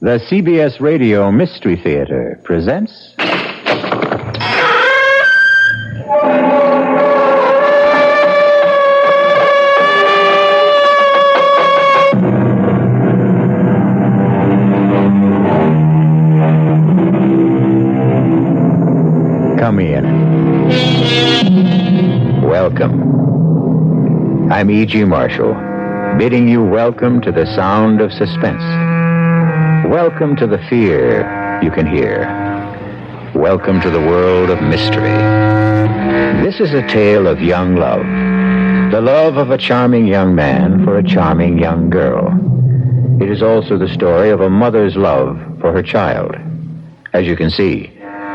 The CBS Radio Mystery Theater presents... Come in. Welcome. I'm E.G. Marshall, bidding you welcome to the sound of suspense. Welcome to the fear you can hear. Welcome to the world of mystery. This is a tale of young love. The love of a charming young man for a charming young girl. It is also the story of a mother's love for her child. As you can see,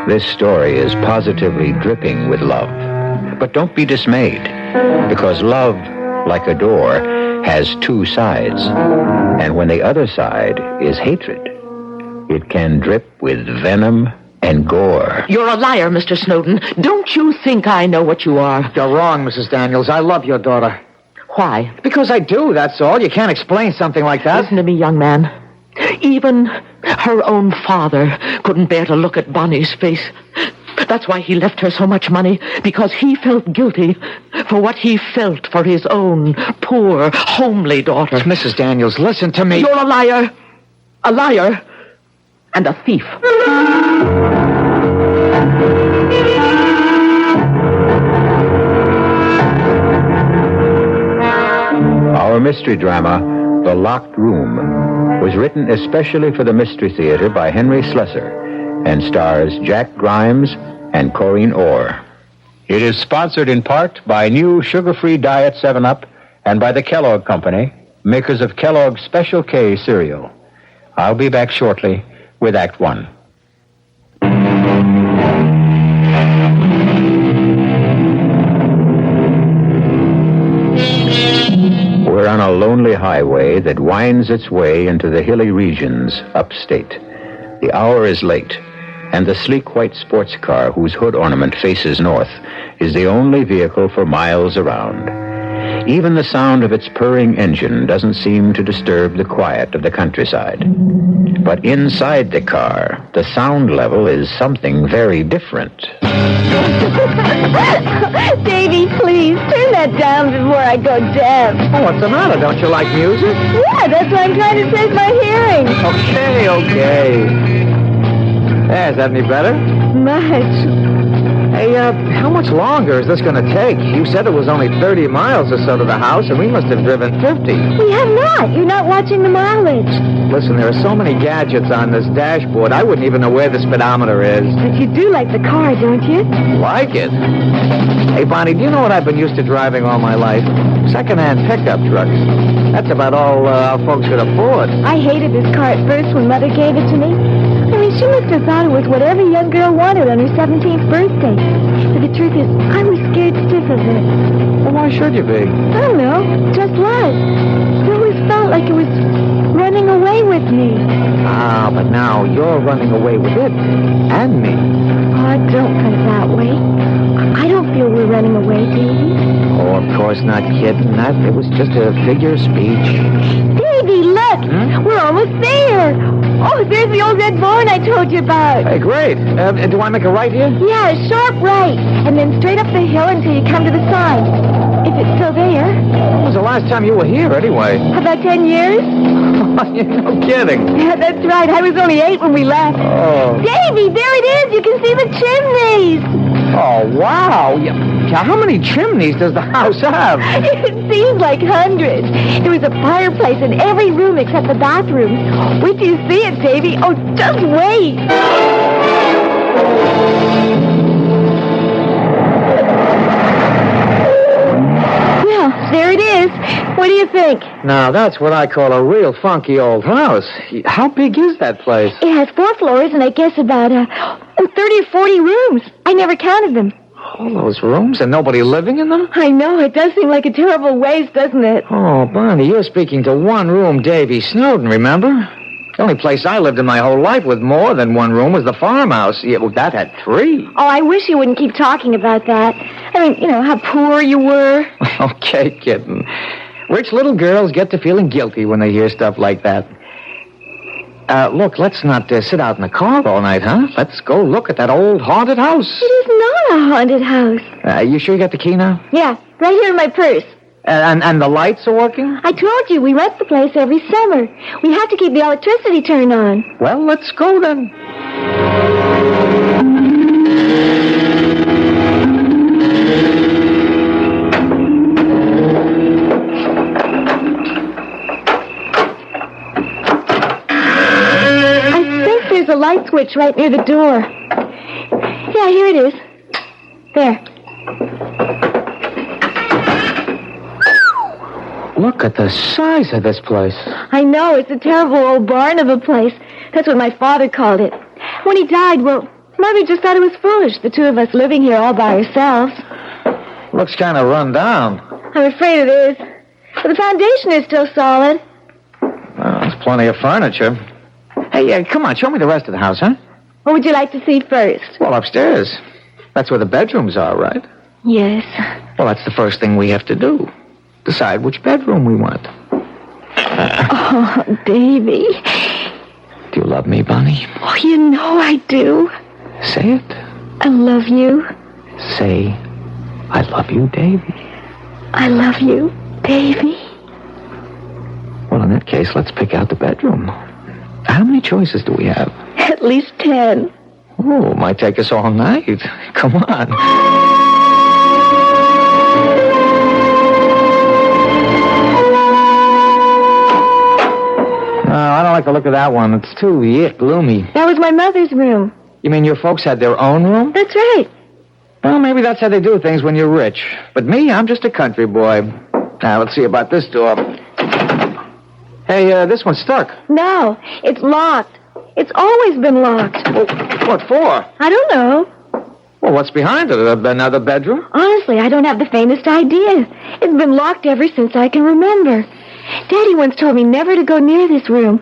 this story is positively dripping with love. But don't be dismayed, because love, like a door, has two sides. And when the other side is hatred, it can drip with venom and gore. You're a liar, Mr. Snowden. Don't you think I know what you are? You're wrong, Mrs. Daniels. I love your daughter. Why? Because I do, that's all. You can't explain something like that. Listen to me, young man. Even her own father couldn't bear to look at Bonnie's face. That's why he left her so much money, because he felt guilty for what he felt for his own poor, homely daughter. Mrs. Daniels, listen to me. You're a liar, and a thief. Our mystery drama, The Locked Room, was written especially for the Mystery Theater by Henry Slessor and stars Jack Grimes and Corinne Orr. It is sponsored in part by new sugar-free Diet 7-Up and by the Kellogg Company, makers of Kellogg's Special K cereal. I'll be back shortly with Act One. We're on a lonely highway that winds its way into the hilly regions upstate. The hour is late, and the sleek white sports car whose hood ornament faces north is the only vehicle for miles around. Even the sound of its purring engine doesn't seem to disturb the quiet of the countryside. But inside the car, the sound level is something very different. Davy, please, turn that down before I go deaf. Oh, what's the matter? Don't you like music? Yeah, that's why I'm trying to save my hearing. Okay. There, is that any better? Much. Hey, how much longer is this going to take? You said it was only 30 miles or so to the house, and we must have driven 50. We have not. You're not watching the mileage. Listen, there are so many gadgets on this dashboard, I wouldn't even know where the speedometer is. But you do like the car, don't you? Like it? Hey, Bonnie, do you know what I've been used to driving all my life? Second-hand pickup trucks. That's about all our folks could afford. I hated this car at first when Mother gave it to me. I mean, she must have thought it was what every young girl wanted on her 17th birthday. But the truth is, I was scared stiff of it. Well, why should you be? I don't know. Just was. It always felt like it was running away with me. Ah, but now you're running away with it. And me. Oh, don't put it that way. I don't feel we're running away, Davy. Oh, of course not, kidding. It was just a figure of speech. Davy, look! We're almost there! Oh, there's the old red barn I told you about. Hey, great. Do I make a right here? Yeah, a sharp right. And then straight up the hill until you come to the sign. If it's still there. When was the last time you were here, anyway? About 10 years? No kidding. Yeah, that's right. I was only 8 when we left. Oh. Davy, there it is. You can see the chimneys. Oh, wow. Yeah, how many chimneys does the house have? It seems like hundreds. There was a fireplace in every room except the bathroom. Wait till you see it, Davy. Oh, just wait. Well, there it is. What do you think? Now, that's what I call a real funky old house. How big is that place? It has 4 floors and I guess about 30 or 40 rooms. I never counted them. All those rooms and nobody living in them? I know. It does seem like a terrible waste, doesn't it? Oh, Bonnie, you're speaking to one-room Davy Snowden, remember? The only place I lived in my whole life with more than one room was the farmhouse. Yeah, well, that had 3. Oh, I wish you wouldn't keep talking about that. I mean, you know, how poor you were. Okay, kitten. Rich little girls get to feeling guilty when they hear stuff like that. Look, let's not sit out in the car all night, huh? Let's go look at that old haunted house. It is not a haunted house. You sure you got the key now? Yeah, right here in my purse. And the lights are working? I told you, we rent the place every summer. We have to keep the electricity turned on. Well, let's go then. There's a light switch right near the door. Yeah, here it is. There. Look at the size of this place. I know, it's a terrible old barn of a place. That's what my father called it. When he died, well, Mother just thought it was foolish, the two of us living here all by ourselves. Looks kind of run down. I'm afraid it is. But the foundation is still solid. Well, there's plenty of furniture. Hey, come on, show me the rest of the house, huh? What would you like to see first? Well, upstairs. That's where the bedrooms are, right? Yes. Well, that's the first thing we have to do. Decide which bedroom we want. Oh, Davy. Do you love me, Bonnie? Oh, you know I do. Say it. I love you. Say, I love you, Davy. I love you, Davy. Well, in that case, let's pick out the bedroom. How many choices do we have? At least 10. Oh, might take us all night. Come on. I don't like the look of that one. It's too gloomy. That was my mother's room. You mean your folks had their own room? That's right. Well, maybe that's how they do things when you're rich. But me, I'm just a country boy. Now, let's see about this door. Hey, this one's stuck. No, it's locked. It's always been locked. Well, what for? I don't know. Well, what's behind it? Another bedroom? Honestly, I don't have the faintest idea. It's been locked ever since I can remember. Daddy once told me never to go near this room.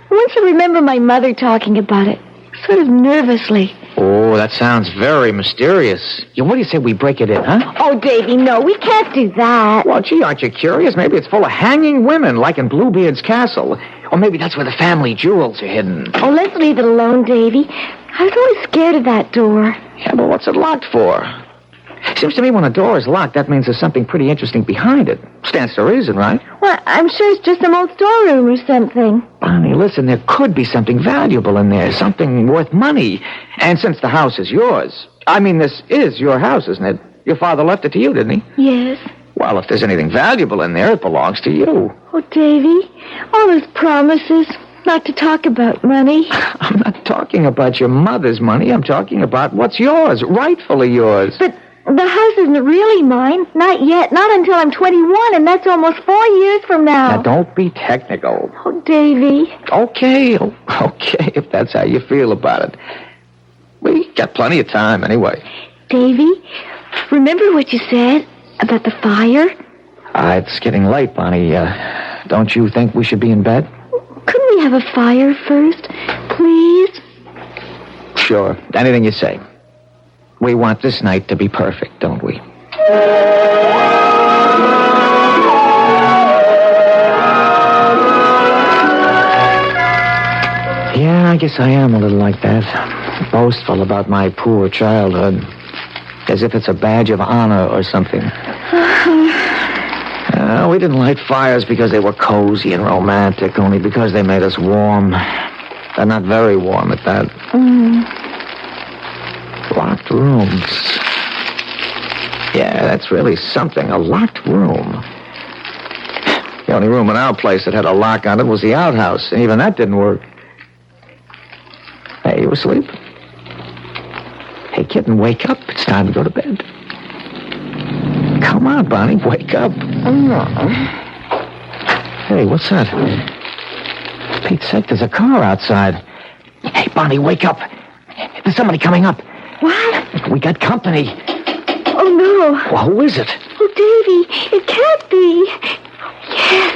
Once I remember my mother talking about it, sort of nervously. Oh, that sounds very mysterious. What do you say we break it in, huh? Oh, Davy, no, we can't do that. Well, gee, aren't you curious? Maybe it's full of hanging women, like in Bluebeard's castle. Or maybe that's where the family jewels are hidden. Oh, let's leave it alone, Davy. I was always scared of that door. Yeah, but what's it locked for? Seems to me when a door is locked, that means there's something pretty interesting behind it. Stands to reason, right? Well, I'm sure it's just some old storeroom or something. Bonnie, listen, there could be something valuable in there, something worth money. And since the house is yours, I mean, this is your house, isn't it? Your father left it to you, didn't he? Yes. Well, if there's anything valuable in there, it belongs to you. Oh, Davy, all those promises not to talk about money. I'm not talking about your mother's money. I'm talking about what's yours, rightfully yours. But the house isn't really mine. Not yet. Not until I'm 21, and that's almost 4 years from now. Now, don't be technical. Oh, Davy. Okay, if that's how you feel about it. We got plenty of time anyway. Davy, remember what you said about the fire? It's getting late, Bonnie. Don't you think we should be in bed? Couldn't we have a fire first, please? Sure. Anything you say. We want this night to be perfect, don't we? Yeah, I guess I am a little like that. Boastful about my poor childhood. As if it's a badge of honor or something. We didn't light fires because they were cozy and romantic, only because they made us warm. They're not very warm at that. Locked rooms. Yeah, that's really something, a locked room. The only room in our place that had a lock on it was the outhouse, and even that didn't work. Hey, you asleep? Hey, kitten, wake up. It's time to go to bed. Come on, Bonnie, wake up. Hey, what's that? Pete's sake, there's a car outside. Hey, Bonnie, wake up. There's somebody coming up. What? We got company. Oh, no. Well, who is it? Oh, Davy, it can't be. Yes.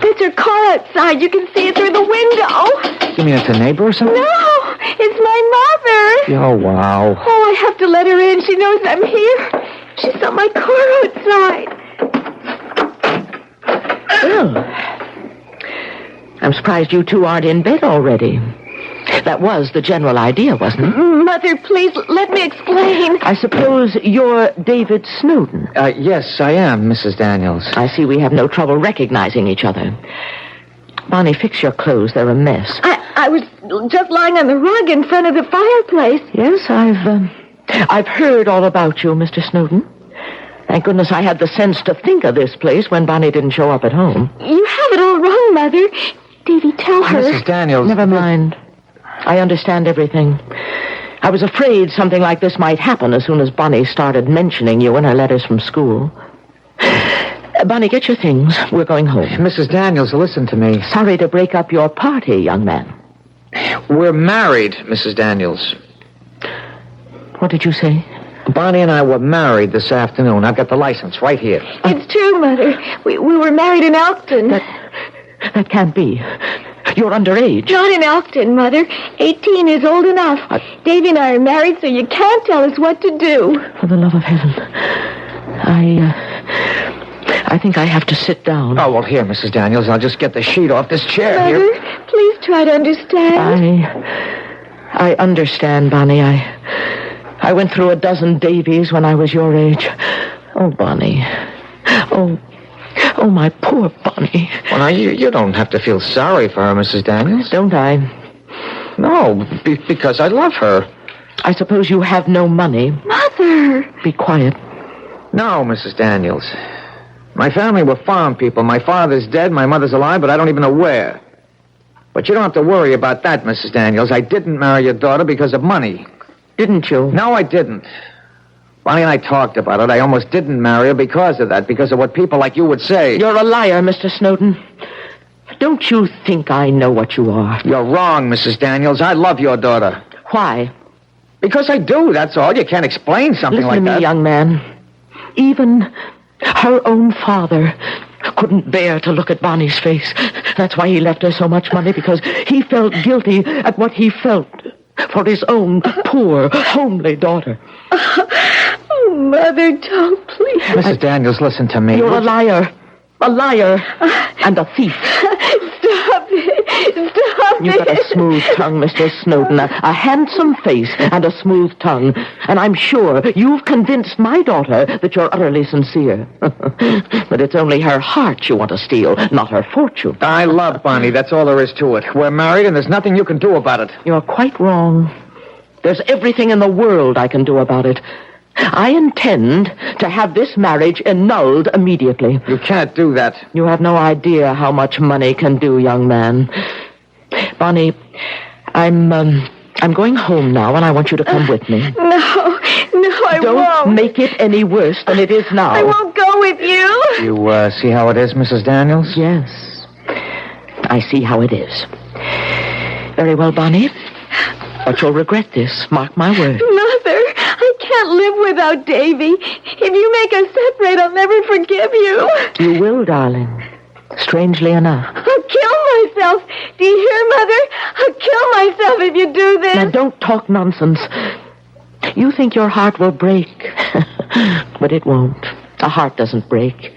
There's her car outside. You can see it through the window. You mean it's a neighbor or something? No, it's my mother. Oh, wow. Oh, I have to let her in. She knows I'm here. She saw my car outside. Well, I'm surprised you two aren't in bed already. That was the general idea, wasn't it? Mother, please, let me explain. I suppose you're David Snowden. Yes, I am, Mrs. Daniels. I see we have no trouble recognizing each other. Bonnie, fix your clothes. They're a mess. I was just lying on the rug in front of the fireplace. Yes, I've heard all about you, Mr. Snowden. Thank goodness I had the sense to think of this place when Bonnie didn't show up at home. You have it all wrong, Mother. Davy, tell her. Mrs. Daniels. Never mind. I understand everything. I was afraid something like this might happen as soon as Bonnie started mentioning you in her letters from school. Bonnie, get your things. We're going home. Mrs. Daniels, listen to me. Sorry to break up your party, young man. We're married, Mrs. Daniels. What did you say? Bonnie and I were married this afternoon. I've got the license right here. It's true, Mother. We were married in Elkton. That can't be. You're underage. Not in Elkton, Mother. 18 is old enough. Davy and I are married, so you can't tell us what to do. For the love of heaven. I think I have to sit down. Oh, well, here, Mrs. Daniels. I'll just get the sheet off this chair Mother, here. please try to understand. I understand, Bonnie. I went through a dozen Davies when I was your age. Oh, Bonnie. Oh, my poor Bonnie. Well, now, you don't have to feel sorry for her, Mrs. Daniels. Don't I? No, because I love her. I suppose you have no money. Mother! Be quiet. No, Mrs. Daniels. My family were farm people. My father's dead, my mother's alive, but I don't even know where. But you don't have to worry about that, Mrs. Daniels. I didn't marry your daughter because of money. Didn't you? No, I didn't. Bonnie and I talked about it. I almost didn't marry her because of that, because of what people like you would say. You're a liar, Mr. Snowden. Don't you think I know what you are? You're wrong, Mrs. Daniels. I love your daughter. Why? Because I do, that's all. You can't explain something Listen like to me, that. young man. Even her own father couldn't bear to look at Bonnie's face. That's why he left her so much money, because he felt guilty at what he felt for his own poor, homely daughter. Oh, Mother, don't, please. Mrs. Daniels, listen to me. You're a liar. A liar. And a thief. Stop it. Stop You've got a smooth tongue, Mr. Snowden. A handsome face and a smooth tongue. And I'm sure you've convinced my daughter that you're utterly sincere. But it's only her heart you want to steal, not her fortune. I love Bonnie. That's all there is to it. We're married, and there's nothing you can do about it. You're quite wrong. There's everything in the world I can do about it. I intend to have this marriage annulled immediately. You can't do that. You have no idea how much money can do, young man. Bonnie, I'm going home now, and I want you to come with me. No, I Don't won't. make it any worse than it is now. I won't go with you. You, see how it is, Mrs. Daniels? Yes, I see how it is. Very well, Bonnie. But you'll regret this, mark my word. Mother, I can't live without Davy. If you make us separate, I'll never forgive you. You will, darling. Strangely enough. I'll kill myself. Do you hear, Mother? I'll kill myself if you do this. Now, don't talk nonsense. You think your heart will break, but it won't. A heart doesn't break.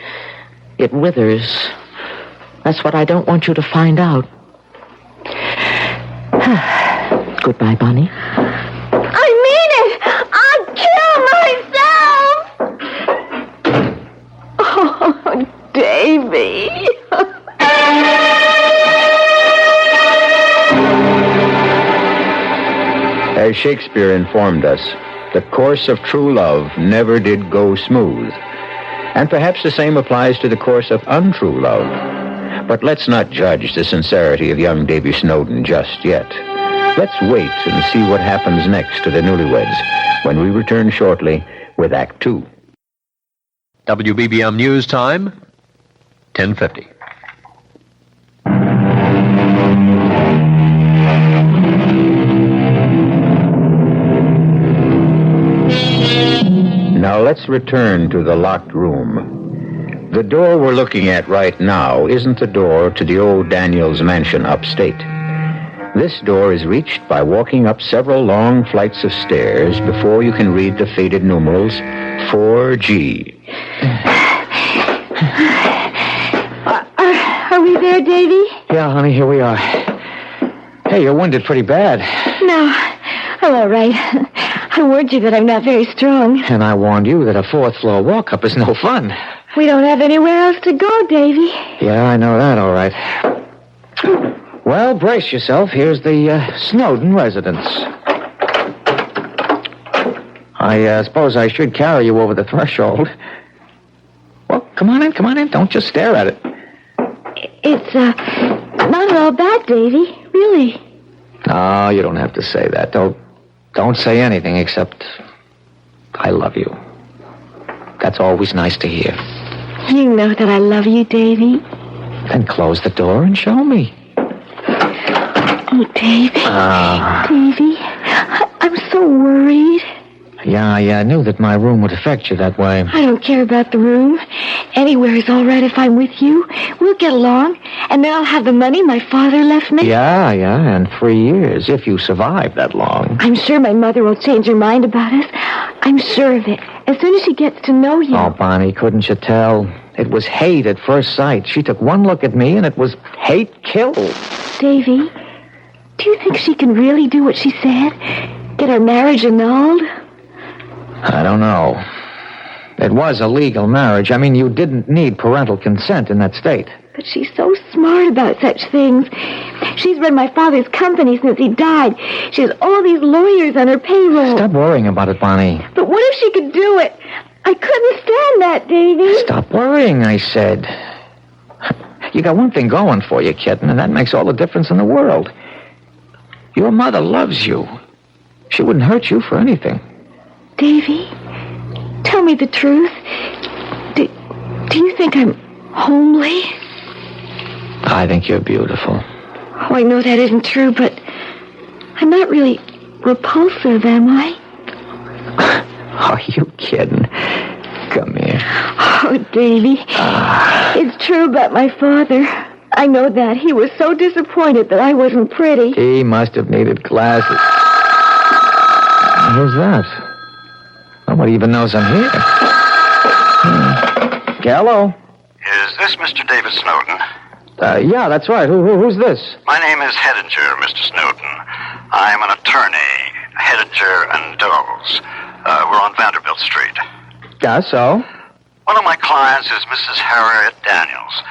It withers. That's what I don't want you to find out. Goodbye, Bonnie. I mean it. I'll kill myself. Oh, Davy. As Shakespeare informed us, the course of true love never did go smooth. And perhaps the same applies to the course of untrue love. But let's not judge the sincerity of young Davy Snowden just yet. Let's wait and see what happens next to the newlyweds when we return shortly with Act 2. WBBM News Time, 10:50. Now let's return to the locked room. The door we're looking at right now isn't the door to the old Daniels mansion upstate. This door is reached by walking up several long flights of stairs before you can read the faded numerals 4G. Are we there, Davy? Yeah, honey, here we are. Hey, you're wounded pretty bad. No, I'm all right. I warned you that I'm not very strong. And I warned you that a fourth-floor walk-up is no fun. We don't have anywhere else to go, Davy. Yeah, I know that, all right. Well, brace yourself. Here's the Snowden residence. I suppose I should carry you over the threshold. Well, come on in. Don't just stare at it. It's, not at all bad, Davy. Really. No, you don't have to say that. Don't say anything except I love you. That's always nice to hear. You know that I love you, Davy. Then close the door and show me. Oh, Davy. Davy, I'm so worried. Yeah, I knew that my room would affect you that way. I don't care about the room. Anywhere is all right if I'm with you. We'll get along. And then I'll have the money my father left me. Yeah, and 3 years, if you survive that long. I'm sure my mother will change her mind about us. I'm sure of it. As soon as she gets to know you. Oh, Bonnie, couldn't you tell? It was hate at first sight. She took one look at me, and it was hate killed. Davy, do you think she can really do what she said? Get our marriage annulled? I don't know. It was a legal marriage. I mean, you didn't need parental consent in that state. But she's so smart about such things. She's run my father's company since he died. She has all these lawyers on her payroll. Stop worrying about it, Bonnie. But what if she could do it? I couldn't stand that, Davy. Stop worrying, I said. You got one thing going for you, kitten, and that makes all the difference in the world. Your mother loves you. She wouldn't hurt you for anything. Davy, tell me the truth. Do you think I'm homely? I think you're beautiful. Oh, I know that isn't true, but I'm not really repulsive, am I? Are you kidding? Come here. Oh, Davy, it's true about my father. I know that. He was so disappointed that I wasn't pretty. He must have needed glasses. Who's that? Nobody even knows I'm here. Hello? Is this Mr. David Snowden? Yeah, that's right. Who's this? My name is Hedinger, Mr. Snowden. I'm an attorney, Hedinger and Dowles. We're on Vanderbilt Street. Yeah, so? One of my clients is Mrs. Harriet Daniels.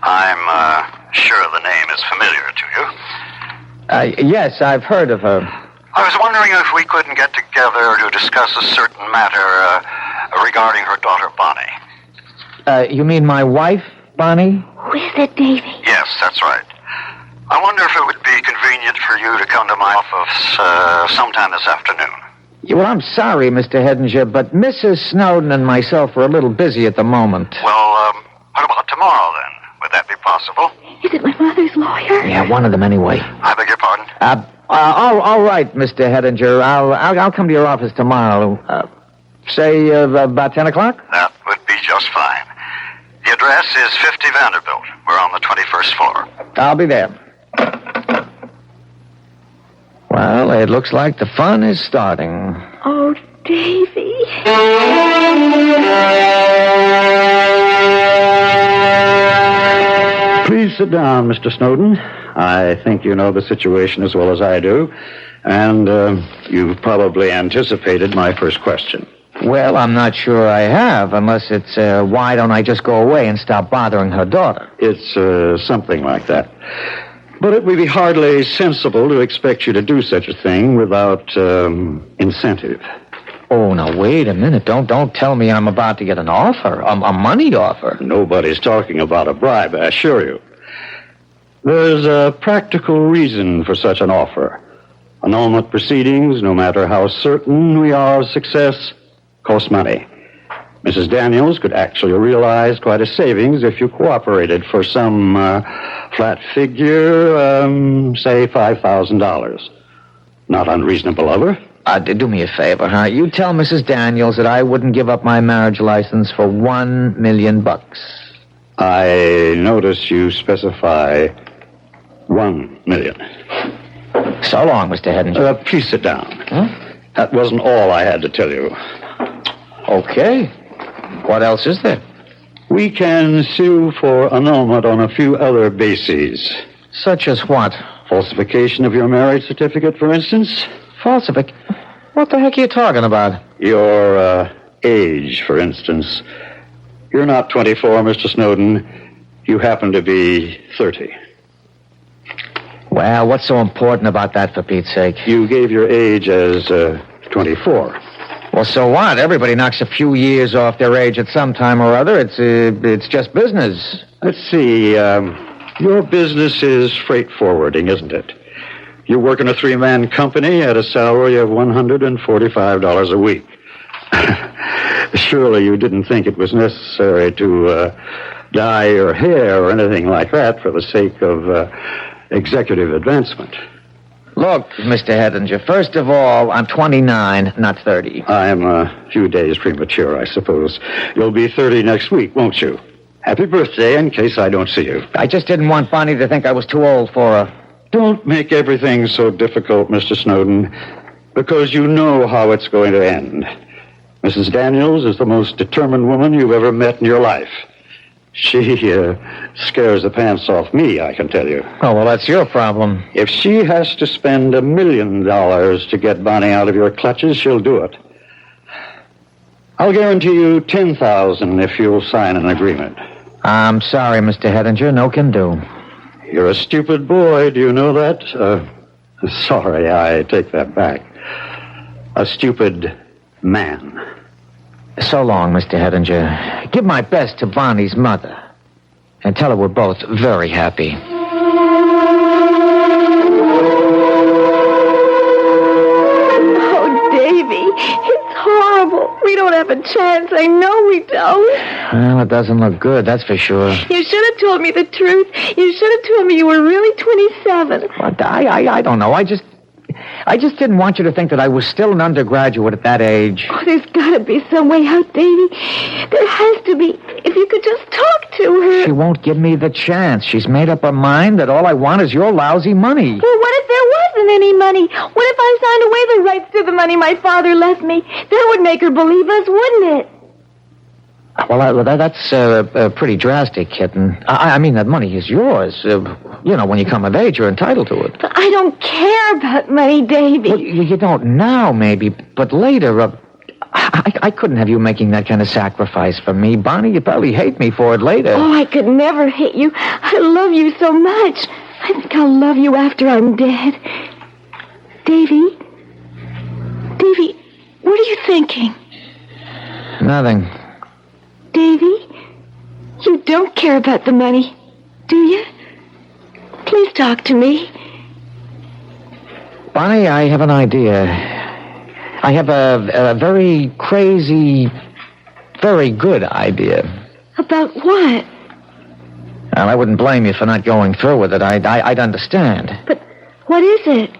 I'm sure the name is familiar to you. Yes, I've heard of her. I was wondering if we couldn't get together to discuss a certain matter regarding her daughter, Bonnie. You mean my wife, Bonnie? Who is it, Davy? Yes, that's right. I wonder if it would be convenient for you to come to my office sometime this afternoon. Well, I'm sorry, Mr. Hedinger, but Mrs. Snowden and myself are a little busy at the moment. Well, what about tomorrow, then? Would that be possible? Is it my mother's lawyer? Yeah, one of them anyway. I beg your pardon? All right, Mr. Hedinger. I'll come to your office tomorrow. Say about 10 o'clock? That would be just fine. The address is 50 Vanderbilt. We're on the 21st floor. I'll be there. Well, it looks like the fun is starting. Oh, Davy. Please sit down, Mr. Snowden. I think you know the situation as well as I do, and you've probably anticipated my first question. Well, I'm not sure I have, unless it's, why don't I just go away and stop bothering her daughter? It's something like that. But it would be hardly sensible to expect you to do such a thing without incentive. Oh, now, wait a minute. Don't tell me I'm about to get an offer, a money offer. Nobody's talking about a bribe, I assure you. There's a practical reason for such an offer. Annulment proceedings, no matter how certain we are of success, cost money. Mrs. Daniels could actually realize quite a savings if you cooperated for some flat figure, say $5,000. Not unreasonable of her. Do me a favor, huh? You tell Mrs. Daniels that I wouldn't give up my marriage license for $1 million. I notice you specify $1 million. So long, Mr. Hedinger. Please sit down. Huh? That wasn't all I had to tell you. Okay. What else is there? We can sue for annulment on a few other bases. Such as what? Falsification of your marriage certificate, for instance. Falsification? What the heck are you talking about? Your age, for instance. You're not 24, Mr. Snowden. You happen to be 30. Well, what's so important about that, for Pete's sake? You gave your age as 24. Well, so what? Everybody knocks a few years off their age at some time or other. It's just business. Let's see. Your business is freight forwarding, isn't it? You work in a 3-man company at a salary of $145 a week. Surely you didn't think it was necessary to dye your hair or anything like that for the sake of executive advancement. Look, Mr. Hettinger, first of all, I'm 29, not 30. I'm a few days premature, I suppose. You'll be 30 next week, won't you? Happy birthday in case I don't see you. I just didn't want Bonnie to think I was too old for her. Don't make everything so difficult, Mr. Snowden, because you know how it's going to end. Mrs. Daniels is the most determined woman you've ever met in your life. She scares the pants off me, I can tell you. Oh, well, that's your problem. If she has to spend $1 million to get Bonnie out of your clutches, she'll do it. I'll guarantee you $10,000 if you'll sign an agreement. I'm sorry, Mr. Hettinger. No can do. You're a stupid boy. Do you know that? Sorry, I take that back. A stupid man. So long, Mr. Hettinger. Give my best to Bonnie's mother. And tell her we're both very happy. Oh, Davy, it's horrible. We don't have a chance. I know we don't. Well, it doesn't look good, that's for sure. You should have told me the truth. You should have told me you were really 27. What? I don't know. I just didn't want you to think that I was still an undergraduate at that age. Oh, there's got to be some way out, Davy. There has to be. If you could just talk to her. She won't give me the chance. She's made up her mind that all I want is your lousy money. Well, what if there wasn't any money? What if I signed away the rights to the money my father left me? That would make her believe us, wouldn't it? Well, that's pretty drastic, kitten. I mean, that money is yours. When you come of age, you're entitled to it. But I don't care about money, Davy. Well, you don't now, maybe, but later. I couldn't have you making that kind of sacrifice for me. Bonnie, you'd probably hate me for it later. Oh, I could never hate you. I love you so much. I think I'll love you after I'm dead. Davy? Davy, what are you thinking? Nothing. Davy, you don't care about the money, do you? Please talk to me. Bonnie, I have an idea. I have a very crazy, very good idea. About what? Well, I wouldn't blame you for not going through with it. I'd understand. But what is it?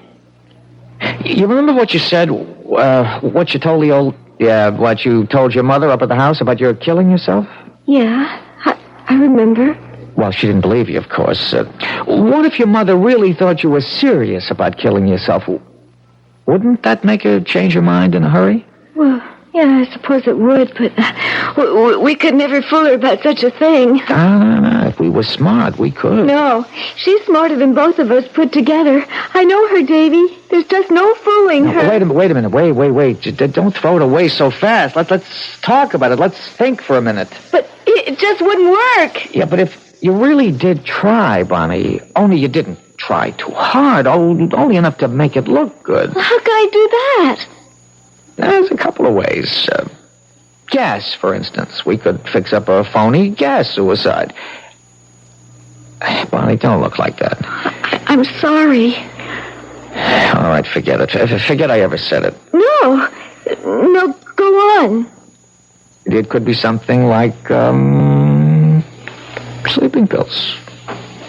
You remember what you said, what you told the old... Yeah, what you told your mother up at the house about your killing yourself? Yeah, I remember. Well, she didn't believe you, of course. What if your mother really thought you were serious about killing yourself? Wouldn't that make her change her mind in a hurry? Well, yeah, I suppose it would, but we could never fool her about such a thing. No. If we were smart, we could. No, she's smarter than both of us put together. I know her, Davy. There's just no fooling her. Wait a minute. Wait. Don't throw it away so fast. Let's talk about it. Let's think for a minute. But it just wouldn't work. Yeah, but if you really did try, Bonnie, only you didn't try too hard, only enough to make it look good. Well, how can I do that? There's a couple of ways. Gas, for instance. We could fix up a phony gas suicide. Bonnie, don't look like that. I'm sorry. All right, forget it. Forget I ever said it. No, go on. It could be something like, sleeping pills.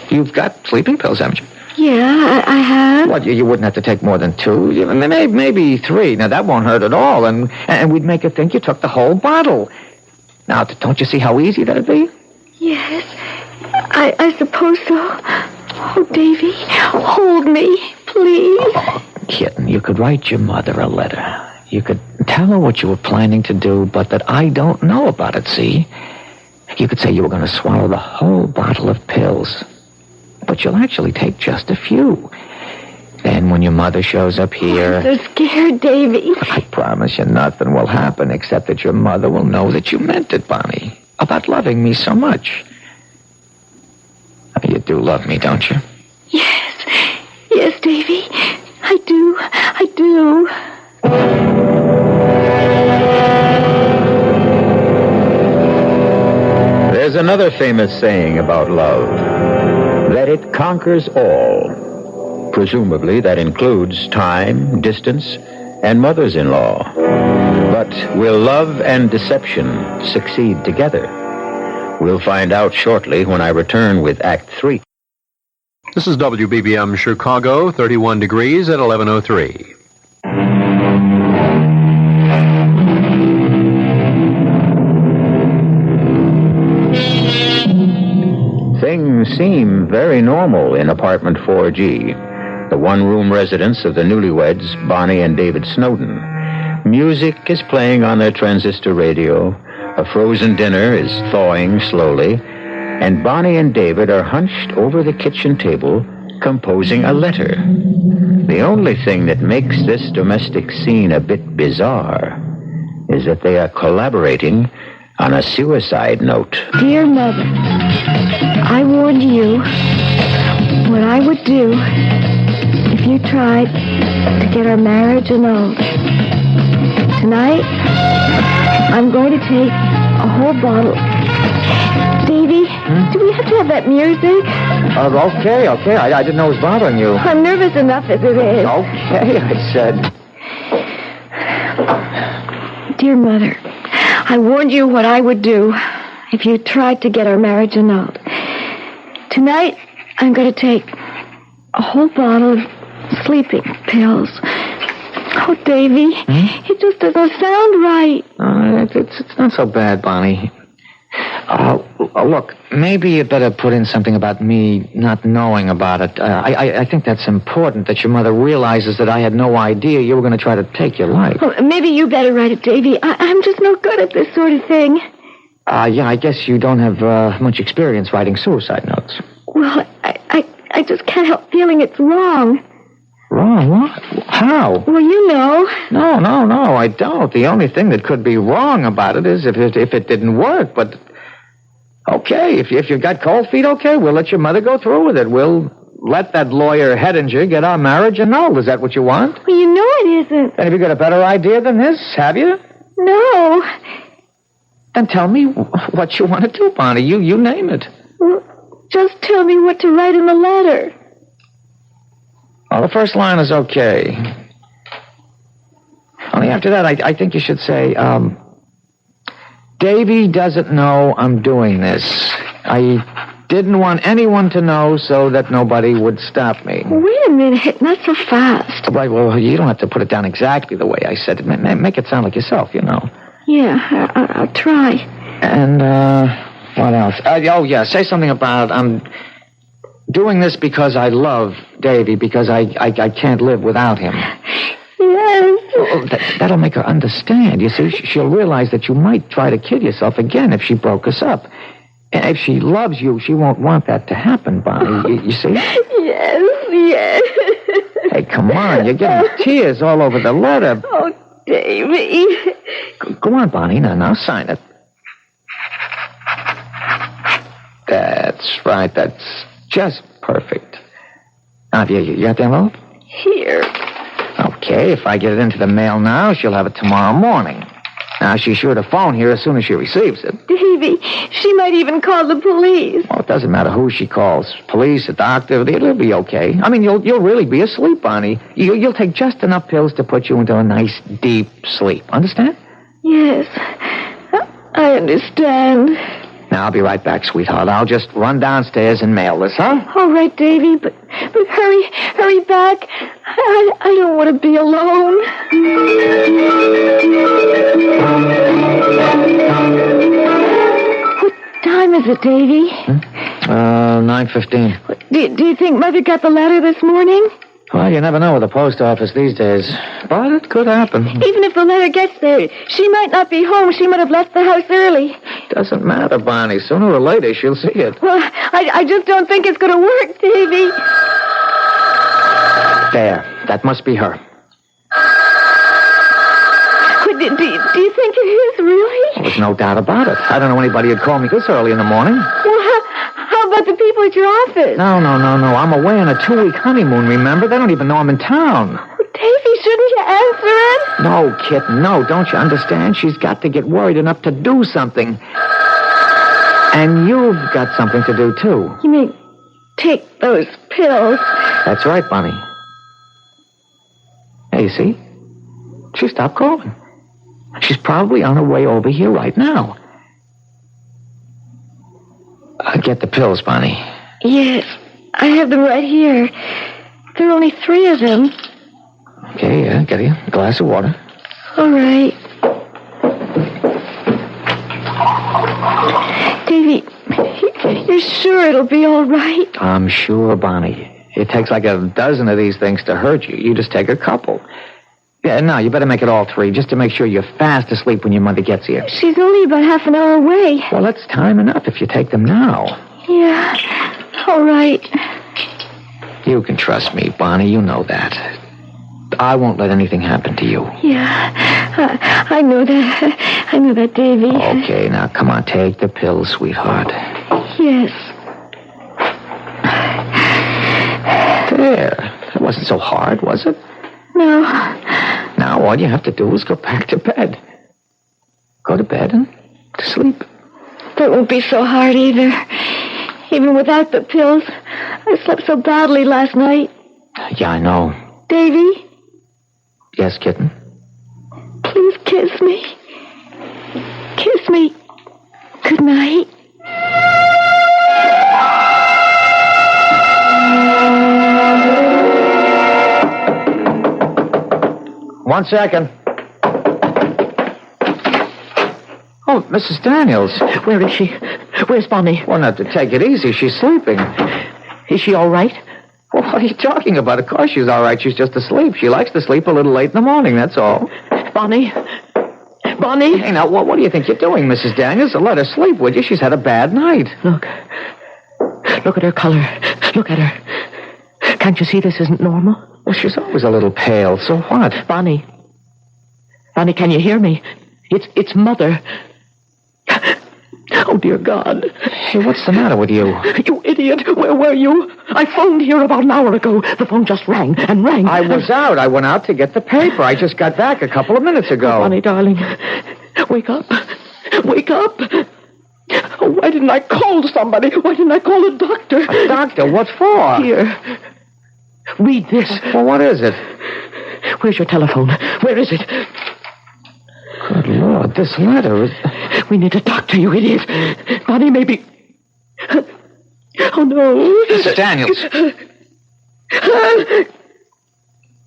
You've got sleeping pills, haven't you? Yeah, I have. What, you wouldn't have to take more than 2? Maybe 3. Now, that won't hurt at all, and we'd make her think you took the whole bottle. Now, don't you see how easy that'd be? Yes, I suppose so. Oh, Davy, hold me, please. Oh, kitten, you could write your mother a letter. You could tell her what you were planning to do, but that I don't know about it, see? You could say you were going to swallow the whole bottle of pills. But you'll actually take just a few. Then when your mother shows up here... I'm so scared, Davy. I promise you nothing will happen except that your mother will know that you meant it, Bonnie. About loving me so much. You do love me, don't you? Yes. Yes, Davy. I do. I do. There's another famous saying about love, that it conquers all. Presumably that includes time, distance, and mothers-in-law. But will love and deception succeed together? We'll find out shortly when I return with Act 3. This is WBBM Chicago, 31 degrees at 11:03. Things seem very normal in apartment 4G, the one-room residence of the newlyweds, Bonnie and David Snowden. Music is playing on their transistor radio, a frozen dinner is thawing slowly, and Bonnie and David are hunched over the kitchen table, composing a letter. The only thing that makes this domestic scene a bit bizarre is that they are collaborating on a suicide note. Dear Mother, I warned you what I would do if you tried to get our marriage annulled. Tonight, I'm going to take a whole bottle. Davy, do we have to have that music? Okay. I didn't know it was bothering you. I'm nervous enough as it is. Okay, I said. Dear Mother, I warned you what I would do if you tried to get our marriage annulled. Tonight, I'm going to take a whole bottle of sleeping pills. Oh, Davy, it just doesn't sound right. It's not so bad, Bonnie. Look, maybe you better put in something about me not knowing about it. I think that's important, that your mother realizes that I had no idea you were going to try to take your life. Well, maybe you better write it, Davy. I'm just no good at this sort of thing. Yeah, I guess you don't have much experience writing suicide notes. Well, I just can't help feeling it's wrong. Wrong? What? How? Well, you know. No, I don't. The only thing that could be wrong about it is if it didn't work, but... Okay, if you've got cold feet, okay, we'll let your mother go through with it. We'll let that lawyer Hedinger get our marriage annulled. Is that what you want? Well, you know it isn't. And have you got a better idea than this, have you? No. Then tell me what you want to do, Bonnie. You name it. Well, just tell me what to write in the letter. Well, the first line is okay. Only after that, I think you should say, Davy doesn't know I'm doing this. I didn't want anyone to know so that nobody would stop me. Wait a minute, not so fast. Right, well, you don't have to put it down exactly the way I said it. Make it sound like yourself, you know. Yeah, I'll try. And, what else? Say something about, I'm doing this because I love Davy, because I can't live without him. Yes. Well, that'll make her understand. You see, she'll realize that you might try to kill yourself again if she broke us up. And if she loves you, she won't want that to happen, Bonnie. You see? Yes. Hey, come on. You're getting tears all over the letter. Oh, Davy. Go on, Bonnie. Now sign it. That's right. That's just perfect. Now, you got the envelope? Here. Okay, if I get it into the mail now, she'll have it tomorrow morning. Now, she's sure to phone here as soon as she receives it. Davy, she might even call the police. Well, it doesn't matter who she calls. Police, a doctor, it'll be okay. I mean, you'll really be asleep, Bonnie. You'll take just enough pills to put you into a nice, deep sleep. Understand? Yes, I understand. Now, I'll be right back, sweetheart. I'll just run downstairs and mail this, huh? All right, Davy, but hurry back. I don't want to be alone. What time is it, Davy? 9:15. Do you think Mother got the letter this morning? Well, you never know with the post office these days. But it could happen. Even if the letter gets there, she might not be home. She might have left the house early. Doesn't matter, Bonnie. Sooner or later, she'll see it. Well, I just don't think it's going to work, Davy. There. That must be her. But do you think it is, really? There's no doubt about it. I don't know anybody who'd call me this early in the morning. Well, how about the people at your office? No. I'm away on a 2-week honeymoon, remember? They don't even know I'm in town. Davy, shouldn't you answer it? No, kitten, no. Don't you understand? She's got to get worried enough to do something. And you've got something to do, too. You mean take those pills? That's right, Bonnie. Hey, you see? She stopped calling. She's probably on her way over here right now. Get the pills, Bonnie. Yes, I have them right here. There are only 3 of them. Okay, yeah, get you a glass of water. All right. Davy, you're sure it'll be all right? I'm sure, Bonnie. It takes like a dozen of these things to hurt you. You just take a couple. Yeah, no, you better make it all 3, just to make sure you're fast asleep when your mother gets here. She's only about half an hour away. Well, that's time enough if you take them now. Yeah, all right. You can trust me, Bonnie. You know that. I won't let anything happen to you. Yeah, I know that. I know that, Davy. Okay, now come on, take the pills, sweetheart. Yes. There. That wasn't so hard, was it? No. Now all you have to do is go back to bed. Go to bed and to sleep. That won't be so hard either. Even without the pills. I slept so badly last night. Yeah, I know. Davy, Yes, kitten? please kiss me. Kiss me. Good night. 1 second. Oh, Mrs. Daniels. Where is she? Where's Bonnie? Well, now, to take it easy. She's sleeping. Is she all right? Well, what are you talking about? Of course she's all right. She's just asleep. She likes to sleep a little late in the morning, that's all. Bonnie? Bonnie? Hey, now, what do you think you're doing, Mrs. Daniels? Let her sleep, would you? She's had a bad night. Look at her color. Look at her. Can't you see this isn't normal? Well, she's always a little pale. So what? Bonnie, can you hear me? It's Mother. Oh, dear God. Hey, what's the matter with you? You idiot. Where were you? I phoned here about an hour ago. The phone just rang and rang. I was out. I went out to get the paper. I just got back a couple of minutes ago. Oh, Bonnie, darling. Wake up. Wake up. Oh, why didn't I call somebody? Why didn't I call a doctor? A doctor? What for? Here. Read this. Well, what is it? Where's your telephone? Where is it? Good Lord, this letter is... We need a doctor, you idiot. Bonnie may be... Oh, no. Mrs. Daniels.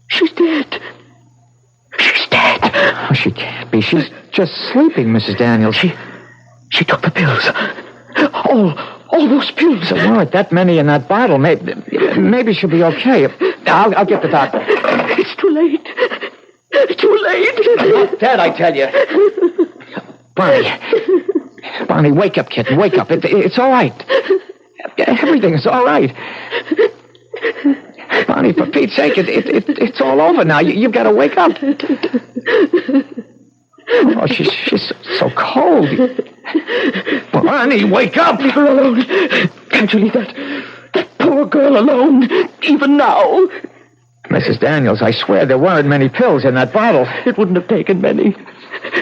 She's dead. She's dead. Oh, she can't be. She's just sleeping, Mrs. Daniels. She took the pills. All those pills. There weren't that many in that bottle. Maybe she'll be okay. I'll get the doctor. It's too late. Too late. I'm not dead, I tell you. Bonnie, wake up, kitten. Wake up. It's all right. Everything's all right. Bonnie, for Pete's sake, it's all over now. You've got to wake up. Oh, she's so cold. Bonnie, wake up. Leave her alone. Can't you leave that poor girl alone, even now? Mrs. Daniels, I swear there weren't many pills in that bottle. It wouldn't have taken many.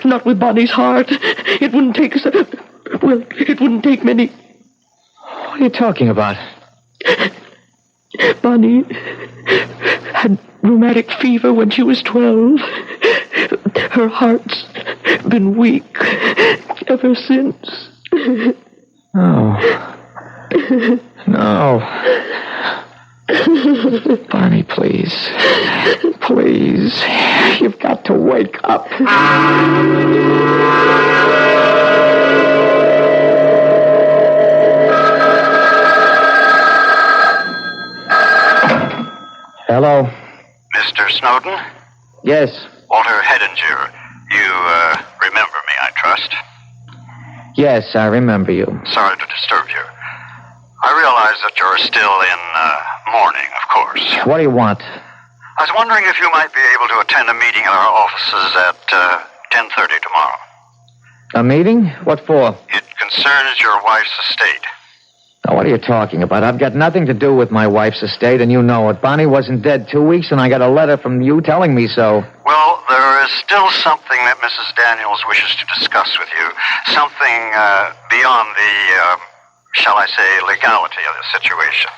Not with Bonnie's heart. It wouldn't take us... Well, it wouldn't take many. What are you talking about? Bonnie had rheumatic fever when she was 12. Her heart's been weak ever since. Oh. No. Bonnie, please. Please. You've got to wake up. Hello? Mr. Snowden? Yes. Walter Hedinger. You, remember me, I trust. Yes, I remember you. Sorry to disturb you. I realize that you're still in, mourning, of course. What do you want? I was wondering if you might be able to attend a meeting at our offices at, 10:30 tomorrow. A meeting? What for? It concerns your wife's estate. Now, what are you talking about? I've got nothing to do with my wife's estate, and you know it. Bonnie wasn't dead 2 weeks, and I got a letter from you telling me so. Well, there is still something that Mrs. Daniels wishes to discuss with you. Something, beyond the, shall I say, legality of the situation.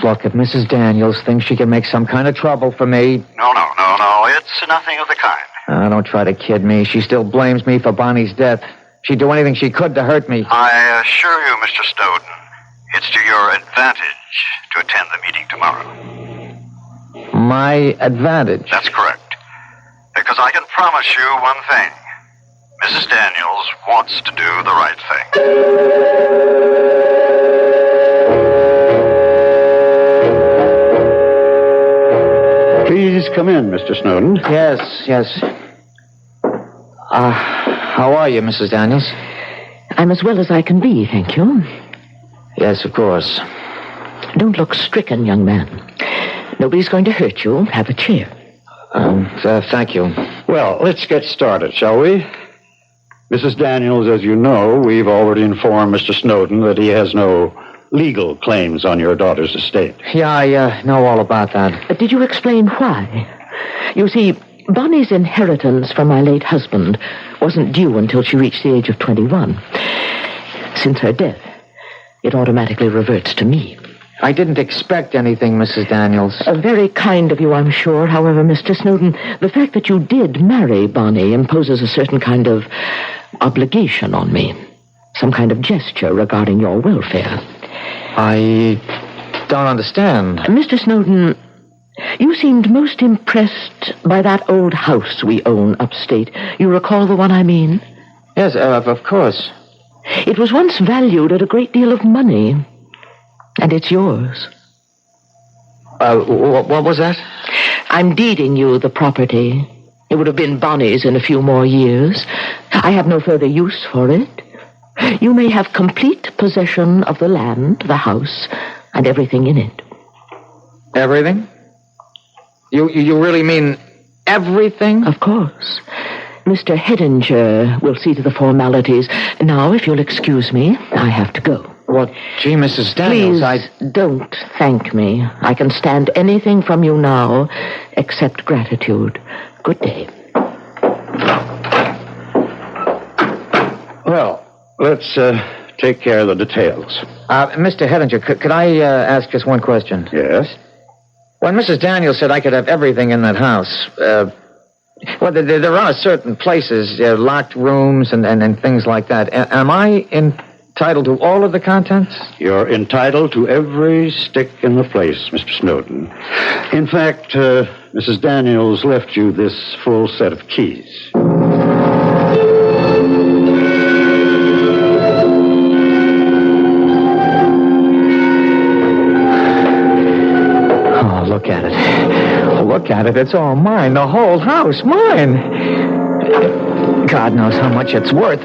Look, if Mrs. Daniels thinks she can make some kind of trouble for me... No. It's nothing of the kind. Don't try to kid me. She still blames me for Bonnie's death. She'd do anything she could to hurt me. I assure you, Mr. Snowden, it's to your advantage to attend the meeting tomorrow. My advantage? That's correct. Because I can promise you one thing. Mrs. Daniels wants to do the right thing. Please come in, Mr. Snowden. Yes. How are you, Mrs. Daniels? I'm as well as I can be, thank you. Yes, of course. Don't look stricken, young man. Nobody's going to hurt you. Have a chair. Thank you. Well, let's get started, shall we? Mrs. Daniels, as you know, we've already informed Mr. Snowden that he has no legal claims on your daughter's estate. Yeah, I know all about that. Did you explain why? You see, Bonnie's inheritance from my late husband wasn't due until she reached the age of 21. Since her death, it automatically reverts to me. I didn't expect anything, Mrs. Daniels. Very kind of you, I'm sure. However, Mr. Snowden, the fact that you did marry Bonnie imposes a certain kind of obligation on me. Some kind of gesture regarding your welfare. I don't understand. Mr. Snowden, you seemed most impressed by that old house we own upstate. You recall the one I mean? Yes, of course. It was once valued at a great deal of money. And it's yours. What was that? I'm deeding you the property. It would have been Bonnie's in a few more years. I have no further use for it. You may have complete possession of the land, the house, and everything in it. Everything? You really mean everything? Of course. Mr. Hedinger will see to the formalities. Now, if you'll excuse me, I have to go. Well, gee, Mrs. Daniels, Please don't thank me. I can stand anything from you now except gratitude. Good day. Well, let's take care of the details. Mr. Hedinger, could I ask just one question? Yes? When Mrs. Daniels said I could have everything in that house, well, there are certain places, locked rooms and things like that. Am I entitled to all of the contents? You're entitled to every stick in the place, Mr. Snowden. In fact, Mrs. Daniels left you this full set of keys. Look at it. Look at it. It's all mine. The whole house. Mine. God knows how much it's worth.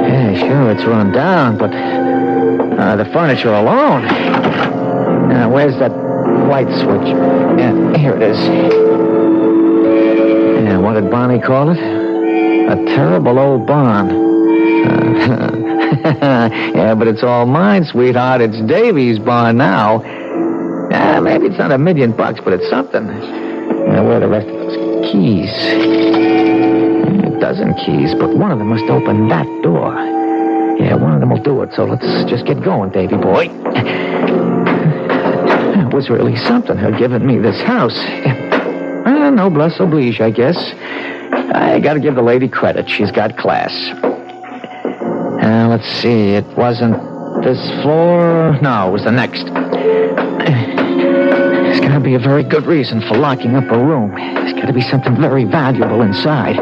Yeah, sure, it's run down, but the furniture alone. Where's that light switch? Yeah, here it is. Yeah, what did Bonnie call it? A terrible old barn. Yeah, but it's all mine, sweetheart. It's Davy's barn now. Maybe it's not $1 million, but it's something. Where are the rest of those keys? A dozen keys, but one of them must open that door. Yeah, one of them will do it, so let's just get going, Davy boy. It was really something, her giving me this house. Noblesse oblige, I guess. I gotta give the lady credit. She's got class. Let's see. It wasn't this floor. No, it was the next. There's got to be a very good reason for locking up a room. There's got to be something very valuable inside.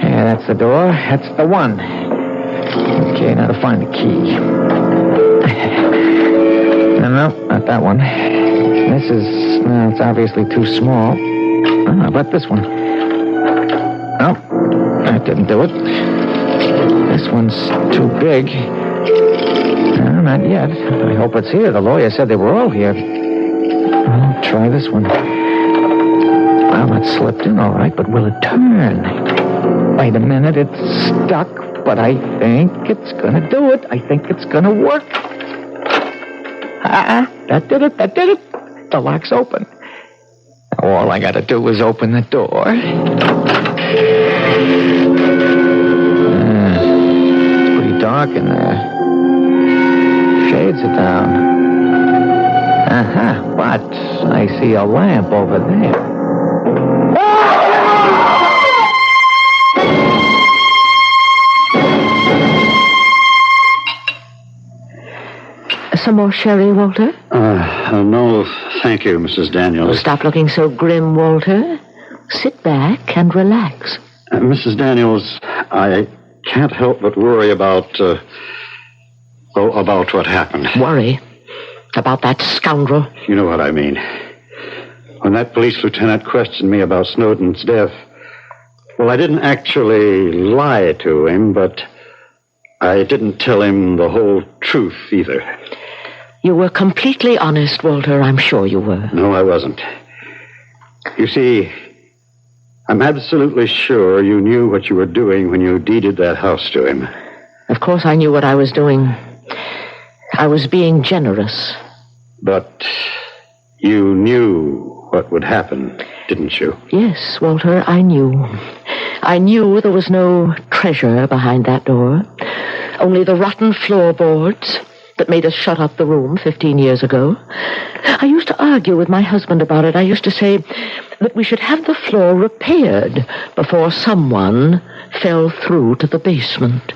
Yeah, that's the door. That's the one. Okay, now to find the key. No, not that one. This is, no, it's obviously too small. How about this one? No, that didn't do it. This one's too big. No, not yet. I hope it's here. The lawyer said they were all here. I'll try this one. Well, it slipped in all right, but will it turn? Wait a minute, it's stuck, but I think it's gonna do it. I think it's gonna work. That did it. The lock's open. Now, all I gotta do is open the door. It's pretty dark in there. Shades are down. But I see a lamp over there. Some more sherry, Walter? No, thank you, Mrs. Daniels. Stop looking so grim, Walter. Sit back and relax. Mrs. Daniels, I can't help but worry about what happened. Worry? About that scoundrel? You know what I mean. When that police lieutenant questioned me about Snowden's death, well, I didn't actually lie to him, but I didn't tell him the whole truth either. You were completely honest, Walter. I'm sure you were. No, I wasn't. You see, I'm absolutely sure you knew what you were doing when you deeded that house to him. Of course I knew what I was doing. I was being generous. But you knew what would happen, didn't you? Yes, Walter, I knew. I knew there was no treasure behind that door. Only the rotten floorboards that made us shut up the room 15 years ago. I used to argue with my husband about it. I used to say that we should have the floor repaired before someone fell through to the basement.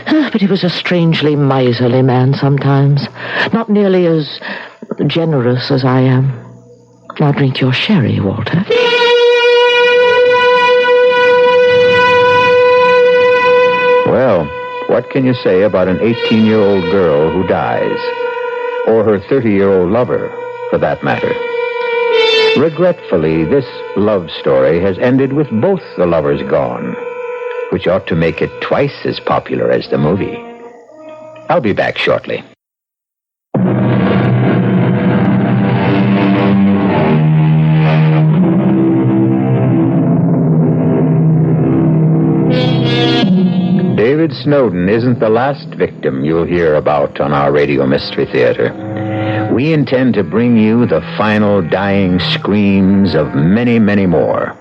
But he was a strangely miserly man sometimes. Not nearly as generous as I am. Now drink your sherry, Walter. Well, what can you say about an 18-year-old girl who dies? Or her 30-year-old lover, for that matter? Regretfully, this love story has ended with both the lovers gone, which ought to make it twice as popular as the movie. I'll be back shortly. David Snowden isn't the last victim you'll hear about on our Radio Mystery Theater. We intend to bring you the final dying screams of many, many more.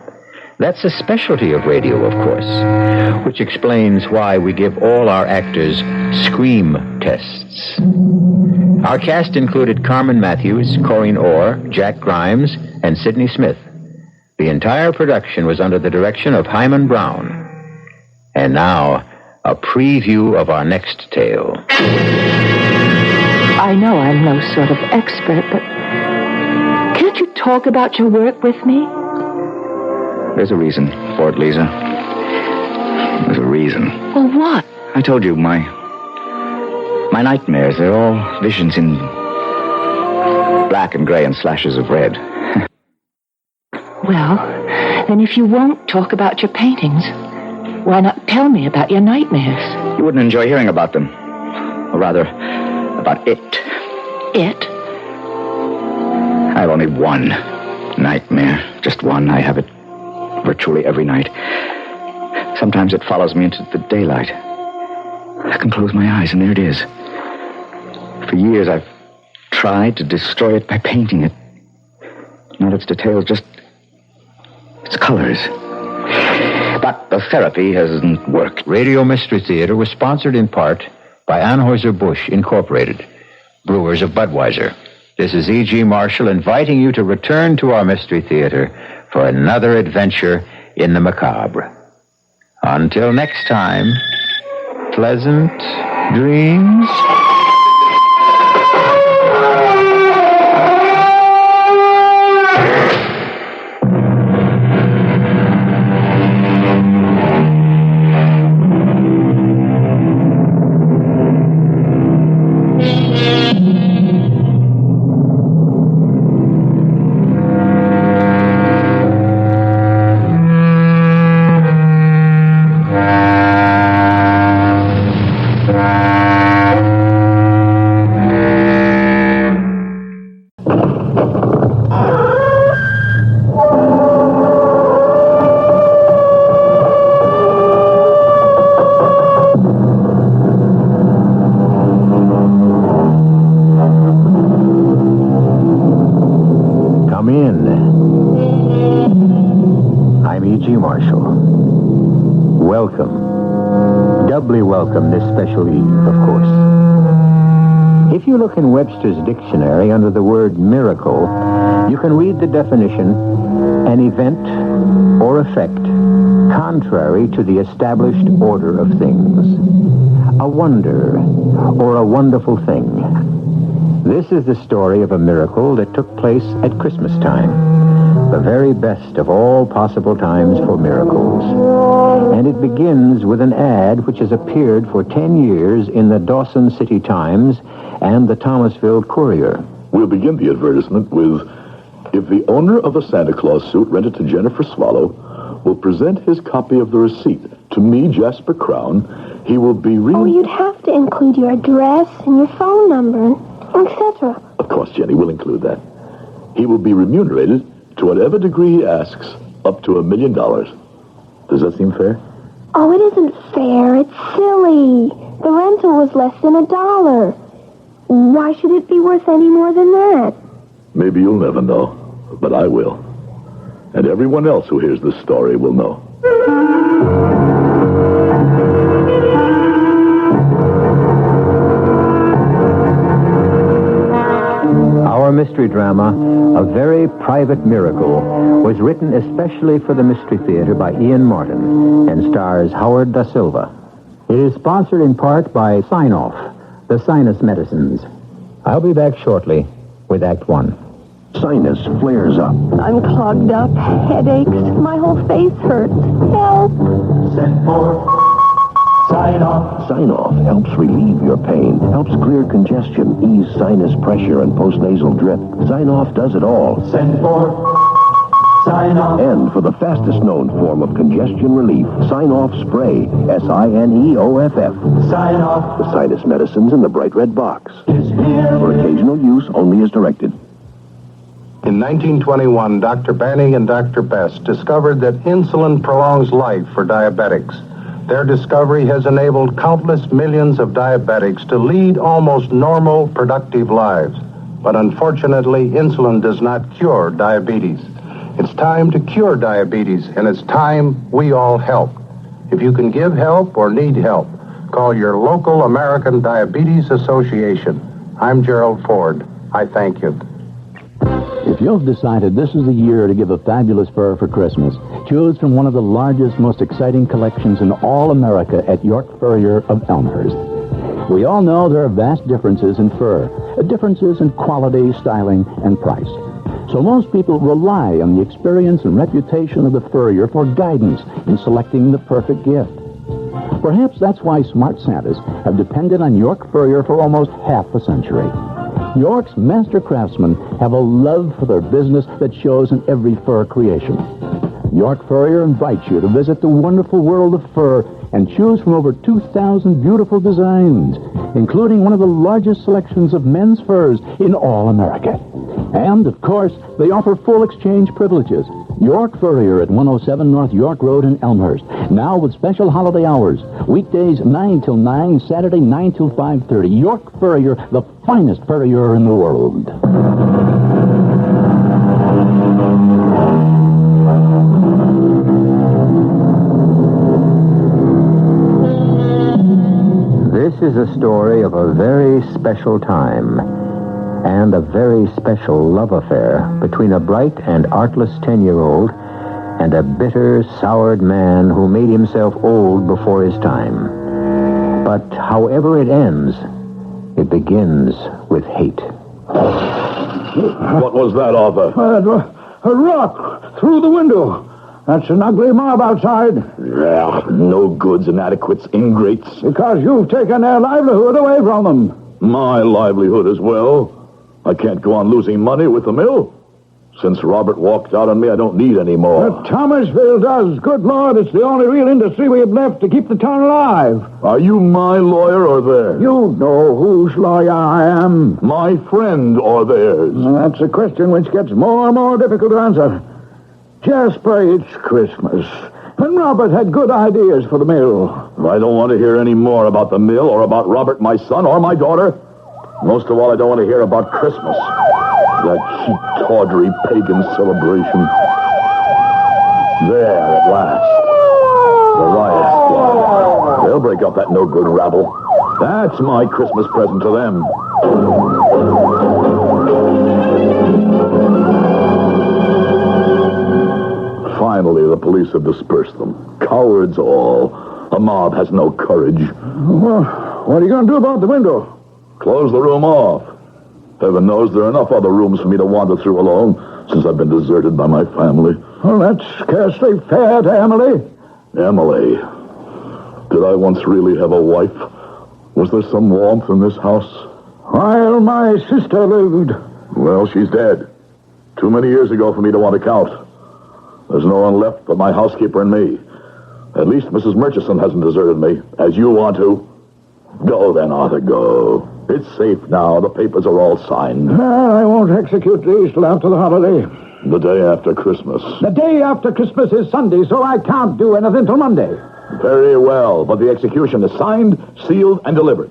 That's a specialty of radio, of course, which explains why we give all our actors scream tests. Our cast included Carmen Matthews, Corinne Orr, Jack Grimes, and Sidney Smith. The entire production was under the direction of Hyman Brown. And now, a preview of our next tale. I know I'm no sort of expert, but can't you talk about your work with me? There's a reason for it, Lisa. There's a reason. Well, what? I told you, my nightmares, they're all visions in black and gray and slashes of red. Well, then if you won't talk about your paintings, why not tell me about your nightmares? You wouldn't enjoy hearing about them. Or rather, about it. It? I have only one nightmare. Just one. I have it virtually every night. Sometimes it follows me into the daylight. I can close my eyes, and there it is. For years, I've tried to destroy it by painting it. Not its details, just its colors. But the therapy hasn't worked. Radio Mystery Theater was sponsored in part by Anheuser-Busch Incorporated, brewers of Budweiser. This is E.G. Marshall inviting you to return to our Mystery Theater for another adventure in the macabre. Until next time, pleasant dreams. Marshall. Welcome. Doubly welcome this special eve, of course. If you look in Webster's dictionary under the word miracle, you can read the definition, an event or effect contrary to the established order of things. A wonder or a wonderful thing. This is the story of a miracle that took place at Christmas time, the very best of all possible times for miracles. And it begins with an ad which has appeared for 10 years in the Dawson City Times and the Thomasville Courier. We'll begin the advertisement with, if the owner of a Santa Claus suit rented to Jennifer Swallow will present his copy of the receipt to me, Jasper Crown, he will be Oh, you'd have to include your address and your phone number, etc. Of course, Jenny, we'll include that. He will be remunerated to whatever degree he asks, up to $1 million. Does that seem fair? Oh, it isn't fair. It's silly. The rental was less than $1. Why should it be worth any more than that? Maybe you'll never know, but I will. And everyone else who hears this story will know. Our mystery drama, A Very Private Miracle, was written especially for the Mystery Theater by Ian Martin and stars Howard Da Silva. It is sponsored in part by Sign-Off, the sinus medicines. I'll be back shortly with Act One. Sinus flares up. I'm clogged up, headaches, my whole face hurts. Help! Send for Sign-Off. Sign-Off helps relieve your pain, helps clear congestion, ease sinus pressure and postnasal drip. Sign-Off does it all. Send for Sign-Off. And for the fastest known form of congestion relief, Sign-Off Spray. Sineoff. Sign-Off. The sinus medicines in the bright red box. Is here. For occasional use only as directed. In 1921, Dr. Banning and Dr. Best discovered that insulin prolongs life for diabetics. Their discovery has enabled countless millions of diabetics to lead almost normal, productive lives. But unfortunately, insulin does not cure diabetes. It's time to cure diabetes, and it's time we all help. If you can give help or need help, call your local American Diabetes Association. I'm Gerald Ford. I thank you. If you've decided this is the year to give a fabulous fur for Christmas, choose from one of the largest, most exciting collections in all America at York Furrier of Elmhurst. We all know there are vast differences in fur, differences in quality, styling, and price. So most people rely on the experience and reputation of the Furrier for guidance in selecting the perfect gift. Perhaps that's why smart Santas have depended on York Furrier for almost half a century. York's master craftsmen have a love for their business that shows in every fur creation. York Furrier invites you to visit the wonderful world of fur and choose from over 2,000 beautiful designs, including one of the largest selections of men's furs in all America. And, of course, they offer full exchange privileges. York Furrier at 107 North York Road in Elmhurst. Now with special holiday hours. Weekdays 9 till 9, Saturday 9 till 5:30. York Furrier, the finest furrier in the world. This is a story of a very special time and a very special love affair between a bright and artless 10-year-old and a bitter, soured man who made himself old before his time. But however it ends, it begins with hate. What was that, Arthur? A rock through the window. That's an ugly mob outside. Yeah, no goods, inadequates, ingrates. Because you've taken their livelihood away from them. My livelihood as well. I can't go on losing money with the mill. Since Robert walked out on me, I don't need any more. Thomasville does. Good Lord, it's the only real industry we have left to keep the town alive. Are you my lawyer or theirs? You know whose lawyer I am. My friend or theirs? That's a question which gets more and more difficult to answer. Jasper, it's Christmas. And Robert had good ideas for the mill. I don't want to hear any more about the mill or about Robert, my son, or my daughter. Most of all, I don't want to hear about Christmas. That cheap, tawdry, pagan celebration. There, at last. The riot squad. They'll break up that no-good rabble. That's my Christmas present to them. Finally, the police have dispersed them. Cowards all. A mob has no courage. Well, what are you going to do about the window? Close the room off. Heaven knows there are enough other rooms for me to wander through alone since I've been deserted by my family. Well, that's scarcely fair to Emily. Emily? Did I once really have a wife? Was there some warmth in this house? While my sister lived. Well, she's dead. Too many years ago for me to want to count. There's no one left but my housekeeper and me. At least Mrs. Murchison hasn't deserted me, as you want to. Go then, Arthur, go. It's safe now. The papers are all signed. I won't execute these till after the holiday. The day after Christmas. The day after Christmas is Sunday, so I can't do anything till Monday. Very well, but the execution is signed, sealed, and delivered.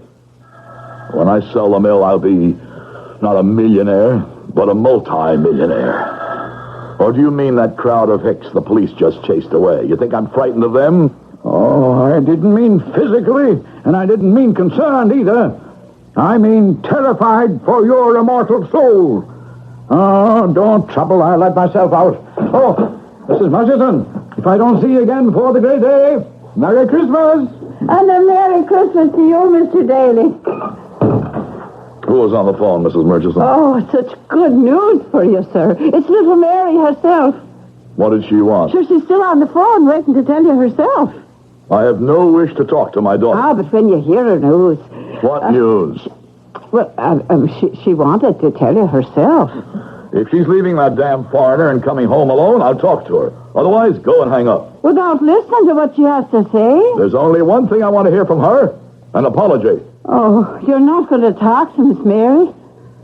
When I sell the mill, I'll be not a millionaire, but a multi-millionaire. Or do you mean that crowd of hicks the police just chased away? You think I'm frightened of them? Oh, I didn't mean physically, and I didn't mean concerned either. I mean terrified for your immortal soul. Oh, don't trouble. I'll let myself out. Oh, Mrs. Murchison, if I don't see you again before the great day, Merry Christmas. And a Merry Christmas to you, Mr. Daly. Who was on the phone, Mrs. Murchison? Oh, such good news for you, sir. It's little Mary herself. What did she want? Sure, she's still on the phone waiting to tell you herself. I have no wish to talk to my daughter. Ah, but when you hear her news... What news? Well, she wanted to tell you herself. If she's leaving that damn foreigner and coming home alone, I'll talk to her. Otherwise, go and hang up. Without listening to what she has to say? There's only one thing I want to hear from her. An apology. Oh, you're not going to talk to Miss Mary?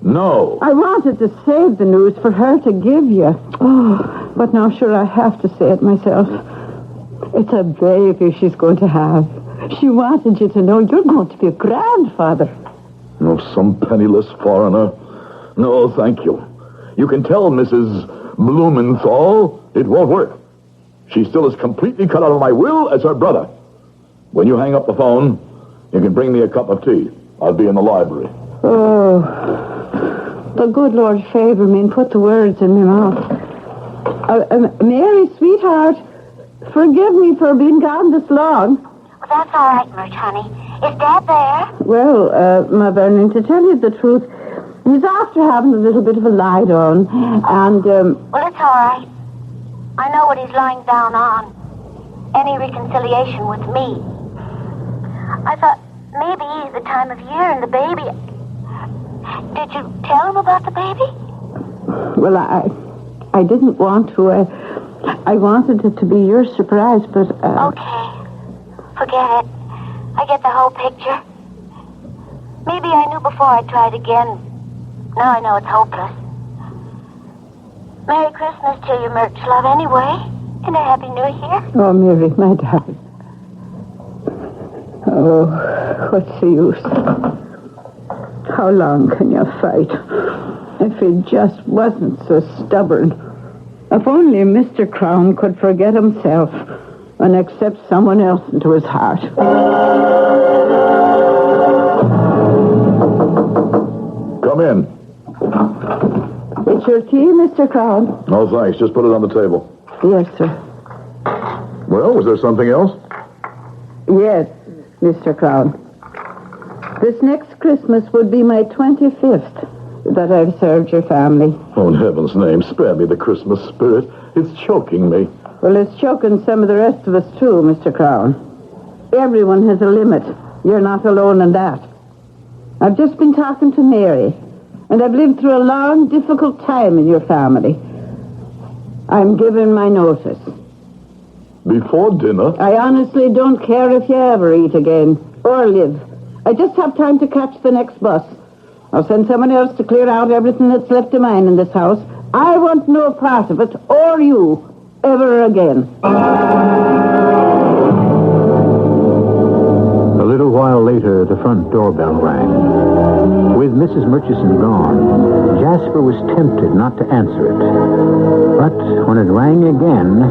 No. I wanted to save the news for her to give you. Oh, but now, sure, I have to say it myself. It's a baby she's going to have. She wanted you to know you're going to be a grandfather. No, some penniless foreigner. No, thank you. You can tell Mrs. Blumenthal it won't work. She's still as completely cut out of my will as her brother. When you hang up the phone, you can bring me a cup of tea. I'll be in the library. Oh, the good Lord favor me and put the words in my mouth. Mary, sweetheart, forgive me for being gone this long. Well, that's all right, Murch, honey. Is Dad there? Well, my Vernon, to tell you the truth, he's after having a little bit of a lie down, and, Well, it's all right. I know what he's lying down on. Any reconciliation with me. I thought maybe the time of year and the baby... Did you tell him about the baby? Well, I didn't want to. I wanted it to be your surprise, but... Okay. Forget it. I get the whole picture. Maybe I knew before I tried again. Now I know it's hopeless. Merry Christmas to you, Murch, love, anyway. And a Happy New Year. Oh, Mary, my darling. Oh, what's the use? How long can you fight? If he just wasn't so stubborn. If only Mr. Crown could forget himself and accept someone else into his heart. Come in. It's your tea, Mr. Crown? No, thanks. Just put it on the table. Yes, sir. Well, was there something else? Yes, Mr. Crown. This next Christmas would be my 25th that I've served your family. Oh, in heaven's name, spare me the Christmas spirit. It's choking me. Well, it's choking some of the rest of us, too, Mr. Crown. Everyone has a limit. You're not alone in that. I've just been talking to Mary, and I've lived through a long, difficult time in your family. I'm giving my notice. Before dinner? I honestly don't care if you ever eat again, or live. I just have time to catch the next bus. I'll send someone else to clear out everything that's left of mine in this house. I want no part of it, or you, ever again. little while later, the front doorbell rang. With Mrs. Murchison gone, Jasper was tempted not to answer it. But when it rang again,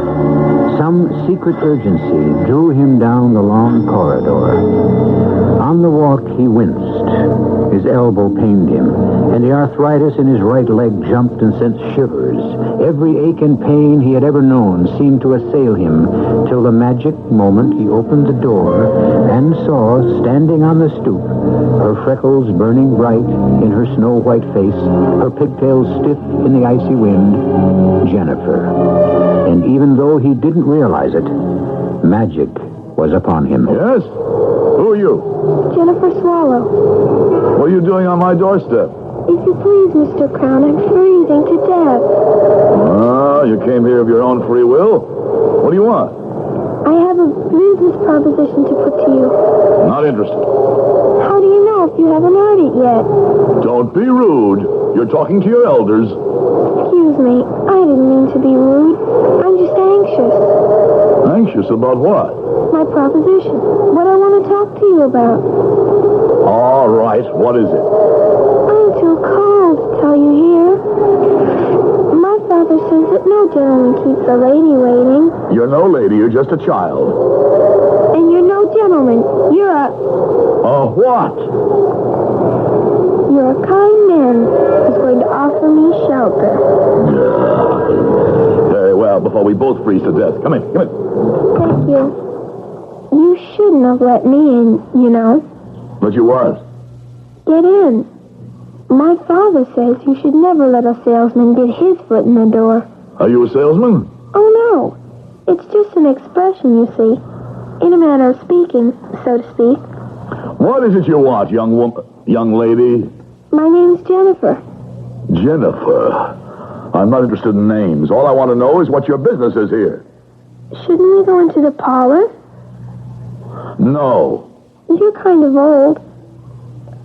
some secret urgency drew him down the long corridor. On the walk, he winced. His elbow pained him, and the arthritis in his right leg jumped and sent shivers. Every ache and pain he had ever known seemed to assail him, till the magic moment he opened the door and saw, standing on the stoop, her freckles burning bright in her snow-white face, her pigtails stiff in the icy wind, Jennifer. And even though he didn't realize it, magic was upon him. Yes? Who are you? Jennifer Swallow. What are you doing on my doorstep? If you please, Mr. Crown, I'm freezing to death. You came here of your own free will? What do you want? I have a business proposition to put to you. Not interested. How do you know if you haven't heard it yet? Don't be rude. You're talking to your elders. Excuse me. I didn't mean to be rude. I'm just anxious. Anxious about what? My proposition. What I want to talk to you about. All right. What is it? I'm too cold to tell you here. My father says that no gentleman keeps a lady waiting. You're no lady. You're just a child. And you're no gentleman. You're a... what? You're a kind man who's going to offer me shelter. Very well, before we both freeze to death. Come in. Thank you. You shouldn't have let me in, you know. But you weren't. Get in. My father says you should never let a salesman get his foot in the door. Are you a salesman? Oh, no. It's just an expression, you see. In a manner of speaking, so to speak. What is it you want, young lady? My name's Jennifer. Jennifer? I'm not interested in names. All I want to know is what your business is here. Shouldn't we go into the parlor? No. You're kind of old.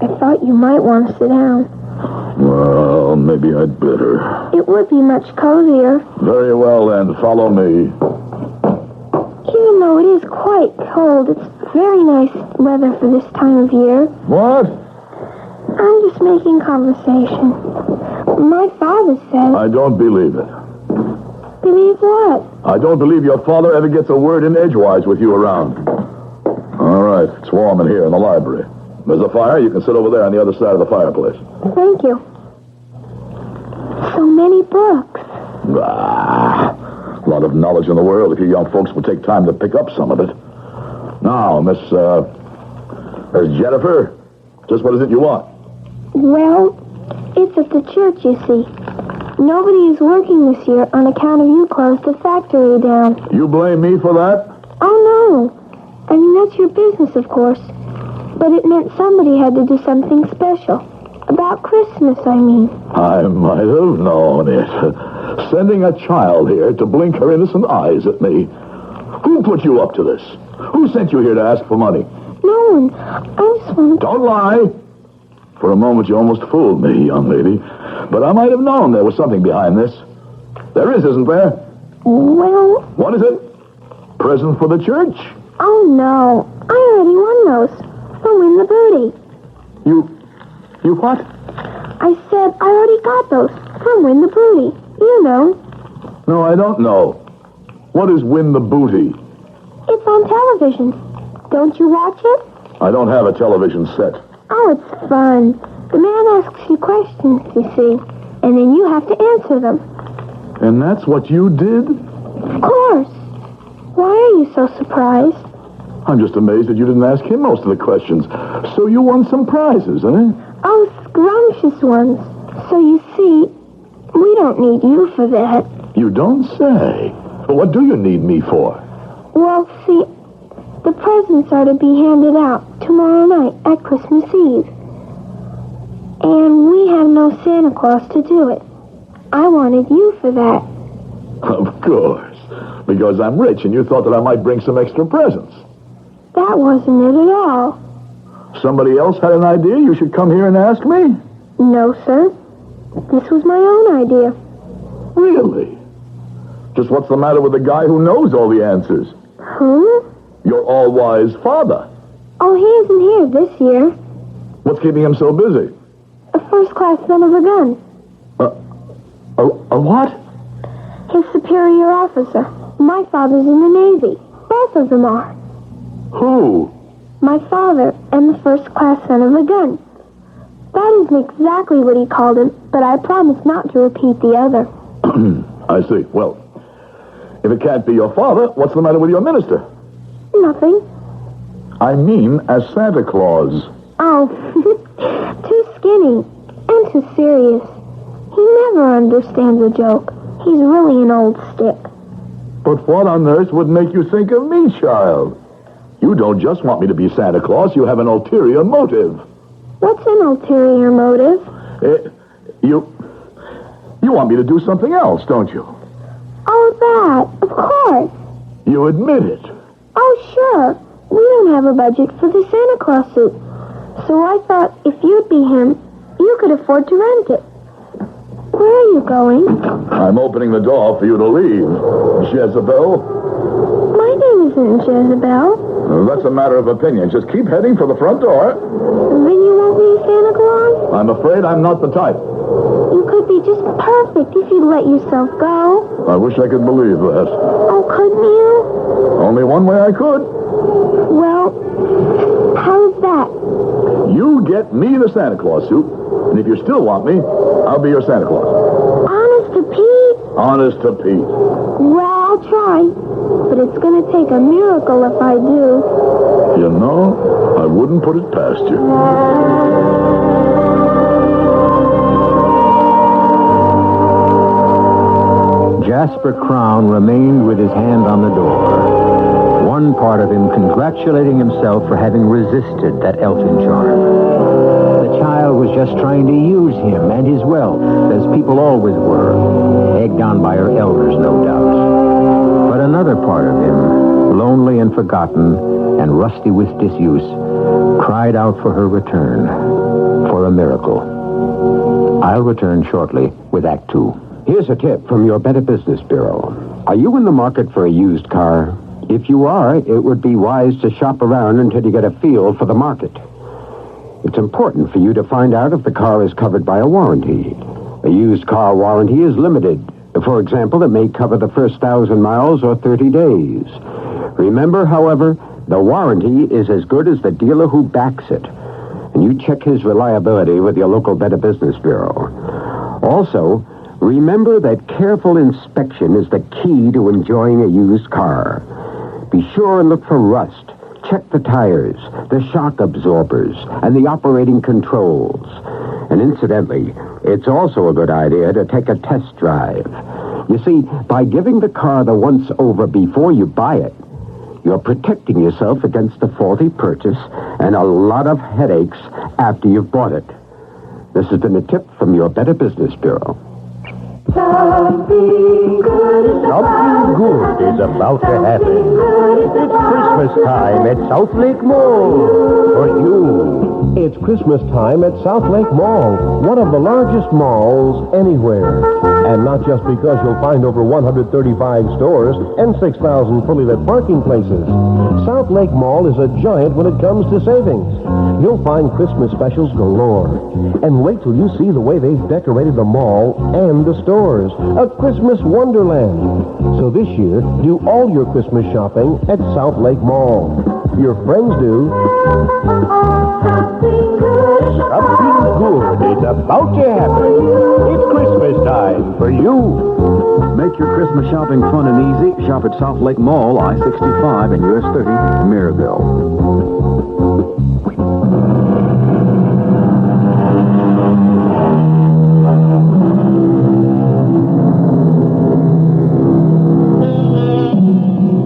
I thought you might want to sit down. Well, maybe I'd better. It would be much cozier. Very well, then. Follow me. Even though it is quite cold, it's very nice weather for this time of year. What? I'm just making conversation. My father says... I don't believe it. Believe what? I don't believe your father ever gets a word in edgewise with you around. All right. It's warm in here in the library. There's a fire. You can sit over there on the other side of the fireplace. Thank you. So many books. A lot of knowledge in the world if you young folks would take time to pick up some of it. Now, Miss Jennifer, just what is it you want? Well, it's at the church, you see. Nobody is working this year on account of you closed the factory down. You blame me for that? Oh, no. I mean, that's your business, of course. But it meant somebody had to do something special. About Christmas, I mean. I might have known it. Sending a child here to blink her innocent eyes at me. Who put you up to this? Who sent you here to ask for money? No one. I just wanted... Don't lie. For a moment, you almost fooled me, young lady. But I might have known there was something behind this. There is, isn't there? Well... What is it? Present for the church? Oh, no. I already won those. From Win the Booty. You what? I said I already got those from Win the Booty. You know. No, I don't know. What is Win the Booty? It's on television. Don't you watch it? I don't have a television set. Oh, it's fun. The man asks you questions, you see, and then you have to answer them. And that's what you did? Of course. Why are you so surprised? I'm just amazed that you didn't ask him most of the questions. So you won some prizes, eh? Oh, scrumptious ones. So you see, we don't need you for that. You don't say. But what do you need me for? Well, see, the presents are to be handed out tomorrow night at Christmas Eve. And we have no Santa Claus to do it. I wanted you for that. Of course. Because I'm rich and you thought that I might bring some extra presents. That wasn't it at all. Somebody else had an idea you should come here and ask me? No, sir. This was my own idea. Really? Just what's the matter with the guy who knows all the answers? Who? Your all-wise father. Oh, he isn't here this year. What's keeping him so busy? A first-class son of a gun. A what? His superior officer. My father's in the Navy. Both of them are. Who? My father and the first-class son of a gun. That isn't exactly what he called him, but I promise not to repeat the other. I see. Well, if it can't be your father, what's the matter with your minister? Nothing. I mean, as Santa Claus. Oh, too skinny and too serious. He never understands a joke. He's really an old stick. But what on earth would make you think of me, child? You don't just want me to be Santa Claus. You have an ulterior motive. What's an ulterior motive? You want me to do something else, don't you? Oh, that. Of course. You admit it. Oh, sure. We don't have a budget for the Santa Claus suit. So I thought if you'd be him, you could afford to rent it. Where are you going? I'm opening the door for you to leave, Jezebel. My name isn't Jezebel. That's a matter of opinion. Just keep heading for the front door. Then you won't be Santa Claus? I'm afraid I'm not the type. You could be just perfect if you'd let yourself go. I wish I could believe that. Oh, couldn't you? Only one way I could. Well, how's that? You get me the Santa Claus suit, and if you still want me, I'll be your Santa Claus. Honest to Pete? Honest to Pete. Well, I'll try, but it's going to take a miracle if I do. You know, I wouldn't put it past you. Jasper Crown remained with his hand on the door. One part of him congratulating himself for having resisted that elfin charm. The child was just trying to use him and his wealth, as people always were, egged on by her elders, no doubt. But another part of him, lonely and forgotten and rusty with disuse, cried out for her return, for a miracle. I'll return shortly with Act Two. Here's a tip from your Better Business Bureau. Are you in the market for a used car? If you are, it would be wise to shop around until you get a feel for the market. It's important for you to find out if the car is covered by a warranty. A used car warranty is limited. For example, it may cover the first 1,000 miles or 30 days. Remember, however, the warranty is as good as the dealer who backs it. And you check his reliability with your local Better Business Bureau. Also, remember that careful inspection is the key to enjoying a used car. Be sure and look for rust. Check the tires, the shock absorbers, and the operating controls. And incidentally, it's also a good idea to take a test drive. You see, by giving the car the once-over before you buy it, you're protecting yourself against a faulty purchase and a lot of headaches after you've bought it. This has been a tip from your Better Business Bureau. Something good is about to happen. It's Christmas time at South Lake Mall for you. It's Christmas time at South Lake Mall, one of the largest malls anywhere. And not just because you'll find over 135 stores and 6,000 fully lit parking places. South Lake Mall is a giant when it comes to savings. You'll find Christmas specials galore. And wait till you see the way they've decorated the mall and the stores. A Christmas wonderland. So this year, do all your Christmas shopping at South Lake Mall. Your friends do. Something good is about to happen. It's Christmas time for you. Make your Christmas shopping fun and easy. Shop at South Lake Mall, I-65 and US 30, Maryville.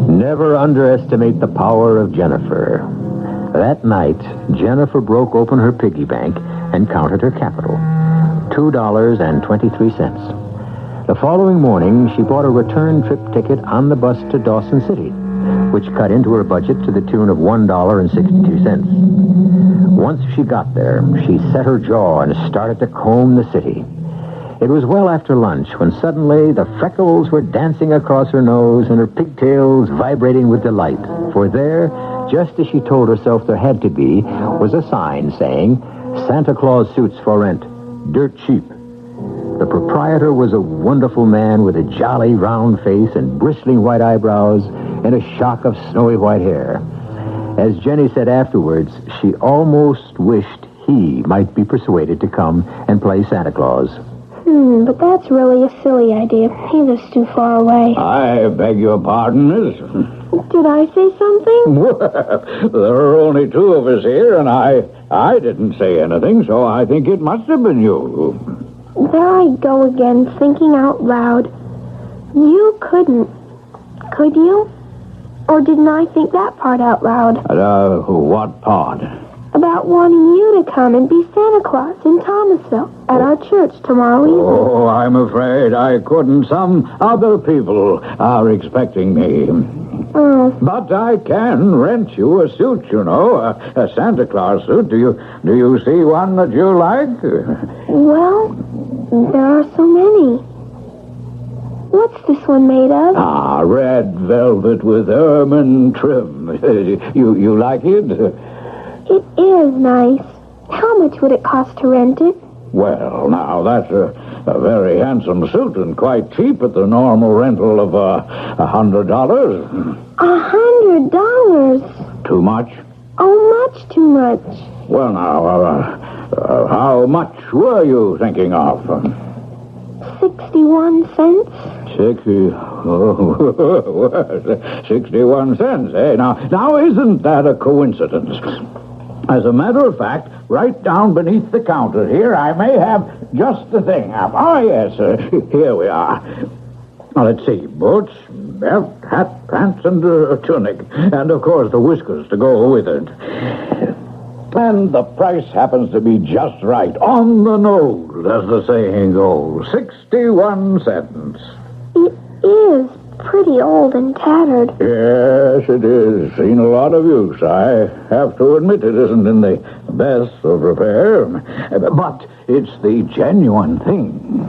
Never underestimate the power of Jennifer. That night, Jennifer broke open her piggy bank and counted her capital. $2.23. The following morning, she bought a return trip ticket on the bus to Dawson City, which cut into her budget to the tune of $1.62. Once she got there, she set her jaw and started to comb the city. It was well after lunch when suddenly the freckles were dancing across her nose and her pigtails vibrating with delight. For there, just as she told herself there had to be, was a sign saying, Santa Claus suits for rent, dirt cheap. The proprietor was a wonderful man with a jolly round face and bristling white eyebrows and a shock of snowy white hair. As Jenny said afterwards, she almost wished he might be persuaded to come and play Santa Claus. But that's really a silly idea. He lives too far away. I beg your pardon, miss. Did I say something? Well, there are only two of us here, and I didn't say anything, so I think it must have been you. There I go again, thinking out loud. You couldn't, could you? Or didn't I think that part out loud? What part? About wanting you to come and be Santa Claus in Thomasville at our church tomorrow evening. Oh, I'm afraid I couldn't. Some other people are expecting me. Oh. But I can rent you a suit, you know, a Santa Claus suit. Do you see one that you like? Well, there are so many. What's this one made of? Red velvet with ermine trim. You like it? It is nice. How much would it cost to rent it? Well, now, that's a very handsome suit and quite cheap at the normal rental of $100. $100? Too much? Oh, much too much. Well, now, how much were you thinking of? 61 cents? 61 cents, eh? Now, isn't that a coincidence? As a matter of fact, right down beneath the counter here, I may have just the thing. Yes, here we are. Now, let's see. Boots, belt, hat, pants, and a tunic. And, of course, the whiskers to go with it. And the price happens to be just right. On the nose, as the saying goes. 61 cents. It is pretty old and tattered. Yes, it is. Seen a lot of use. I have to admit it isn't in the best of repair. But it's the genuine thing.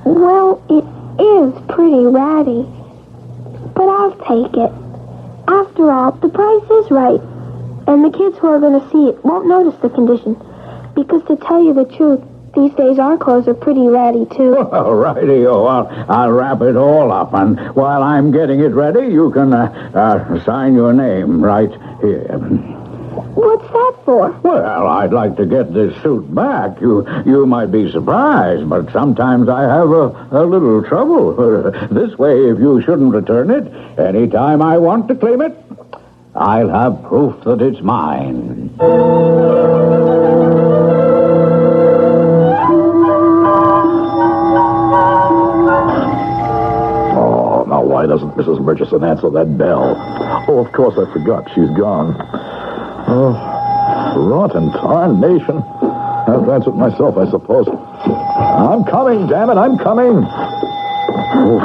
Well, it is pretty ratty. But I'll take it. After all, the price is right. And the kids who are going to see it won't notice the condition. Because to tell you the truth, these days our clothes are pretty ratty, too. All righty-o. I'll wrap it all up. And while I'm getting it ready, you can sign your name right here. What's that for? Well, I'd like to get this suit back. You might be surprised, but sometimes I have a little trouble. This way, if you shouldn't return it, any time I want to claim it, I'll have proof that it's mine. Oh, now why doesn't Mrs. Murchison answer that bell? Oh, of course I forgot. She's gone. Oh, rotten tarnation. I'll answer it myself, I suppose. I'm coming, damn it, I'm coming. Oh.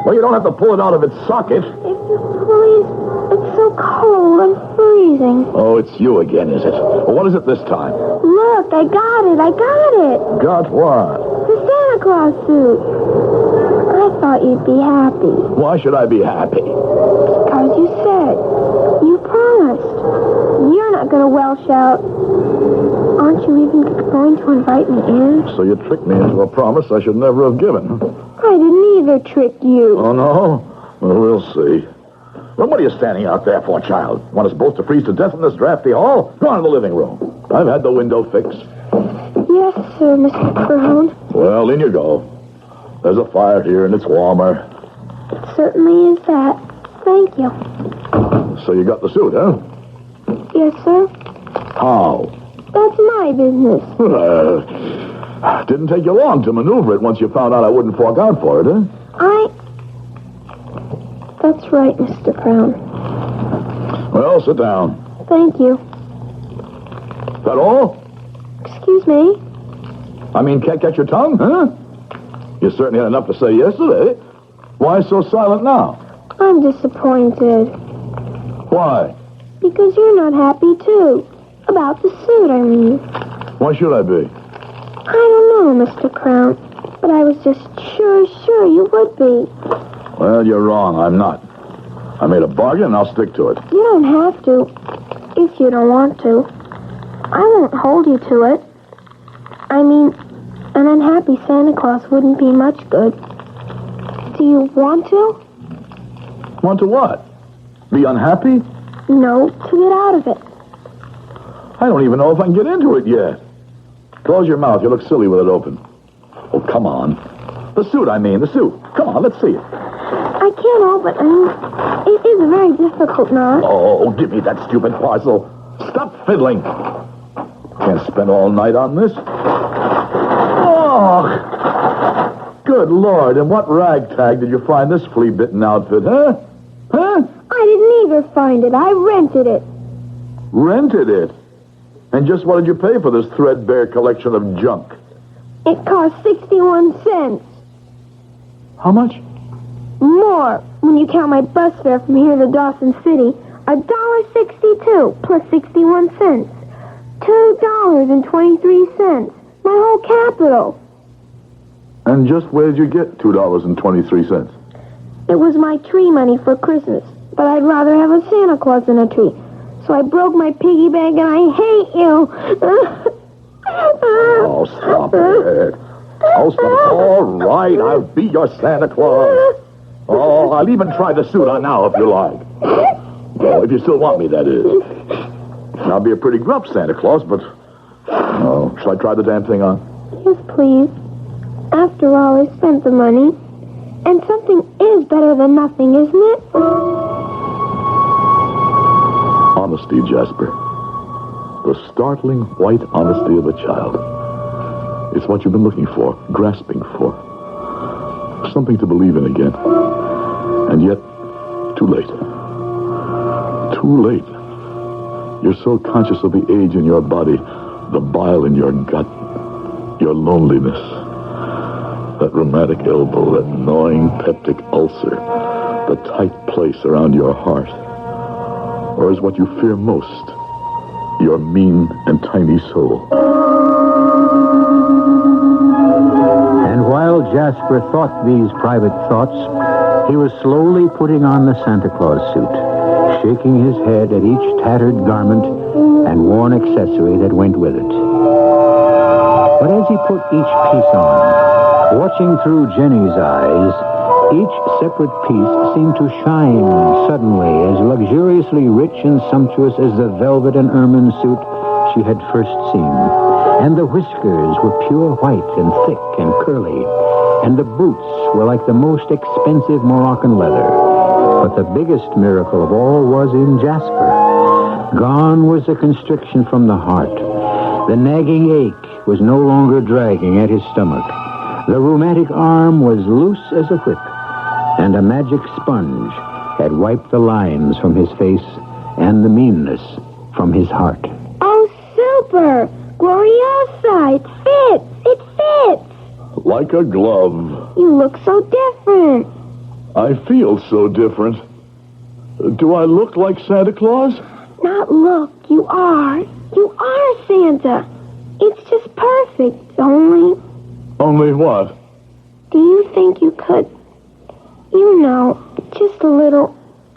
Well, you don't have to pull it out of its socket. Please, it's so cold. I'm freezing. Oh, it's you again, is it? Well, what is it this time? Look, I got it. Got what? The Santa Claus suit. I thought you'd be happy. Why should I be happy? Because you said. You promised. You're not going to welch out. Aren't you even going to invite me in? So you tricked me into a promise I should never have given. I didn't either trick you. Oh, no? Well, we'll see. Well, what are you standing out there for, child? Want us both to freeze to death in this drafty hall? Go on to the living room. I've had the window fixed. Yes, sir, Mr. Brown. Well, in you go. There's a fire here, and it's warmer. It certainly is that. Thank you. So you got the suit, huh? Yes, sir. How? That's my business. Didn't take you long to maneuver it once you found out I wouldn't fork out for it, huh? That's right, Mr. Brown. Well, sit down. Thank you. That all? Excuse me? I mean, can't catch your tongue, huh? You certainly had enough to say yesterday. Why so silent now? I'm disappointed. Why? Because you're not happy, too. About the suit, I mean. Why should I be? I don't know, Mr. Crown. But I was just sure you would be. Well, you're wrong. I'm not. I made a bargain, and I'll stick to it. You don't have to, if you don't want to. I won't hold you to it. I mean, an unhappy Santa Claus wouldn't be much good. Do you want to? Want to what? Be unhappy? No, to get out of it. I don't even know if I can get into it yet. Close your mouth. You look silly with it open. Oh, come on. The suit. Come on, let's see it. I can't help it. I mean, it is a very difficult knot. Oh, give me that stupid parcel. Stop fiddling. Can't spend all night on this. Oh! Good Lord, in what ragtag did you find this flea-bitten outfit, huh? Huh? I didn't either find it. I rented it. Rented it? And just what did you pay for this threadbare collection of junk? It cost 61 cents. How much? More, when you count my bus fare from here to Dawson City. $1.62 plus 61 cents. $2.23. My whole capital. And just where did you get $2.23? It was my tree money for Christmas, but I'd rather have a Santa Claus than a tree. So I broke my piggy bank, and I hate you. Oh, stop it. Oh, stop it. All right, I'll be your Santa Claus. Oh, I'll even try the suit on now if you like. Oh, if you still want me, that is. I'll be a pretty gruff Santa Claus, but... Oh, shall I try the damn thing on? Yes, please. After all, I spent the money. And something is better than nothing, isn't it? Honesty, Jasper. The startling white honesty of a child. It's what you've been looking for, grasping for. Something to believe in again. And yet, too late. Too late. You're so conscious of the age in your body, the bile in your gut, your loneliness, that rheumatic elbow, that gnawing peptic ulcer, the tight place around your heart. Or is what you fear most your mean and tiny soul? And while Jasper thought these private thoughts, he was slowly putting on the Santa Claus suit, shaking his head at each tattered garment and worn accessory that went with it. But as he put each piece on, watching through Jenny's eyes, each separate piece seemed to shine suddenly as luxuriously rich and sumptuous as the velvet and ermine suit she had first seen. And the whiskers were pure white and thick and curly, and the boots were like the most expensive Moroccan leather. But the biggest miracle of all was in Jasper. Gone was the constriction from the heart. The nagging ache was no longer dragging at his stomach. The rheumatic arm was loose as a whip, and a magic sponge had wiped the lines from his face and the meanness from his heart. Oh, super! Gloriosa! It fits! It fits! Like a glove. You look so different. I feel so different. Do I look like Santa Claus? Not look. You are. You are Santa. It's just perfect. Only... Only what? Do you think you could, just a little,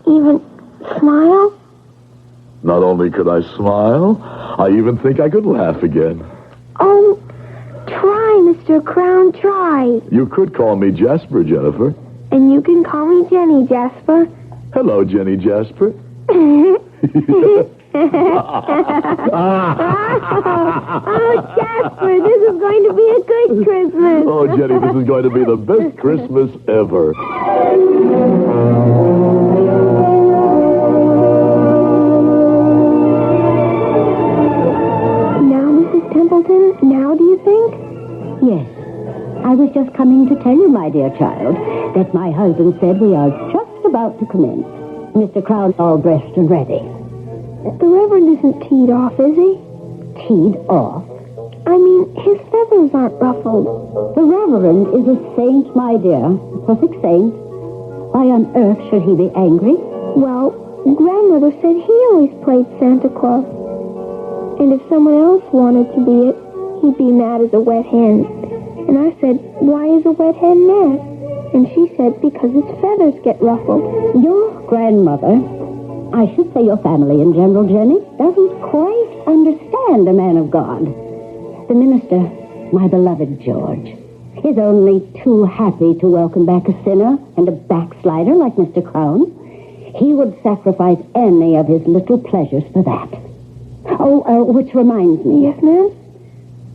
even smile? Not only could I smile, I even think I could laugh again. Oh, try, Mr. Crown, try. You could call me Jasper, Jennifer. And you can call me Jenny, Jasper. Hello, Jenny Jasper. Oh, Jasper, this is going to be a good Christmas. Oh, Jenny, this is going to be the best Christmas ever. Now, Mrs. Templeton, now do you think? Yes. I was just coming to tell you, my dear child, that my husband said we are just about to commence. Mr. Crown's all dressed and ready. The Reverend isn't teed off, is he? Teed off? I mean, his feathers aren't ruffled. The Reverend is a saint, my dear. A perfect saint. Why on earth should he be angry? Well, Grandmother said he always played Santa Claus. And if someone else wanted to be it, he'd be mad as a wet hen. And I said, why is a wet hen mad? And she said, upset because his feathers get ruffled. Your grandmother, I should say your family in general, Jenny, doesn't quite understand a man of God. The minister, my beloved George, is only too happy to welcome back a sinner and a backslider like Mr. Crown. He would sacrifice any of his little pleasures for that. Which reminds me. Yes, ma'am?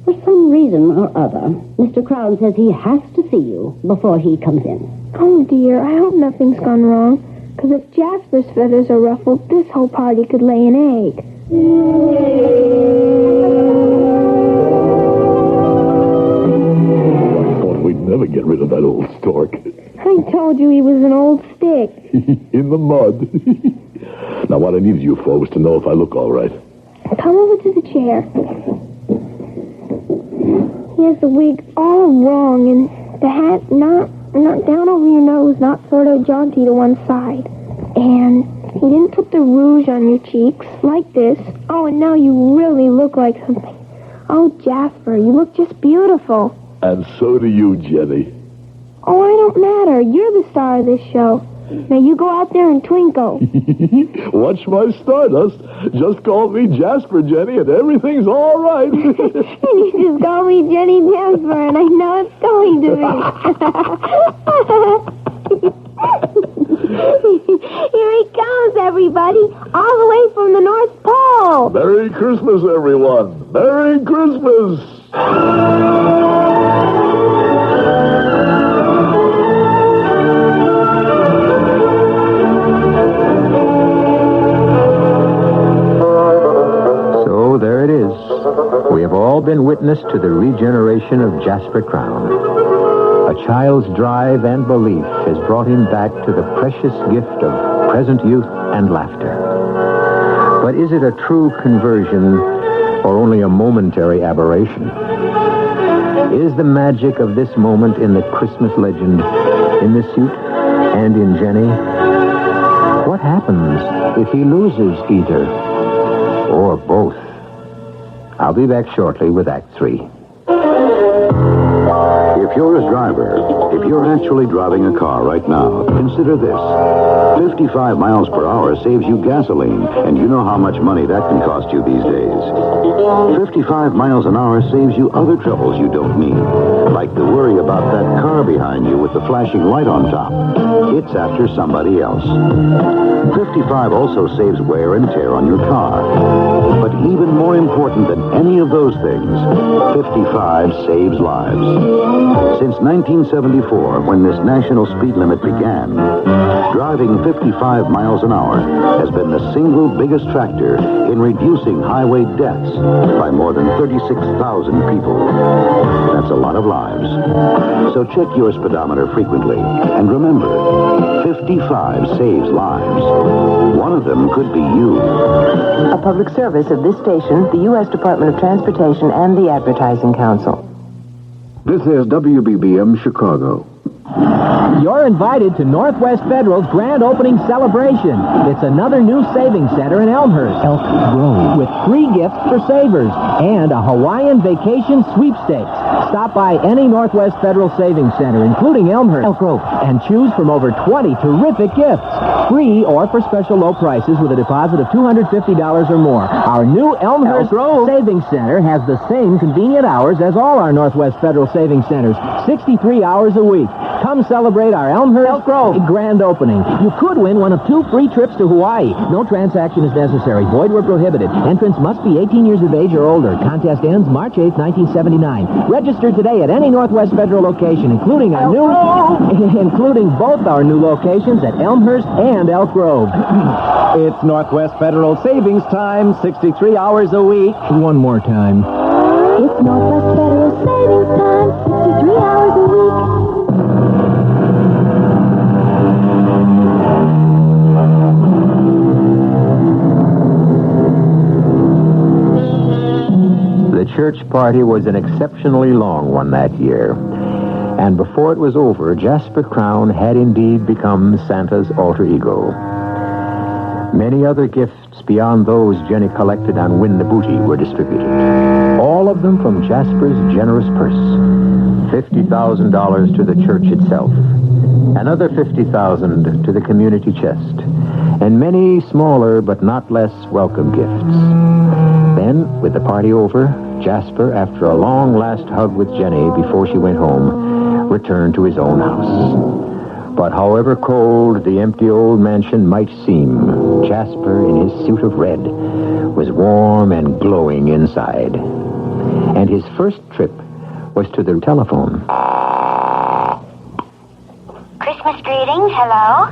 For some reason or other, Mr. Crown says he has to see you before he comes in. Oh, dear, I hope nothing's gone wrong. Because if Jasper's feathers are ruffled, this whole party could lay an egg. I thought we'd never get rid of that old stork. I told you he was an old stick. In the mud. Now, what I needed you for was to know if I look all right. Come over to the chair. He has the wig all wrong, and the hat not down over your nose, not sort of jaunty to one side. And he didn't put the rouge on your cheeks, like this. Oh, and now you really look like something. Oh, Jasper, you look just beautiful. And so do you, Jenny. Oh, I don't matter. You're the star of this show. Now you go out there and twinkle. Watch my stardust. Just call me Jasper, Jenny, and everything's all right. And you just call me Jenny Jasper, and I know it's going to be. Here he comes, everybody, all the way from the North Pole. Merry Christmas, everyone. Merry Christmas. There it is. We have all been witness to the regeneration of Jasper Crown. A child's drive and belief has brought him back to the precious gift of present youth and laughter. But is it a true conversion or only a momentary aberration? Is the magic of this moment in the Christmas legend, in the suit and in Jenny? What happens if he loses either or both? I'll be back shortly with Act 3. If you're a driver, if you're actually driving a car right now, consider this. 55 miles per hour saves you gasoline, and you know how much money that can cost you these days. 55 miles an hour saves you other troubles you don't need, like the worry about that car behind you with the flashing light on top. It's after somebody else. 55 also saves wear and tear on your car. But even more important than any of those things, 55 saves lives. Since 1974, when this national speed limit began, driving 55 miles an hour has been the single biggest factor in reducing highway deaths by more than 36,000 people. That's a lot of lives. So check your speedometer frequently. And remember, 55 saves lives. One of them could be you. A public service of this station, the U.S. Department of Transportation, and the Advertising Council. This is WBBM Chicago. You're invited to Northwest Federal's grand opening celebration. It's another new savings center in Elmhurst, Elk Grove, with free gifts for savers and a Hawaiian vacation sweepstakes. Stop by any Northwest Federal Savings Center, including Elmhurst, Elk Grove, and choose from over 20 terrific gifts. Free or for special low prices with a deposit of $250 or more. Our new Elmhurst Savings Center has the same convenient hours as all our Northwest Federal Savings Centers, 63 hours a week. Come celebrate our Elmhurst grand opening. You could win one of 2 free trips to Hawaii. No transaction is necessary. Void where prohibited. Entrance must be 18 years of age or older. Contest ends March 8, 1979. Register today at any Northwest Federal location, including our including both our new locations at Elmhurst and Elk Grove. It's Northwest Federal Savings Time, 63 hours a week. One more time. It's Northwest Federal Savings Time, 63 hours a week. The church party was an exceptionally long one that year. And before it was over, Jasper Crown had indeed become Santa's alter ego. Many other gifts beyond those Jenny collected on Win the Booty were distributed. All of them from Jasper's generous purse. $50,000 to the church itself. Another $50,000 to the community chest, and many smaller but not less welcome gifts. Then, with the party over, Jasper, after a long last hug with Jenny before she went home, returned to his own house. But however cold the empty old mansion might seem, Jasper, in his suit of red, was warm and glowing inside. And his first trip was to the telephone. Christmas greetings, hello?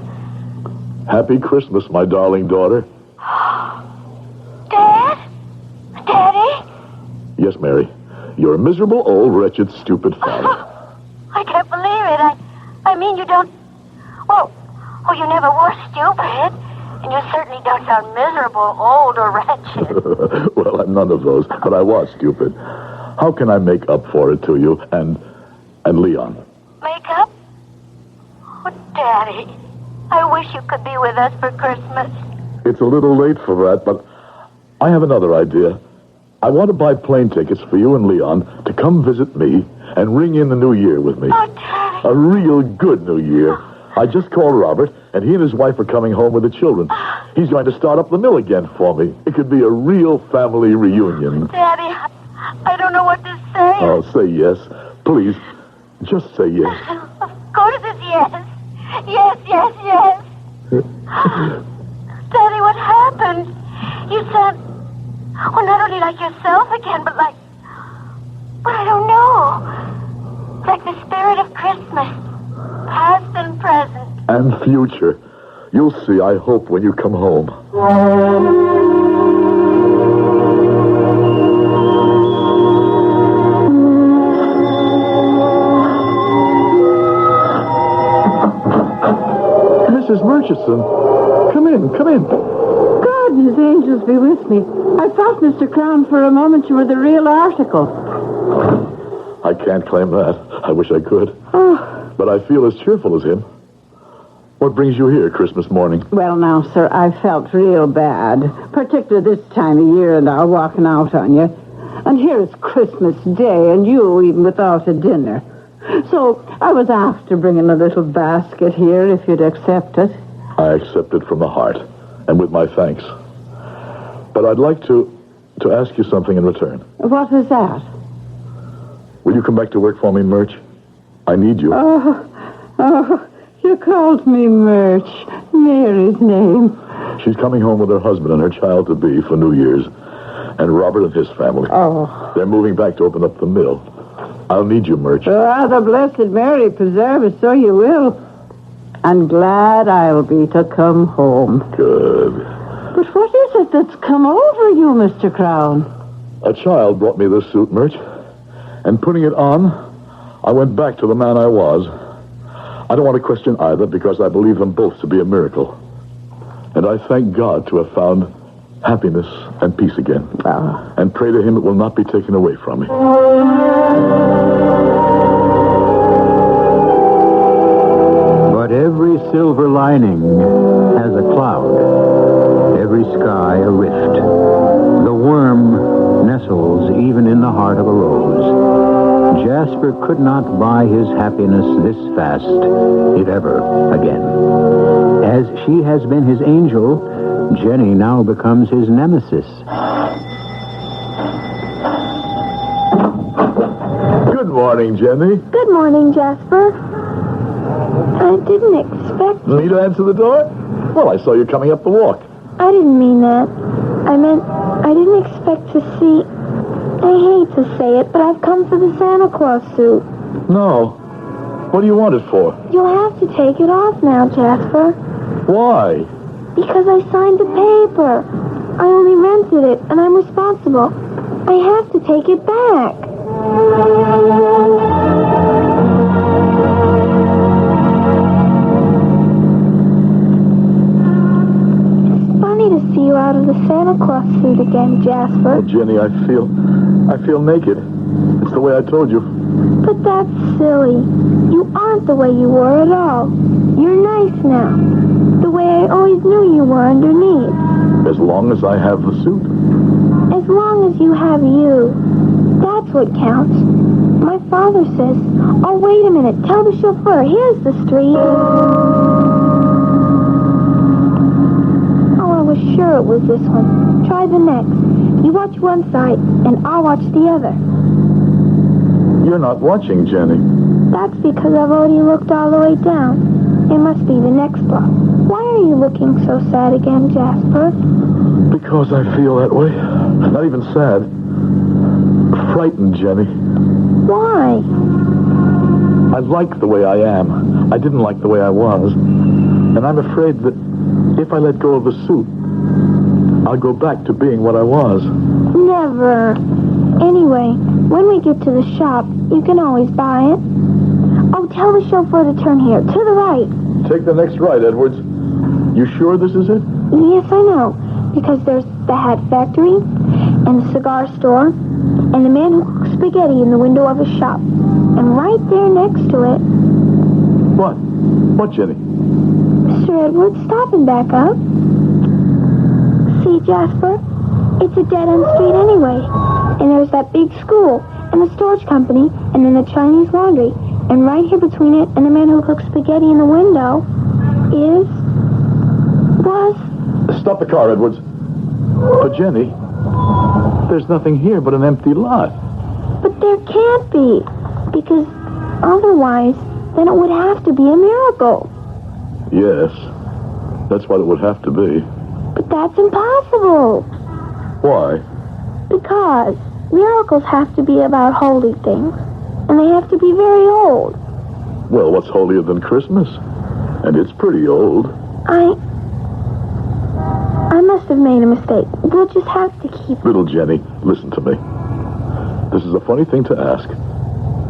Happy Christmas, my darling daughter. Dad? Daddy? Yes, Mary. You're a miserable, old, wretched, stupid father. I can't believe it. I mean, you don't... Oh, you never were stupid. And you certainly don't sound miserable, old, or wretched. Well, I'm none of those, but I was stupid. How can I make up for it to you and Leon? Make up? Oh, Daddy, I wish you could be with us for Christmas. It's a little late for that, but I have another idea. I want to buy plane tickets for you and Leon to come visit me and ring in the new year with me. Oh, Daddy. A real good new year. I just called Robert, and he and his wife are coming home with the children. He's going to start up the mill again for me. It could be a real family reunion. Daddy, I don't know what to say. Oh, say yes. Please, just say yes. Of course it's yes. Yes, yes, yes. Daddy, what happened? You sound, well, not only like yourself again, but I don't know. Like the spirit of Christmas, past and present. And future. You'll see, I hope, when you come home. Mrs. Murchison, come in. God, his angels be with me. I thought, Mr. Crown, for a moment you were the real article. I can't claim that. I wish I could. Oh. But I feel as cheerful as him. What brings you here Christmas morning? Well, now, sir, I felt real bad, particularly this time of year and all walking out on you. And here it's Christmas Day, and you even without a dinner. So I was after bringing a little basket here, if you'd accept it. I accept it from the heart, and with my thanks. But I'd like to ask you something in return. What is that? Will you come back to work for me, Murch? I need you. Oh, you called me Murch. Mary's name. She's coming home with her husband and her child-to-be for New Year's, and Robert and his family. Oh. They're moving back to open up the mill. I'll need you, Murch. Ah, the Blessed Mary preserve us, so you will. And glad I'll be to come home. Good. But what is it that's come over you, Mr. Crown? A child brought me this suit, Murch, and putting it on, I went back to the man I was. I don't want to question either, because I believe them both to be a miracle. And I thank God to have found happiness and peace again. And pray to him it will not be taken away from me. But every silver lining has a cloud, every sky a rift. The worm nestles even in the heart of a rose. Jasper could not buy his happiness this fast, if ever again. As she has been his angel, Jenny now becomes his nemesis. Good morning, Jenny. Good morning, Jasper. I didn't expect... Me to answer the door? Well, I saw you coming up the walk. I didn't mean that. I meant I didn't expect to see... I hate to say it, but I've come for the Santa Claus suit. No. What do you want it for? You'll have to take it off now, Jasper. Why? Because I signed the paper. I only rented it, and I'm responsible. I have to take it back. It's funny to see you out of the Santa Claus suit again, Jasper. Oh, Jenny, I feel naked. It's the way I told you. But that's silly. You aren't the way you were at all. You're nice now. The way I always knew you were underneath. As long as I have the suit. As long as you have you. That's what counts. My father says... Oh, wait a minute. Tell the chauffeur. Here's the street. Oh, I was sure it was this one. Try the next. You watch one side, and I'll watch the other. You're not watching, Jenny. That's because I've already looked all the way down. It must be the next block. Why are you looking so sad again, Jasper? Because I feel that way. Not even sad. Frightened, Jenny. Why? I like the way I am. I didn't like the way I was. And I'm afraid that if I let go of the suit, I'll go back to being what I was. Never. Anyway, when we get to the shop, you can always buy it. Oh, tell the chauffeur to turn here, to the right. Take the next right, Edwards. You sure this is it? Yes, I know. Because there's the hat factory, and the cigar store, and the man who cooks spaghetti in the window of his shop. And right there next to it... What? What, Jenny? Mr. Edwards, stop and back up. See, Jasper? It's a dead-end street anyway. And there's that big school, and the storage company, and then the Chinese laundry. And right here between it and the man who cooks spaghetti in the window was... Stop the car, Edwards. But, Jenny, there's nothing here but an empty lot. But there can't be, because otherwise, then it would have to be a miracle. Yes, that's what it would have to be. But that's impossible. Why? Because miracles have to be about holy things, and they have to be very old. Well, what's holier than Christmas? And it's pretty old. I must have made a mistake. We'll just have to keep... Little Jenny, listen to me. This is a funny thing to ask,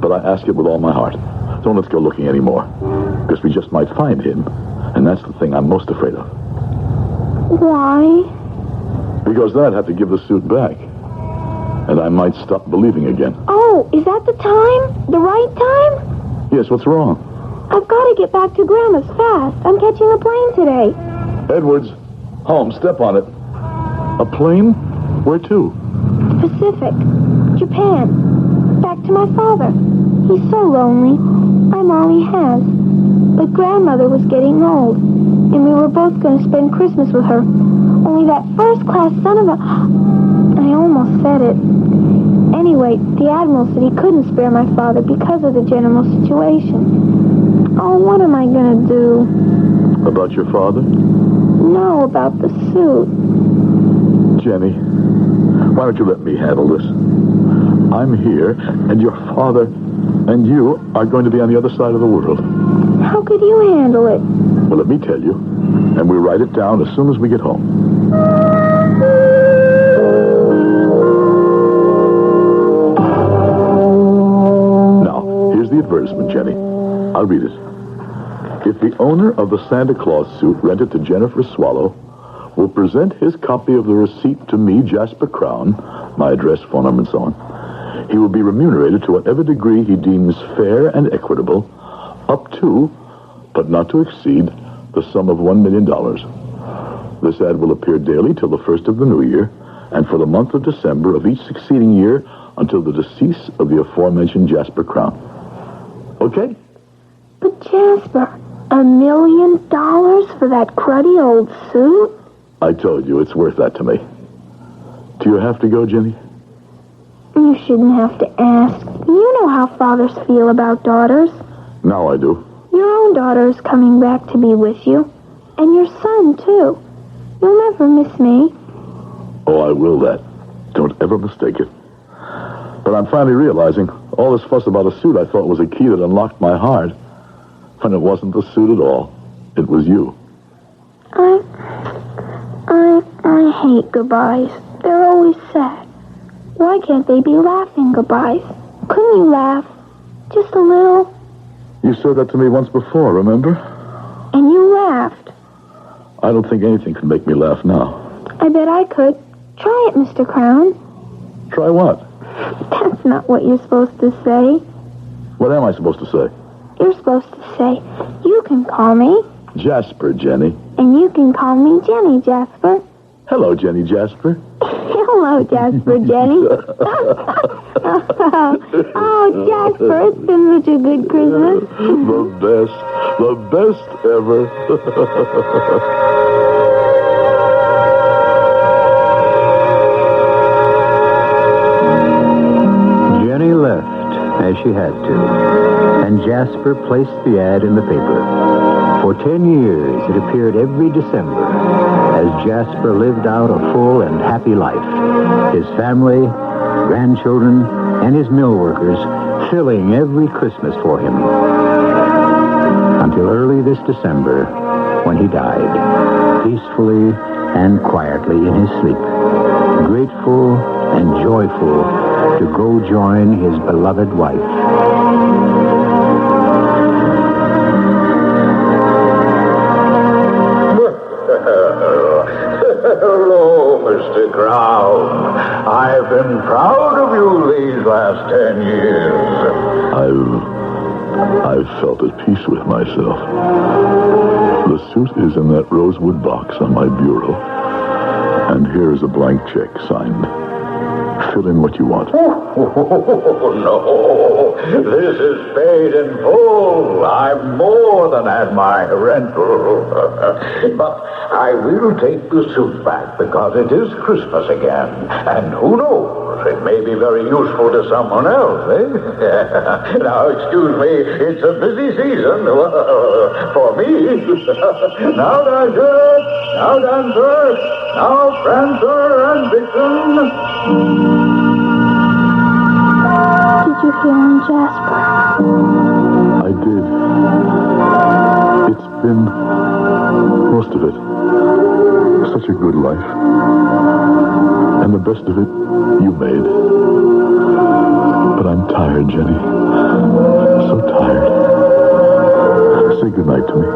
but I ask it with all my heart. Don't let's go looking anymore, because we just might find him, and that's the thing I'm most afraid of. Why? Because then I'd have to give the suit back, and I might stop believing again. Oh, is that the time? The right time? Yes, what's wrong? I've got to get back to Grandma's fast. I'm catching a plane today. Edwards, home, step on it. A plane? Where to? Pacific. Japan. Back to my father. He's so lonely. I'm all he has. But Grandmother was getting old, and we were both going to spend Christmas with her. Only that first-class son of a... I almost said it. Anyway, the Admiral said he couldn't spare my father because of the general situation. Oh, what am I going to do? About your father? No, about the suit. Jenny, why don't you let me handle this? I'm here, and your father and you are going to be on the other side of the world. How could you handle it? Well, let me tell you, and we'll write it down as soon as we get home. Now, here's the advertisement, Jenny. I'll read it. If the owner of the Santa Claus suit rented to Jennifer Swallow will present his copy of the receipt to me, Jasper Crown, my address, phone number, and so on, he will be remunerated to whatever degree he deems fair and equitable, up to, but not to exceed, the sum of $1 million. This ad will appear daily till the 1st of the new year, and for the month of December of each succeeding year until the decease of the aforementioned Jasper Crown. Okay? But Jasper, $1 million for that cruddy old suit? I told you, it's worth that to me. Do you have to go, Jenny? You shouldn't have to ask. You know how fathers feel about daughters. Now I do. Your own daughter is coming back to be with you. And your son, too. You'll never miss me. Oh, I will that. Don't ever mistake it. But I'm finally realizing all this fuss about a suit I thought was a key that unlocked my heart. When it wasn't the suit at all. It was you. I hate goodbyes. They're always sad. Why can't they be laughing goodbyes? Couldn't you laugh? Just a little? You said that to me once before, remember? And you laughed. I don't think anything can make me laugh now. I bet I could. Try it, Mr. Crown. Try what? That's not what you're supposed to say. What am I supposed to say? You're supposed to say, you can call me Jasper, Jenny. And you can call me Jenny, Jasper. Hello, Jenny Jasper. Hello, Jasper, Jenny. Oh, Jasper, it's been such a good Christmas. The best ever. Jenny left, as she had to, and Jasper placed the ad in the paper. For 10 years, it appeared every December as Jasper lived out a full and happy life. His family, grandchildren, and his mill workers filling every Christmas for him. Until early this December, when he died, peacefully and quietly in his sleep, grateful and joyful to go join his beloved wife. Hello, Mr. Crown. I've been proud of you these last 10 years. I've felt at peace with myself. The suit is in that rosewood box on my bureau. And here's a blank check signed. Fill in what you want. Oh, no. This is paid in full. I've more than had my rental. But I will take the suit back because it is Christmas again. And who knows? It may be very useful to someone else, eh? Now, excuse me, it's a busy season for me. Now, Dasher, now, Dancer, now, Prancer and Vixen. Did you hear him, Jasper? I did. It's been most of it. Such a good life. And the best of it, you made. But I'm tired, Jenny. So tired. Say goodnight to me.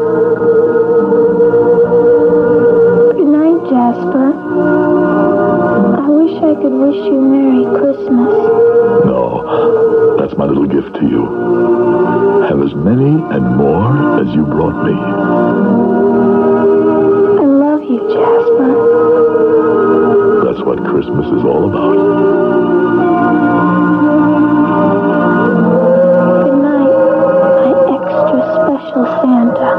Good night, Jasper. I wish I could wish you Merry Christmas. No, that's my little gift to you. Have as many and more as you brought me. I love you, Jasper. That's what Christmas is all about. Good night, my extra special Santa.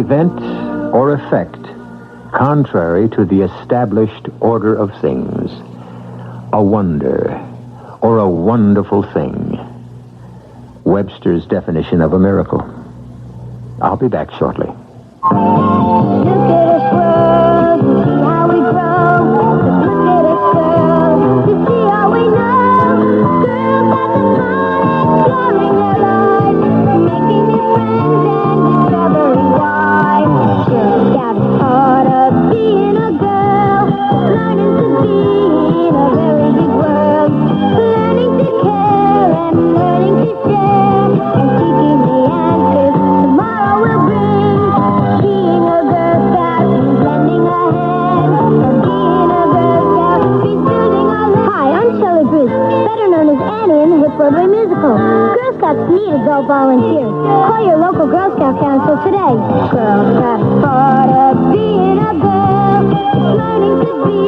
Event or effect contrary to the established order of things. A wonder or a wonderful thing. Webster's definition of a miracle. I'll be back shortly. Broadway musical. Girl Scouts need adult volunteers. Call your local Girl Scout council today. Girl Scouts part of being a girl. Learning to be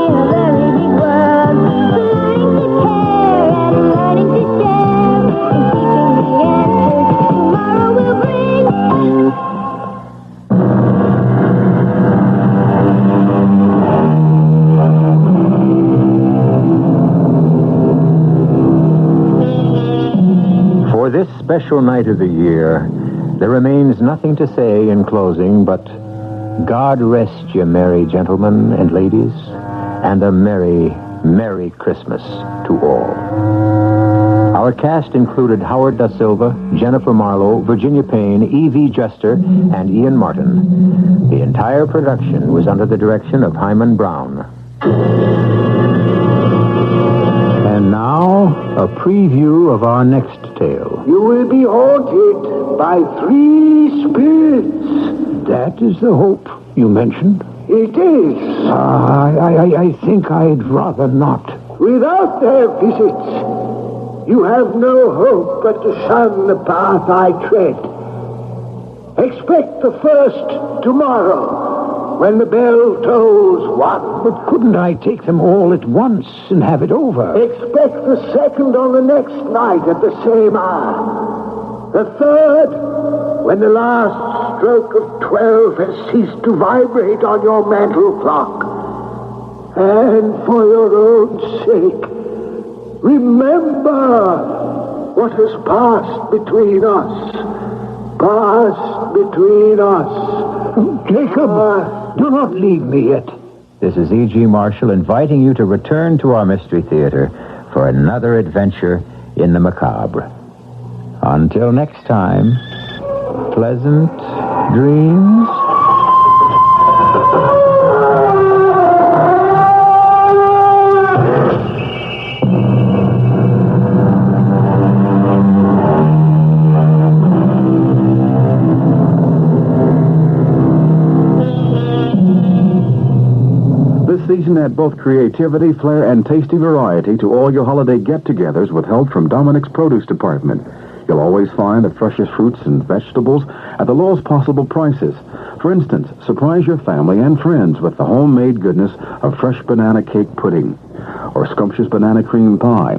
in a very big world. Learning to care and learning to share. And keeping the answers tomorrow will bring. For this special night of the year, there remains nothing to say in closing but God rest you, merry gentlemen and ladies, and a merry, merry Christmas to all. Our cast included Howard Da Silva, Jennifer Marlowe, Virginia Payne, E.V. Juster, and Ian Martin. The entire production was under the direction of Hyman Brown. And now, a preview of our next tale. You will be haunted by 3 spirits. That is the hope you mentioned. It is. I think I'd rather not. Without their visits, you have no hope but to shun the path I tread. Expect the first tomorrow, when the bell tolls one. But couldn't I take them all at once and have it over? Expect the second on the next night at the same hour. The third, when the last stroke of 12 has ceased to vibrate on your mantle clock. And for your own sake, remember what has passed between us. Passed between us. Jacob, do not leave me yet. This is E.G. Marshall inviting you to return to our Mystery Theater for another adventure in the macabre. Until next time, pleasant dreams. Season add both creativity, flair, and tasty variety to all your holiday get-togethers with help from Dominic's Produce Department. You'll always find the freshest fruits and vegetables at the lowest possible prices. For instance, surprise your family and friends with the homemade goodness of fresh banana cake pudding or scrumptious banana cream pie.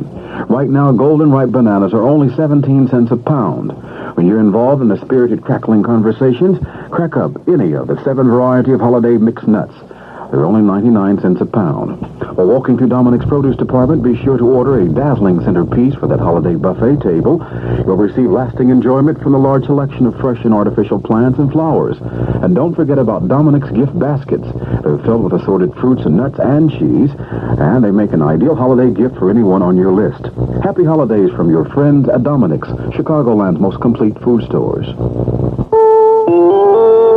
Right now, golden ripe bananas are only 17 cents a pound. When you're involved in the spirited crackling conversations, crack up any of the 7 variety of holiday mixed nuts. They're only 99 cents a pound. While walking through Dominic's Produce Department, be sure to order a dazzling centerpiece for that holiday buffet table. You'll receive lasting enjoyment from the large selection of fresh and artificial plants and flowers. And don't forget about Dominic's gift baskets. They're filled with assorted fruits and nuts and cheese, and they make an ideal holiday gift for anyone on your list. Happy holidays from your friends at Dominic's, Chicagoland's most complete food stores.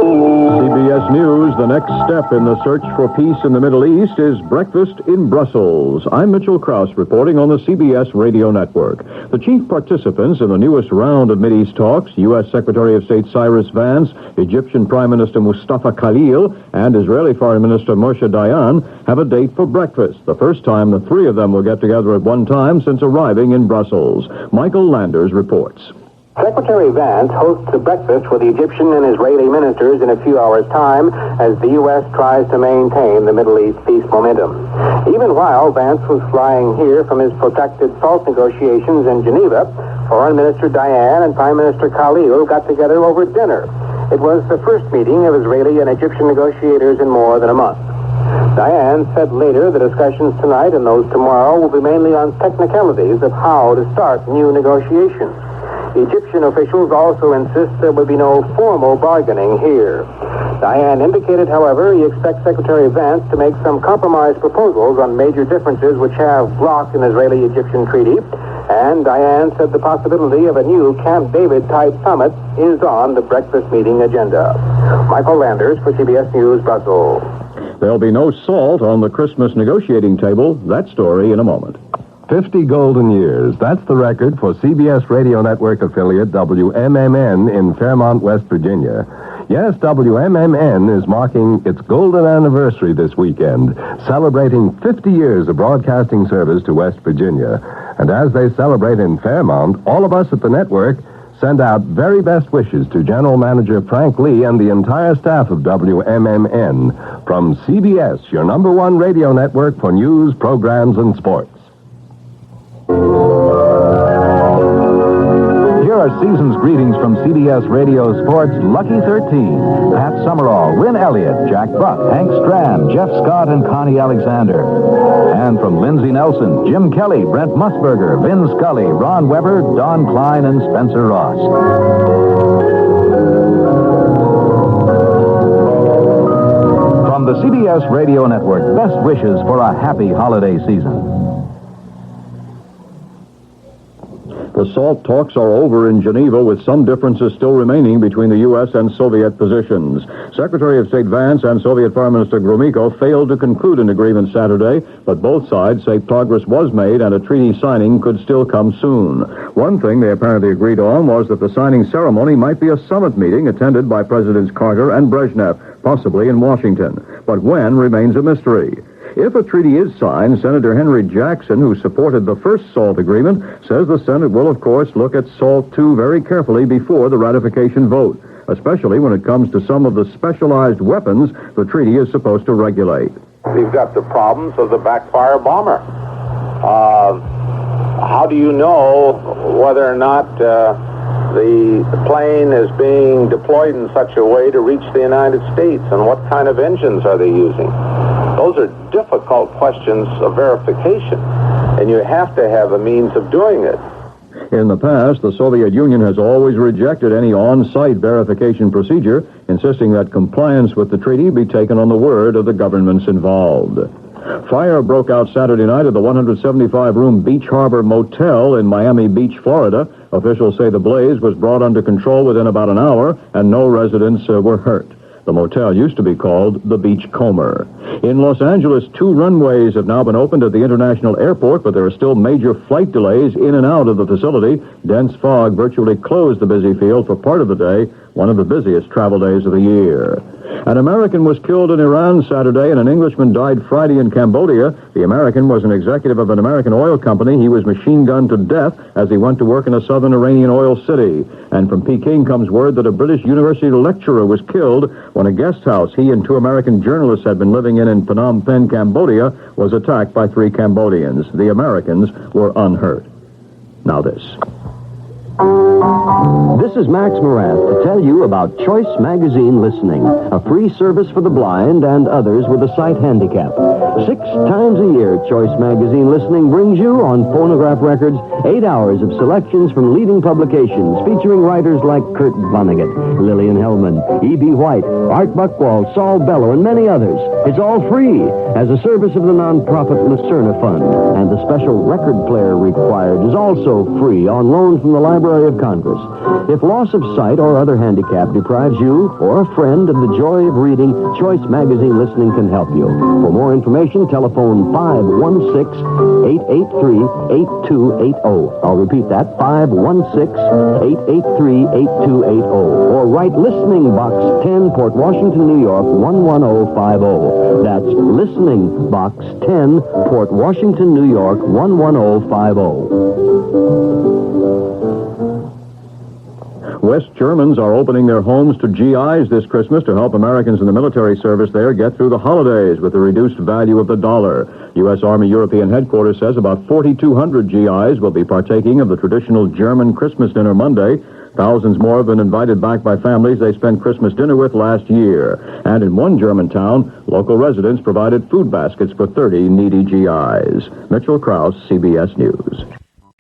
CBS News, the next step in the search for peace in the Middle East is Breakfast in Brussels. I'm Mitchell Krauss reporting on the CBS radio network. The chief participants in the newest round of Mideast talks, U.S. Secretary of State Cyrus Vance, Egyptian Prime Minister Mustafa Khalil, and Israeli Foreign Minister Moshe Dayan, have a date for breakfast, the first time the 3 of them will get together at one time since arriving in Brussels. Michael Landers reports. Secretary Vance hosts a breakfast for the Egyptian and Israeli ministers in a few hours' time as the U.S. tries to maintain the Middle East peace momentum. Even while Vance was flying here from his protracted SALT negotiations in Geneva, Foreign Minister Dayan and Prime Minister Khalil got together over dinner. It was the first meeting of Israeli and Egyptian negotiators in more than a month. Dayan said later the discussions tonight and those tomorrow will be mainly on technicalities of how to start new negotiations. Egyptian officials also insist there will be no formal bargaining here. Dayan indicated, however, he expects Secretary Vance to make some compromise proposals on major differences which have blocked an Israeli-Egyptian treaty. And Dayan said the possibility of a new Camp David-type summit is on the breakfast meeting agenda. Michael Landers for CBS News, Brussels. There'll be no salt on the Christmas negotiating table. That story in a moment. 50 golden years. That's the record for CBS Radio Network affiliate WMMN in Fairmont, West Virginia. Yes, WMMN is marking its golden anniversary this weekend, celebrating 50 years of broadcasting service to West Virginia. And as they celebrate in Fairmont, all of us at the network send out very best wishes to General Manager Frank Lee and the entire staff of WMMN. From CBS, your #1 radio network for news, programs, and sports. Here are season's greetings from CBS Radio Sports' Lucky 13. Pat Summerall, Win Elliott, Jack Buck, Hank Strand, Jeff Scott, and Connie Alexander. And from Lindsey Nelson, Jim Kelly, Brent Musburger, Vin Scully, Ron Weber, Don Klein, and Spencer Ross. From the CBS Radio Network, best wishes for a happy holiday season. The SALT talks are over in Geneva, with some differences still remaining between the U.S. and Soviet positions. Secretary of State Vance and Soviet Foreign Minister Gromyko failed to conclude an agreement Saturday, but both sides say progress was made and a treaty signing could still come soon. One thing they apparently agreed on was that the signing ceremony might be a summit meeting attended by Presidents Carter and Brezhnev, possibly in Washington. But when remains a mystery. If a treaty is signed, Senator Henry Jackson, who supported the first SALT agreement, says the Senate will, of course, look at SALT II very carefully before the ratification vote. especially when it comes to some of the specialized weapons the treaty is supposed to regulate. We've got the problems of the backfire bomber. How do you know whether or not the plane is being deployed in such a way to reach the United States, and what kind of engines are they using? Those are difficult questions of verification, and you have to have a means of doing it. In the past, the Soviet Union has always rejected any on-site verification procedure, insisting that compliance with the treaty be taken on the word of the governments involved. Fire broke out Saturday night at the 175-room Beach Harbor Motel in Miami Beach, Florida. Officials say the blaze was brought under control within about an hour, and no residents were hurt. The motel used to be called the Beachcomber. In Los Angeles, 2 runways have now been opened at the international airport, but there are still major flight delays in and out of the facility. Dense fog virtually closed the busy field for part of the day, one of the busiest travel days of the year. An American was killed in Iran Saturday, and an Englishman died Friday in Cambodia. The American was an executive of an American oil company. He was machine-gunned to death as he went to work in a southern Iranian oil city. And from Peking comes word that a British university lecturer was killed when a guest house he and 2 American journalists had been living in Phnom Penh, Cambodia, was attacked by 3 Cambodians. The Americans were unhurt. Now this. This is Max Morath to tell you about Choice Magazine Listening, a free service for the blind and others with a sight handicap. 6 times a year, Choice Magazine Listening brings you, on phonograph records, 8 hours of selections from leading publications featuring writers like Kurt Vonnegut, Lillian Hellman, E.B. White, Art Buchwald, Saul Bellow, and many others. It's all free as a service of the nonprofit Lucerna Fund, and the special record player required is also free on loan from the Library of Congress. If loss of sight or other handicap deprives you or a friend of the joy of reading, Choice Magazine Listening can help you. For more information, telephone 516-883-8280. I'll repeat that, 516-883-8280. Or write Listening Box 10, Port Washington, New York, 11050. That's Listening Box 10, Port Washington, New York, 11050. West Germans are opening their homes to GIs this Christmas to help Americans in the military service there get through the holidays with the reduced value of the dollar. U.S. Army European Headquarters says about 4,200 GIs will be partaking of the traditional German Christmas dinner Monday. Thousands more have been invited back by families they spent Christmas dinner with last year. And in one German town, local residents provided food baskets for 30 needy GIs. Mitchell Krause, CBS News.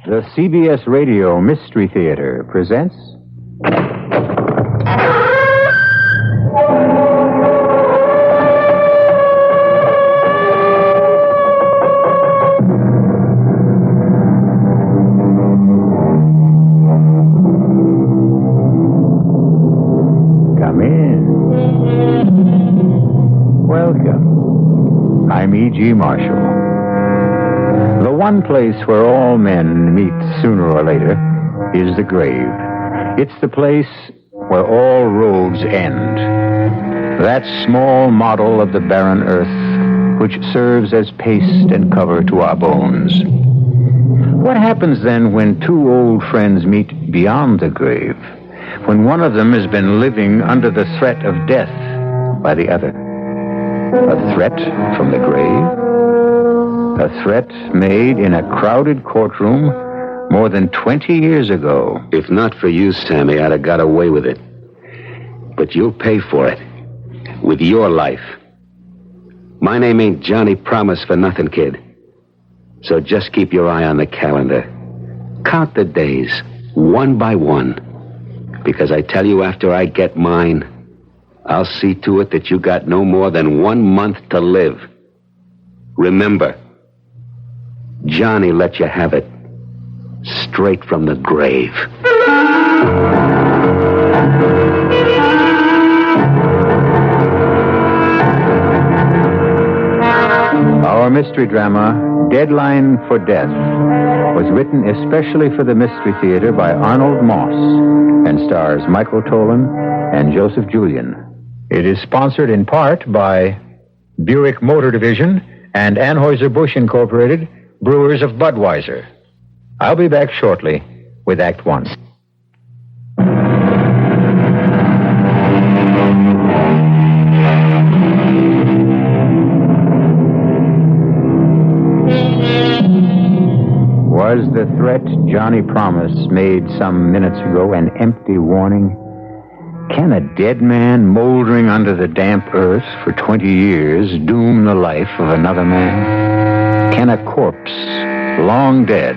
The CBS Radio Mystery Theater presents... Come in. Welcome. I'm E.G. Marshall. The one place where all men meet sooner or later is the grave. It's the place where all roads end. That small model of the barren earth which serves as paste and cover to our bones. What happens then when 2 old friends meet beyond the grave? When one of them has been living under the threat of death by the other? A threat from the grave? A threat made in a crowded courtroom more than 20 years ago. If not for you, Sammy, I'd have got away with it. But you'll pay for it. With your life. My name ain't Johnny Promise for nothing, kid. So just keep your eye on the calendar. Count the days, one by one. Because I tell you, after I get mine, I'll see to it that you got no more than 1 month to live. Remember, Johnny let you have it. Straight from the grave. Our mystery drama, Deadline for Death, was written especially for the Mystery Theater by Arnold Moss and stars Michael Tolan and Joseph Julian. It is sponsored in part by Buick Motor Division and Anheuser-Busch Incorporated, brewers of Budweiser. I'll be back shortly with Act 1. Was the threat Johnny Promise made some minutes ago an empty warning? Can a dead man moldering under the damp earth for 20 years doom the life of another man? Can a corpse, long dead,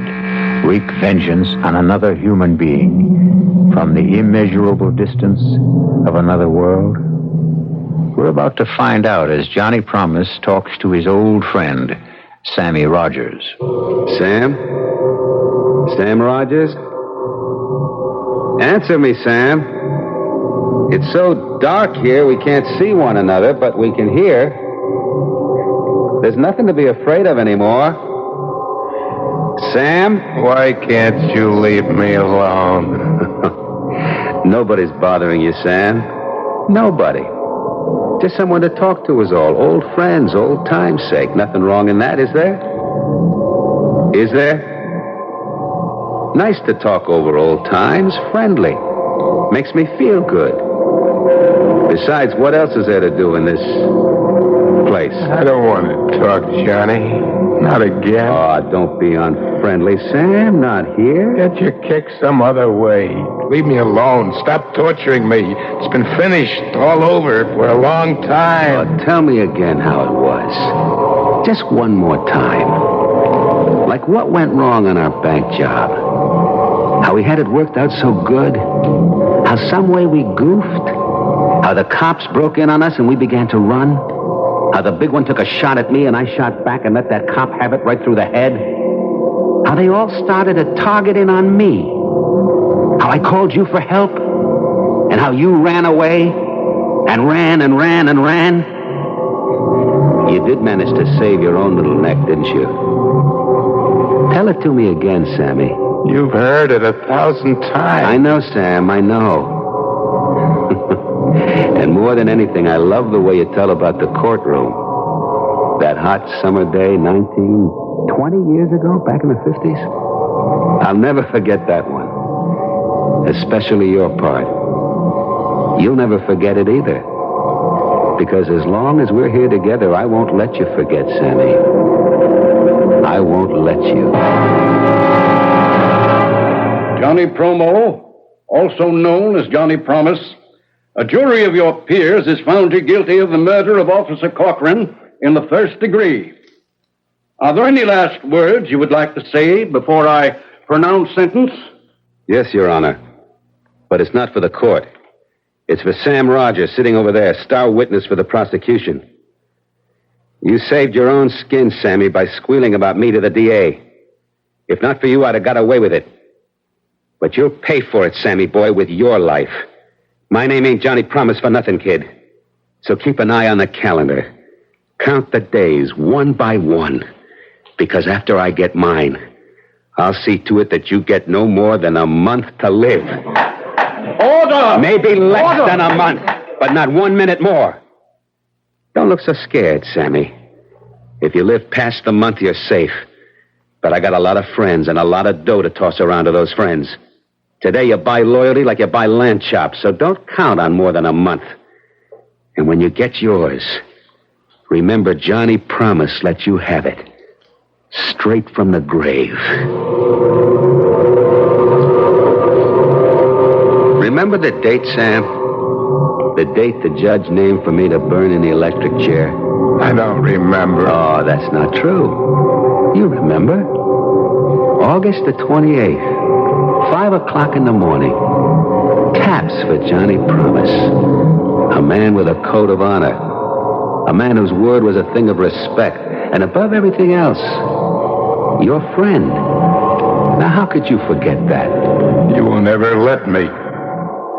wreak vengeance on another human being from the immeasurable distance of another world? We're about to find out as Johnny Promise talks to his old friend, Sammy Rogers. Sam? Sam Rogers? Answer me, Sam. It's so dark here we can't see one another, but we can hear. There's nothing to be afraid of anymore. Sam? Why can't you leave me alone? Nobody's bothering you, Sam. Nobody. Just someone to talk to is all. Old friends, old time's sake. Nothing wrong in that, is there? Is there? Nice to talk over old times. Friendly. Makes me feel good. Besides, what else is there to do in this place? I don't want to talk, Johnny. Not again. Oh, don't be unfriendly, Sam. Not here. Get your kick some other way. Leave me alone. Stop torturing me. It's been finished all over for a long time. Oh, tell me again how it was. Just one more time. Like what went wrong on our bank job? How we had it worked out so good? How some way we goofed? How the cops broke in on us and we began to run? How the big one took a shot at me and I shot back and let that cop have it right through the head? How they all started to target in on me? How I called you for help? And how you ran away? And ran and ran and ran? You did manage to save your own little neck, didn't you? Tell it to me again, Sammy. You've heard it 1,000 times. I know, Sam, I know. And more than anything, I love the way you tell about the courtroom. That hot summer day, 20 years ago, back in the 50s. I'll never forget that one. Especially your part. You'll never forget it either. Because as long as we're here together, I won't let you forget, Sammy. I won't let you. Johnny Promo, also known as Johnny Promise, a jury of your peers has found you guilty of the murder of Officer Cochran in the first degree. Are there any last words you would like to say before I pronounce sentence? Yes, Your Honor. But it's not for the court. It's for Sam Rogers sitting over there, star witness for the prosecution. You saved your own skin, Sammy, by squealing about me to the DA. If not for you, I'd have got away with it. But you'll pay for it, Sammy boy, with your life. My name ain't Johnny Promise for nothing, kid. So keep an eye on the calendar. Count the days one by one. Because after I get mine, I'll see to it that you get no more than a month to live. Order! Maybe less than a month, but not 1 minute more. Don't look so scared, Sammy. If you live past the month, you're safe. But I got a lot of friends and a lot of dough to toss around to those friends. Today you buy loyalty like you buy lamb chops, so don't count on more than a month. And when you get yours, remember Johnny Promise let you have it. Straight from the grave. Remember the date, Sam? The date the judge named for me to burn in the electric chair? I don't remember. Oh, that's not true. You remember. August the 28th. 5 o'clock in the morning. Taps for Johnny Promise. A man with a code of honor. A man whose word was a thing of respect. And above everything else, your friend. Now, how could you forget that? You will never let me.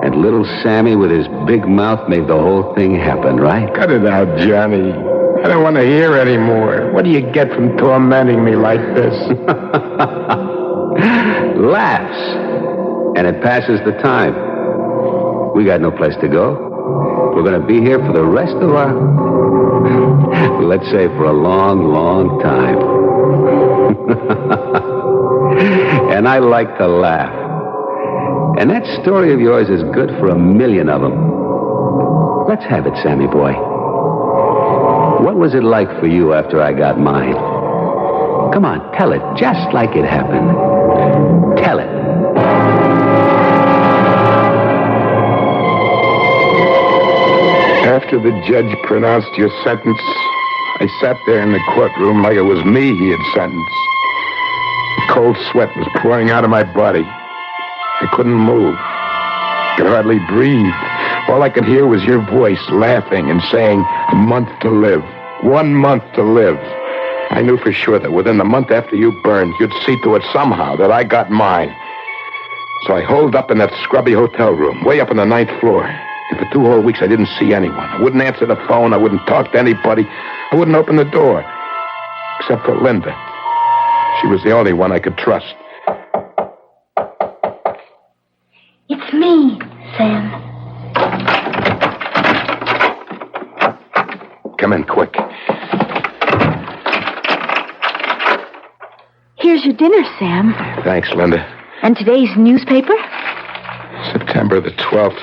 And little Sammy with his big mouth made the whole thing happen, right? Cut it out, Johnny. I don't want to hear anymore. What do you get from tormenting me like this? Laughs. And it passes the time. We got no place to go. We're going to be here for the rest of our... let's say for a long, long time. And I like to laugh. And that story of yours is good for 1,000,000 of them. Let's have it, Sammy boy. What was it like for you after I got mine? Come on, tell it just like it happened. Tell it. After the judge pronounced your sentence, I sat there in the courtroom like it was me he had sentenced. A cold sweat was pouring out of my body. I couldn't move. I could hardly breathe. All I could hear was your voice laughing and saying, "A month to live. 1 month to live." I knew for sure that within the month after you burned, you'd see to it somehow that I got mine. So I holed up in that scrubby hotel room, way up on the 9th floor. And for 2 whole weeks, I didn't see anyone. I wouldn't answer the phone. I wouldn't talk to anybody. I wouldn't open the door. Except for Linda. She was the only one I could trust. It's me, Sam. Come in quick. Here's your dinner, Sam. Thanks, Linda. And today's newspaper? September the 12th.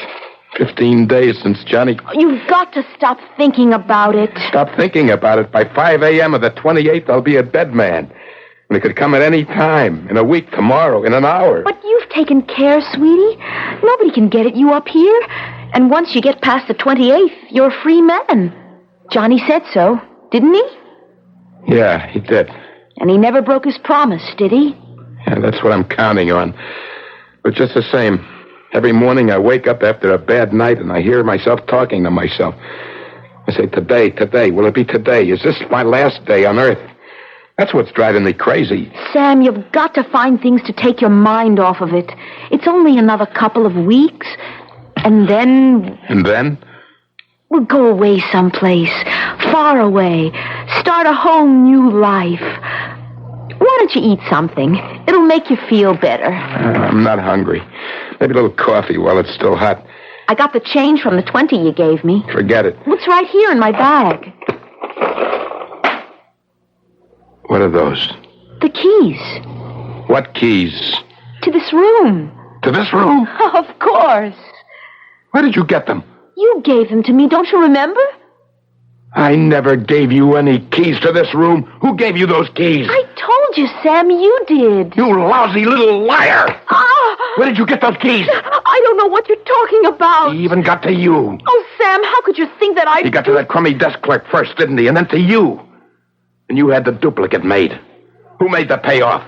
15 days since Johnny... You've got to stop thinking about it. Stop thinking about it. By 5 a.m. of the 28th, I'll be a dead man. And it could come at any time. In a week, tomorrow, in an hour. But you've taken care, sweetie. Nobody can get at you up here. And once you get past the 28th, you're a free man. Johnny said so, didn't he? Yeah, he did. And he never broke his promise, did he? Yeah, that's what I'm counting on. But just the same, every morning I wake up after a bad night and I hear myself talking to myself. I say, today, will it be today? Is this my last day on Earth? That's what's driving me crazy. Sam, you've got to find things to take your mind off of it. It's only another couple of weeks, and then... And then? We'll go away someplace, far away, start a whole new life. Why don't you eat something? It'll make you feel better. I'm not hungry. Maybe a little coffee while it's still hot. I got the change from the 20 you gave me. Forget it. It's right here in my bag. What are those? The keys. What keys? To this room. To this room? Of course. Where did you get them? You gave them to me, don't you remember? I never gave you any keys to this room. Who gave you those keys? I told you, Sam, you did. You lousy little liar! Where did you get those keys? I don't know what you're talking about. He even got to you. Oh, Sam, how could you think that He got to that crummy desk clerk first, didn't he? And then to you. And you had the duplicate made. Who made the payoff?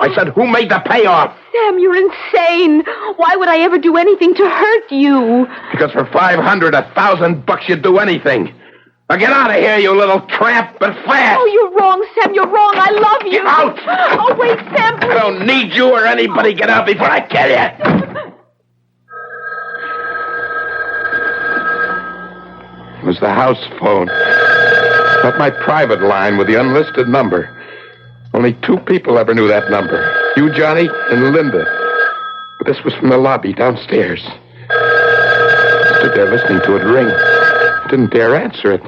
I said, who made the payoff? Sam, you're insane. Why would I ever do anything to hurt you? Because for $500, $1,000 you'd do anything. Now get out of here, you little tramp, but fast. Oh, you're wrong, Sam. You're wrong. I love you. Get out. Oh, wait, Sam, please. I don't need you or anybody. Get out before I kill you. It was the house phone. Not my private line with the unlisted number. Only 2 people ever knew that number. You, Johnny, and Linda. But this was from the lobby downstairs. I stood there listening to it ring. I didn't dare answer it.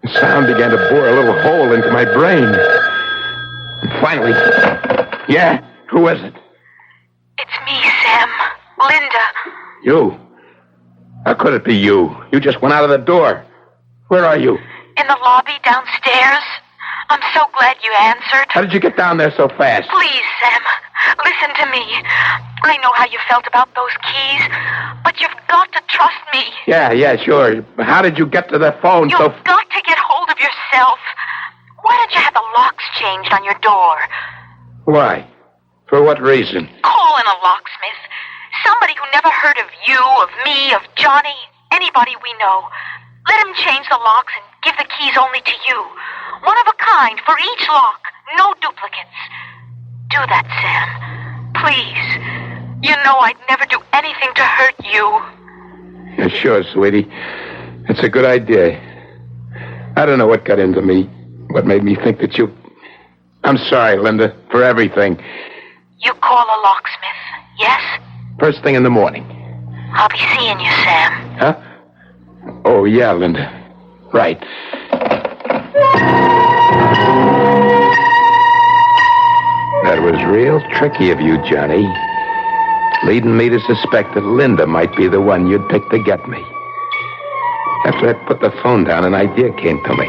The sound began to bore a little hole into my brain. And finally... Yeah? Who is it? It's me, Sam. Linda. You? How could it be you? You just went out of the door. Where are you? In the lobby downstairs. I'm so glad you answered. How did you get down there so fast? Please, Sam, listen to me. I know how you felt about those keys, but you've got to trust me. Yeah, sure. How did you get to the phone You've got to get hold of yourself. Why don't you have the locks changed on your door? Why? For what reason? Call in a locksmith. Somebody who never heard of you, of me, of Johnny, anybody we know. Let him change the locks and give the keys only to you. One of a kind for each lock. No duplicates. Do that, Sam. Please. You know I'd never do anything to hurt you. Yeah, sure, sweetie. It's a good idea. I don't know what got into me. What made me think that you... I'm sorry, Linda, for everything. You call a locksmith, yes? First thing in the morning. I'll be seeing you, Sam. Huh? Oh, yeah, Linda. Right. That was real tricky of you, Johnny. Leading me to suspect that Linda might be the one you'd pick to get me. After I put the phone down, an idea came to me.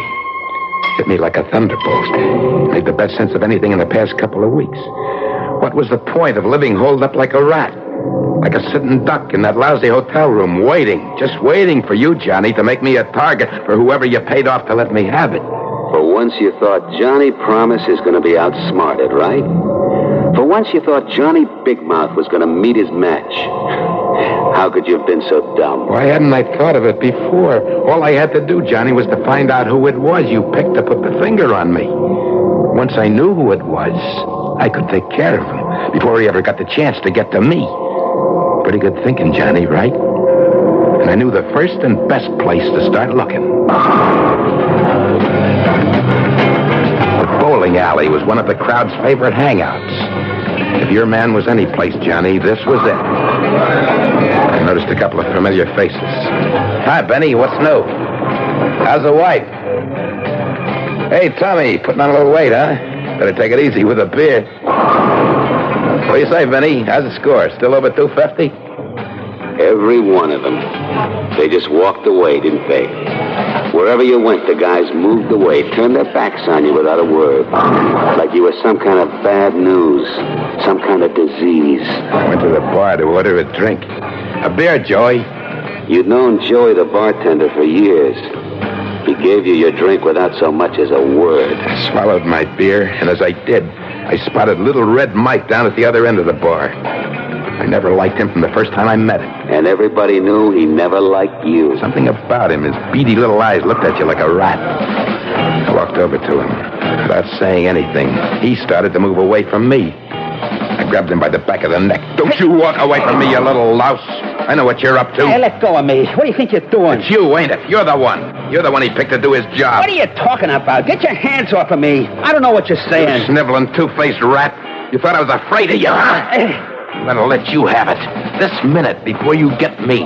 hit me like a thunderbolt. Made the best sense of anything in the past couple of weeks. What was the point of living holed up like a rat? Like a sitting duck in that lousy hotel room, waiting, just waiting for you, Johnny, to make me a target for whoever you paid off to let me have it. For once you thought Johnny Promise is going to be outsmarted, right? For once you thought Johnny Big Mouth was going to meet his match. How could you have been so dumb? Why hadn't I thought of it before? All I had to do, Johnny, was to find out who it was you picked to put the finger on me. Once I knew who it was, I could take care of him before he ever got the chance to get to me. Pretty good thinking, Johnny, right? And I knew the first and best place to start looking. The bowling alley was one of the crowd's favorite hangouts. If your man was any place, Johnny, this was it. I noticed a couple of familiar faces. Hi, Benny. What's new? How's the wife? Hey, Tommy. Putting on a little weight, huh? Better take it easy with a beer. What do you say, Benny? How's the score? Still over 250? Every one of them. They just walked away, didn't they? Wherever you went, the guys moved away, turned their backs on you without a word. Like you were some kind of bad news, some kind of disease. I went to the bar to order a drink. A beer, Joey. You'd known Joey, the bartender, for years. He gave you your drink without so much as a word. I swallowed my beer, and as I did, I spotted little Red Mike down at the other end of the bar. I never liked him from the first time I met him. And everybody knew he never liked you. Something about him, his beady little eyes looked at you like a rat. I walked over to him. Without saying anything, he started to move away from me. I grabbed him by the back of the neck. Don't you walk away from me, you little louse. I know what you're up to. Hey, let go of me. What do you think you're doing? It's you, ain't it? You're the one. You're the one he picked to do his job. What are you talking about? Get your hands off of me. I don't know what you're saying. You sniveling, two-faced rat. You thought I was afraid of you, huh? I'm gonna let you have it. This minute, before you get me.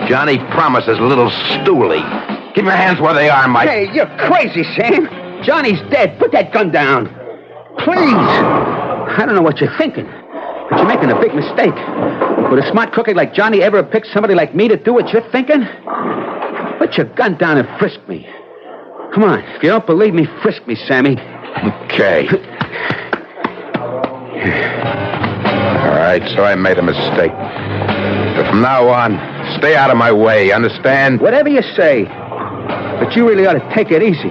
Johnny Promise's little stoolie. Keep your hands where they are, Mike. Hey, you're crazy, Sam. Johnny's dead. Put that gun down. Please. I don't know what you're thinking, but you're making a big mistake. Would a smart cookie like Johnny ever pick somebody like me to do what you're thinking? Put your gun down and frisk me. Come on. If you don't believe me, frisk me, Sammy. Okay. All right, so I made a mistake. But from now on, stay out of my way, understand? Whatever you say. But you really ought to take it easy.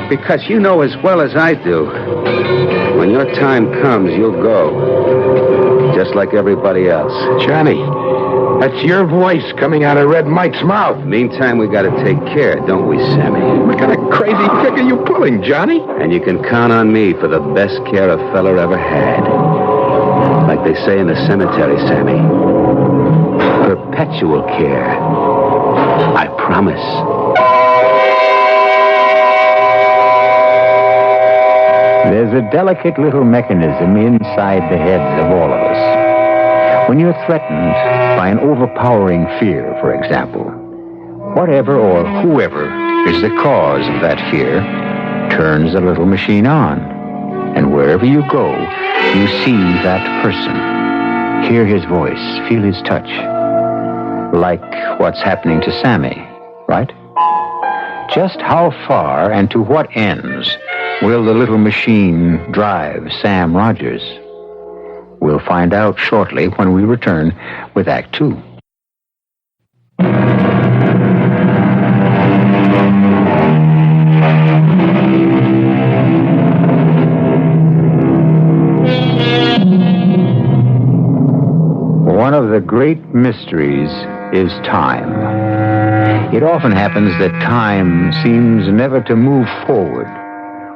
Because you know as well as I do, when your time comes, you'll go. Just like everybody else. Johnny, that's your voice coming out of Red Mike's mouth. Meantime, we gotta take care, don't we, Sammy? What kind of crazy trick are you pulling, Johnny? And you can count on me for the best care a feller ever had. Like they say in the cemetery, Sammy. Perpetual care. I promise. There's a delicate little mechanism inside the heads of all of us. When you're threatened by an overpowering fear, for example, whatever or whoever is the cause of that fear turns the little machine on. And wherever you go, you see that person. Hear his voice, feel his touch. Like what's happening to Sammy, right? Just how far and to what ends will the little machine drive Sam Rogers? We'll find out shortly when we return with Act 2. One of the great mysteries is time. It often happens that time seems never to move forward,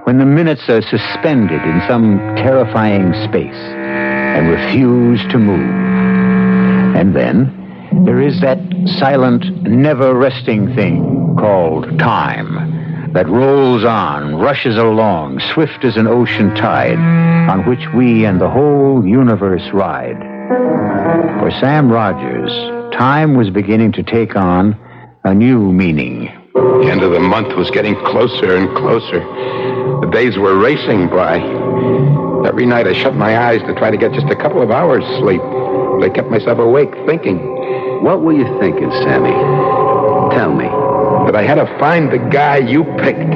when the minutes are suspended in some terrifying space and refuse to move. And then there is that silent, never-resting thing called time that rolls on, rushes along, swift as an ocean tide, on which we and the whole universe ride. For Sam Rogers, time was beginning to take on a new meaning. The end of the month was getting closer and closer. The days were racing by. Every night I shut my eyes to try to get just a couple of hours sleep. But I kept myself awake thinking. What were you thinking, Sammy? Tell me. That I had to find the guy you picked.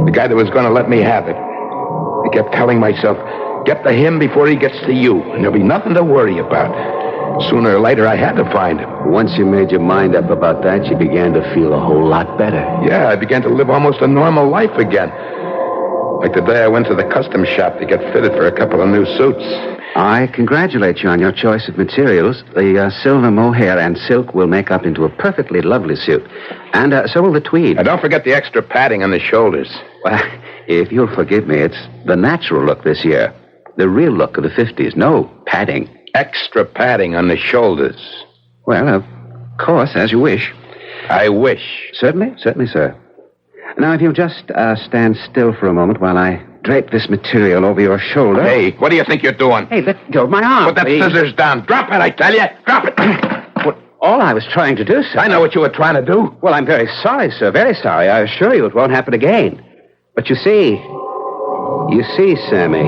The guy that was going to let me have it. I kept telling myself, get to him before he gets to you, and there'll be nothing to worry about. Sooner or later, I had to find him. Once you made your mind up about that, you began to feel a whole lot better. Yeah, I began to live almost a normal life again. Like the day I went to the custom shop to get fitted for a couple of new suits. I congratulate you on your choice of materials. The silver mohair and silk will make up into a perfectly lovely suit. And so will the tweed. And don't forget the extra padding on the shoulders. Well, if you'll forgive me, it's the natural look this year. The real look of the 50s. No padding. Extra padding on the shoulders. Well, of course, as you wish. I wish. Certainly, sir. Now, if you'll just stand still for a moment while I drape this material over your shoulder. Hey, what do you think you're doing? Hey, let go of my arm, Put that please. scissors down. Drop it, I tell you. Drop it. What, all I was trying to do, sir. I know what you were trying to do. Well, I'm very sorry, sir. Very sorry. I assure you it won't happen again. But you see, Sammy,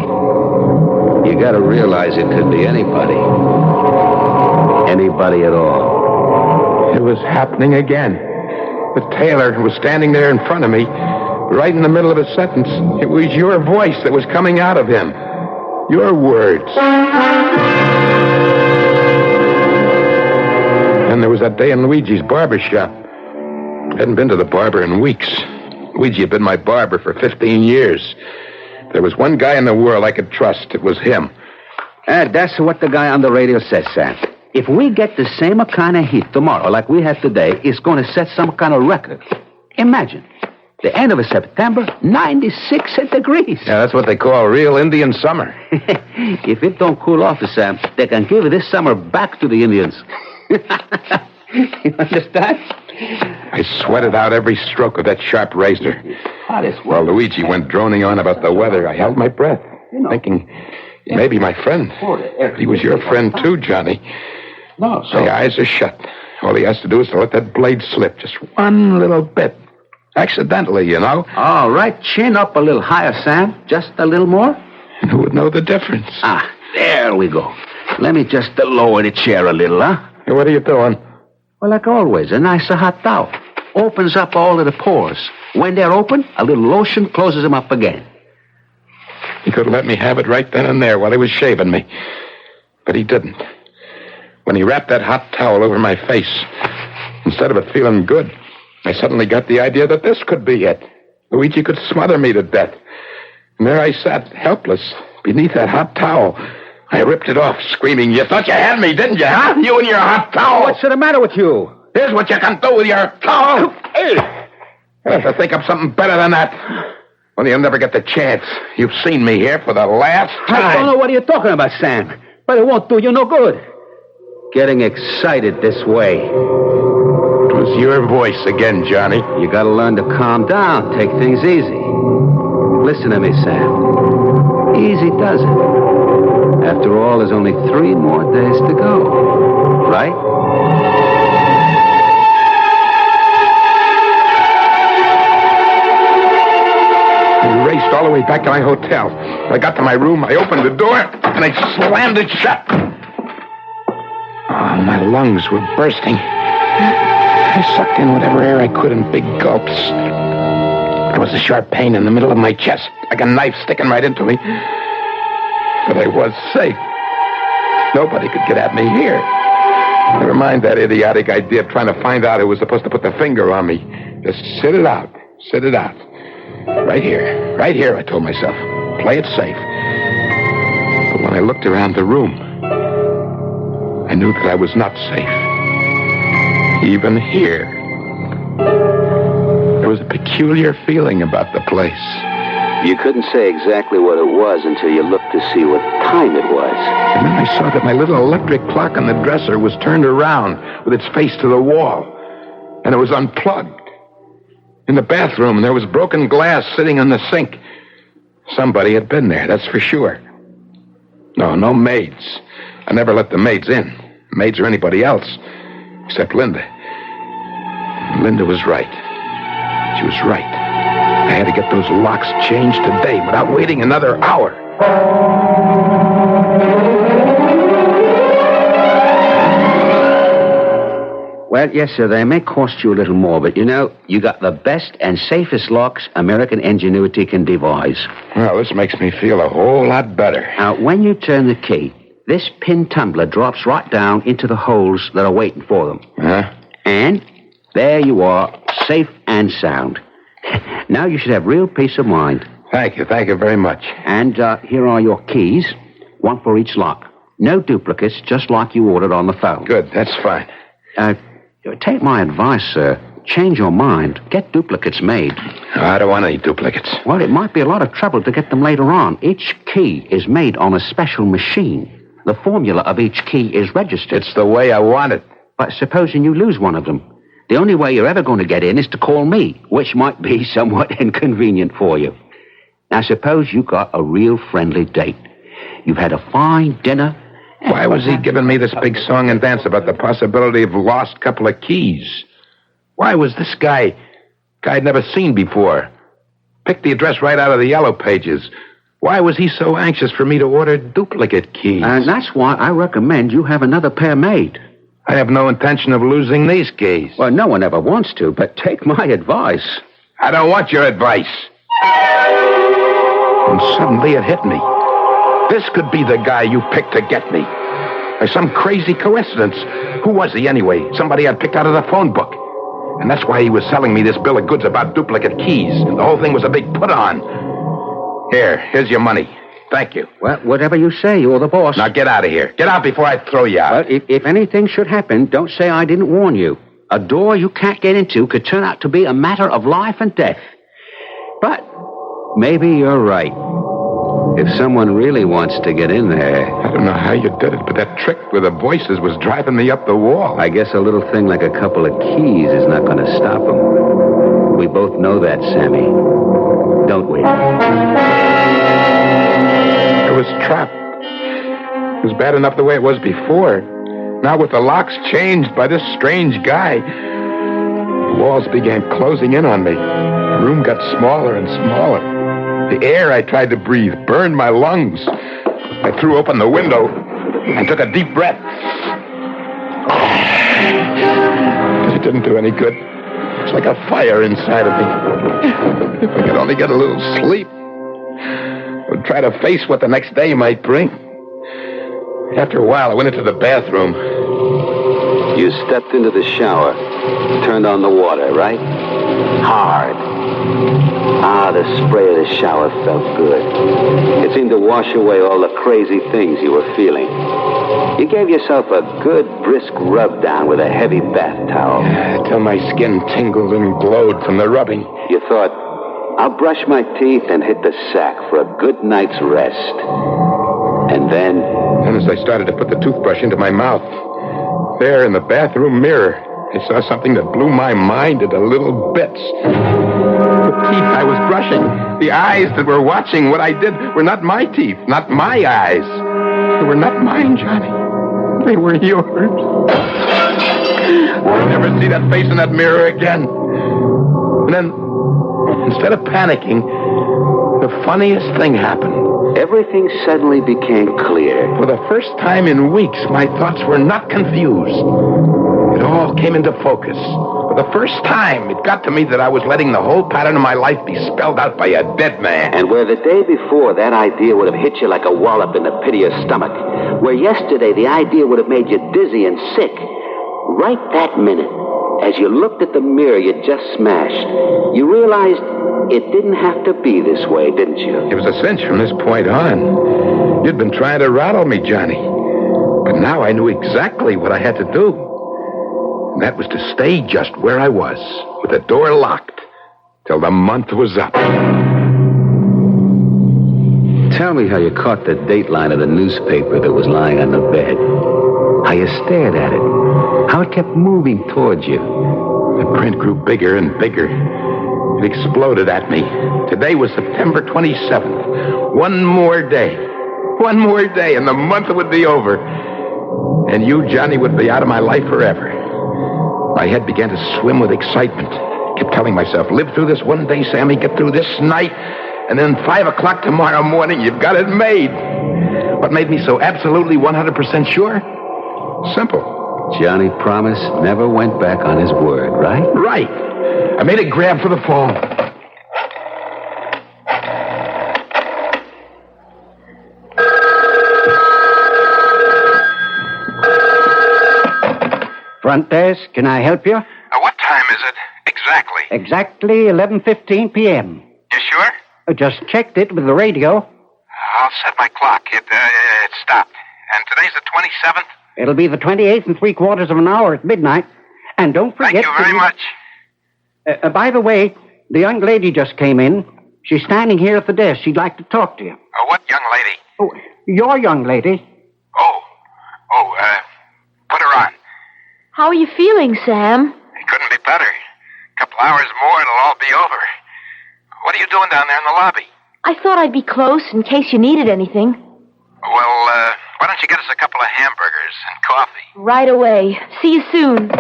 you gotta realize it could be anybody. Anybody at all. It was happening again. The tailor was standing there in front of me, right in the middle of a sentence. It was your voice that was coming out of him. Your words. And there was that day in Luigi's barber shop. I hadn't been to the barber in weeks. Luigi had been my barber for 15 years. There was one guy in the world I could trust. It was him. That's what the guy on the radio says, Sam. If we get the same kind of heat tomorrow like we had today, it's going to set some kind of record. Imagine. The end of September, 96 degrees. Yeah, that's what they call real Indian summer. If it don't cool off, Sam, they can give this summer back to the Indians. You understand? I sweated out every stroke of that sharp razor. While Luigi went droning on about the weather, I held my breath, thinking, maybe my friend. He was your friend too, Johnny. No, so... My eyes are shut. All he has to do is to let that blade slip just one little bit. Accidentally, you know. All right, chin up a little higher, Sam. Just a little more. And who would know the difference? Ah, there we go. Let me just lower the chair a little, huh? Hey, what are you doing? Well, like always, a nice hot towel. Opens up all of the pores. When they're open, a little lotion closes them up again. He could have let me have it right then and there while he was shaving me. But he didn't. When he wrapped that hot towel over my face, instead of it feeling good, I suddenly got the idea that this could be it. Luigi could smother me to death. And there I sat, helpless, beneath that hot towel. I ripped it off, screaming, you thought you had me, didn't you, huh? You and your hot towel. What's the matter with you? Here's what you can do with your towel. Hey, I have to think of something better than that. Well, you'll never get the chance. You've seen me here for the last time. I don't know what you're talking about, Sam. But it won't do you no good. Getting excited this way. It was your voice again, Johnny. You gotta learn to calm down. Take things easy. Listen to me, Sam. Easy does it. After all, there's only 3 more days to go. Right? I raced all the way back to my hotel. I got to my room, I opened the door, and I slammed it shut. Oh, my lungs were bursting. I sucked in whatever air I could in big gulps. There was a sharp pain in the middle of my chest, like a knife sticking right into me. But I was safe. Nobody could get at me here. Never mind that idiotic idea of trying to find out who was supposed to put the finger on me. Just sit it out. Sit it out. Right here, I told myself. Play it safe. But when I looked around the room, I knew that I was not safe. Even here. There was a peculiar feeling about the place. You couldn't say exactly what it was until you looked to see what time it was. And then I saw that my little electric clock on the dresser was turned around with its face to the wall. And it was unplugged. In the bathroom, there was broken glass sitting on the sink. Somebody had been there, that's for sure. No maids. I never let the maids in. Maids or anybody else. Except Linda. Linda was right. She was right. I had to get those locks changed today without waiting another hour. Well, yes, sir, they may cost you a little more, but you know, you got the best and safest locks American ingenuity can devise. Well, this makes me feel a whole lot better. Now, when you turn the key, this pin tumbler drops right down into the holes that are waiting for them. Huh? And there you are, safe and sound. Now you should have real peace of mind. Thank you very much. And here are your keys, one for each lock. No duplicates, just like you ordered on the phone. Good, that's fine. Take my advice, sir. Change your mind. Get duplicates made. I don't want any duplicates. Well, it might be a lot of trouble to get them later on. Each key is made on a special machine. The formula of each key is registered. It's the way I want it. But supposing you lose one of them, the only way you're ever going to get in is to call me, which might be somewhat inconvenient for you. Now, suppose you got a real friendly date. You've had a fine dinner. Why was he giving me this big song and dance about the possibility of a lost couple of keys? Why was this guy I'd never seen before? Picked the address right out of the yellow pages. Why was he so anxious for me to order duplicate keys? And that's why I recommend you have another pair made. I have no intention of losing these keys. Well, no one ever wants to, but take my advice. I don't want your advice. And suddenly it hit me. This could be the guy you picked to get me. By some crazy coincidence. Who was he anyway? Somebody I picked out of the phone book. And that's why he was selling me this bill of goods about duplicate keys. The whole thing was a big put-on. Here's your money. Thank you. Well, whatever you say, you're the boss. Now get out of here. Get out before I throw you out. Well, if anything should happen, don't say I didn't warn you. A door you can't get into could turn out to be a matter of life and death. But maybe you're right. If someone really wants to get in there... I don't know how you did it, but that trick with the voices was driving me up the wall. I guess a little thing like a couple of keys is not going to stop them. We both know that, Sammy. Don't we? I was trapped. It was bad enough the way it was before. Now with the locks changed by this strange guy, the walls began closing in on me. The room got smaller and smaller. The air I tried to breathe burned my lungs. I threw open the window and took a deep breath. But it didn't do any good. It's like a fire inside of me. If I could only get a little sleep, I would try to face what the next day might bring. After a while, I went into the bathroom. You stepped into the shower, turned on the water, right? Hard. The spray of the shower felt good. It seemed to wash away all the crazy things you were feeling. You gave yourself a good, brisk rub down with a heavy bath towel. Till my skin tingled and glowed from the rubbing. You thought, I'll brush my teeth and hit the sack for a good night's rest. And then... And as I started to put the toothbrush into my mouth, there in the bathroom mirror, I saw something that blew my mind into little bits. The teeth I was brushing, the eyes that were watching what I did were not my teeth, not my eyes. They were not mine, Johnny. They were yours. I'll never see that face in that mirror again. And then, instead of panicking, the funniest thing happened. Everything suddenly became clear. For the first time in weeks, my thoughts were not confused. It all came into focus. For the first time, it got to me that I was letting the whole pattern of my life be spelled out by a dead man. And where the day before that idea would have hit you like a wallop in the pit of your stomach, where yesterday the idea would have made you dizzy and sick, right that minute, as you looked at the mirror you just smashed, you realized it didn't have to be this way, didn't you? It was a cinch from this point on. You'd been trying to rattle me, Johnny. But now I knew exactly what I had to do. And that was to stay just where I was, with the door locked, till the month was up. Tell me how you caught the dateline of the newspaper that was lying on the bed. How you stared at it. How it kept moving towards you. The print grew bigger and bigger. It exploded at me. Today was September 27th. One more day. One more day, and the month would be over. And you, Johnny, would be out of my life forever. My head began to swim with excitement. Kept telling myself, live through this one day, Sammy, get through this night, and then 5 o'clock tomorrow morning, you've got it made. What made me so absolutely 100% sure? Simple. Johnny Promise never went back on his word, right? Right. I made a grab for the phone. Front desk, can I help you? What time is it? Exactly. Exactly 11:15 p.m. You sure? I just checked it with the radio. I'll set my clock. It stopped. And today's the 27th? It'll be the 28th and 3/4 of an hour at midnight. And don't forget... Thank you very much. By the way, the young lady just came in. She's standing here at the desk. She'd like to talk to you. What young lady? Oh, your young lady. Put her on. How are you feeling, Sam? It couldn't be better. A couple hours more, it'll all be over. What are you doing down there in the lobby? I thought I'd be close in case you needed anything. Well, why don't you get us a couple of hamburgers and coffee? Right away. See you soon.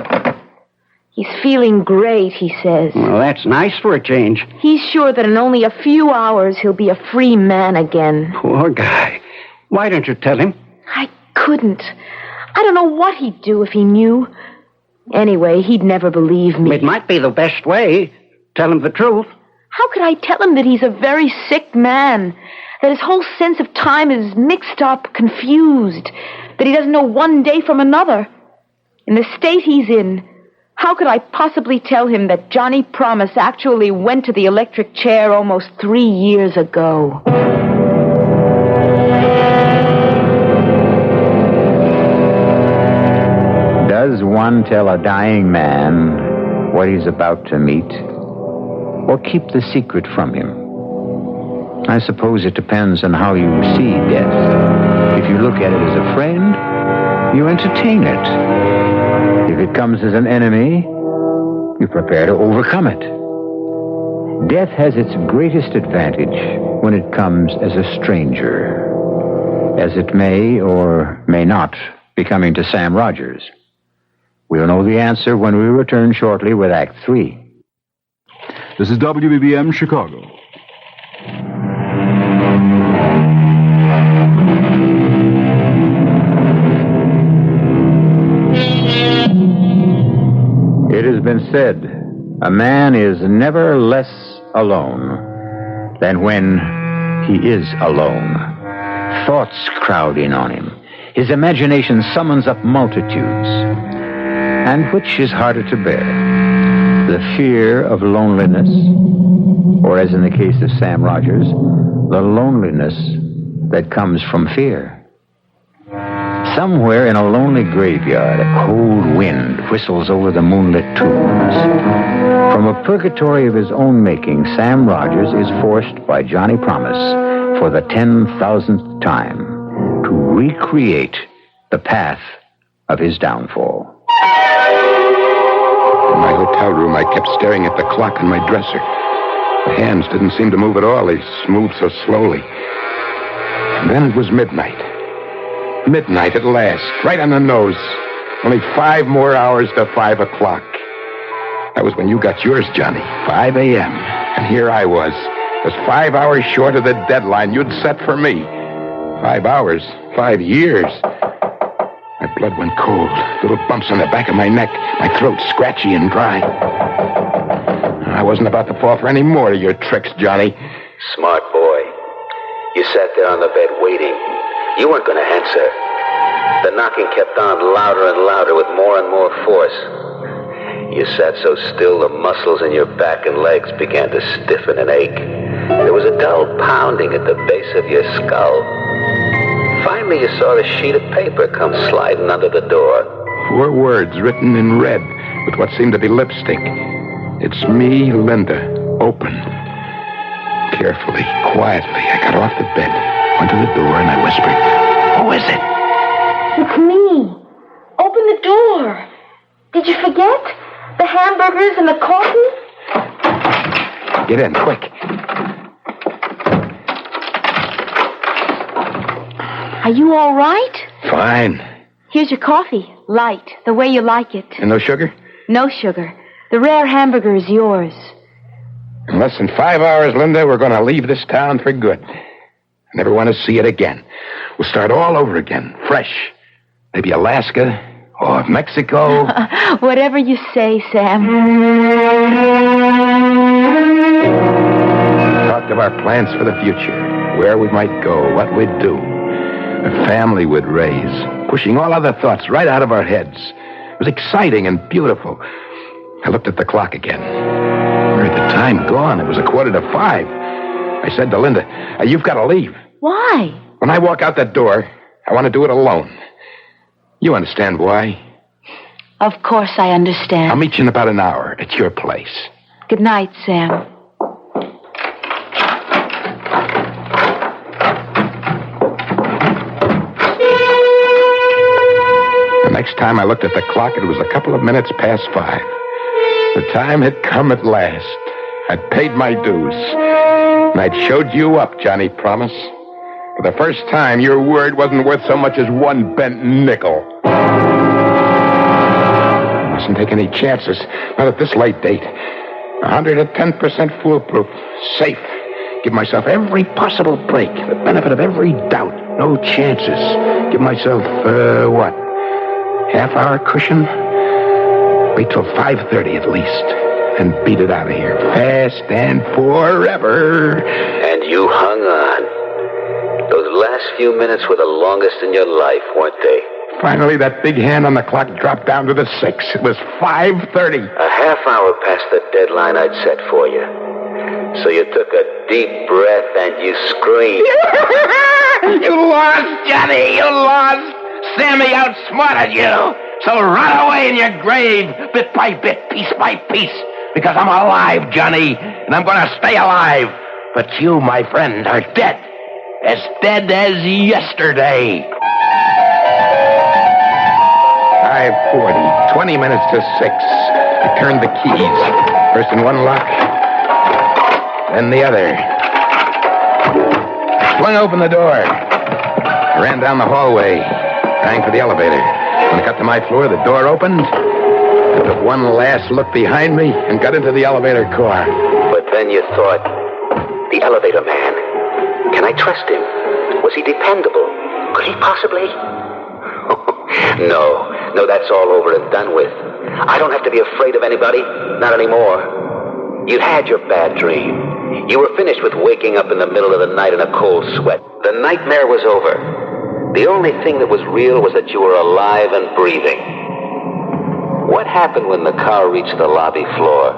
He's feeling great, he says. Well, that's nice for a change. He's sure that in only a few hours he'll be a free man again. Poor guy. Why don't you tell him? I couldn't. I don't know what he'd do if he knew. Anyway, he'd never believe me. It might be the best way. Tell him the truth. How could I tell him that he's a very sick man? That his whole sense of time is mixed up, confused. That he doesn't know one day from another. In the state he's in, how could I possibly tell him that Johnny Promise actually went to the electric chair almost 3 years ago? Does one tell a dying man what he's about to meet? Or keep the secret from him? I suppose it depends on how you see death. If you look at it as a friend, you entertain it. If it comes as an enemy, you prepare to overcome it. Death has its greatest advantage when it comes as a stranger, as it may or may not be coming to Sam Rogers. We'll know the answer when we return shortly with Act 3. This is WBBM Chicago. It has been said, a man is never less alone than when he is alone. Thoughts crowd in on him. His imagination summons up multitudes. And which is harder to bear? The fear of loneliness, or as in the case of Sam Rogers, the loneliness that comes from fear. Somewhere in a lonely graveyard, a cold wind whistles over the moonlit tombs. From a purgatory of his own making, Sam Rogers is forced by Johnny Promise for the 10,000th time to recreate the path of his downfall. In my hotel room, I kept staring at the clock on my dresser. The hands didn't seem to move at all. They moved so slowly. And then it was midnight. Midnight at last, right on the nose. Only 5 more hours to 5 o'clock. That was when you got yours, Johnny. 5 a.m. And here I was, just 5 hours short of the deadline you'd set for me. 5 hours, 5 years. My blood went cold. Little bumps on the back of my neck. My throat scratchy and dry. I wasn't about to fall for any more of your tricks, Johnny. Smart boy. You sat there on the bed waiting. You weren't going to answer. The knocking kept on louder and louder with more and more force. You sat so still the muscles in your back and legs began to stiffen and ache. There was a dull pounding at the base of your skull. Finally, you saw the sheet of paper come sliding under the door. 4 words written in red with what seemed to be lipstick. It's me, Linda. Open. Carefully, quietly, I got off the bed, went to the door, and I whispered, "Who is it?" It's me. Open the door. Did you forget? The hamburgers and the coffee? Get in, quick. Are you all right? Fine. Here's your coffee. Light, the way you like it. And no sugar? No sugar. The rare hamburger is yours. In less than 5 hours, Linda, we're going to leave this town for good. I never want to see it again. We'll start all over again, fresh. Maybe Alaska or Mexico? Whatever you say, Sam. Talked of our plans for the future, where we might go, what we'd do, the family we'd raise, pushing all other thoughts right out of our heads. It was exciting and beautiful. I looked at the clock again. Where had the time gone? It was 5:15. I said to Linda, you've got to leave. Why? When I walk out that door, I want to do it alone. You understand why? Of course I understand. I'll meet you in about an hour at your place. Good night, Sam. The next time I looked at the clock, it was a couple of minutes past 5. The time had come at last. I'd paid my dues. And I'd showed you up, Johnny Promise. For the first time, your word wasn't worth so much as one bent nickel. Mustn't take any chances. Not at this late date. 110% foolproof. Safe. Give myself every possible break. The benefit of every doubt. No chances. Give myself, half-hour cushion? Wait till 5:30 at least. And beat it out of here. Fast and forever. And you hung on. Those last few minutes were the longest in your life, weren't they? Finally, that big hand on the clock dropped down to the 6. It was 5:30. A half hour past the deadline I'd set for you. So you took a deep breath and you screamed. You lost, Johnny. You lost. Sammy outsmarted you. So rot away in your grave, bit by bit, piece by piece. Because I'm alive, Johnny, and I'm going to stay alive. But you, my friend, are dead. As dead as yesterday. 5:40, 20 minutes to 6. I turned the keys. First in one lock, then the other. I flung open the door. I ran down the hallway, rang for the elevator. When I got to my floor, the door opened. I took one last look behind me and got into the elevator car. But then you thought, the elevator man, can I trust him? Was he dependable? Could he possibly? No, that's all over and done with. I don't have to be afraid of anybody, not anymore. You'd had your bad dream. You were finished with waking up in the middle of the night in a cold sweat. The nightmare was over. The only thing that was real was that you were alive and breathing. What happened when the car reached the lobby floor?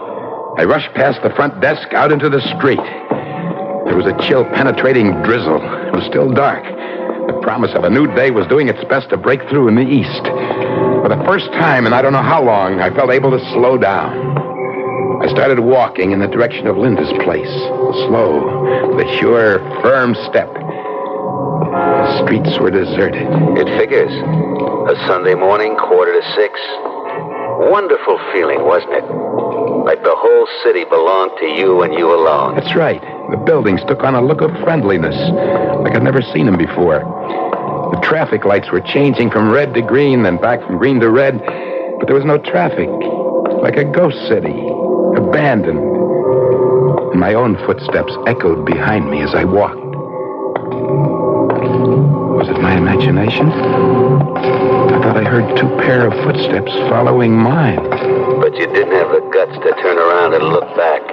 I rushed past the front desk out into the street. There was a chill, penetrating drizzle. It was still dark. The promise of a new day was doing its best to break through in the east. For the first time in I don't know how long, I felt able to slow down. I started walking in the direction of Linda's place. Slow, with a sure, firm step. The streets were deserted. It figures. A Sunday morning, 5:45. Wonderful feeling, wasn't it? Like the whole city belonged to you and you alone. That's right. The buildings took on a look of friendliness, like I'd never seen them before. The traffic lights were changing from red to green, then back from green to red, but there was no traffic. Like a ghost city, abandoned. And my own footsteps echoed behind me as I walked. Was it my imagination? I thought I heard 2 pair of footsteps following mine. But you didn't have the guts to turn around and look back.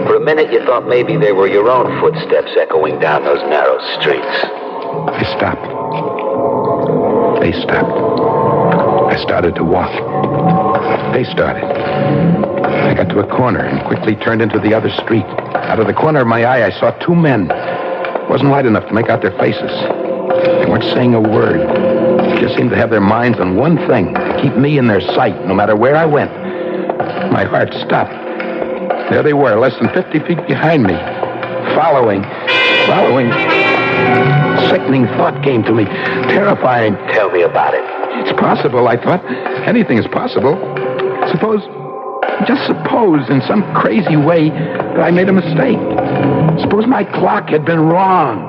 For a minute, you thought maybe they were your own footsteps echoing down those narrow streets. I stopped. They stopped. I started to walk. They started. I got to a corner and quickly turned into the other street. Out of the corner of my eye, I saw 2 men. It wasn't light enough to make out their faces. They weren't saying a word. They just seemed to have their minds on one thing, to keep me in their sight, no matter where I went. My heart stopped. There they were, less than 50 feet behind me. Following. Sickening thought came to me. Terrifying. Tell me about it. It's possible, I thought. Anything is possible. Just suppose, in some crazy way, that I made a mistake. Suppose my clock had been wrong.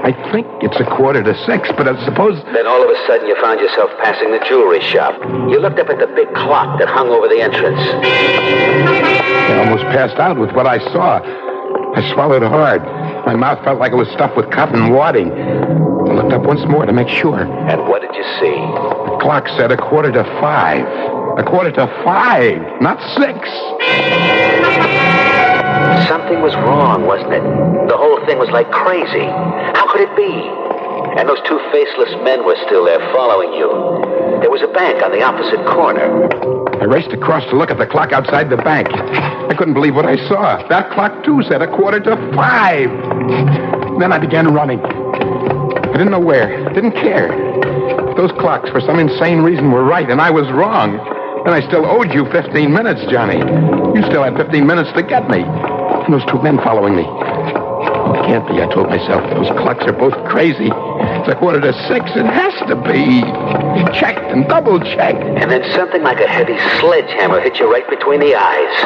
I think it's 5:45, but I suppose... Then all of a sudden you found yourself passing the jewelry shop. You looked up at the big clock that hung over the entrance. I almost passed out with what I saw. I swallowed hard. My mouth felt like it was stuffed with cotton wadding. I looked up once more to make sure. And what did you see? The clock said 5:15. 5:15, not 6. Something was wrong, wasn't it? The whole thing was like crazy. How could it be? And those two faceless men were still there following you. There was a bank on the opposite corner. I raced across to look at the clock outside the bank. I couldn't believe what I saw. That clock, too, said 5:15. Then I began running. I didn't know where. Didn't care. Those clocks, for some insane reason, were right, and I was wrong. And I still owed you 15 minutes, Johnny. You still had 15 minutes to get me. And those two men following me. It can't be, I told myself. Those clocks are both crazy. It's 5:45. It has to be. Checked and double-checked. And then something like a heavy sledgehammer hit you right between the eyes.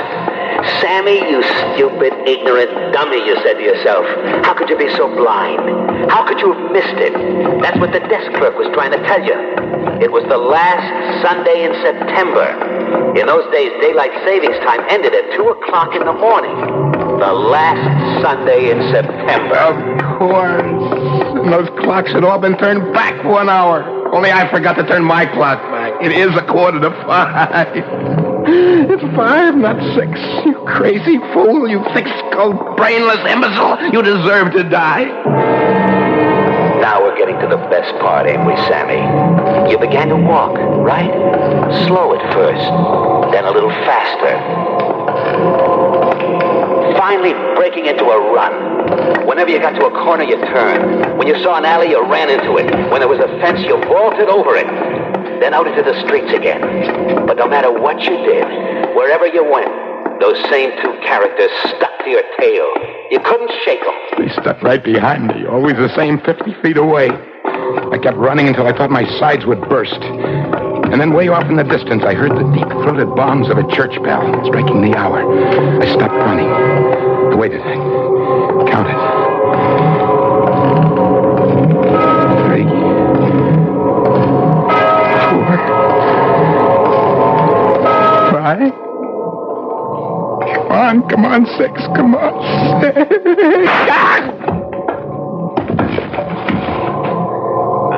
Sammy, you stupid, ignorant dummy, you said to yourself. How could you be so blind? How could you have missed it? That's what the desk clerk was trying to tell you. It was the last Sunday in September. In those days, daylight savings time ended at 2 o'clock in the morning. The last Sunday in September. Of course. And those clocks had all been turned back 1 hour. Only I forgot to turn my clock back. It is 5:15. It's 5, not 6. You crazy fool. You thick-skulled, brainless imbecile. You deserve to die. Now we're getting to the best part, ain't we, Sammy? You began to walk, right? Slow at first, then a little faster. Finally breaking into a run. Whenever you got to a corner, you turned. When you saw an alley, you ran into it. When there was a fence, you vaulted over it. Then out into the streets again. But no matter what you did, wherever you went, those same two characters stuck to your tail. You couldn't shake them. They stuck right behind me, always the same 50 feet away. I kept running until I thought my sides would burst. And then way off in the distance, I heard the deep-throated bombs of a church bell striking the hour. I stopped running. I waited. I counted. 3, 4, 5. Come on, 6. Come on, 6.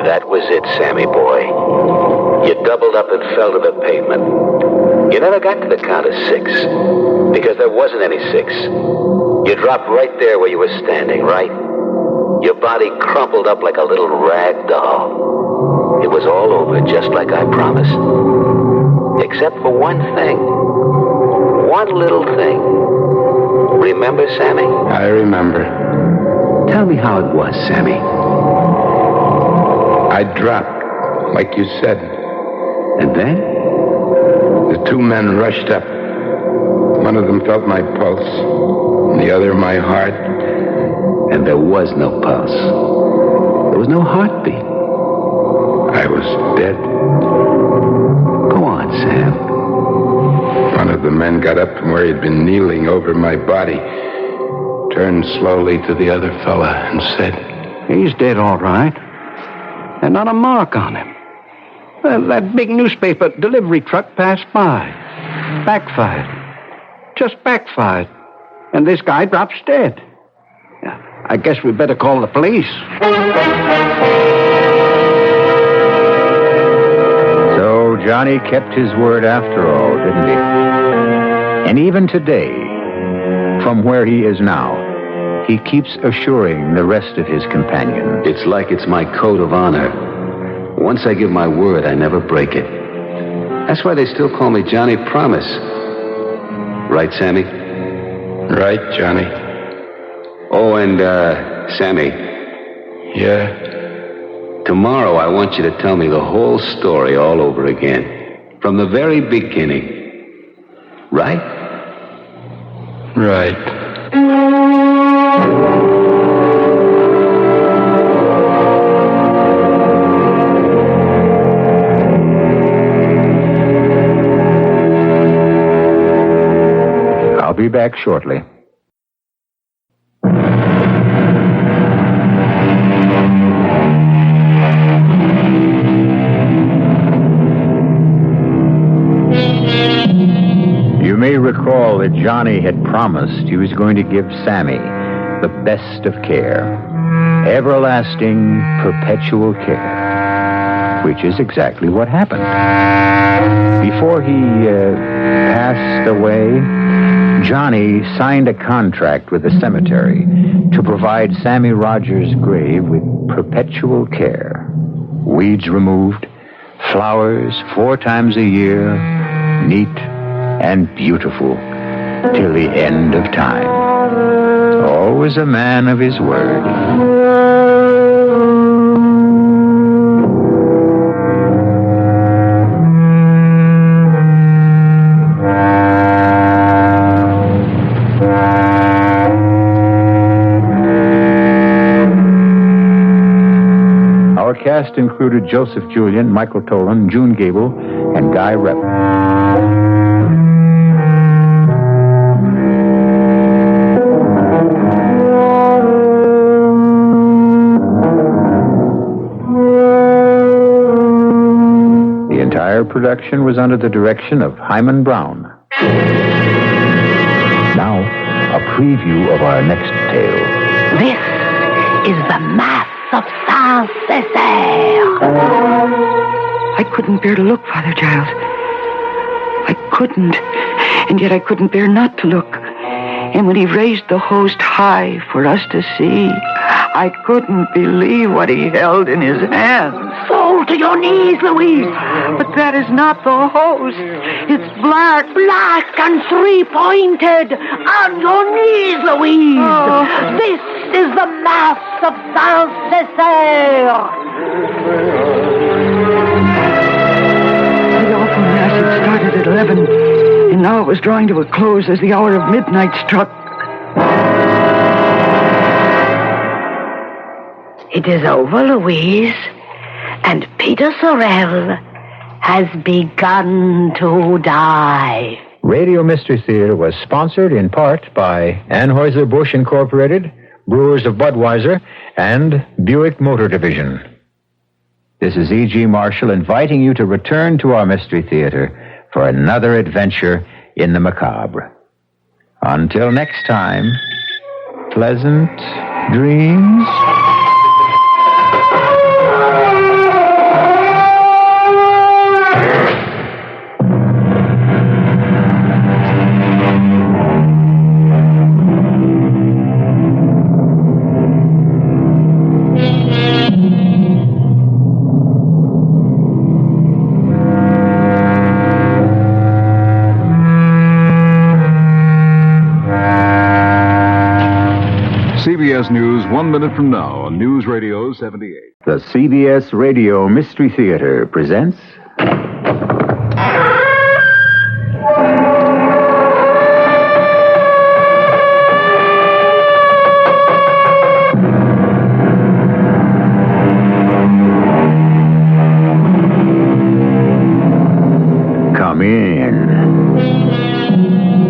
That was it, Sammy boy. You doubled up and fell to the pavement. You never got to the count of 6, because there wasn't any 6. You dropped right there where you were standing, right? Your body crumpled up like a little rag doll. It was all over, just like I promised. Except for one thing. One little thing. Remember, Sammy? I remember. Tell me how it was, Sammy. I dropped, like you said. And then? The two men rushed up. One of them felt my pulse, and the other my heart. And there was no pulse. There was no heartbeat. I was dead. Go on, Sam. One of the men got up from where he'd been kneeling over my body, turned slowly to the other fella, and said, He's dead, all right. And not a mark on him. That big newspaper delivery truck passed by. Backfired. Just backfired. And this guy drops dead. I guess we better call the police. So Johnny kept his word after all, didn't he? And even today, from where he is now, he keeps assuring the rest of his companions. It's like it's my code of honor. Once I give my word, I never break it. That's why they still call me Johnny Promise. Right, Sammy? Right, Johnny. Oh, and, Sammy. Yeah? Tomorrow, I want you to tell me the whole story all over again. From the very beginning. Right? Right. I'll be back shortly. You may recall that Johnny had promised he was going to give Sammy the best of care. Everlasting, perpetual care. which is exactly what happened. Before he passed away, Johnny signed a contract with the cemetery to provide Sammy Rogers' grave with perpetual care. Weeds removed, flowers 4 times a year, neat and beautiful, till the end of time. Always a man of his word. Our cast included Joseph Julian, Michael Tolan, June Gable, and Guy Rep. The entire production was under the direction of Hyman Brown. Now, a preview of our next tale. This is the Mass of Saint-Césaire. I couldn't bear to look, Father Giles. I couldn't, and yet I couldn't bear not to look. And when he raised the host high for us to see, I couldn't believe what he held in his hands. Fall to your knees, Louise. But that is not the host. It's black. Black and 3-pointed. On your knees, Louise. Oh. This is the Mass of Saint-Césaire. The awful Mass had started at 11, and now it was drawing to a close as the hour of midnight struck. It is over, Louise, and Peter Sorel has begun to die. Radio Mystery Theater was sponsored in part by Anheuser-Busch Incorporated, Brewers of Budweiser, and Buick Motor Division. This is E.G. Marshall inviting you to return to our Mystery Theater for another adventure in the macabre. Until next time, pleasant dreams. CBS News 1 minute from now on News Radio 78. The CBS Radio Mystery Theater presents... Come in.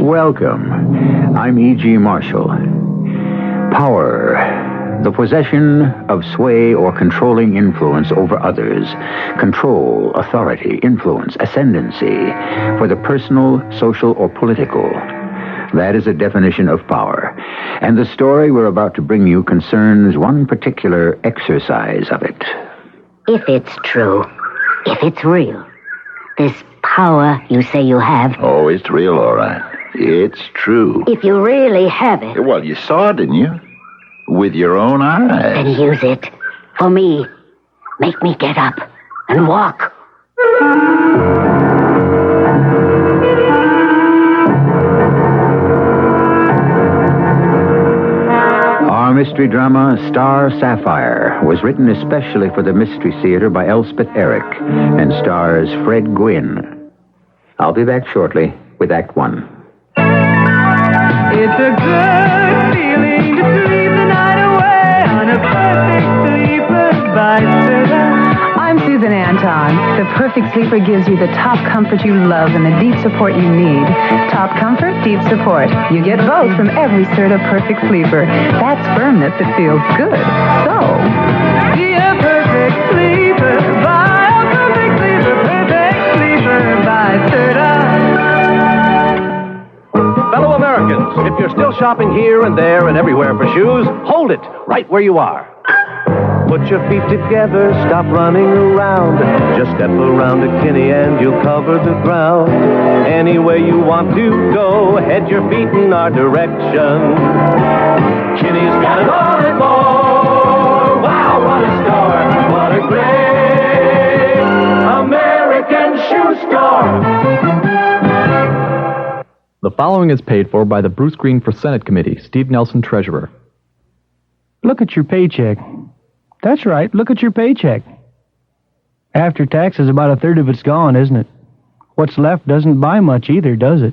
Welcome. I'm E.G. Marshall. Power, the possession of sway or controlling influence over others. Control, authority, influence, ascendancy, whether personal, social, or political. That is a definition of power. And the story we're about to bring you concerns one particular exercise of it. If it's true, if it's real, this power you say you have... Oh, it's real, all right. It's true. If you really have it... Well, you saw it, didn't you? With your own eyes. Then use it. For me. Make me get up and walk. Our mystery drama, Star Sapphire, was written especially for the Mystery Theater by Elspeth Eric and stars Fred Gwynne. I'll be back shortly with Act One. It's a good feeling to sleep the night away on a perfect sleeper by I'm Susan Anton. The Perfect Sleeper gives you the top comfort you love and the deep support you need. Top comfort, deep support. You get both from every Serta Perfect Sleeper. That's firmness that feels good. So, be a perfect sleeper by a perfect sleeper by Serta. Fellow Americans, if you're still shopping here and there and everywhere for shoes, hold it right where you are. Put your feet together, stop running around. Just step around to Kinney and you'll cover the ground. Anywhere you want to go, head your feet in our direction. Kinney's got it all and more. Wow, what a store! What a great American shoe store! The following is paid for by the Bruce Green for Senate Committee, Steve Nelson, Treasurer. Look at your paycheck. That's right, look at your paycheck. After taxes, about a third of it's gone, isn't it? What's left doesn't buy much either, does it?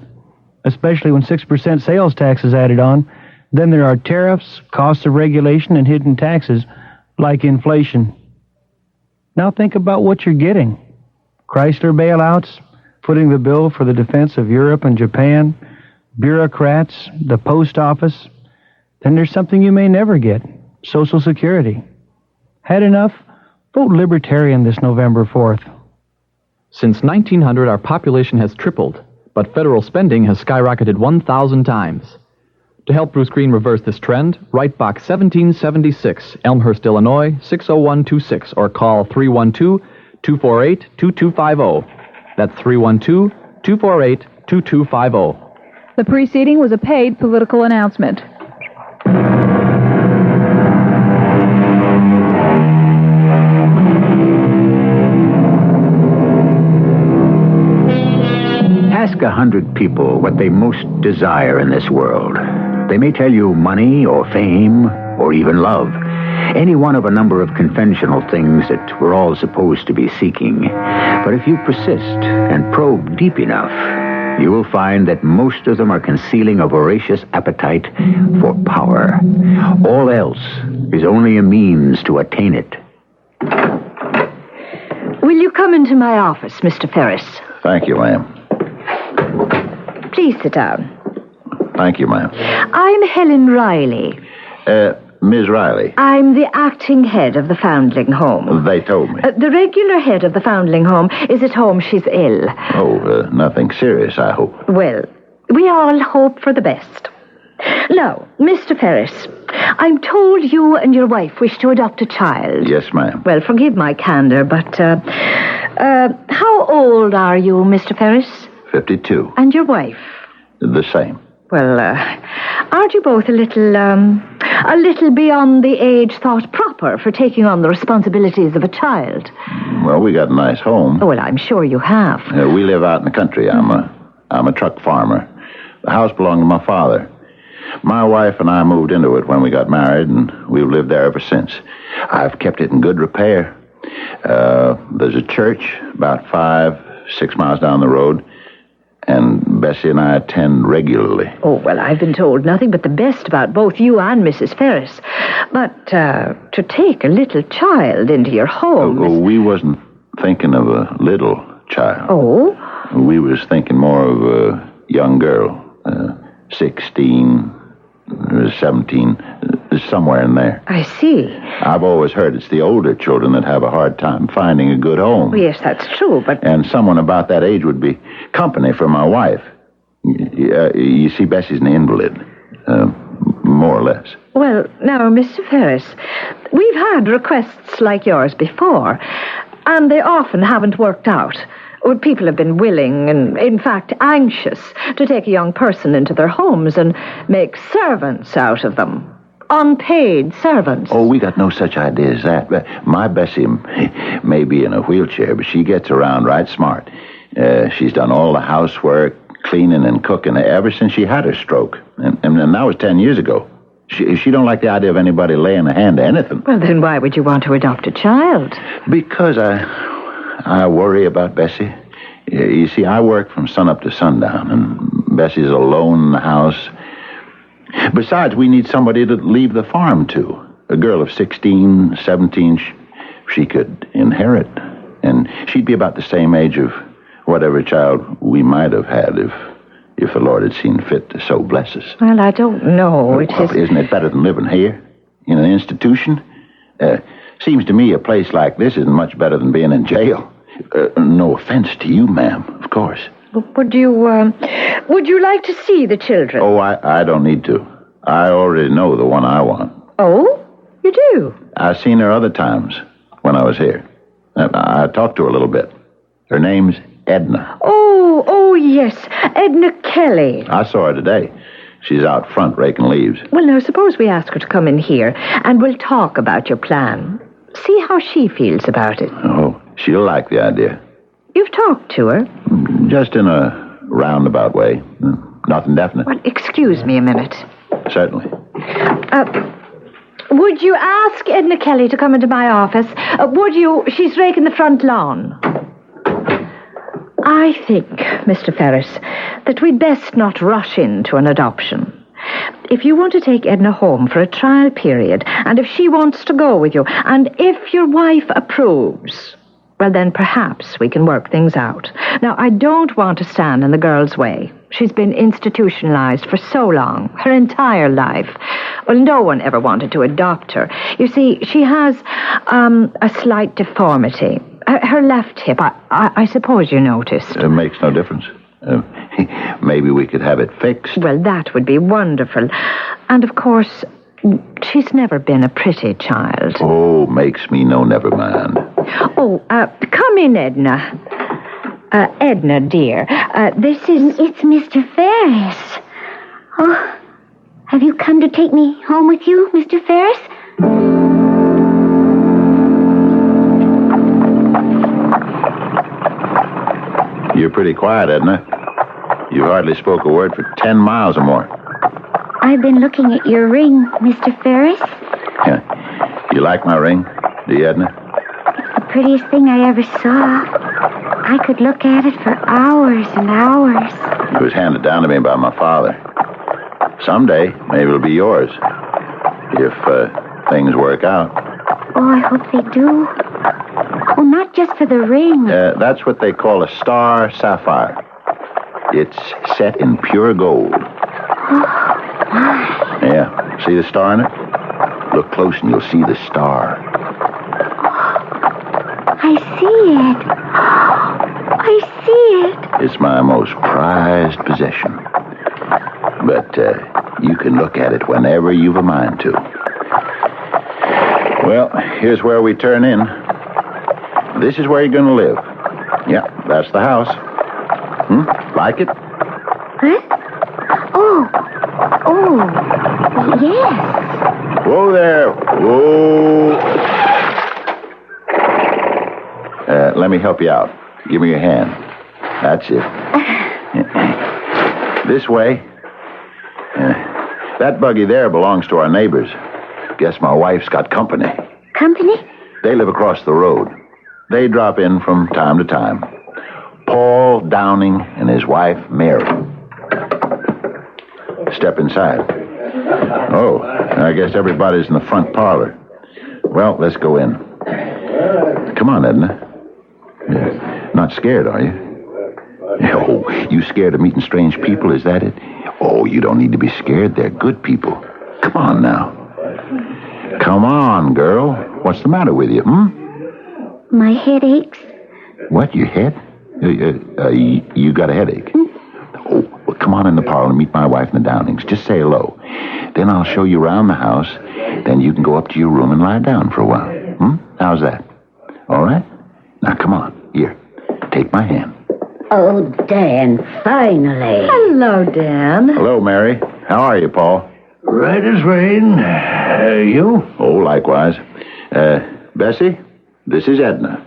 Especially when 6% sales tax is added on. Then there are tariffs, costs of regulation, and hidden taxes, like inflation. Now think about what you're getting. Chrysler bailouts, footing the bill for the defense of Europe and Japan, bureaucrats, the post office. Then there's something you may never get, Social Security. Had enough? Vote Libertarian this November 4th. Since 1900, our population has tripled, but federal spending has skyrocketed 1,000 times. To help Bruce Green reverse this trend, write Box 1776, Elmhurst, Illinois, 60126, or call 312-248-2250. That's 312-248-2250. The preceding was a paid political announcement. Ask 100 people what they most desire in this world. They may tell you money or fame or even love. Any one of a number of conventional things that we're all supposed to be seeking. But if you persist and probe deep enough, you will find that most of them are concealing a voracious appetite for power. All else is only a means to attain it. Will you come into my office, Mr. Ferris? Thank you, ma'am. Please sit down. Thank you, ma'am. I'm Helen Riley. Ms. Riley. I'm the acting head of the Foundling Home. They told me. The regular head of the Foundling Home is at home. She's ill. Oh, nothing serious, I hope. Well, we all hope for the best. Now, Mr. Ferris, I'm told you and your wife wish to adopt a child. Yes, ma'am. Well, forgive my candor, but, how old are you, Mr. Ferris? 52. And your wife? The same. Well, aren't you both a little beyond the age thought proper for taking on the responsibilities of a child? Well, we got a nice home. Oh, well, I'm sure you have. We live out in the country. I'm a truck farmer. The house belonged to my father. My wife and I moved into it when we got married, and we've lived there ever since. I've kept it in good repair. There's a church about 5-6 miles down the road, and Bessie and I attend regularly. Oh, well, I've been told nothing but the best about both you and Mrs. Ferris. But to take a little child into your home... We wasn't thinking of a little child. Oh? We was thinking more of a young girl, 16, 17, somewhere in there. I see. I've always heard it's the older children that have a hard time finding a good home. Well, yes, that's true, but... And someone about that age would be company for my wife. You see, Bessie's an invalid, more or less. Well, now, Mr. Ferris, we've had requests like yours before, and they often haven't worked out. Well, people have been willing and, in fact, anxious to take a young person into their homes and make servants out of them. Unpaid servants. Oh, we got no such idea as that. My Bessie may be in a wheelchair, but she gets around right smart. She's done all the housework, cleaning and cooking ever since she had her stroke. And that was 10 years ago. She don't like the idea of anybody laying a hand to anything. Well, then why would you want to adopt a child? Because I worry about Bessie. You see, I work from sunup to sundown, and Bessie's alone in the house. Besides, we need somebody to leave the farm to. A girl of 16, 17, she could inherit. And she'd be about the same age of whatever child we might have had if the Lord had seen fit to so bless us. Well, I don't know. Isn't it better than living here in an institution? Seems to me a place like this isn't much better than being in jail. No offense to you, ma'am, of course. Would you like to see the children? Oh, I don't need to. I already know the one I want. Oh? You do? I've seen her other times when I was here. I talked to her a little bit. Her name's Edna. Oh, yes. Edna Kelly. I saw her today. She's out front raking leaves. Well, now, suppose we ask her to come in here, and we'll talk about your plan. See how she feels about it. Oh, she'll like the idea. You've talked to her? Just in a roundabout way. Nothing definite. Well, excuse me a minute. Certainly. Would you ask Edna Kelly to come into my office? Would you? She's raking the front lawn. I think, Mr. Ferris, that we'd best not rush into an adoption. If you want to take Edna home for a trial period, and if she wants to go with you, and if your wife approves, well, then perhaps we can work things out. Now, I don't want to stand in the girl's way. She's been institutionalized for so long, her entire life. Well, no one ever wanted to adopt her. You see, she has a slight deformity. Her left hip, I suppose you noticed. It makes no difference. Maybe we could have it fixed. Well, that would be wonderful. And, of course, she's never been a pretty child. Oh, makes me no never mind. Oh, come in, Edna. Edna, dear, It's Mr. Ferris. Oh, have you come to take me home with you, Mr. Ferris? You're pretty quiet, Edna. You hardly spoke a word for 10 miles or more. I've been looking at your ring, Mr. Ferris. Yeah. You like my ring, do you, Edna? It's the prettiest thing I ever saw. I could look at it for hours and hours. It was handed down to me by my father. Someday, maybe it'll be yours. If things work out. Oh, I hope they do. Oh, not just for the ring. That's what they call a star sapphire. It's set in pure gold. Yeah. See the star in it? Look close and you'll see the star. I see it. I see it. It's my most prized possession. But you can look at it whenever you've a mind to. Well, here's where we turn in. This is where you're going to live. Yeah, that's the house. Like it? Huh? Oh, yes. Whoa there. Whoa. Let me help you out. Give me your hand. That's it. This way. That buggy there belongs to our neighbors. Guess my wife's got company. Company? They live across the road. They drop in from time to time. Paul Downing and his wife, Mary. Step inside. Oh, I guess everybody's in the front parlor. Well, let's go in. Come on, Edna. Not scared, are you? Oh, you scared of meeting strange people, is that it? Oh, you don't need to be scared. They're good people. Come on now. Come on, girl. What's the matter with you, My head aches. What, your head? You got a headache? Oh, well, come on in the parlor and meet my wife and the Downings. Just say hello. Then I'll show you around the house. Then you can go up to your room and lie down for a while. How's that? All right? Now, come on. Here. Take my hand. Oh, Dan, finally. Hello, Dan. Hello, Mary. How are you, Paul? Right as rain. You? Oh, likewise. Bessie, this is Edna.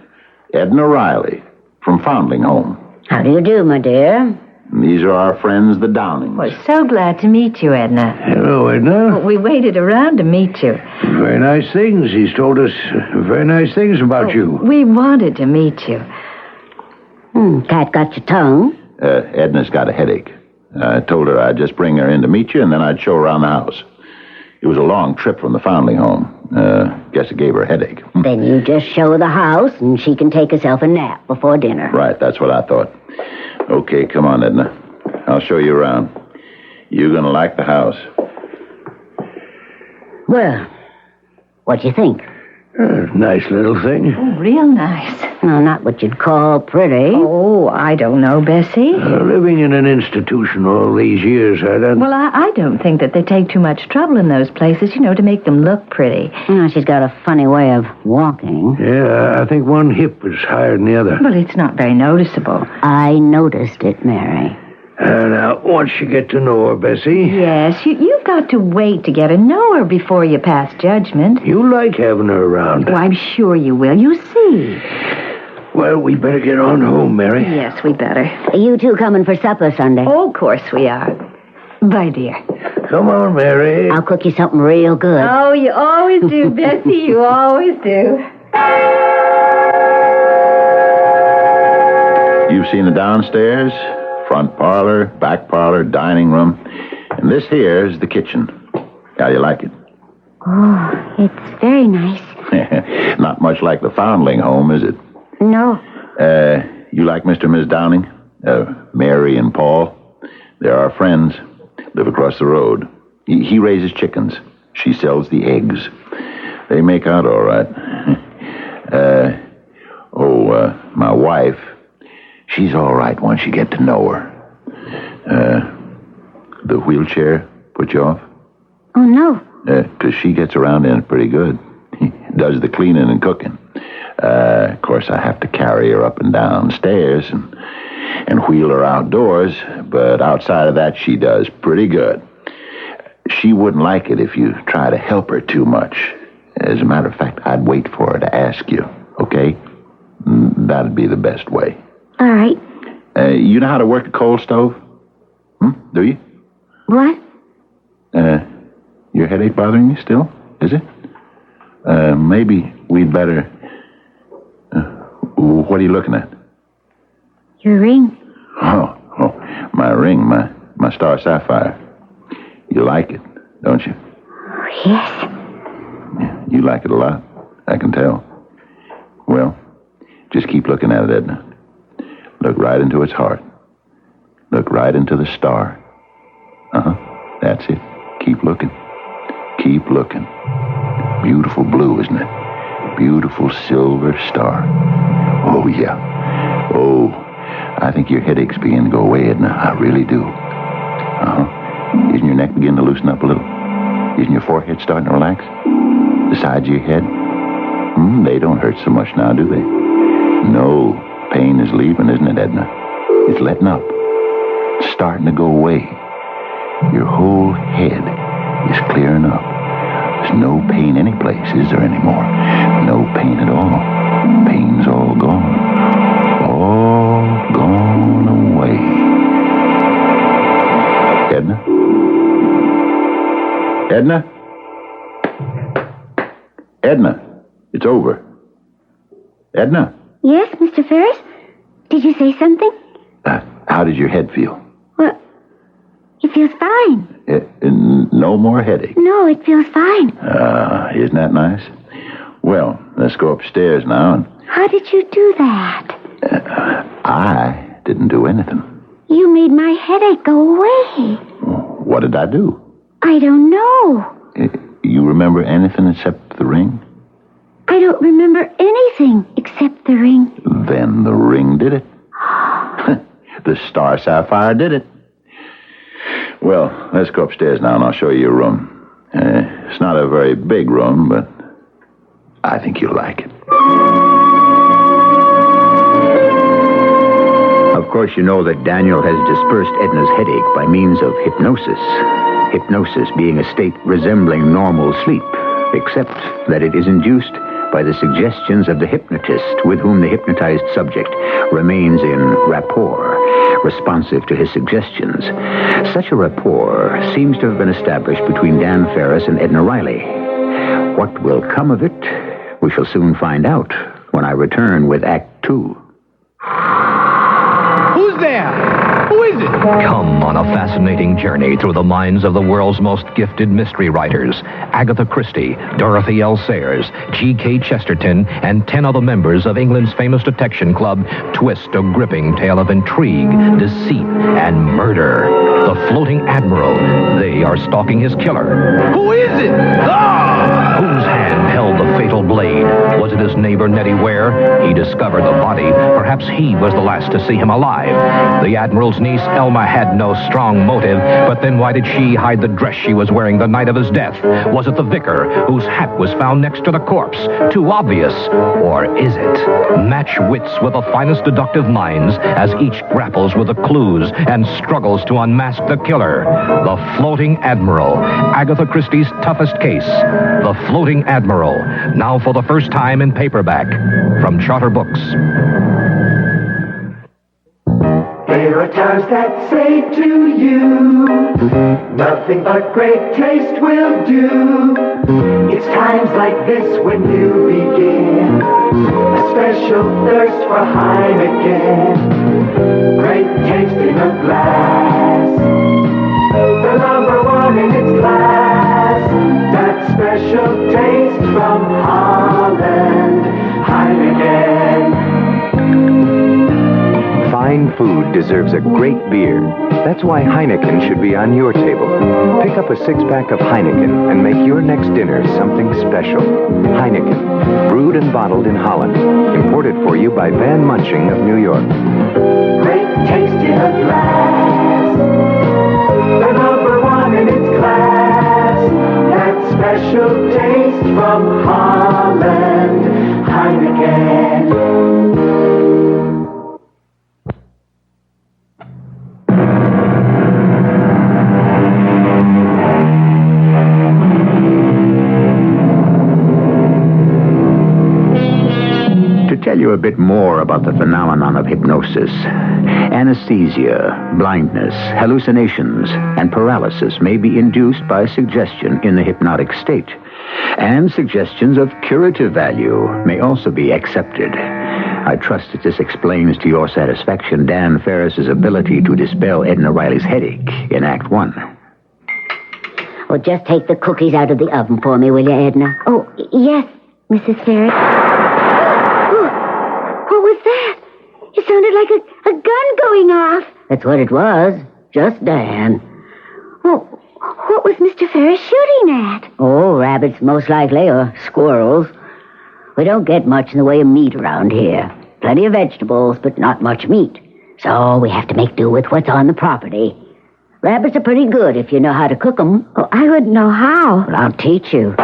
Edna Riley from Foundling Home. How do you do, my dear? And these are our friends, the Downings. We're so glad to meet you, Edna. Hello, Edna. We waited around to meet you. Very nice things. He's told us very nice things about you. We wanted to meet you. Cat got your tongue? Edna's got a headache. I told her I'd just bring her in to meet you, and then I'd show her around the house. It was a long trip from the Foundling Home. Guess it gave her a headache. Then you just show her the house, and she can take herself a nap before dinner. Right, that's what I thought. Okay, come on, Edna. I'll show you around. You're going to like the house. Well, what do you think? Nice little thing. Oh, real nice. No, not what you'd call pretty. Oh, I don't know, Bessie. Living in an institution all these years, I don't... Well, I don't think that they take too much trouble in those places, to make them look pretty. She's got a funny way of walking. Yeah, I think one hip is higher than the other. Well, it's not very noticeable. I noticed it, Mary. Now, once you get to know her, Bessie... Yes, you've got to wait to get to know her before you pass judgment. You like having her around. Oh, I'm sure you will. You see. Well, we better get on home, Mary. Yes, we better. Are you two coming for supper Sunday? Oh, of course we are. Bye, dear. Come on, Mary. I'll cook you something real good. Oh, you always do, Bessie. You always do. You've seen the downstairs, front parlor, back parlor, dining room. And this here is the kitchen. How do you like it? Oh, it's very nice. Not much like the foundling home, is it? No. You like Mr. and Ms. Downing? Mary and Paul? They're our friends. Live across the road. He raises chickens. She sells the eggs. They make out all right. My wife, she's all right once you get to know her. The wheelchair put you off? Oh, no. 'Cause she gets around in it pretty good. Does the cleaning and cooking. Of course, I have to carry her up and down stairs and wheel her outdoors, but outside of that, she does pretty good. She wouldn't like it if you try to help her too much. As a matter of fact, I'd wait for her to ask you, okay? That'd be the best way. All right. You know how to work a coal stove? Do you? What? Your headache bothering you still? Is it? Maybe we'd better... what are you looking at? Your ring. Oh, my ring, my star sapphire. You like it, don't you? Yes. You like it a lot, I can tell. Well, just keep looking at it, Edna. Look right into its heart. Look right into the star. That's it. Keep looking. Keep looking. Beautiful blue, isn't it? Beautiful silver star. Oh, yeah. Oh, I think your headache's beginning to go away, Edna. I really do. Isn't your neck beginning to loosen up a little? Isn't your forehead starting to relax? The sides of your head? They don't hurt so much now, do they? No. Pain is leaving, isn't it, Edna? It's letting up. It's starting to go away. Your whole head is clearing up. There's no pain any place, is there anymore? No pain at all. Pain's all gone. All gone away. Edna? Edna? Edna, it's over. Edna? Yes, Mr. Ferris? Did you say something? How does your head feel? Well, it feels fine. No more headache. No, it feels fine. Isn't that nice? Well, let's go upstairs now. And How did you do that? I didn't do anything. You made my headache go away. What did I do? I don't know. You remember anything except the ring? I don't remember anything except the ring. Then the ring did it. The star sapphire did it. Well, let's go upstairs now and I'll show you your room. It's not a very big room, but I think you'll like it. Of course, you know that Daniel has dispersed Edna's headache by means of hypnosis. Hypnosis being a state resembling normal sleep, except that it is induced by the suggestions of the hypnotist with whom the hypnotized subject remains in rapport, responsive to his suggestions. Such a rapport seems to have been established between Dan Ferris and Edna Riley. What will come of it, we shall soon find out when I return with Act 2. Who's there? Who is it? Come on a fascinating journey through the minds of the world's most gifted mystery writers. Agatha Christie, Dorothy L. Sayers, G.K. Chesterton, and 10 other members of England's famous detection club twist a gripping tale of intrigue, deceit, and murder. The Floating Admiral. They are stalking his killer. Who is it? Whose hand held the fatal blade? his neighbor Nettie Ware, he discovered the body. Perhaps he was the last to see him alive. The Admiral's niece, Elma, had no strong motive, but then why did she hide the dress she was wearing the night of his death? Was it the vicar whose hat was found next to the corpse? Too obvious? Or is it? Match wits with the finest deductive minds as each grapples with the clues and struggles to unmask the killer. The Floating Admiral, Agatha Christie's toughest case. The Floating Admiral, now for the first time in paperback, from Charter Books. There are times that say to you, nothing but great taste will do. It's times like this when you begin a special thirst for Heineken. Great taste in a glass, the number one in its class. That special taste from Holland, Heineken. Fine food deserves a great beer. That's why Heineken should be on your table. Pick up a six-pack of Heineken and make your next dinner something special. Heineken, brewed and bottled in Holland. Imported for you by Van Munching of New York. Great taste in a glass, the number one in its class. That special taste from Holland, Heineken. Tell you a bit more about the phenomenon of hypnosis. Anesthesia, blindness, hallucinations, and paralysis may be induced by suggestion in the hypnotic state. And suggestions of curative value may also be accepted. I trust that this explains to your satisfaction Dan Ferris's ability to dispel Edna Riley's headache in Act 1. Well, just take the cookies out of the oven for me, will you, Edna? Oh, yes, Mrs. Ferris. What was that? It sounded like a gun going off. That's what it was. Just Dan. Well, what was Mr. Ferris shooting at? Oh, rabbits, most likely, or squirrels. We don't get much in the way of meat around here. Plenty of vegetables, but not much meat. So we have to make do with what's on the property. Rabbits are pretty good if you know how to cook them. Oh, I wouldn't know how. Well, I'll teach you.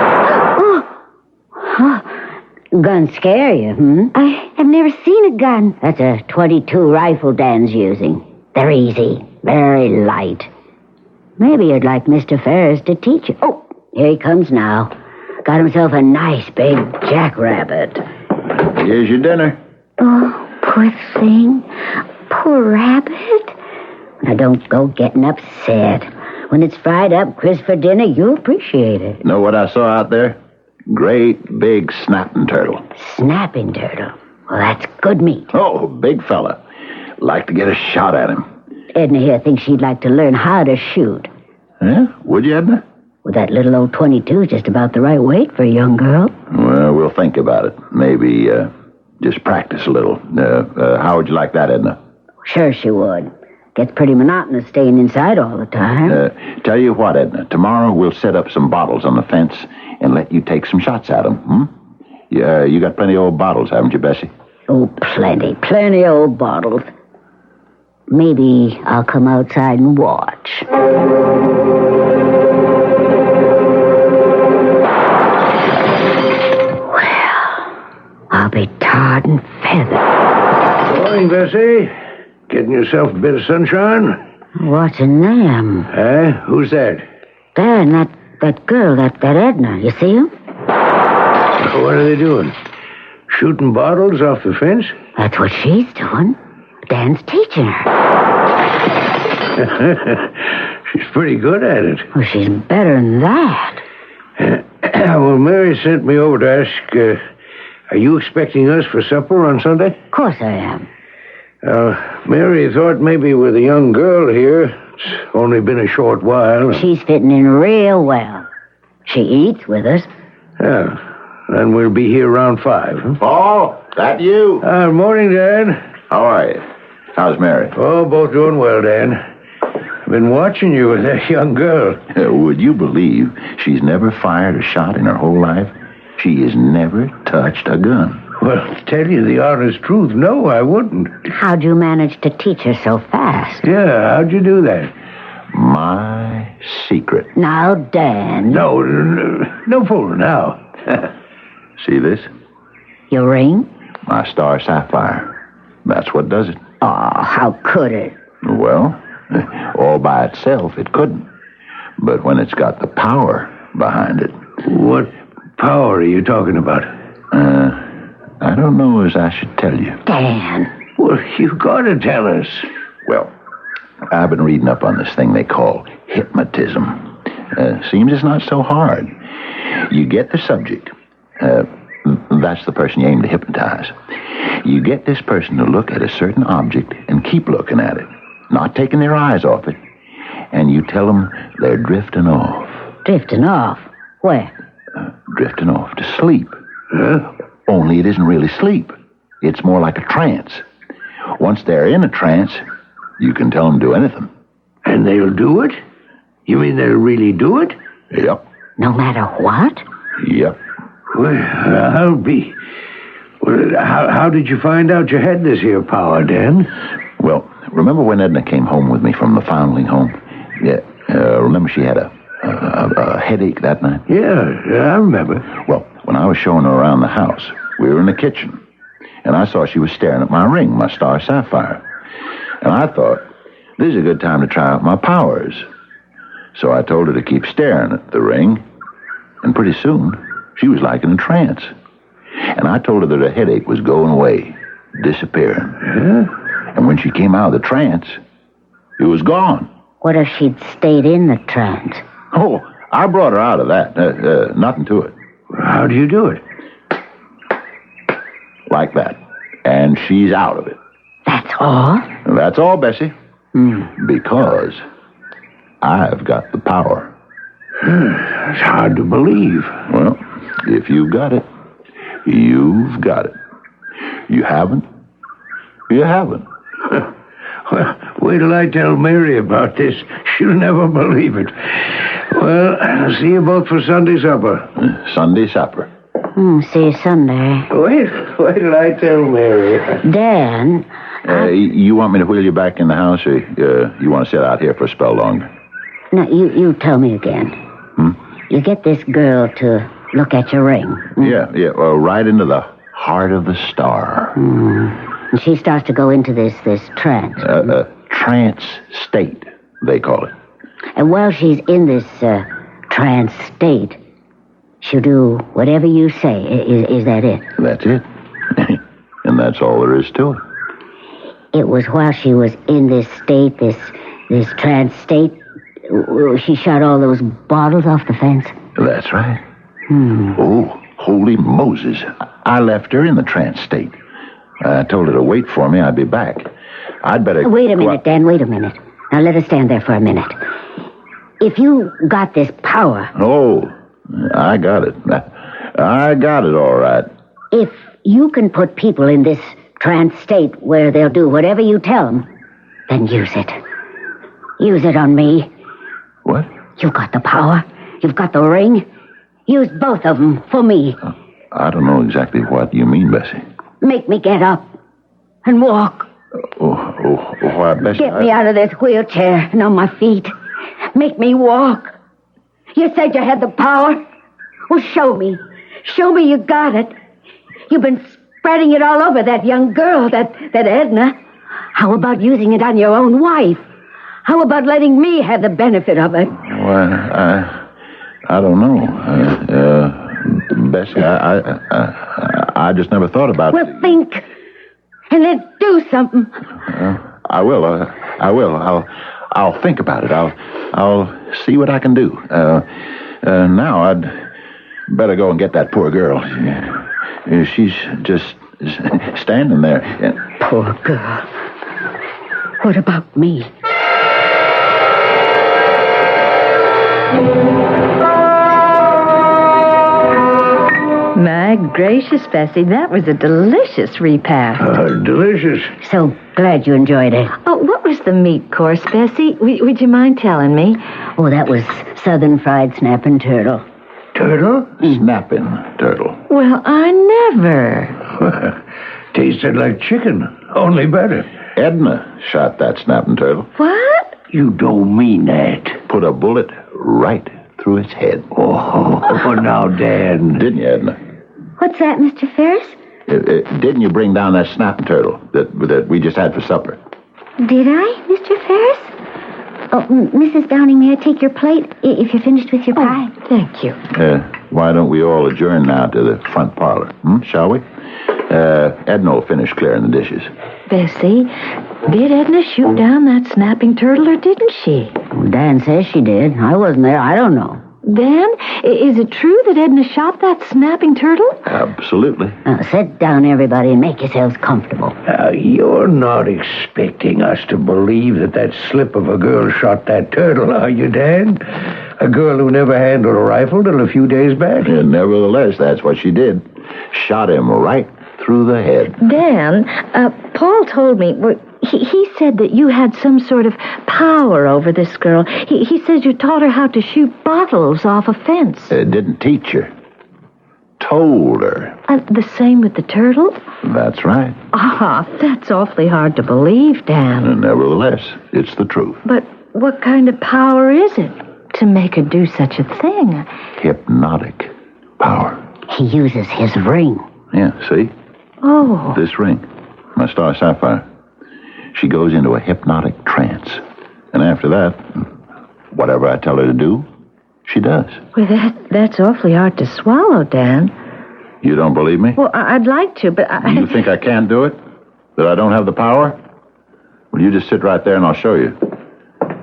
Guns scare you, I have never seen a gun. That's a .22 rifle Dan's using. They're easy, very light. Maybe you'd like Mr. Ferris to teach you. Oh, here he comes now. Got himself a nice big jackrabbit. Here's your dinner. Oh, poor thing. Poor rabbit. Now, don't go getting upset. When it's fried up crisp for dinner, you'll appreciate it. Know what I saw out there? Great big snapping turtle. Snapping turtle? Well, that's good meat. Oh, big fella. Like to get a shot at him. Edna here thinks she'd like to learn how to shoot. Yeah? Would you, Edna? Well, that little old .22 is just about the right weight for a young girl. Well, we'll think about it. Maybe just practice a little. How would you like that, Edna? Sure she would. Gets pretty monotonous staying inside all the time. Tell you what, Edna. Tomorrow we'll set up some bottles on the fence and let you take some shots at them, Yeah, you got plenty of old bottles, haven't you, Bessie? Oh, plenty. Plenty of old bottles. Maybe I'll come outside and watch. I'll be tarred and feathered. Morning, Bessie. Getting yourself a bit of sunshine? What's in them? Who's that? Dan, that girl, that Edna. You see him? What are they doing? Shooting bottles off the fence? That's what she's doing. Dan's teaching her. She's pretty good at it. Well, she's better than that. Well, Mary sent me over to ask, are you expecting us for supper on Sunday? Of course I am. Mary thought maybe with a young girl here, it's only been a short while. She's fitting in real well. She eats with us. Yeah, then we'll be here around 5. Huh? Paul, that you? Morning, Dan. How are you? How's Mary? Oh, both doing well, Dan. I've been watching you with that young girl. Would you believe she's never fired a shot in her whole life? She has never touched a gun. Well, to tell you the honest truth, no, I wouldn't. How'd you manage to teach her so fast? Yeah, how'd you do that? My secret. Now, Dan. No fooling now. See this? Your ring? My star sapphire. That's what does it. Oh, how could it? Well, all by itself, it couldn't. But when it's got the power behind it. What power are you talking about? I don't know as I should tell you. Dan. Well, you gotta tell us. Well, I've been reading up on this thing they call hypnotism. Seems it's not so hard. You get the subject. That's the person you aim to hypnotize. You get this person to look at a certain object and keep looking at it, not taking their eyes off it, and you tell them they're drifting off. Drifting off? Where? Drifting off to sleep. Huh? Only it isn't really sleep. It's more like a trance. Once they're in a trance, you can tell them to do anything. And they'll do it? You mean they'll really do it? Yep. No matter what? Yep. Well, I'll be... Well, how did you find out you had this here power, Dan? Well, remember when Edna came home with me from the foundling home? Yeah. Remember she had a headache that night? Yeah, I remember. Well, when I was showing her around the house, we were in the kitchen, and I saw she was staring at my ring, my star sapphire. And I thought, this is a good time to try out my powers. So I told her to keep staring at the ring, and pretty soon, she was like in a trance. And I told her that her headache was going away, disappearing. Yeah? And when she came out of the trance, it was gone. What if she'd stayed in the trance? Oh, I brought her out of that. Nothing to it. How do you do it? Like that. And she's out of it. That's all? That's all, Bessie. Because I've got the power. It's hard to believe. Well, if you've got it, you've got it. You haven't, you haven't. Well, wait till I tell Mary about this. She'll never believe it. Well, I'll see you both for Sunday supper. Sunday supper. See you Sunday. Wait till I tell Mary. Dan. You want me to wheel you back in the house, or you want to sit out here for a spell longer? No, you tell me again. You get this girl to look at your ring. Yeah, right into the heart of the star. And she starts to go into this trance. Trance state, they call it. And while she's in this trance state, she'll do whatever you say. Is that it? That's it. And that's all there is to it. It was while she was in this state, this trance state, she shot all those bottles off the fence? That's right. Oh, holy Moses. I left her in the trance state. I told her to wait for me. I'd be back. I'd better... Wait a minute, Dan. Wait a minute. Now let us stand there for a minute. If you got this power... Oh, I got it. I got it all right. If you can put people in this trance state where they'll do whatever you tell them, then use it. Use it on me. What? You've got the power. You've got the ring. Use both of them for me. I don't know exactly what you mean, Bessie. Make me get up and walk. Why, Bessie? Get me out of this wheelchair and on my feet. Make me walk. You said you had the power. Well, show me. Show me you got it. You've been spreading it all over that young girl, that Edna. How about using it on your own wife? How about letting me have the benefit of it? Well, I don't know. Bessie, I just never thought about it. Well, think. And then do something. I will. I'll think about it. I'll see what I can do. Now I'd better go and get that poor girl. She's just standing there. Poor girl. What about me? My gracious, Bessie, that was a delicious repast. Delicious. So glad you enjoyed it. Oh, what was the meat course, Bessie? Would you mind telling me? Oh, that was southern fried snap and turtle. Turtle? Snapping turtle. Well, I never. Tasted like chicken, only better. Edna shot that snapping turtle. What? You don't mean that. Put a bullet right through its head. Oh, now, Dan. Didn't you, Edna? What's that, Mr. Ferris? Didn't you bring down that snapping turtle that we just had for supper? Did I, Mr. Ferris? Oh, Mrs. Downing, may I take your plate if you're finished with your pie? Thank you. Why don't we all adjourn now to the front parlor? Shall we? Edna will finish clearing the dishes. Bessie, did Edna shoot down that snapping turtle or didn't she? Dan says she did. I wasn't there. I don't know. Dan, is it true that Edna shot that snapping turtle? Absolutely. Now, sit down, everybody, and make yourselves comfortable. You're not expecting us to believe that slip of a girl shot that turtle, are you, Dan? A girl who never handled a rifle till a few days back? Yeah, nevertheless, that's what she did. Shot him right through the head. Dan, Paul told me... He said that you had some sort of power over this girl. He says you taught her how to shoot bottles off a fence. Didn't teach her. Told her. The same with the turtle? That's right. That's awfully hard to believe, Dan. Nevertheless, it's the truth. But what kind of power is it to make her do such a thing? Hypnotic power. He uses his ring. Yeah, see? Oh. This ring. My star Sapphire. She goes into a hypnotic trance. And after that, whatever I tell her to do, she does. Well, that's awfully hard to swallow, Dan. You don't believe me? Well, I'd like to, but You think I can't do it? That I don't have the power? Well, you just sit right there and I'll show you.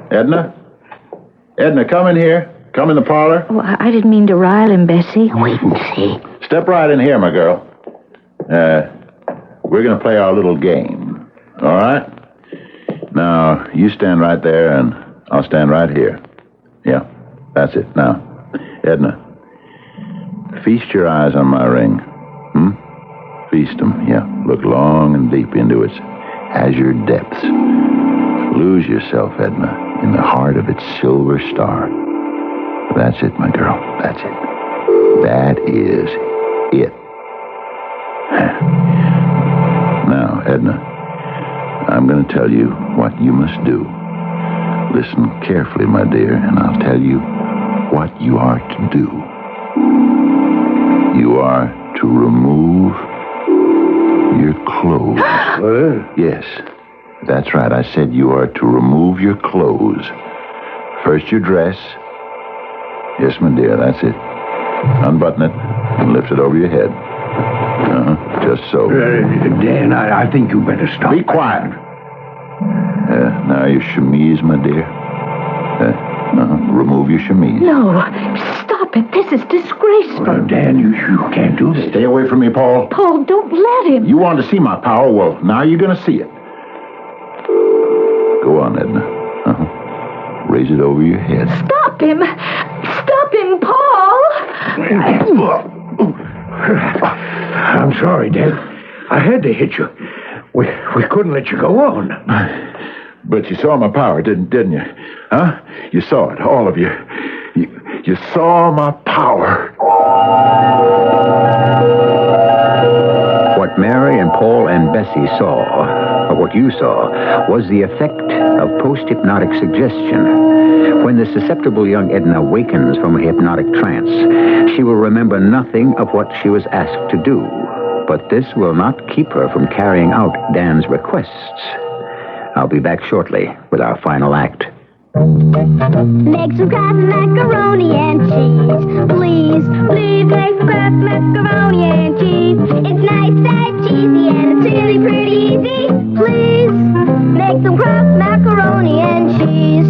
Edna? Edna, come in here. Come in the parlor. Oh, I didn't mean to rile him, Bessie. Wait and see. Step right in here, my girl. We're going to play our little game. All right? Now, you stand right there, and I'll stand right here. Yeah, that's it. Now, Edna, feast your eyes on my ring. Feast them, yeah. Look long and deep into its azure depths. Lose yourself, Edna, in the heart of its silver star. That's it, my girl. That's it. That is it. Now, Edna, I'm going to tell you what you must do. Listen carefully, my dear, and I'll tell you what you are to do. You are to remove your clothes. What? Yes, that's right. I said you are to remove your clothes. First your dress. Yes, my dear, that's it. Unbutton it and lift it over your head. Just so. Dan, I think you better stop. Be quiet. Now your chemise, my dear. Remove your chemise. No, stop it. This is disgraceful. Dan, you can't do this. Stay away from me, Paul. Paul, don't let him. You wanted to see my power? Well, now you're going to see it. Go on, Edna. Raise it over your head. Stop him. Stop him, Paul. I'm sorry, Dan. I had to hit you. We couldn't let you go on. But you saw my power, didn't you? Huh? You saw it, all of you. You saw my power. What Mary and Paul and Bessie saw, or what you saw, was the effect of post-hypnotic suggestion. When the susceptible young Edna awakens from a hypnotic trance, she will remember nothing of what she was asked to do. But this will not keep her from carrying out Dan's requests. I'll be back shortly with our final act. Make some Kraft macaroni and cheese. Please, please make some Kraft macaroni and cheese. It's nice and cheesy and it's really pretty easy. Please, make some Kraft macaroni and cheese.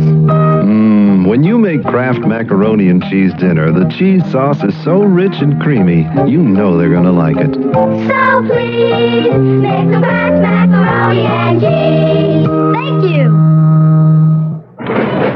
When you make Kraft macaroni and cheese dinner, the cheese sauce is so rich and creamy, you know they're going to like it. So please, make some Kraft macaroni and cheese. Thank you.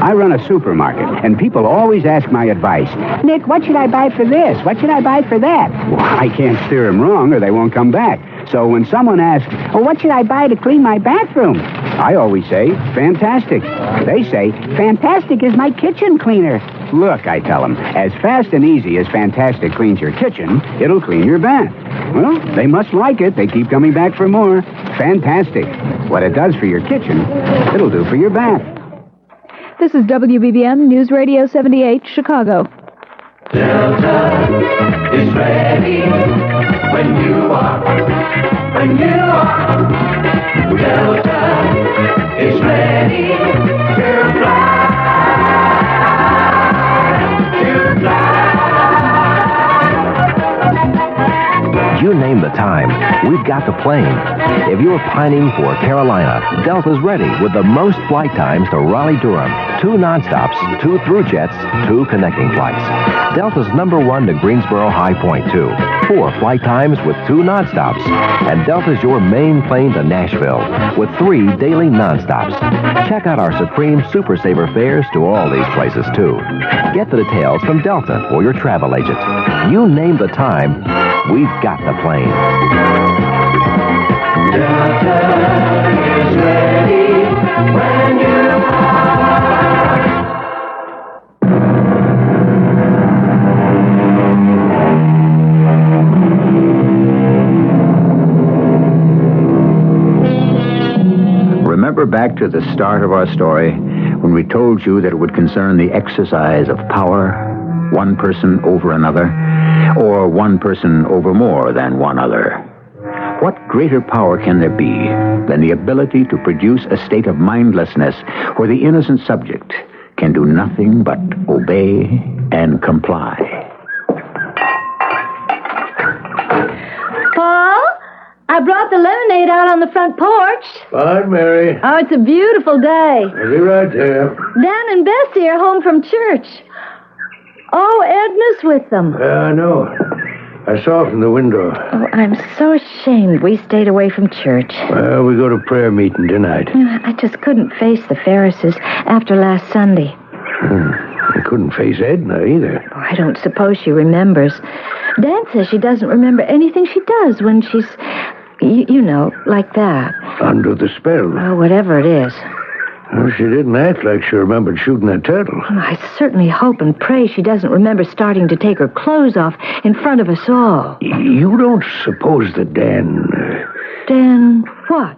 I run a supermarket, and people always ask my advice. Nick, what should I buy for this? What should I buy for that? Well, I can't steer them wrong, or they won't come back. So when someone asks, well, what should I buy to clean my bathroom? I always say, fantastic. They say, fantastic is my kitchen cleaner. Look, I tell them, as fast and easy as Fantastic cleans your kitchen, it'll clean your bath. Well, they must like it. They keep coming back for more. Fantastic. What it does for your kitchen, it'll do for your bath. This is WBBM News Radio 78, Chicago. Delta is ready when you are. When you are. Delta is ready to fly. You name the time, we've got the plane. If you're pining for Carolina, Delta's ready with the most flight times to Raleigh-Durham. 2 nonstops, 2 through jets, 2 connecting flights. Delta's #1 to Greensboro High Point, too. 4 flight times with 2 nonstops. And Delta's your main plane to Nashville with 3 daily nonstops. Check out our Supreme Super Saver fares to all these places, too. Get the details from Delta or your travel agent. You name the time, we've got the plane. Delta is ready when you are. Remember back to the start of our story when we told you that it would concern the exercise of power, one person over another, or one person over more than one other? What greater power can there be than the ability to produce a state of mindlessness where the innocent subject can do nothing but obey and comply? Paul, I brought the lemonade out on the front porch. Fine, Mary. Oh, it's a beautiful day. I'll be right there. Dan and Bessie are home from church. Oh, Edna's with them. I know. I saw from the window. Oh, I'm so ashamed we stayed away from church. Well, we go to prayer meeting tonight. I just couldn't face the Ferrises after last Sunday. I couldn't face Edna either. Oh, I don't suppose she remembers. Dan says she doesn't remember anything she does when she's, you know, like that. Under the spell. Oh, whatever it is. Well, she didn't act like she remembered shooting that turtle. I certainly hope and pray she doesn't remember starting to take her clothes off in front of us all. You don't suppose that Dan... Dan what?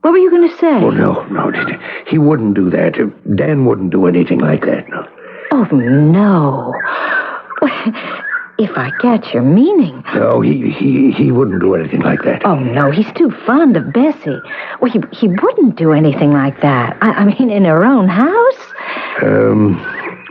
What were you going to say? Oh, no. He wouldn't do that. Dan wouldn't do anything like that, no. Oh, no. If I catch your meaning. No, he wouldn't do anything like that. Oh, no, he's too fond of Bessie. Well, he wouldn't do anything like that. I mean, in her own house?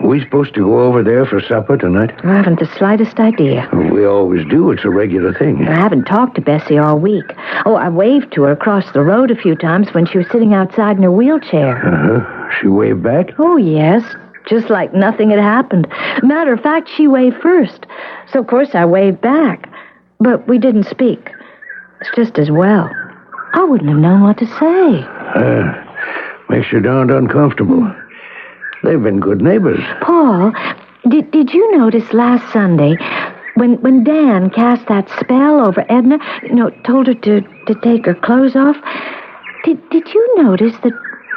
We supposed to go over there for supper tonight? I haven't the slightst idea. We always do. It's a regular thing. I haven't talked to Bessie all week. Oh, I waved to her across the road a few times when she was sitting outside in her wheelchair. Uh-huh. She waved back? Oh, yes. Just like nothing had happened. Matter of fact, she waved first. So, of course, I waved back. But we didn't speak. It's just as well. I wouldn't have known what to say. Makes you darned uncomfortable. They've been good neighbors. Paul, did you notice last Sunday when Dan cast that spell over Edna, told her to take her clothes off? Did you notice that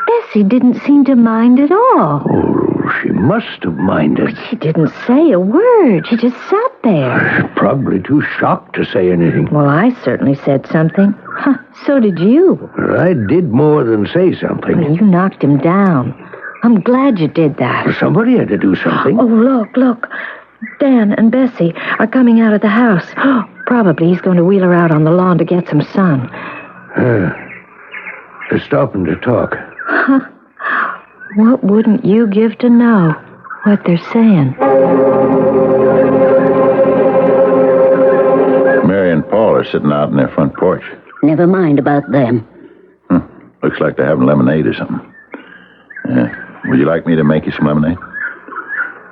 Bessie didn't seem to mind at all? Oh, she must have minded. But she didn't say a word. She just sat there. Probably too shocked to say anything. Well, I certainly said something. So did you. Well, I did more than say something. Well, you knocked him down. I'm glad you did that. Somebody had to do something. Oh, look. Dan and Bessie are coming out of the house. Probably he's going to wheel her out on the lawn to get some sun. They're stopping to talk. What wouldn't you give to know what they're saying? Mary and Paul are sitting out on their front porch. Never mind about them. Looks like they're having lemonade or something. Would you like me to make you some lemonade?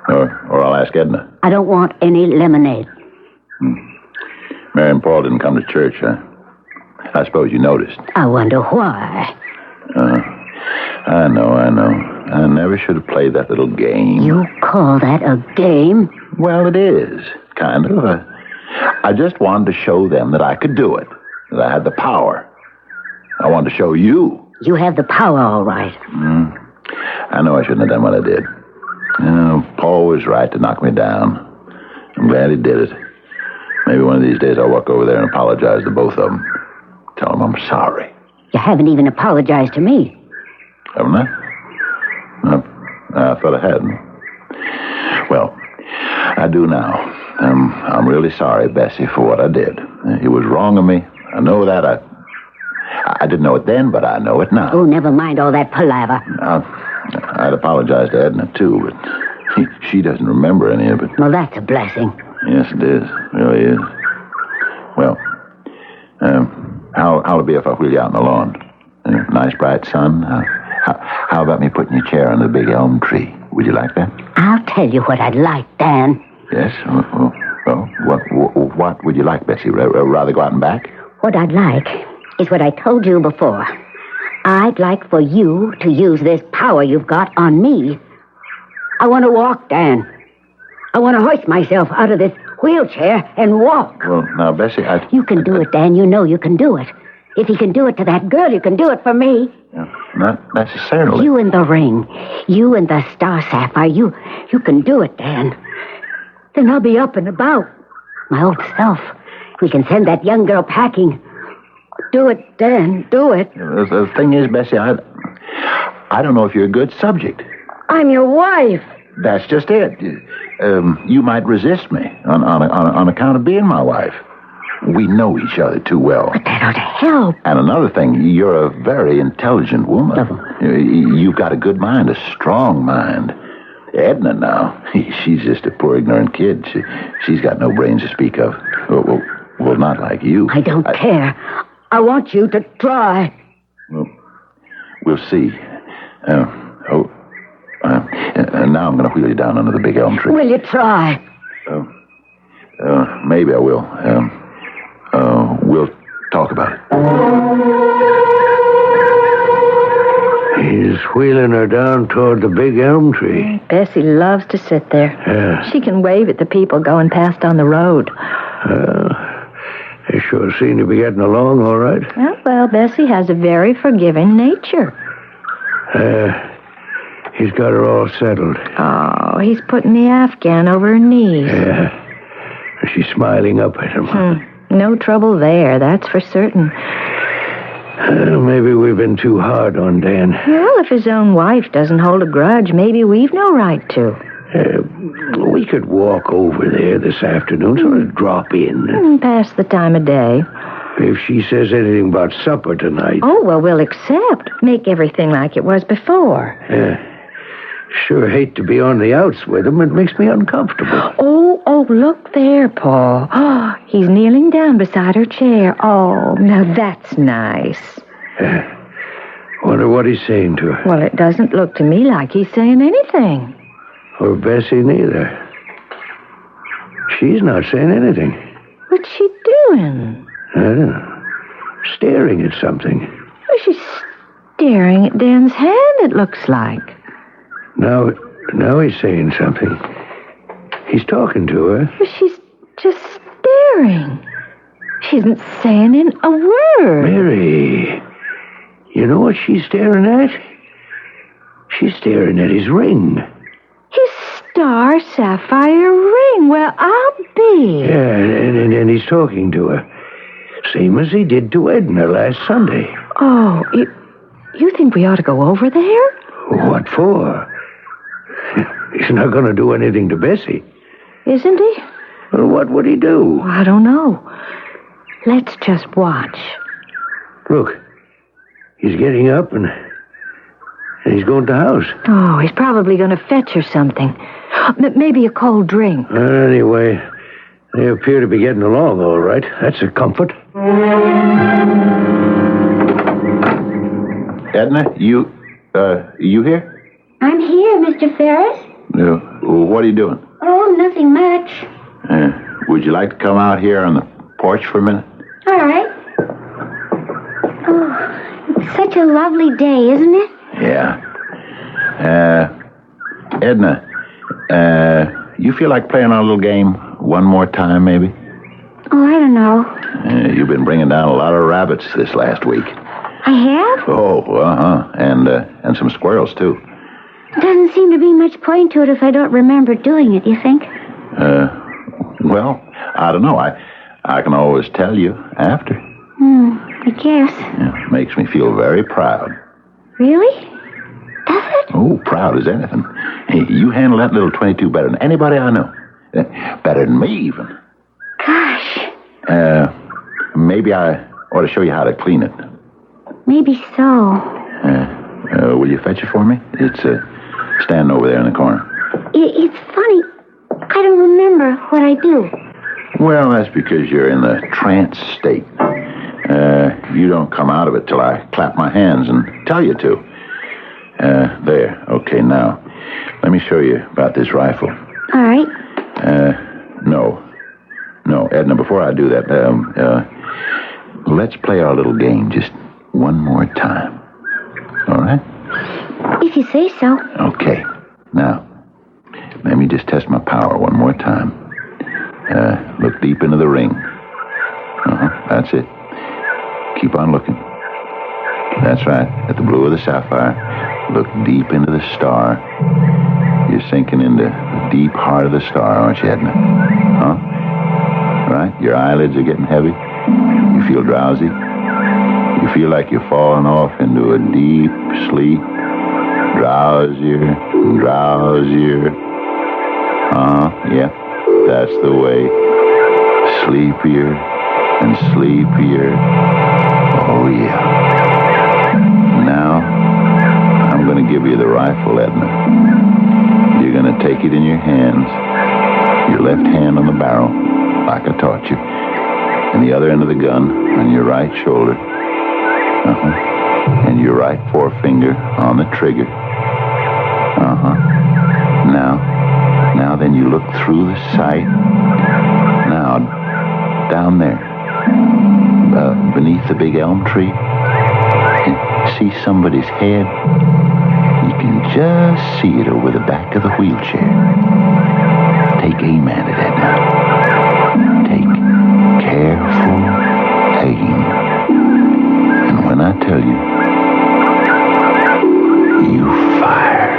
Or I'll ask Edna. I don't want any lemonade. Mary and Paul didn't come to church, huh? I suppose you noticed. I wonder why. I know. I never should have played that little game. You call that a game? Well, it is. Kind of. I just wanted to show them that I could do it. that I had the power. I wanted to show you. You have the power, all right. I know I shouldn't have done what I did. Paul was right to knock me down. I'm glad he did it. Maybe one of these days I'll walk over there and apologize to both of them. Tell them I'm sorry. You haven't even apologized to me. Haven't I? I thought I hadn't. Well, I do now. I'm really sorry, Bessie, for what I did. It was wrong of me. I know that. I didn't know it then, but I know it now. Oh, never mind all that palaver. I'd apologize to Edna, too, but she doesn't remember any of it. Well, that's a blessing. Yes, it is. It really is. Well, how'll it be if I wheel you out in the lawn? Nice, bright sun. How about me putting your chair under the big elm tree? Would you like that? I'll tell you what I'd like, Dan. Yes? Well, what would you like, Bessie? Rather go out and back? What I'd like is what I told you before. I'd like for you to use this power you've got on me. I want to walk, Dan. I want to hoist myself out of this wheelchair and walk. Well, now, Bessie, You can do it, Dan. You know you can do it. If he can do it to that girl, you can do it for me. Not necessarily. You in the ring. You and the star Sapphire. You can do it, Dan. Then I'll be up and about. My old self. We can send that young girl packing. Do it, Dan. Do it. The thing is, Bessie, I don't know if you're a good subject. I'm your wife. That's just it. You might resist me on account of being my wife. We know each other too well. But that ought to help. And another thing, you're a very intelligent woman. You've got a good mind, a strong mind. Edna, now, she's just a poor ignorant kid. She's got no brains to speak of. Well, not like you. I don't care. I want you to try. Well, we'll see. Now I'm going to wheel you down under the big elm tree. Will you try? Maybe I will. We'll talk about it. He's wheeling her down toward the big elm tree. Bessie loves to sit there. Yeah. She can wave at the people going past on the road. They sure seem to be getting along all right. Well, Bessie has a very forgiving nature. He's got her all settled. Oh, he's putting the Afghan over her knees. Yeah. She's smiling up at him. No trouble there, that's for certain. Maybe we've been too hard on Dan. Well, if his own wife doesn't hold a grudge, maybe we've no right to. We could walk over there this afternoon, sort of drop in. Pass the time of day. If she says anything about supper tonight. Oh, well, we'll accept. Make everything like it was before. Sure hate to be on the outs with him. It makes me uncomfortable. Oh, look there, Paul. Oh, he's kneeling down beside her chair. Oh, now that's nice. Wonder what he's saying to her. Well, it doesn't look to me like he's saying anything. Or Bessie neither. She's not saying anything. What's she doing? I don't know. Staring at something. Well, she's staring at Dan's hand, it looks like. Now he's saying something. He's talking to her. Well, she's just staring. She isn't saying in a word. Mary, you know what she's staring at? She's staring at his ring. His star sapphire ring. Well, I'll be. Yeah, and he's talking to her. Same as he did to Edna last Sunday. Oh, you think we ought to go over there? What for? He's not going to do anything to Bessie. Isn't he? Well, what would he do? I don't know. Let's just watch. Look, he's getting up and he's going to the house. Oh, he's probably going to fetch her something. Maybe a cold drink. Anyway, they appear to be getting along all right. That's a comfort. Edna, you here? I'm here, Mr. Ferris. What are you doing? Oh, nothing much. Would you like to come out here on the porch for a minute? All right. Oh, it's such a lovely day, isn't it? Yeah. Edna, you feel like playing our little game one more time, maybe? Oh, I don't know. You've been bringing down a lot of rabbits this last week. I have? Oh, and some squirrels, too. Doesn't seem to be much point to it if I don't remember doing it, you think? Well, I don't know. I can always tell you after. I guess. Yeah, makes me feel very proud. Really? Does it? Oh, proud as anything. Hey, you handle that little 22 better than anybody I know. Better than me, even. Gosh. Maybe I ought to show you how to clean it. Maybe so. Will you fetch it for me? It's standing over there in the corner. It's funny. I don't remember what I do. Well, that's because you're in the trance state. You don't come out of it till I clap my hands and tell you to. There. Okay, now, let me show you about this rifle. All right. No, Edna, before I do that, let's play our little game just one more time. All right? If you say so. Okay. Now, let me just test my power one more time. Look deep into the ring. That's it. Keep on looking. That's right. At the blue of the sapphire. Look deep into the star. You're sinking into the deep heart of the star, aren't you, Edna? Huh? Right? Your eyelids are getting heavy. You feel drowsy. You feel like you're falling off into a deep sleep. Drowsier and drowsier. Yeah. That's the way. Sleepier and sleepier. Oh, yeah. Now, I'm going to give you the rifle, Edna. You're going to take it in your hands. Your left hand on the barrel, like I taught you. And the other end of the gun on your right shoulder. And your right forefinger on the trigger. Now then you look through the sight. Now, down there, beneath the big elm tree, and see somebody's head. You can just see it over the back of the wheelchair. Take aim at it, Edna. Take careful aim. And when I tell you, you fire.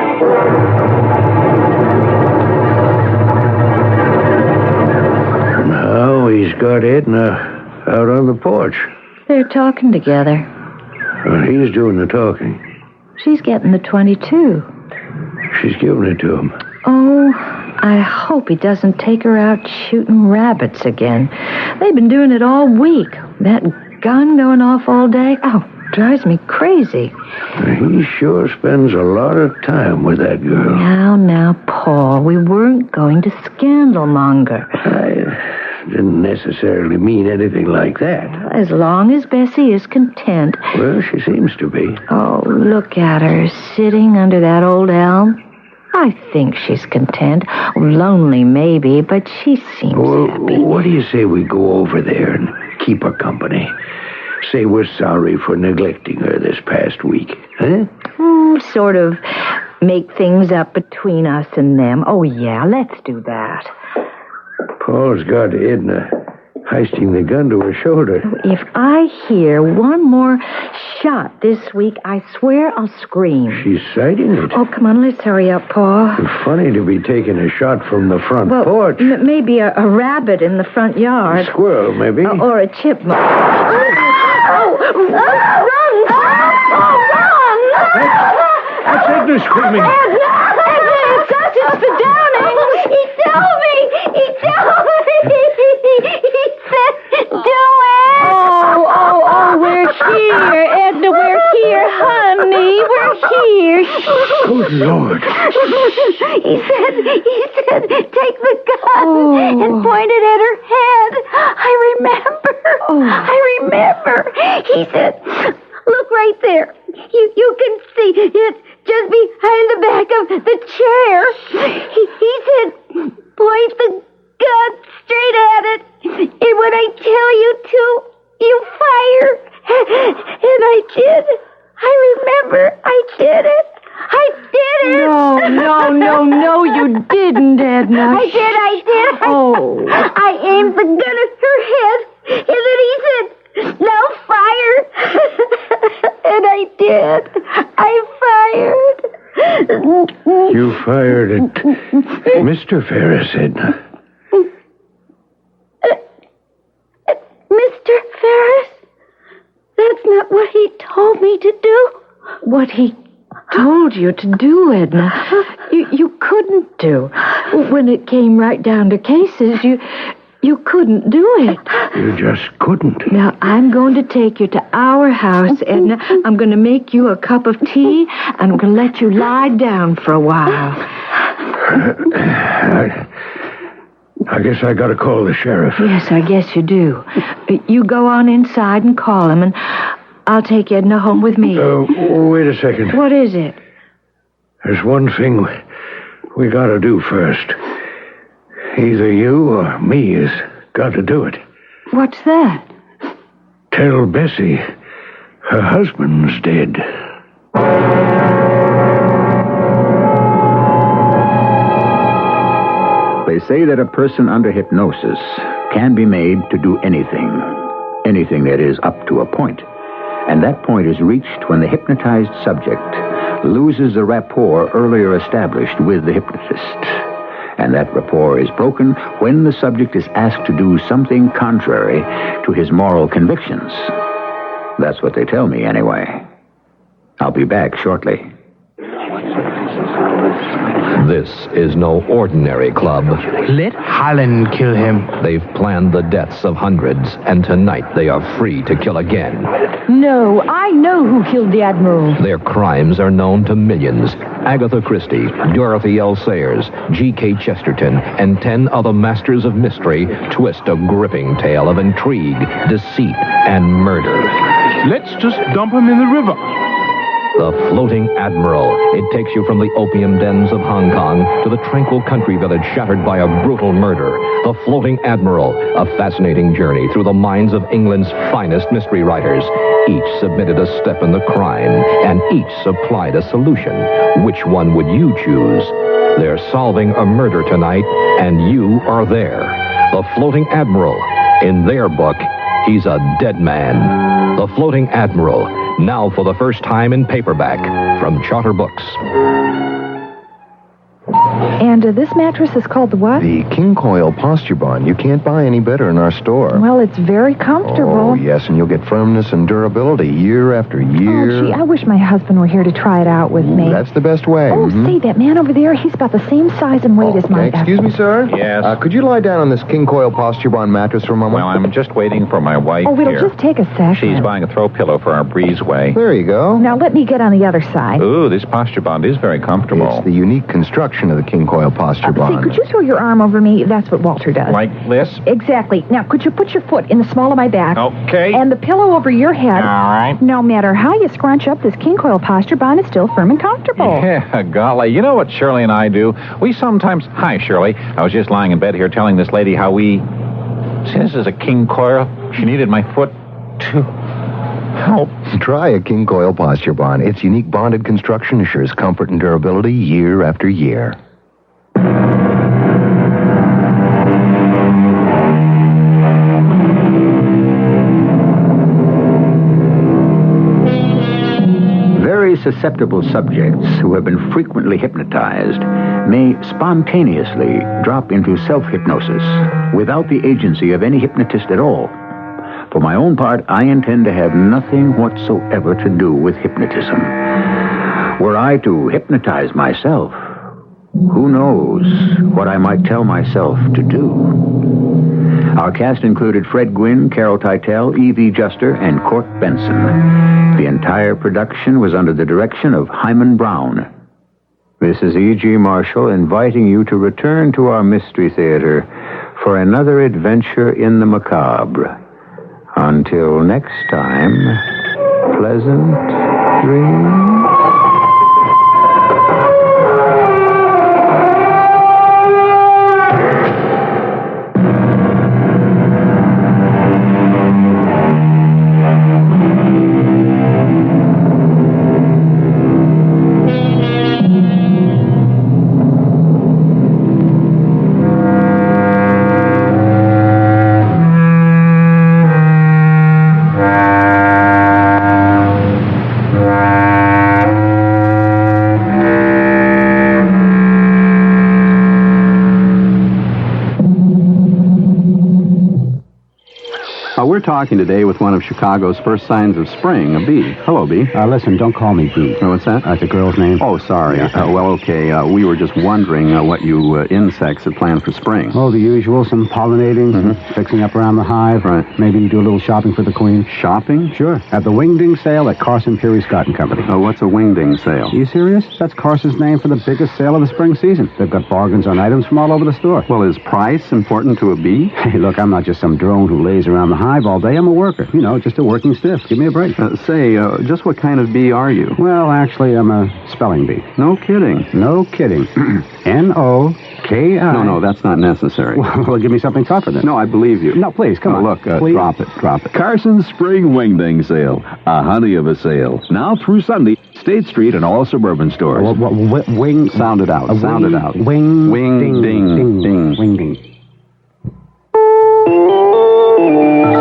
Now he's got Edna out on the porch. They're talking together. Well, he's doing the talking. She's getting the 22. She's giving it to him. Oh, I hope he doesn't take her out shooting rabbits again. They've been doing it all week. That gun going off all day. Oh, drives me crazy. He sure spends a lot of time with that girl. Now, Paul, we weren't going to scandalmonger. I didn't necessarily mean anything like that. As long as Bessie is content. Well, she seems to be. Oh, look at her, sitting under that old elm. I think she's content. Lonely, maybe, but she seems happy. What do you say we go over there and keep her company? Say we're sorry for neglecting her this past week, huh? Sort of make things up between us and them. Oh, yeah, let's do that. Paul's got Edna heisting the gun to her shoulder. If I hear one more shot this week, I swear I'll scream. She's sighting it. Oh, come on, let's hurry up, Paul. Funny to be taking a shot from the front porch. Maybe a rabbit in the front yard. A squirrel, maybe. Or a chipmunk. That's Edna screaming. Edna, it's us, it's the Downings. He told me. He said, do it. Oh, we're here, Edna, we're here, honey, we're here. Good Lord. He said, take the gun and point it at her head. I remember. He said, look right there. You can see it just behind the back of the chair. He said, point the gun straight at it. And when I tell you to, you fire. And I did. I remember I did it. I did it. No, you didn't, Edna. I did. Oh. I aimed the gun at her Ed. I fired. You fired at Mr. Ferris, Edna. Mr. Ferris? That's not what he told me to do. What he told you to do, Edna, you couldn't do. When it came right down to cases, you couldn't do it. You just couldn't. Now, I'm going to take you to our house, Edna. I'm going to make you a cup of tea, and I'm going to let you lie down for a while. I guess I gotta call the sheriff. Yes, I guess you do. You go on inside and call him, and I'll take Edna home with me. Wait a second. What is it? There's one thing we gotta do first. Either you or me has got to do it. What's that? Tell Bessie her husband's dead. They say that a person under hypnosis can be made to do anything. Anything that is up to a point. And that point is reached when the hypnotized subject loses the rapport earlier established with the hypnotist. And that rapport is broken when the subject is asked to do something contrary to his moral convictions. That's what they tell me, anyway. I'll be back shortly. This is no ordinary club. Let Holland kill him. They've planned the deaths of hundreds, and tonight they are free to kill again. No, I know who killed the Admiral. Their crimes are known to millions. Agatha Christie, Dorothy L. Sayers, G.K. Chesterton, and 10 other masters of mystery twist a gripping tale of intrigue, deceit, and murder. Let's just dump him in the river. The Floating Admiral. It takes you from the opium dens of Hong Kong to the tranquil country village shattered by a brutal murder. The Floating Admiral, a fascinating journey through the minds of England's finest mystery writers. Each submitted a step in the crime, and each supplied a solution. Which one would you choose? They're solving a murder tonight, and you are there. The Floating Admiral. In their book, he's a dead man. The Floating Admiral. Now for the first time in paperback from Charter Books. And this mattress is called the what? The King Coil Posture Bond. You can't buy any better in our store. Well, it's very comfortable. Oh, yes, and you'll get firmness and durability year after year. Oh, gee, I wish my husband were here to try it out with me. That's the best way. Oh, say, that man over there, he's about the same size and weight as my Excuse me, sir? Yes? Could you lie down on this King Coil Posture Bond mattress for a moment? Well, I'm just waiting for my wife Oh, it'll here. just take a second. She's buying a throw pillow for our breezeway. There you go. Now, let me get on the other side. Ooh, this posture bond is very comfortable. It's the unique construction of the King Coil Posture Bond. Say, could you throw your arm over me? That's what Walter does. Like this? Exactly. Now, could you put your foot in the small of my back? Okay. And the pillow over your head. All right. No matter how you scrunch up, this King Coil Posture Bond is still firm and comfortable. Yeah, golly. You know what Shirley and I do? We sometimes... Hi, Shirley. I was just lying in bed here telling this lady how we... See, this is a King Coil. She needed my foot to help. Try a King Coil Posture Bond. Its unique bonded construction assures comfort and durability year after year. Very susceptible subjects who have been frequently hypnotized may spontaneously drop into self-hypnosis without the agency of any hypnotist at all. For my own part, I intend to have nothing whatsoever to do with hypnotism. Were I to hypnotize myself, who knows what I might tell myself to do? Our cast included Fred Gwynn, Carol Teitel, Evie Juster, and Court Benson. The entire production was under the direction of Hyman Brown. This is E.G. Marshall inviting you to return to our Mystery Theater for another adventure in the macabre. Until next time, pleasant dreams. Thank you. talking today with one of Chicago's first signs of spring, a bee. Hello, Bee. Listen, don't call me Bee. Oh, what's that? That's a girl's name. Oh, sorry. Yeah. Well, okay. We were just wondering what you insects had planned for spring. Oh, the usual. Some pollinating, some fixing up around the hive. Right. Maybe do a little shopping for the queen. Shopping? Sure. At the Wingding sale at Carson Peary's Cotton Company. Oh, what's a wingding sale? You serious? That's Carson's name for the biggest sale of the spring season. They've got bargains on items from all over the store. Well, is price important to a bee? Hey, look, I'm not just some drone who lays around the hive all day. I'm a worker. You know, just a working stiff. Give me a break. Just what kind of bee are you? Well, actually, I'm a spelling bee. No kidding. No kidding. N-O-K-I. No, that's not necessary. Well, give me something tougher then. No, I believe you. No, please, come on. Look, please. drop it. Carson's Spring Wingding Sale. A honey of a sale. Now through Sunday, State Street and all suburban stores. Wing. Sound it out. Sound it out. Wing. Wing. Ding. Wingding.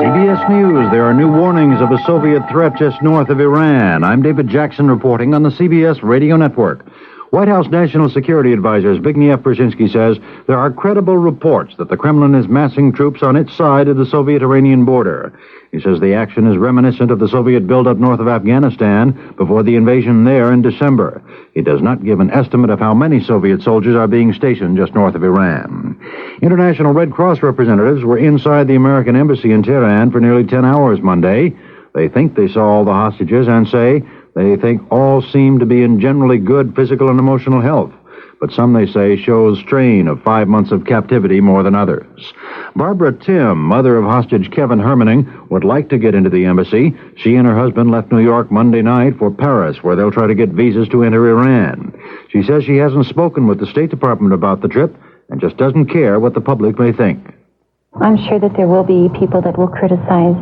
CBS News, there are new warnings of a Soviet threat just north of Iran. I'm David Jackson reporting on the CBS Radio Network. White House National Security Advisor Zbigniew Brzezinski says there are credible reports that the Kremlin is massing troops on its side of the Soviet-Iranian border. He says the action is reminiscent of the Soviet buildup north of Afghanistan before the invasion there in December. He does not give an estimate of how many Soviet soldiers are being stationed just north of Iran. International Red Cross representatives were inside the American embassy in Tehran for nearly 10 hours Monday. They think they saw all the hostages and say they think all seem to be in generally good physical and emotional health. But some, they say, shows strain of 5 months of captivity more than others. Barbara Tim, mother of hostage Kevin Hermaning, would like to get into the embassy. She and her husband left New York Monday night for Paris, where they'll try to get visas to enter Iran. She says she hasn't spoken with the State Department about the trip and just doesn't care what the public may think. I'm sure that there will be people that will criticize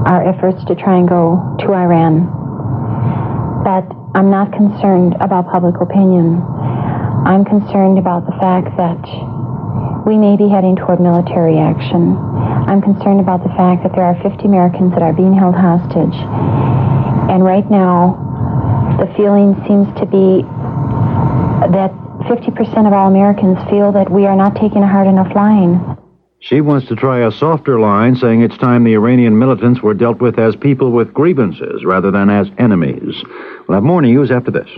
our efforts to try and go to Iran. But I'm not concerned about public opinion. I'm concerned about the fact that we may be heading toward military action. I'm concerned about the fact that there are 50 Americans that are being held hostage. And right now, the feeling seems to be that 50% of all Americans feel that we are not taking a hard enough line. She wants to try a softer line, saying it's time the Iranian militants were dealt with as people with grievances rather than as enemies. We'll have more news after this.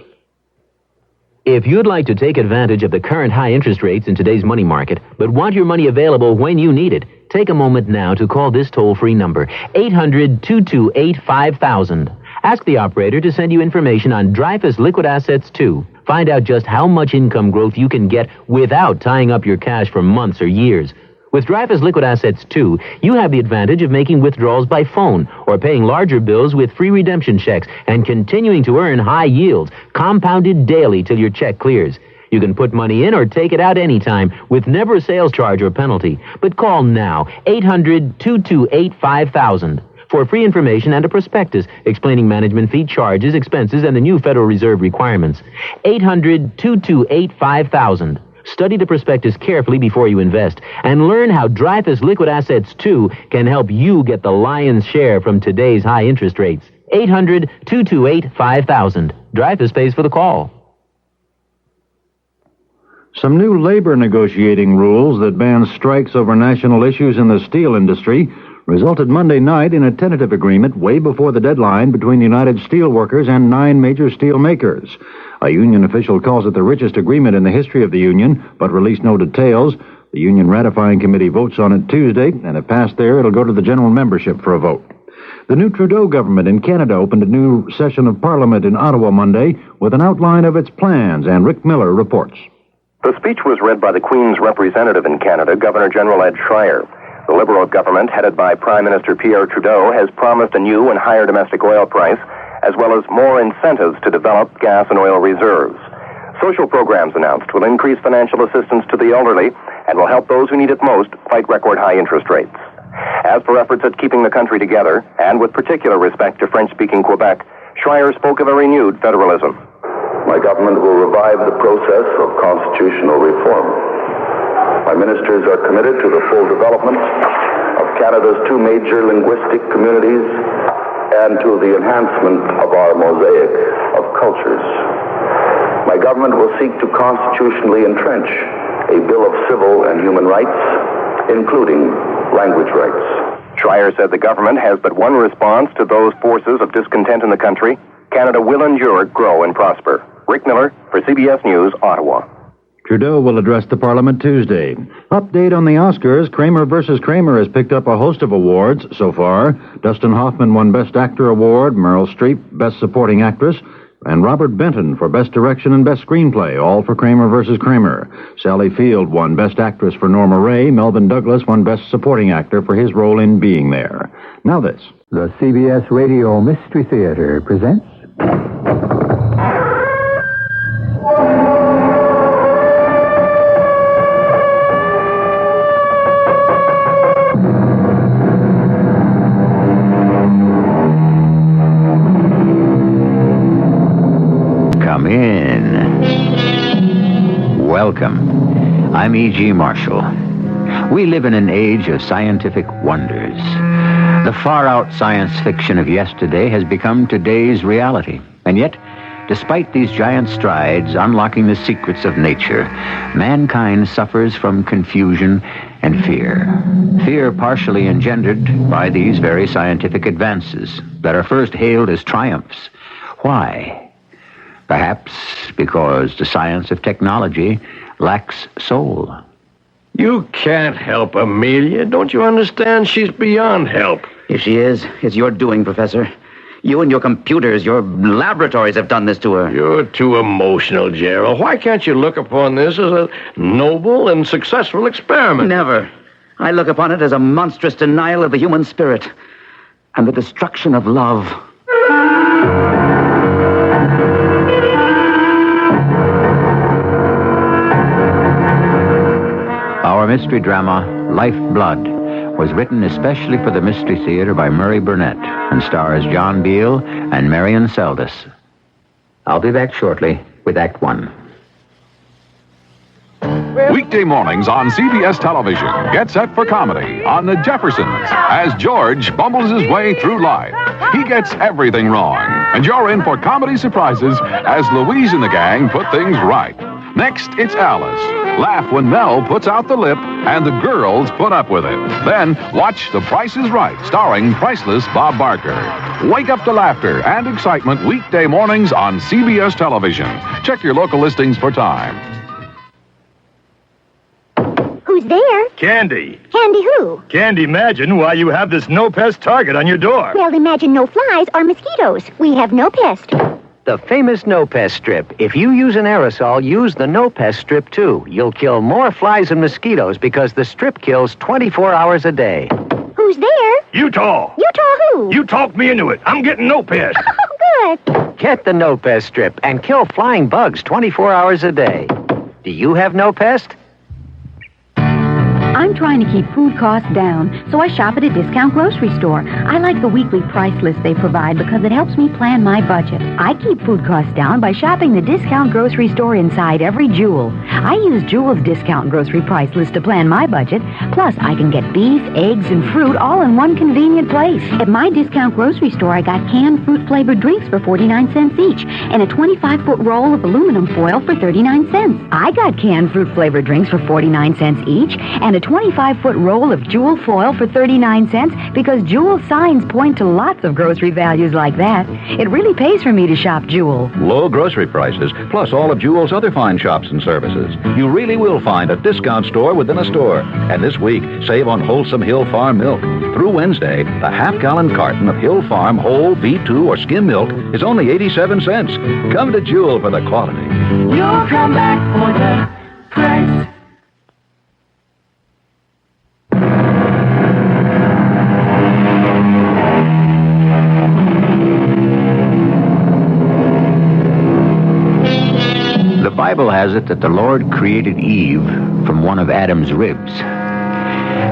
If you'd like to take advantage of the current high interest rates in today's money market, but want your money available when you need it, take a moment now to call this toll-free number, 800-228-5000. Ask the operator to send you information on Dreyfus Liquid Assets 2. Find out just how much income growth you can get without tying up your cash for months or years. With Dreyfus Liquid Assets 2, you have the advantage of making withdrawals by phone or paying larger bills with free redemption checks and continuing to earn high yields, compounded daily till your check clears. You can put money in or take it out anytime with never a sales charge or penalty. But call now, 800-228-5000. For free information and a prospectus explaining management fee, charges, expenses, and the new Federal Reserve requirements. 800-228-5000. Study the prospectus carefully before you invest and learn how Dreyfus Liquid Assets 2 can help you get the lion's share from today's high interest rates. 800-228-5000. Dreyfus pays for the call. Some new labor negotiating rules that ban strikes over national issues in the steel industry resulted Monday night in a tentative agreement way before the deadline between the United Steelworkers and 9 major steel makers. A union official calls it the richest agreement in the history of the union, but released no details. The union ratifying committee votes on it Tuesday, and if passed there, it'll go to the general membership for a vote. The new Trudeau government in Canada opened a new session of Parliament in Ottawa Monday with an outline of its plans, and Rick Miller reports. The speech was read by the Queen's representative in Canada, Governor-General Ed Schreier. The Liberal government, headed by Prime Minister Pierre Trudeau, has promised a new and higher domestic oil price, as well as more incentives to develop gas and oil reserves. Social programs announced will increase financial assistance to the elderly and will help those who need it most fight record high interest rates. As for efforts at keeping the country together, and with particular respect to French-speaking Quebec, Schreier spoke of a renewed federalism. My government will revive the process of constitutional reform. My ministers are committed to the full development of Canada's 2 major linguistic communities and to the enhancement of our mosaic of cultures. My government will seek to constitutionally entrench a Bill of Civil and Human Rights, including language rights. Schreier said the government has but one response to those forces of discontent in the country. Canada will endure, grow, and prosper. Rick Miller for CBS News, Ottawa. Trudeau will address the Parliament Tuesday. Update on the Oscars. Kramer versus Kramer has picked up a host of awards so far. Dustin Hoffman won Best Actor Award, Meryl Streep Best Supporting Actress, and Robert Benton for Best Direction and Best Screenplay, all for Kramer versus Kramer. Sally Field won Best Actress for Norma Ray. Melvin Douglas won Best Supporting Actor for his role in Being There. Now this. The CBS Radio Mystery Theater presents... Come in. Welcome. I'm E.G. Marshall. We live in an age of scientific wonders. The far-out science fiction of yesterday has become today's reality. And yet, despite these giant strides unlocking the secrets of nature, mankind suffers from confusion and fear. Fear partially engendered by these very scientific advances that are first hailed as triumphs. Why? Perhaps because the science of technology lacks soul. You can't help Amelia. Don't you understand? She's beyond help. If she is, it's your doing, Professor. You and your computers, your laboratories have done this to her. You're too emotional, Gerald. Why can't you look upon this as a noble and successful experiment? Never. I look upon it as a monstrous denial of the human spirit and the destruction of love. Our mystery drama, Lifeblood, was written especially for the Mystery Theater by Murray Burnett and stars John Beale and Marion Seldes. I'll be back shortly with Act One. Weekday mornings on CBS television. Get set for comedy on The Jeffersons as George bumbles his way through life. He gets everything wrong. And you're in for comedy surprises as Louise and the gang put things right. Next, it's Alice. Laugh when Mel puts out the lip and the girls put up with it. Then, watch The Price is Right, starring priceless Bob Barker. Wake up to laughter and excitement weekday mornings on CBS television. Check your local listings for time. Who's there? Candy. Candy who? Can't imagine why you have this no-pest target on your door. Well, imagine no flies or mosquitoes. We have no pest. The famous No Pest Strip. If you use an aerosol, use the No Pest Strip, too. You'll kill more flies and mosquitoes because the strip kills 24 hours a day. Who's there? Utah. Utah who? You talked me into it. I'm getting no pest. Oh, good. Get the No Pest Strip and kill flying bugs 24 hours a day. Do you have no pest? I'm trying to keep food costs down, so I shop at a discount grocery store. I like the weekly price list they provide because it helps me plan my budget. I keep food costs down by shopping the discount grocery store inside every Jewel. I use Jewel's discount grocery price list to plan my budget. Plus, I can get beef, eggs, and fruit all in one convenient place. At my discount grocery store, I got canned fruit-flavored drinks for 49 cents each and a 25-foot roll of aluminum foil for 39 cents. I got canned fruit-flavored drinks for 49 cents each and a 25-foot roll of Jewel foil for 39 cents because Jewel signs point to lots of grocery values like that. It really pays for me to shop Jewel. Low grocery prices, plus all of Jewel's other fine shops and services. You really will find a discount store within a store. And this week, save on wholesome Hill Farm milk. Through Wednesday, the half-gallon carton of Hill Farm whole V2 or skim milk is only 87 cents. Come to Jewel for the quality. You'll come back for the price. The Bible has it that the Lord created Eve from one of Adam's ribs.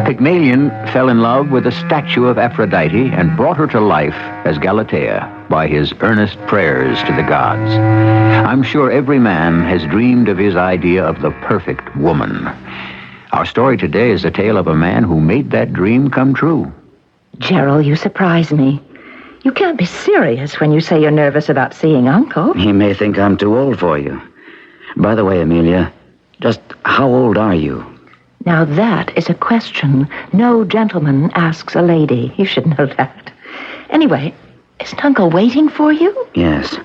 Pygmalion fell in love with a statue of Aphrodite and brought her to life as Galatea by his earnest prayers to the gods. I'm sure every man has dreamed of his idea of the perfect woman. Our story today is the tale of a man who made that dream come true. Gerald, you surprise me. You can't be serious when you say you're nervous about seeing Uncle. He may think I'm too old for you. By the way, Amelia, just how old are you? Now that is a question no gentleman asks a lady. You should know that. Anyway, isn't Uncle waiting for you? Yes.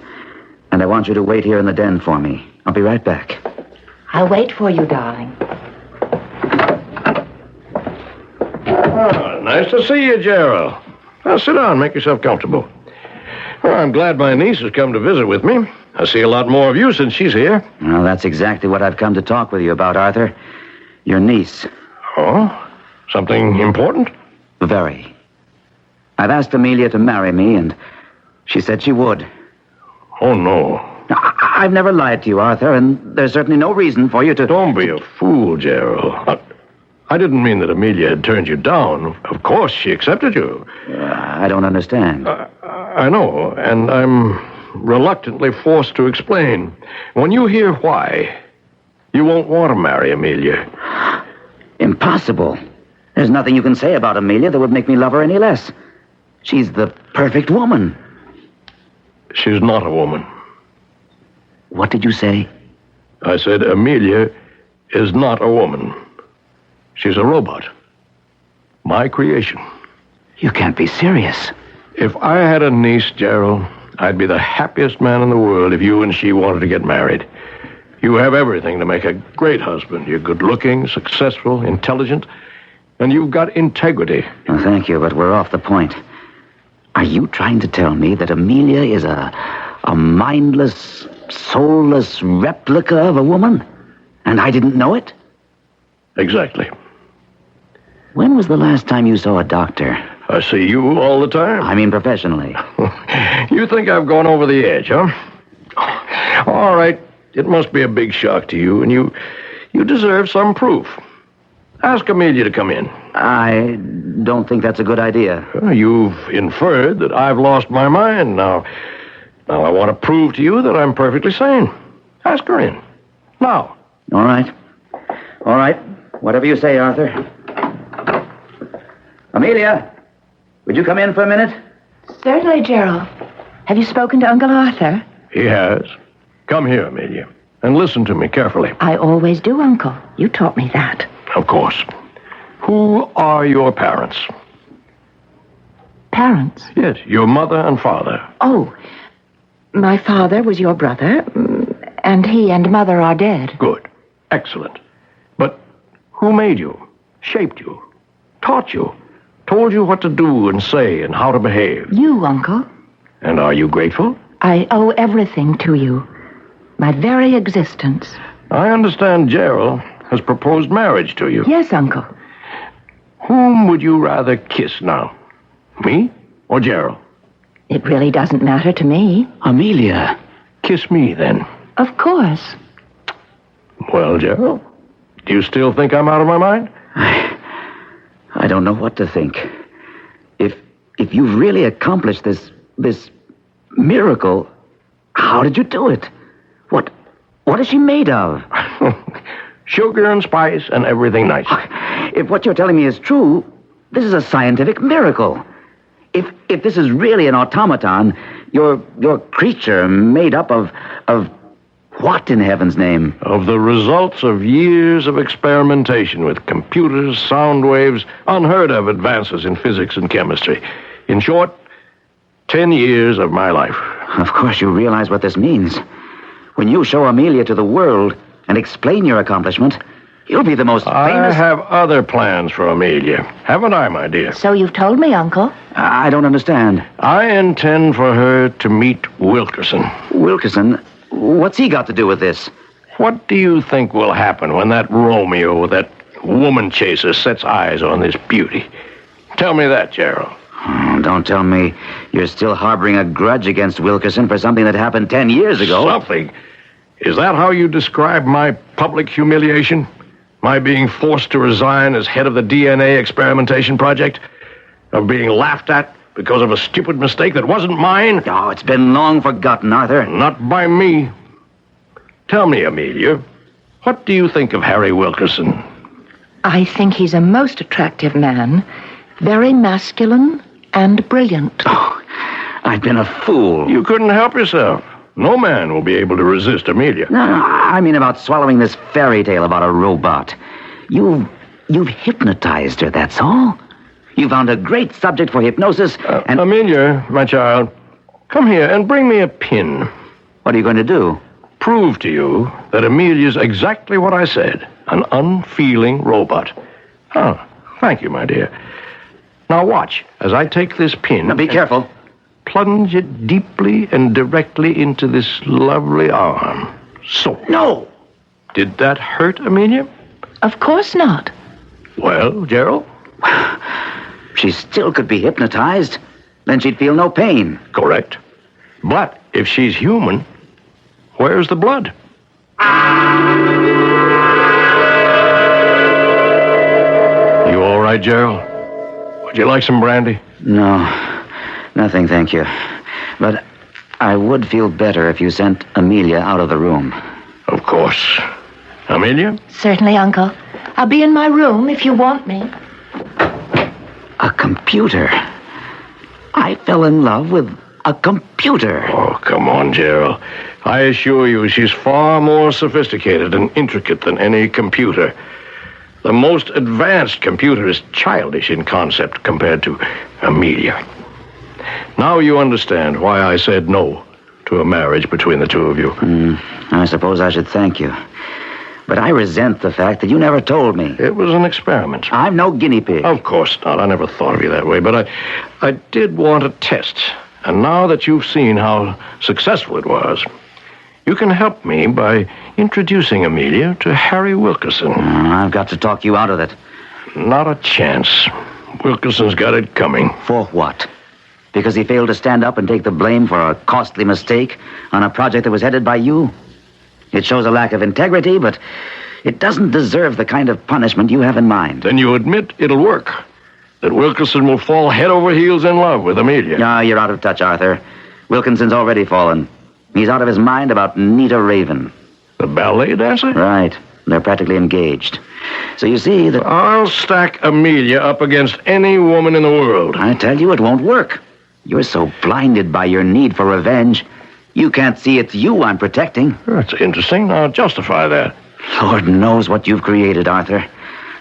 And I want you to wait here in the den for me. I'll be right back. I'll wait for you, darling. Nice to see you, Gerald. Now, sit down. Make yourself comfortable. Well, I'm glad my niece has come to visit with me. I see a lot more of you since she's here. Well, that's exactly what I've come to talk with you about, Arthur. Your niece. Oh? Something important? Very. I've asked Amelia to marry me, and she said she would. Oh, no. Now, I've never lied to you, Arthur, and there's certainly no reason for you to... Don't be a fool, Gerald. I didn't mean that Amelia had turned you down. Of course, she accepted you. I don't understand. I know, and I'm reluctantly forced to explain. When you hear why, you won't want to marry Amelia. Impossible. There's nothing you can say about Amelia that would make me love her any less. She's the perfect woman. She's not a woman. What did you say? I said Amelia is not a woman. She's a robot. My creation. You can't be serious. If I had a niece, Gerald, I'd be the happiest man in the world if you and she wanted to get married. You have everything to make a great husband. You're good-looking, successful, intelligent, and you've got integrity. Well, thank you, but we're off the point. Are you trying to tell me that Amelia is a mindless, soulless replica of a woman? And I didn't know it? Exactly. When was the last time you saw a doctor? I see you all the time. I mean professionally. You think I've gone over the edge, huh? All right. It must be a big shock to you, and you deserve some proof. Ask Amelia to come in. I don't think that's a good idea. You've inferred that I've lost my mind. Now I want to prove to you that I'm perfectly sane. Ask her in. Now. All right. Whatever you say, Arthur. Amelia, would you come in for a minute? Certainly, Gerald. Have you spoken to Uncle Arthur? He has. Come here, Amelia, and listen to me carefully. I always do, Uncle. You taught me that. Of course. Who are your parents? Parents? Yes, your mother and father. Oh, my father was your brother, and he and mother are dead. Good. Excellent. But who made you, shaped you, taught you, told you what to do and say and how to behave? You, Uncle. And are you grateful? I owe everything to you. My very existence. I understand Gerald has proposed marriage to you. Yes, Uncle. Whom would you rather kiss now? Me or Gerald? It really doesn't matter to me. Amelia, kiss me then. Of course. Well, Gerald, do you still think I'm out of my mind? I don't know what to think. If you've really accomplished this miracle, how did you do it? What is she made of? Sugar and spice and everything nice. If what you're telling me is true, this is a scientific miracle. If this is really an automaton, your creature made up of what in heaven's name? Of the results of years of experimentation with computers, sound waves, unheard of advances in physics and chemistry. In short, 10 years of my life. Of course you realize what this means. When you show Amelia to the world and explain your accomplishment, you'll be the most famous... I have other plans for Amelia. Haven't I, my dear? So you've told me, Uncle. I don't understand. I intend for her to meet Wilkerson. Wilkerson? What's he got to do with this? What do you think will happen when that Romeo, that woman chaser, sets eyes on this beauty? Tell me that, Gerald. Oh, don't tell me you're still harboring a grudge against Wilkerson for something that happened 10 years ago. Something? Is that how you describe my public humiliation? My being forced to resign as head of the DNA experimentation project? Of being laughed at because of a stupid mistake that wasn't mine? Oh, it's been long forgotten, Arthur. Not by me. Tell me, Amelia, what do you think of Harry Wilkerson? I think he's a most attractive man. Very masculine and brilliant. Oh, I've been a fool. You couldn't help yourself. No man will be able to resist Amelia. No, I mean about swallowing this fairy tale about a robot. You've you've hypnotized her, that's all. You found a great subject for hypnosis, and... Amelia, my child, come here and bring me a pin. What are you going to do? Prove to you that Amelia's exactly what I said, an unfeeling robot. Oh, thank you, my dear. Now watch as I take this pin... Now, be careful. Plunge it deeply and directly into this lovely arm. So. No! Did that hurt, Amelia? Of course not. Well, Gerald? She still could be hypnotized. Then she'd feel no pain. Correct. But if she's human, where's the blood? You all right, Gerald? Would you like some brandy? No, nothing, thank you. But I would feel better if you sent Amelia out of the room. Of course. Amelia? Certainly, Uncle. I'll be in my room if you want me. A computer. I fell in love with a computer. Oh, come on, Gerald. I assure you she's far more sophisticated and intricate than any computer. The most advanced computer is childish in concept compared to Amelia. Now you understand why I said no to a marriage between the two of you. I suppose I should thank you. But I resent the fact that you never told me. It was an experiment. I'm no guinea pig. Of course not. I never thought of you that way. But I did want a test. And now that you've seen how successful it was, you can help me by introducing Amelia to Harry Wilkerson. I've got to talk you out of it. Not a chance. Wilkerson's got it coming. For what? Because he failed to stand up and take the blame for a costly mistake on a project that was headed by you? It shows a lack of integrity, but it doesn't deserve the kind of punishment you have in mind. Then you admit it'll work. That Wilkerson will fall head over heels in love with Amelia. No, you're out of touch, Arthur. Wilkinson's already fallen. He's out of his mind about Nita Raven. The ballet dancer? Right. They're practically engaged. So you see that... I'll stack Amelia up against any woman in the world. I tell you, it won't work. You're so blinded by your need for revenge, you can't see it's you I'm protecting. That's interesting. Now justify that. Lord knows what you've created, Arthur.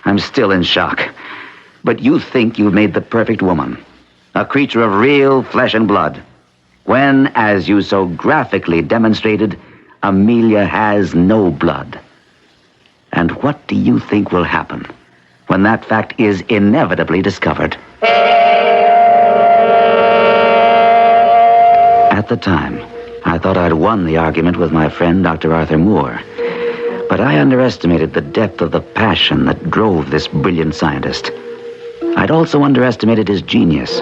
I'm still in shock. But you think you've made the perfect woman. A creature of real flesh and blood. When, as you so graphically demonstrated, Amelia has no blood. And what do you think will happen when that fact is inevitably discovered? At the time, I thought I'd won the argument with my friend, Dr. Arthur Moore. But I underestimated the depth of the passion that drove this brilliant scientist. I'd also underestimated his genius.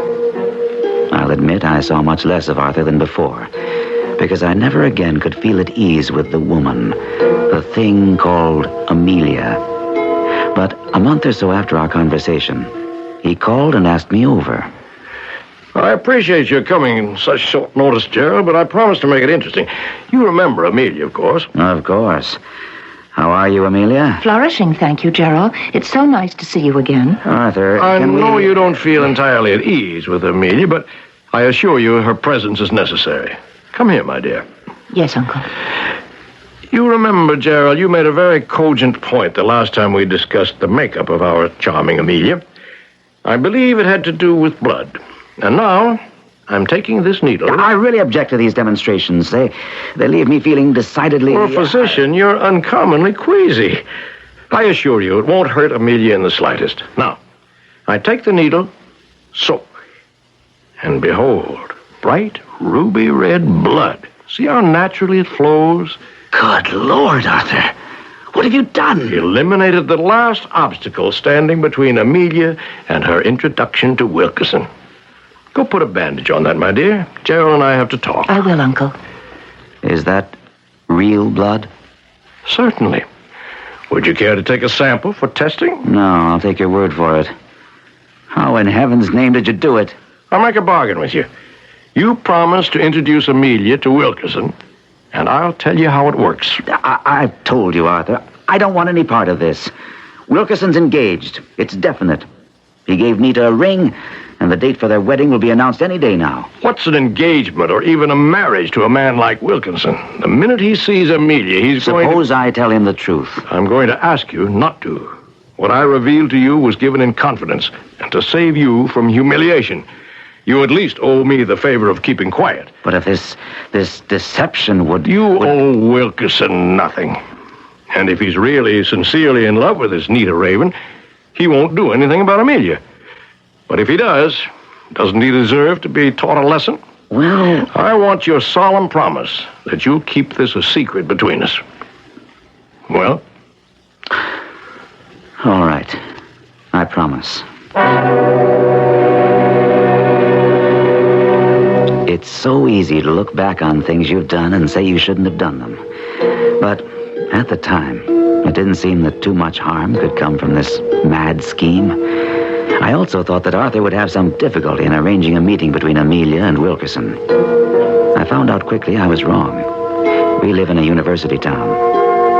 I'll admit I saw much less of Arthur than before, because I never again could feel at ease with the woman, the thing called Amelia. But a month or so after our conversation, he called and asked me over. I appreciate your coming in such short notice, Gerald, but I promised to make it interesting. You remember Amelia, of course. Of course. How are you, Amelia? Flourishing, thank you, Gerald. It's so nice to see you again. Arthur, I know you don't feel entirely at ease with Amelia, but I assure you her presence is necessary. Come here, my dear. Yes, Uncle. You remember, Gerald, you made a very cogent point the last time we discussed the makeup of our charming Amelia. I believe it had to do with blood. And now, I'm taking this needle. I really object to these demonstrations. They leave me feeling decidedly... For a physician, you're uncommonly queasy. I assure you, it won't hurt Amelia in the slightest. Now, I take the needle, so, and behold, bright ruby red blood. See how naturally it flows? Good Lord, Arthur. What have you done? Eliminated the last obstacle standing between Amelia and her introduction to Wilkerson. Go put a bandage on that, my dear. Gerald and I have to talk. I will, Uncle. Is that real blood? Certainly. Would you care to take a sample for testing? No, I'll take your word for it. How in heaven's name did you do it? I'll make a bargain with you. You promise to introduce Amelia to Wilkerson, and I'll tell you how it works. I've told you, Arthur. I don't want any part of this. Wilkerson's engaged. It's definite. He gave Nita a ring, and the date for their wedding will be announced any day now. What's an engagement or even a marriage to a man like Wilkinson? The minute he sees Amelia, he's going to... Suppose I tell him the truth. I'm going to ask you not to. What I revealed to you was given in confidence, and to save you from humiliation. You at least owe me the favor of keeping quiet. But if this deception would... You owe Wilkerson nothing. And if he's really, sincerely in love with this Nita Raven, he won't do anything about Amelia. But if he does, doesn't he deserve to be taught a lesson? Well... I want your solemn promise that you'll keep this a secret between us. Well? All right. I promise. It's so easy to look back on things you've done and say you shouldn't have done them. But at the time, it didn't seem that too much harm could come from this mad scheme. I also thought that Arthur would have some difficulty in arranging a meeting between Amelia and Wilkerson. I found out quickly I was wrong. We live in a university town.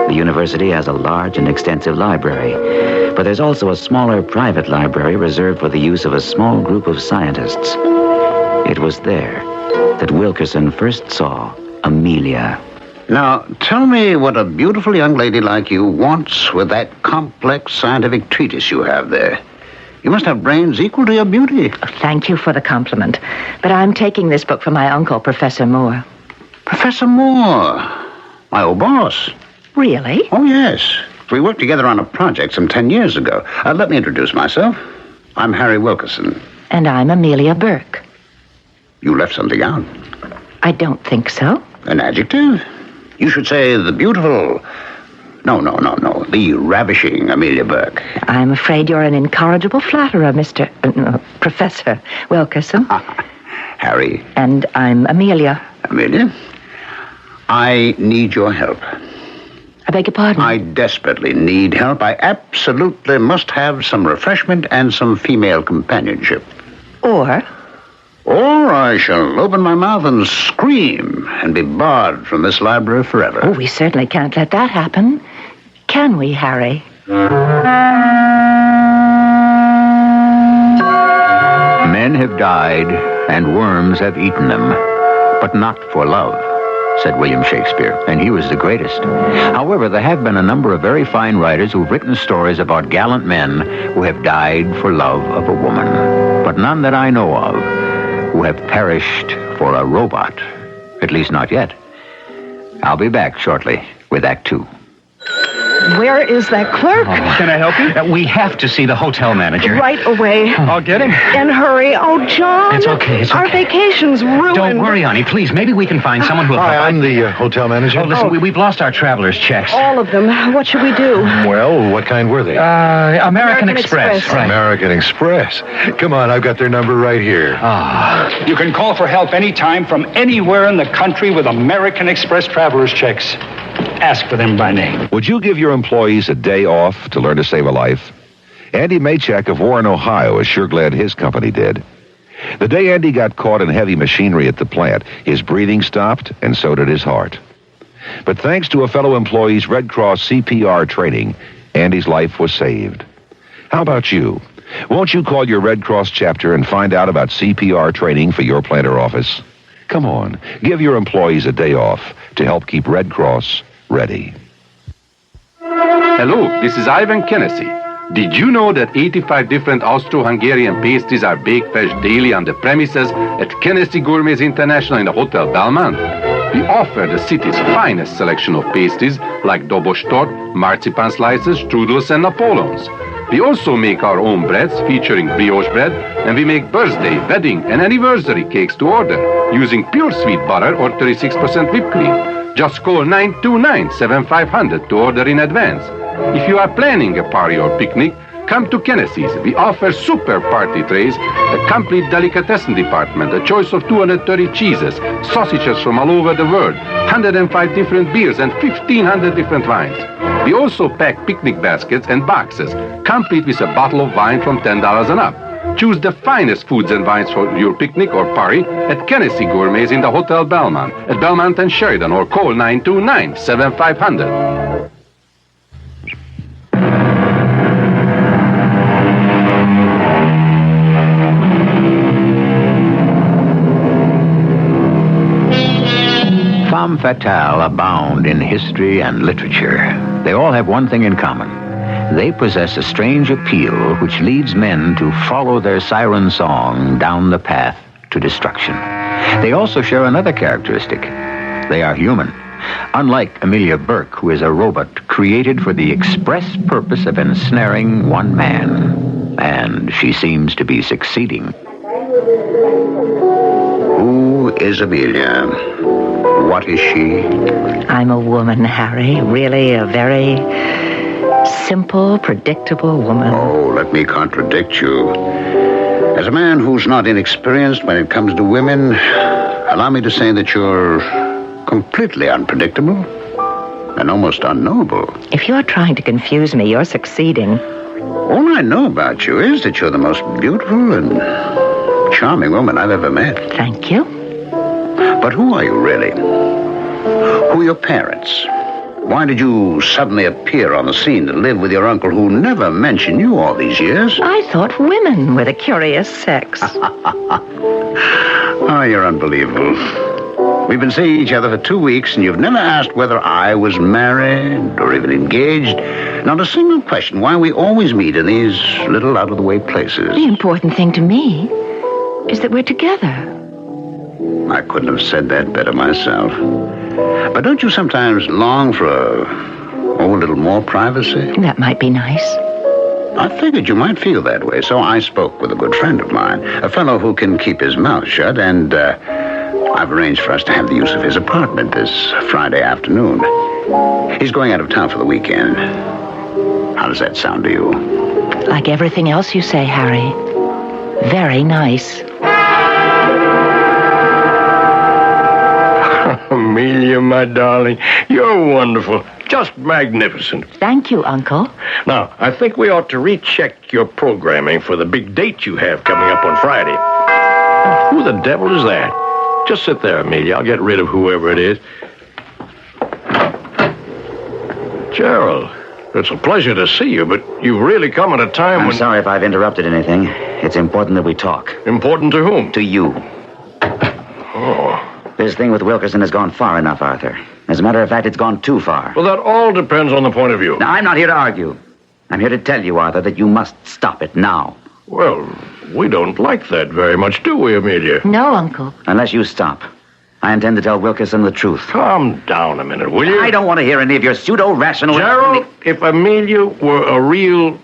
The university has a large and extensive library, but there's also a smaller private library reserved for the use of a small group of scientists. It was there that Wilkerson first saw Amelia. Now, tell me what a beautiful young lady like you wants with that complex scientific treatise you have there. You must have brains equal to your beauty. Oh, thank you for the compliment. But I'm taking this book from my uncle, Professor Moore. Professor Moore? My old boss. Really? Oh, yes. We worked together on a project some 10 years ago. Let me introduce myself. I'm Harry Wilkerson. And I'm Amelia Burke. You left something out. I don't think so. An adjective? You should say the beautiful... No. The ravishing Amelia Burke. I'm afraid you're an incorrigible flatterer, Professor Wilkerson. Harry. And I'm Amelia. Amelia? I need your help. I beg your pardon? I desperately need help. I absolutely must have some refreshment and some female companionship. Or I shall open my mouth and scream and be barred from this library forever. Oh, we certainly can't let that happen. Can we, Harry? Men have died and worms have eaten them, but not for love, said William Shakespeare, and he was the greatest. However, there have been a number of very fine writers who've written stories about gallant men who have died for love of a woman, but none that I know of who have perished for a robot, at least not yet. I'll be back shortly with Act Two. Where is that clerk? Can I help you? We have to see the hotel manager. Right away. I'll get him. And hurry. Oh, John. It's okay. Our vacation's ruined. Don't worry, honey. Please, maybe we can find someone who'll... Hi, I'm the hotel manager. Oh, listen, we've lost our traveler's checks. All of them. What should we do? Well, what kind were they? American Express. Right. American Express. Come on, I've got their number right here. You can call for help anytime from anywhere in the country with American Express traveler's checks. Ask for them by name. Would you give your employees a day off to learn to save a life? Andy Maychek of Warren, Ohio is sure glad his company did. The day Andy got caught in heavy machinery at the plant, his breathing stopped, and so did his heart. But thanks to a fellow employee's Red Cross CPR training, Andy's life was saved. How about you? Won't you call your Red Cross chapter and find out about CPR training for your plant or office? Come on, give your employees a day off to help keep Red Cross ready. Hello, this is Ivan Kennedy. Did you know that 85 different Austro-Hungarian pastries are baked fresh daily on the premises at Kennedy Gourmets International in the Hotel Belmont? We offer the city's finest selection of pastries like Dobos tort, marzipan slices, strudels, and Napoleons. We also make our own breads featuring brioche bread, and we make birthday, wedding, and anniversary cakes to order using pure sweet butter or 36% whipped cream. Just call 929-7500 to order in advance. If you are planning a party or picnic, come to Kennedy's. We offer super party trays, a complete delicatessen department, a choice of 230 cheeses, sausages from all over the world, 105 different beers, and 1,500 different wines. We also pack picnic baskets and boxes, complete with a bottle of wine from $10 and up. Choose the finest foods and wines for your picnic or party at Kennedy Gourmets in the Hotel Belmont, at Belmont and Sheridan, or call 929-7500. Femme fatale abound in history and literature. They all have one thing in common. they possess a strange appeal which leads men to follow their siren song down the path to destruction. They also share another characteristic. They are human. Unlike Amelia Burke, who is a robot created for the express purpose of ensnaring one man. And she seems to be succeeding. Who is Amelia? What is she? I'm a woman, Harry. Really a very simple, predictable woman. Oh, let me contradict you. As a man who's not inexperienced when it comes to women, allow me to say that you're completely unpredictable and almost unknowable. If you're trying to confuse me, you're succeeding. All I know about you is that you're the most beautiful and charming woman I've ever met. Thank you. But who are you really? Who are your parents? Why did you suddenly appear on the scene to live with your uncle who never mentioned you all these years? I thought women were the curious sex. Oh, you're unbelievable. We've been seeing each other for 2 weeks, and you've never asked whether I was married or even engaged. Not a single question why we always meet in these little out-of-the-way places. The important thing to me is that we're together. I couldn't have said that better myself. But don't you sometimes long for a little more privacy? That might be nice. I figured you might feel that way, so I spoke with a good friend of mine, a fellow who can keep his mouth shut, and I've arranged for us to have the use of his apartment this Friday afternoon. He's going out of town for the weekend. How does that sound to you? Like everything else you say, Harry. Very nice. Amelia, my darling, you're wonderful. Just magnificent. Thank you, Uncle. Now, I think we ought to recheck your programming for the big date you have coming up on Friday. Who the devil is that? Just sit there, Amelia. I'll get rid of whoever it is. Gerald, it's a pleasure to see you, but you've really come at a time when... I'm sorry if I've interrupted anything. It's important that we talk. Important to whom? To you. Oh. This thing with Wilkerson has gone far enough, Arthur. As a matter of fact, it's gone too far. Well, that all depends on the point of view. Now, I'm not here to argue. I'm here to tell you, Arthur, that you must stop it now. Well, we don't like that very much, do we, Amelia? No, Uncle. Unless you stop. I intend to tell Wilkerson the truth. Calm down a minute, will you? I don't want to hear any of your pseudo-rational... Gerald, if Amelia were a real,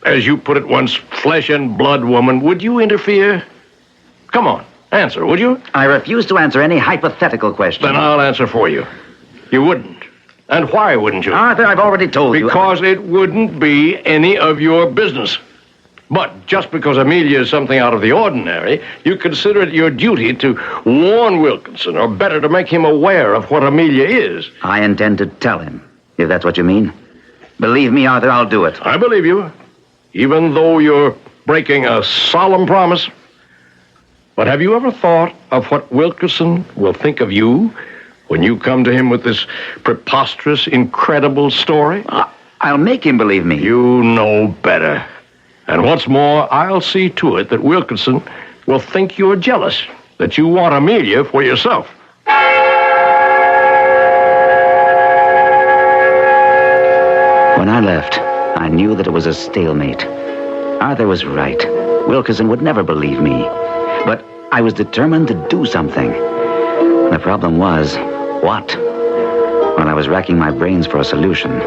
as you put it once, flesh and blood woman, would you interfere? Come on, answer, would you? I refuse to answer any hypothetical question. Then I'll answer for you. You wouldn't. And why wouldn't you? Arthur, I've already told you. Because it wouldn't be any of your business. But just because Amelia is something out of the ordinary, you consider it your duty to warn Wilkinson, or better, to make him aware of what Amelia is. I intend to tell him, if that's what you mean. Believe me, Arthur, I'll do it. I believe you, even though you're breaking a solemn promise. But have you ever thought of what Wilkinson will think of you when you come to him with this preposterous, incredible story? I'll make him believe me. You know better. And what's more, I'll see to it that Wilkinson will think you're jealous, that you want Amelia for yourself. When I left, I knew that it was a stalemate. Arthur was right. Wilkinson would never believe me. But I was determined to do something. The problem was, what? While I was racking my brains for a solution,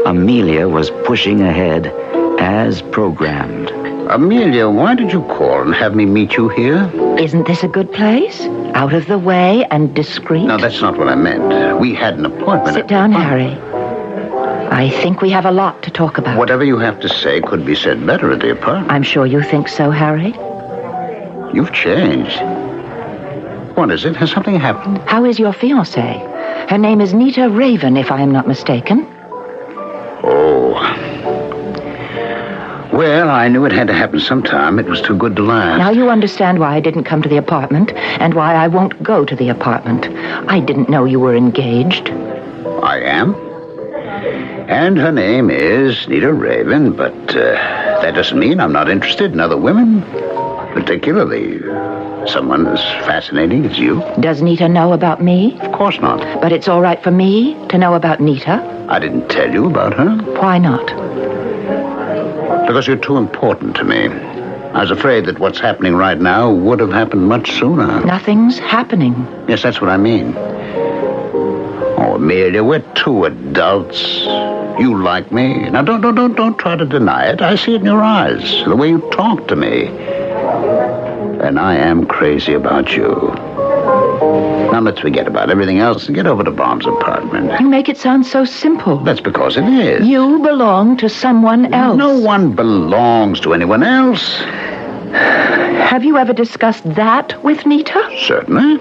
Amelia was pushing ahead as programmed. Amelia, why did you call and have me meet you here? Isn't this a good place? Out of the way and discreet? No, that's not what I meant. We had an appointment. Sit down, Harry. I think we have a lot to talk about. Whatever you have to say could be said better at the apartment. I'm sure you think so, Harry. You've changed. What is it? Has something happened? How is your fiancée? Her name is Nita Raven, if I am not mistaken. Oh. Well, I knew it had to happen sometime. It was too good to last. Now you understand why I didn't come to the apartment and why I won't go to the apartment. I didn't know you were engaged. I am. And her name is Nita Raven, but that doesn't mean I'm not interested in other women. Particularly someone as fascinating as you. Does Nita know about me? Of course not. But it's all right for me to know about Nita? I didn't tell you about her. Why not? Because you're too important to me. I was afraid that what's happening right now would have happened much sooner. Nothing's happening. Yes, that's what I mean. Oh, Amelia, we're two adults. You like me. Now, don't try to deny it. I see it in your eyes, the way you talk to me. And I am crazy about you. Now, let's forget about everything else and get over to Bob's apartment. You make it sound so simple. That's because it is. You belong to someone else. No one belongs to anyone else. Have you ever discussed that with Nita? Certainly.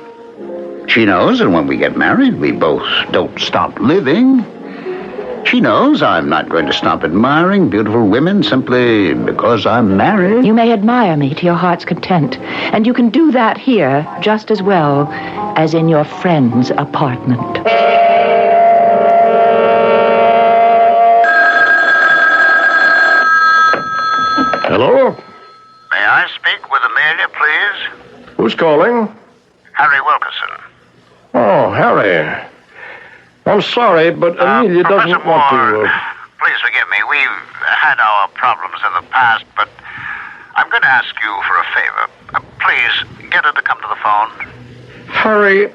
She knows that when we get married, we both don't stop living. She knows I'm not going to stop admiring beautiful women simply because I'm married. You may admire me to your heart's content, and you can do that here just as well as in your friend's apartment. Hello? May I speak with Amelia, please? Who's calling? Harry Wilkerson. Oh, Harry. I'm sorry, but Amelia doesn't want to... Please forgive me. We've had our problems in the past, but I'm going to ask you for a favor. Please, get her to come to the phone. Harry,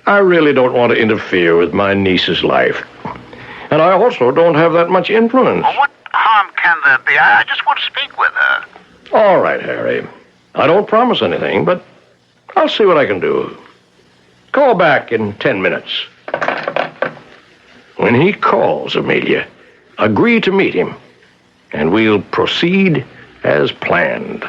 I really don't want to interfere with my niece's life. And I also don't have that much influence. Well, what harm can there be? I just want to speak with her. All right, Harry. I don't promise anything, but I'll see what I can do. Call back in 10 minutes. When he calls, Amelia, agree to meet him, and we'll proceed as planned.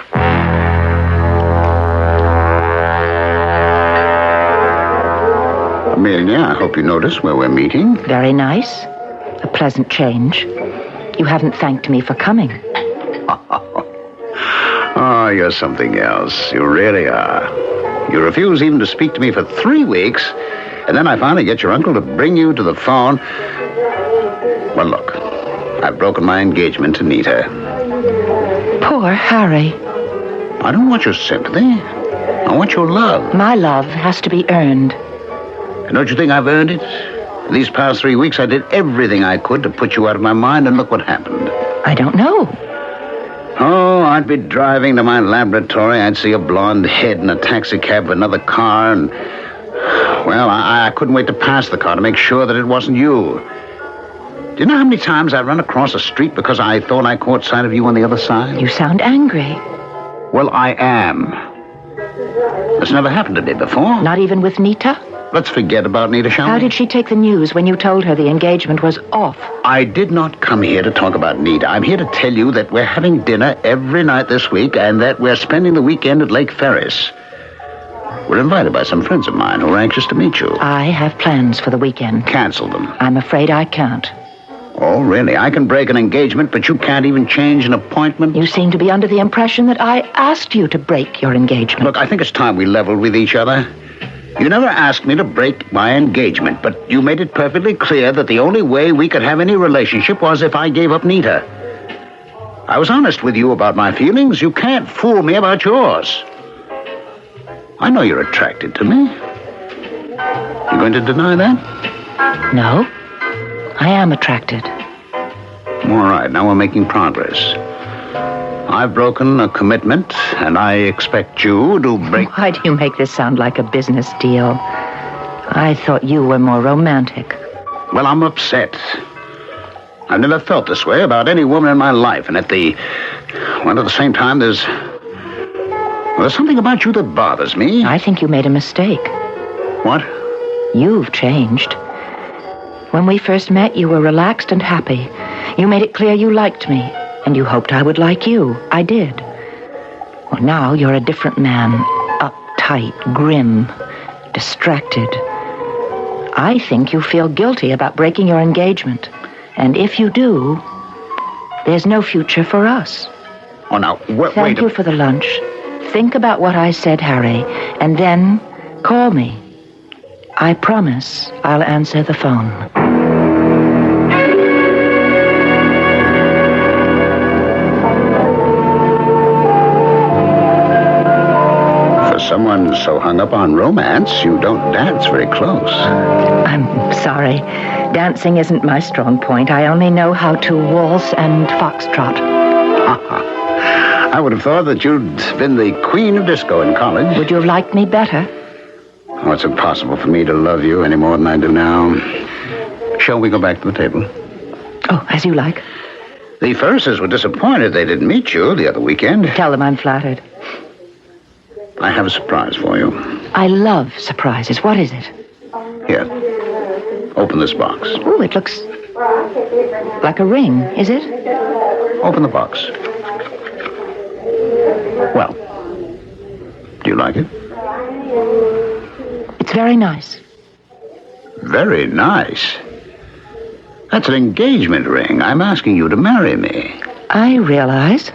Amelia, I hope you notice where we're meeting. Very nice. A pleasant change. You haven't thanked me for coming. Oh, you're something else. You really are. You refuse even to speak to me for 3 weeks, and then I finally get your uncle to bring you to the phone. Well, look, I've broken my engagement to Nita. Poor Harry. I don't want your sympathy. I want your love. My love has to be earned. And don't you think I've earned it? These past 3 weeks, I did everything I could to put you out of my mind, and look what happened. I don't know. Oh, I'd be driving to my laboratory. I'd see a blonde head in a taxicab of another car, and... Well, I couldn't wait to pass the car to make sure that it wasn't you. Do you know how many times I run across a street because I thought I caught sight of you on the other side? You sound angry. Well, I am. This never happened to me before. Not even with Nita? Let's forget about Nita, shall we? How did she take the news when you told her the engagement was off? I did not come here to talk about Nita. I'm here to tell you that we're having dinner every night this week and that we're spending the weekend at Lake Ferris. We're invited by some friends of mine who are anxious to meet you. I have plans for the weekend. Cancel them. I'm afraid I can't. Oh, really? I can break an engagement, but you can't even change an appointment? You seem to be under the impression that I asked you to break your engagement. Look, I think it's time we leveled with each other. You never asked me to break my engagement, but you made it perfectly clear that the only way we could have any relationship was if I gave up Nita. I was honest with you about my feelings. You can't fool me about yours. I know you're attracted to me. You going to deny that? No. I am attracted. All right, now we're making progress. I've broken a commitment, and I expect you to break... Why do you make this sound like a business deal? I thought you were more romantic. Well, I'm upset. I've never felt this way about any woman in my life, and at the same time, there's something about you that bothers me. I think you made a mistake. What? You've changed. When we first met, you were relaxed and happy. You made it clear you liked me, and you hoped I would like you. I did. Well, now you're a different man. Uptight, grim, distracted. I think you feel guilty about breaking your engagement. And if you do, there's no future for us. Oh, now, Thank you for the lunch. Think about what I said, Harry, and then call me. I promise I'll answer the phone. For someone so hung up on romance, you don't dance very close. I'm sorry. Dancing isn't my strong point. I only know how to waltz and foxtrot. I would have thought that you'd been the queen of disco in college. Would you have liked me better? Oh, it's impossible for me to love you any more than I do now. Shall we go back to the table? Oh, as you like. The Ferrises were disappointed they didn't meet you the other weekend. Tell them I'm flattered. I have a surprise for you. I love surprises. What is it? Here. Open this box. Oh, it looks like a ring, is it? Open the box. Well, do you like it? It's very nice. Very nice. That's an engagement ring. I'm asking you to marry me. I realize.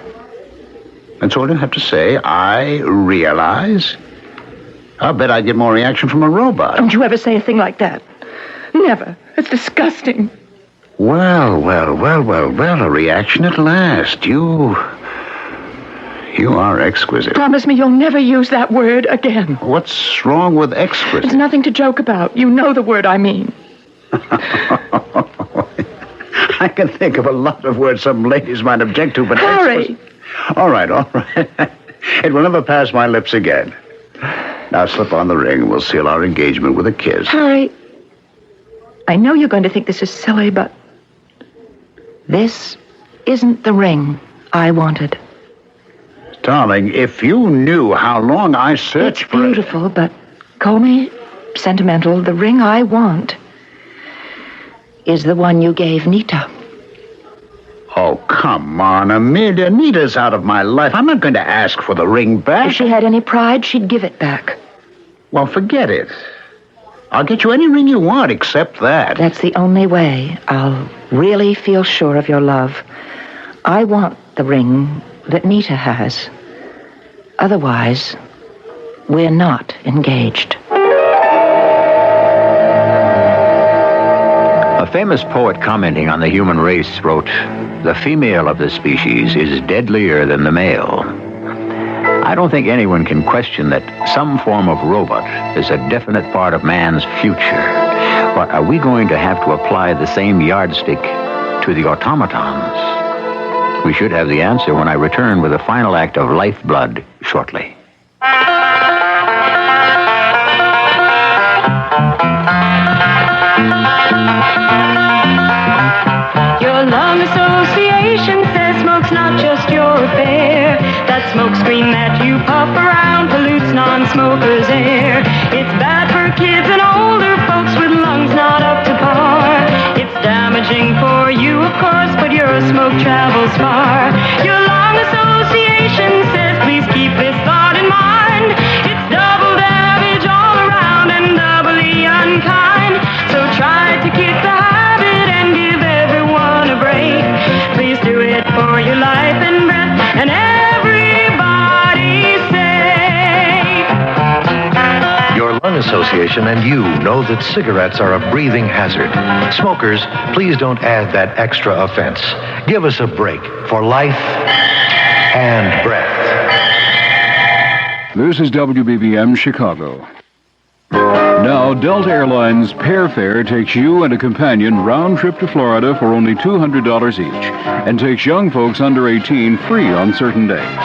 That's all you have to say. I realize. I'll bet I'd get more reaction from a robot. Don't you ever say a thing like that. Never. It's disgusting. Well, a reaction at last. You are exquisite. Promise me you'll never use that word again. What's wrong with exquisite? It's nothing to joke about. You know the word I mean. I can think of a lot of words some ladies might object to, but... Harry! All right. It will never pass my lips again. Now slip on the ring and we'll seal our engagement with a kiss. Harry, I know you're going to think this is silly, but this isn't the ring I wanted. Darling, if you knew how long I searched for... It's beautiful, but call me sentimental. The ring I want is the one you gave Nita. Oh, come on, Amelia. Nita's out of my life. I'm not going to ask for the ring back. If she had any pride, she'd give it back. Well, forget it. I'll get you any ring you want except that. That's the only way I'll really feel sure of your love. I want the ring that Nita has. Otherwise, we're not engaged. A famous poet commenting on the human race wrote, "The female of the species is deadlier than the male." I don't think anyone can question that some form of robot is a definite part of man's future. But are we going to have to apply the same yardstick to the automatons? We should have the answer when I return with the final act of Lifeblood shortly. Your lung association says smoke's not just your affair. That smoke screen that you puff around pollutes non-smokers' air. It's bad for kids and older folks with lungs not up to par. It's damaging for you, of course, but your smoke travels far. Your lung association says please keep this thought in mind. It's double damage all around and doubly unkind. So try to kick the habit and give everyone a break. Please do it for your life and breath and everybody's safe. Your lung association and you know that cigarettes are a breathing hazard. Smokers, please don't add that extra offense. Give us a break for life and breath. This is WBBM Chicago. Now, Delta Airlines Pair Fare takes you and a companion round trip to Florida for only $200 each and takes young folks under 18 free on certain days.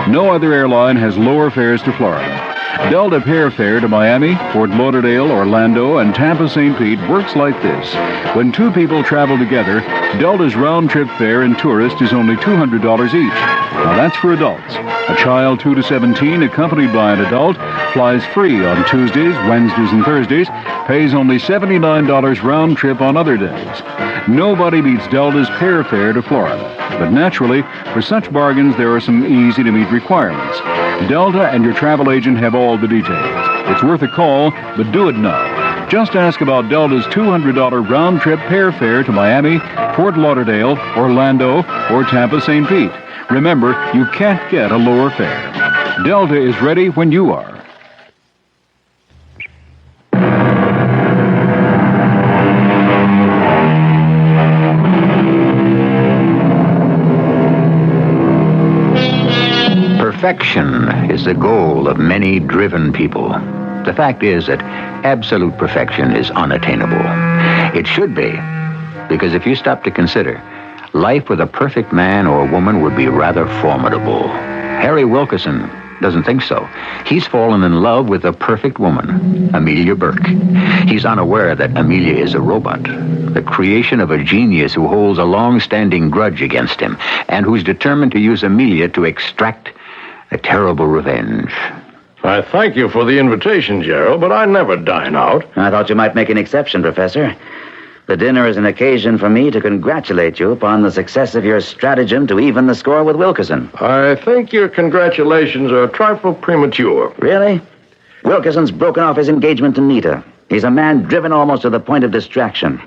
No other airline has lower fares to Florida. Delta Pair Fare to Miami, Fort Lauderdale, Orlando, and Tampa St. Pete works like this. When two people travel together, Delta's round-trip fare and tourist is only $200 each. Now that's for adults. A child 2 to 17 accompanied by an adult flies free on Tuesdays, Wednesdays, and Thursdays, pays only $79 round-trip on other days. Nobody beats Delta's Pair Fare to Florida. But naturally, for such bargains, there are some easy-to-meet requirements. Delta and your travel agent have all the details. It's worth a call, but do it now. Just ask about Delta's $200 round-trip pair fare to Miami, Fort Lauderdale, Orlando, or Tampa St. Pete. Remember, you can't get a lower fare. Delta is ready when you are. Perfection is the goal of many driven people. The fact is that absolute perfection is unattainable. It should be, because if you stop to consider, life with a perfect man or woman would be rather formidable. Harry Wilkerson doesn't think so. He's fallen in love with the perfect woman, Amelia Burke. He's unaware that Amelia is a robot, the creation of a genius who holds a long-standing grudge against him, and who's determined to use Amelia to extract a terrible revenge. I thank you for the invitation, Gerald, but I never dine out. I thought you might make an exception, Professor. The dinner is an occasion for me to congratulate you upon the success of your stratagem to even the score with Wilkerson. I think your congratulations are a trifle premature. Really? Wilkerson's broken off his engagement to Nita. He's a man driven almost to the point of distraction.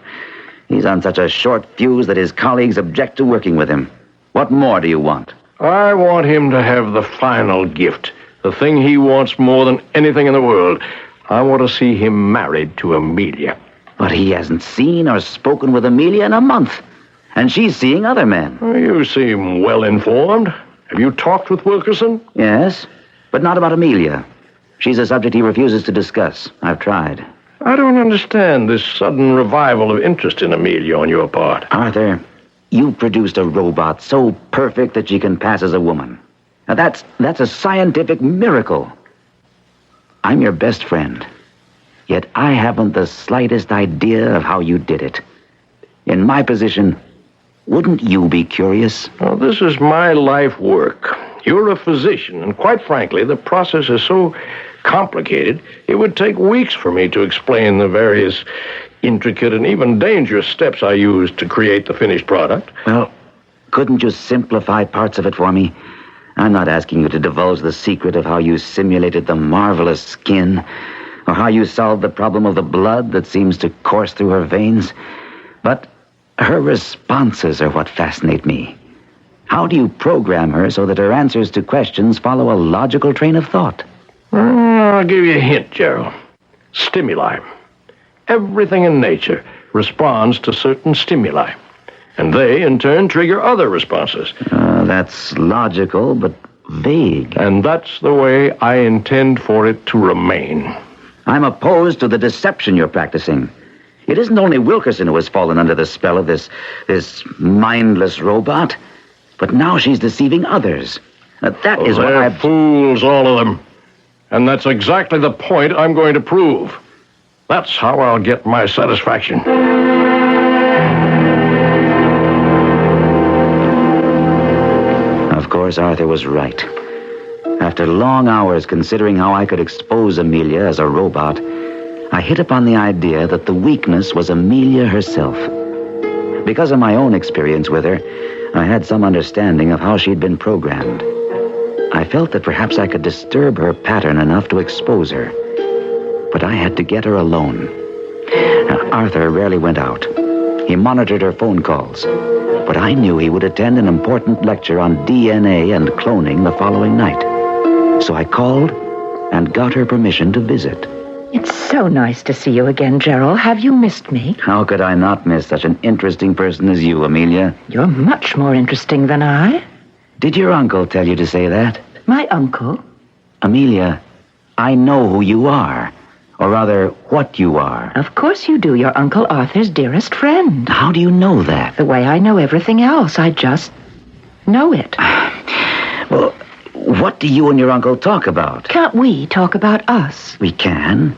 He's on such a short fuse that his colleagues object to working with him. What more do you want? I want him to have the final gift, the thing he wants more than anything in the world. I want to see him married to Amelia. But he hasn't seen or spoken with Amelia in a month. And she's seeing other men. You seem well informed. Have you talked with Wilkerson? Yes, but not about Amelia. She's a subject he refuses to discuss. I've tried. I don't understand this sudden revival of interest in Amelia on your part. Arthur, you've produced a robot so perfect that she can pass as a woman. Now that's a scientific miracle. I'm your best friend. Yet I haven't the slightest idea of how you did it. In my position, wouldn't you be curious? Well, this is my life work. You're a physician, and quite frankly, the process is so complicated, it would take weeks for me to explain the various intricate and even dangerous steps I used to create the finished product. Well, couldn't you simplify parts of it for me? I'm not asking you to divulge the secret of how you simulated the marvelous skin, or how you solved the problem of the blood that seems to course through her veins. But her responses are what fascinate me. How do you program her so that her answers to questions follow a logical train of thought? I'll give you a hint, Gerald. Stimuli. Everything in nature responds to certain stimuli, and they, in turn, trigger other responses. That's logical, but vague. And that's the way I intend for it to remain. I'm opposed to the deception you're practicing. It isn't only Wilkerson who has fallen under the spell of this mindless robot, but now she's deceiving others. That is what They're fools, all of them. And that's exactly the point I'm going to prove. That's how I'll get my satisfaction. Of course, Arthur was right. After long hours considering how I could expose Amelia as a robot, I hit upon the idea that the weakness was Amelia herself. Because of my own experience with her, I had some understanding of how she'd been programmed. I felt that perhaps I could disturb her pattern enough to expose her. But I had to get her alone. Now, Arthur rarely went out. He monitored her phone calls. But I knew he would attend an important lecture on DNA and cloning the following night. So I called and got her permission to visit. It's so nice to see you again, Gerald. Have you missed me? How could I not miss such an interesting person as you, Amelia? You're much more interesting than I. Did your uncle tell you to say that? My uncle? Amelia, I know who you are. Or rather, what you are. Of course you do. You're Uncle Arthur's dearest friend. How do you know that? The way I know everything else. I just know it. Well, what do you and your uncle talk about? Can't we talk about us? We can.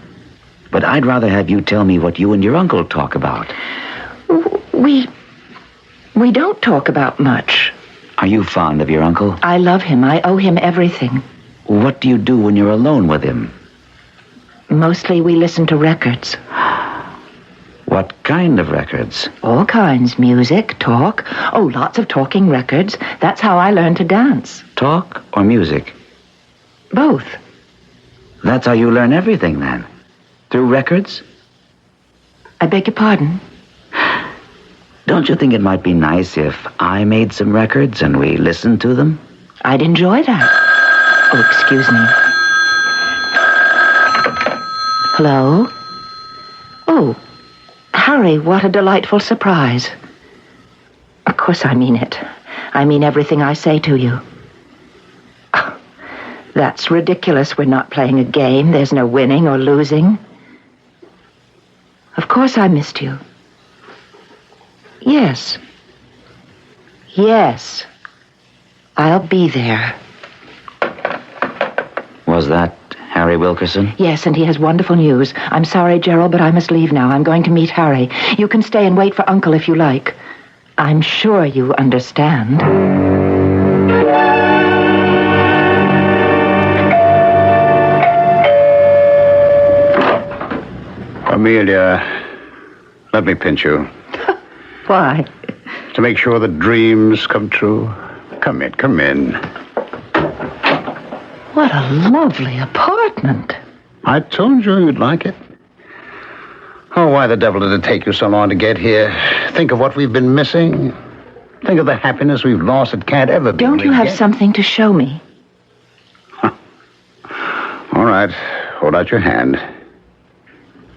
But I'd rather have you tell me what you and your uncle talk about. We don't talk about much. Are you fond of your uncle? I love him. I owe him everything. What do you do when you're alone with him? Mostly we listen to records. What kind of records? All kinds. Music, talk. Oh, lots of talking records. That's how I learned to dance. Talk or music? Both. That's how you learn everything, then? Through records? I beg your pardon? Don't you think it might be nice if I made some records and we listened to them? I'd enjoy that. Oh, excuse me. Hello? Oh, Harry, what a delightful surprise. Of course I mean it. I mean everything I say to you. Oh, that's ridiculous. We're not playing a game. There's no winning or losing. Of course I missed you. Yes. Yes. I'll be there. Was that Harry Wilkerson? Yes, and he has wonderful news. I'm sorry, Gerald, but I must leave now. I'm going to meet Harry. You can stay and wait for Uncle if you like. I'm sure you understand. Amelia, let me pinch you. Why? To make sure the dreams come true. Come in. What a lovely apartment. I told you you'd like it. Oh, why the devil did it take you so long to get here? Think of what we've been missing. Think of the happiness we've lost. It can't ever be. Don't you have something to show me? All right. Hold out your hand.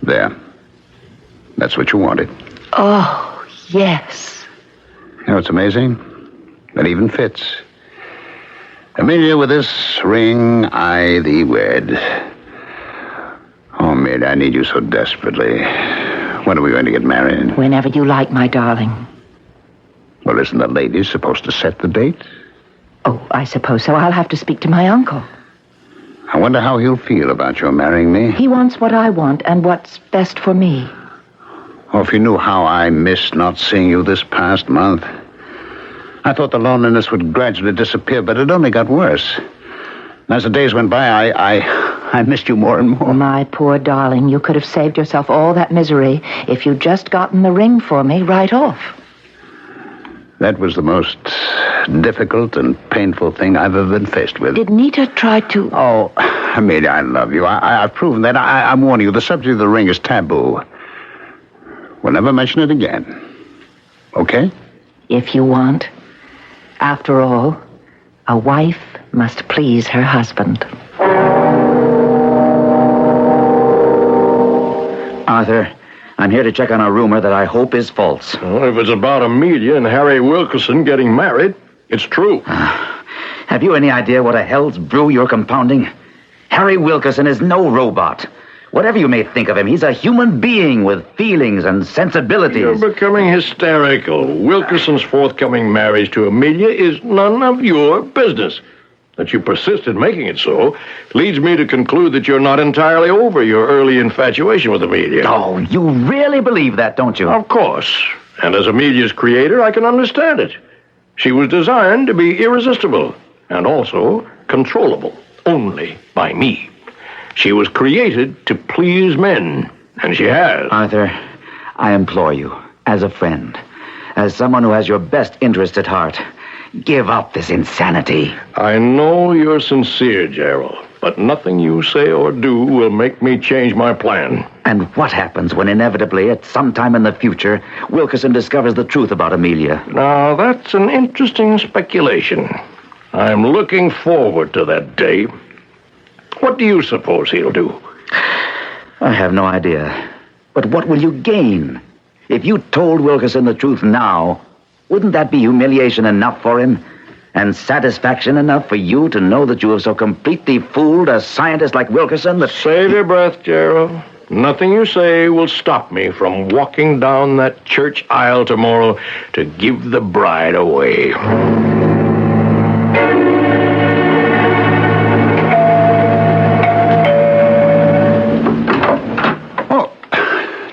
There. That's what you wanted. Oh, yes. You know, it's amazing. It even fits. Amelia, with this ring, I thee wed. Oh, Amelia, I need you so desperately. When are we going to get married? Whenever you like, my darling. Well, isn't the lady supposed to set the date? Oh, I suppose so. I'll have to speak to my uncle. I wonder how he'll feel about your marrying me. He wants what I want and what's best for me. Oh, if you knew how I missed not seeing you this past month. I thought the loneliness would gradually disappear, but it only got worse. And as the days went by, I missed you more and more. My poor darling, you could have saved yourself all that misery if you'd just gotten the ring for me right off. That was the most difficult and painful thing I've ever been faced with. Did Nita try to... Oh, Amelia, I love you. I've proven that. I'm warning you, the subject of the ring is taboo. We'll never mention it again. Okay? If you want. After all, a wife must please her husband. Arthur, I'm here to check on a rumor that I hope is false. Well, if it's about Amelia and Harry Wilkerson getting married, it's true. Have you any idea what a hell's brew you're compounding? Harry Wilkerson is no robot. Whatever you may think of him, he's a human being with feelings and sensibilities. You're becoming hysterical. Wilkerson's forthcoming marriage to Amelia is none of your business. That you persist in making it so leads me to conclude that you're not entirely over your early infatuation with Amelia. Oh, you really believe that, don't you? Of course. And as Amelia's creator, I can understand it. She was designed to be irresistible and also controllable only by me. She was created to please men, and she has. Arthur, I implore you, as a friend, as someone who has your best interest at heart, give up this insanity. I know you're sincere, Gerald, but nothing you say or do will make me change my plan. And what happens when inevitably, at some time in the future, Wilkerson discovers the truth about Amelia? Now, that's an interesting speculation. I'm looking forward to that day. What do you suppose he'll do? I have no idea. But what will you gain? If you told Wilkerson the truth now, wouldn't that be humiliation enough for him? And satisfaction enough for you to know that you have so completely fooled a scientist like Wilkerson that... Save your breath, Gerald. Nothing you say will stop me from walking down that church aisle tomorrow to give the bride away.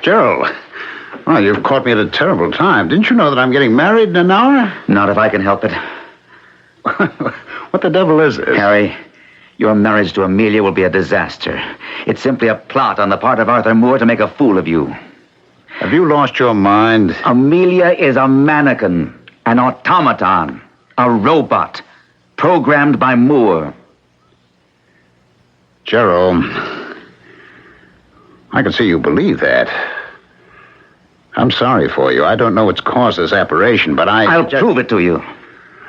Gerald, well, you've caught me at a terrible time. Didn't you know that I'm getting married in an hour? Not if I can help it. What the devil is this? Harry, your marriage to Amelia will be a disaster. It's simply a plot on the part of Arthur Moore to make a fool of you. Have you lost your mind? Amelia is a mannequin, an automaton, a robot, programmed by Moore. Gerald, I can see you believe that. I'm sorry for you. I don't know what's caused this aberration, but I'll prove it to you.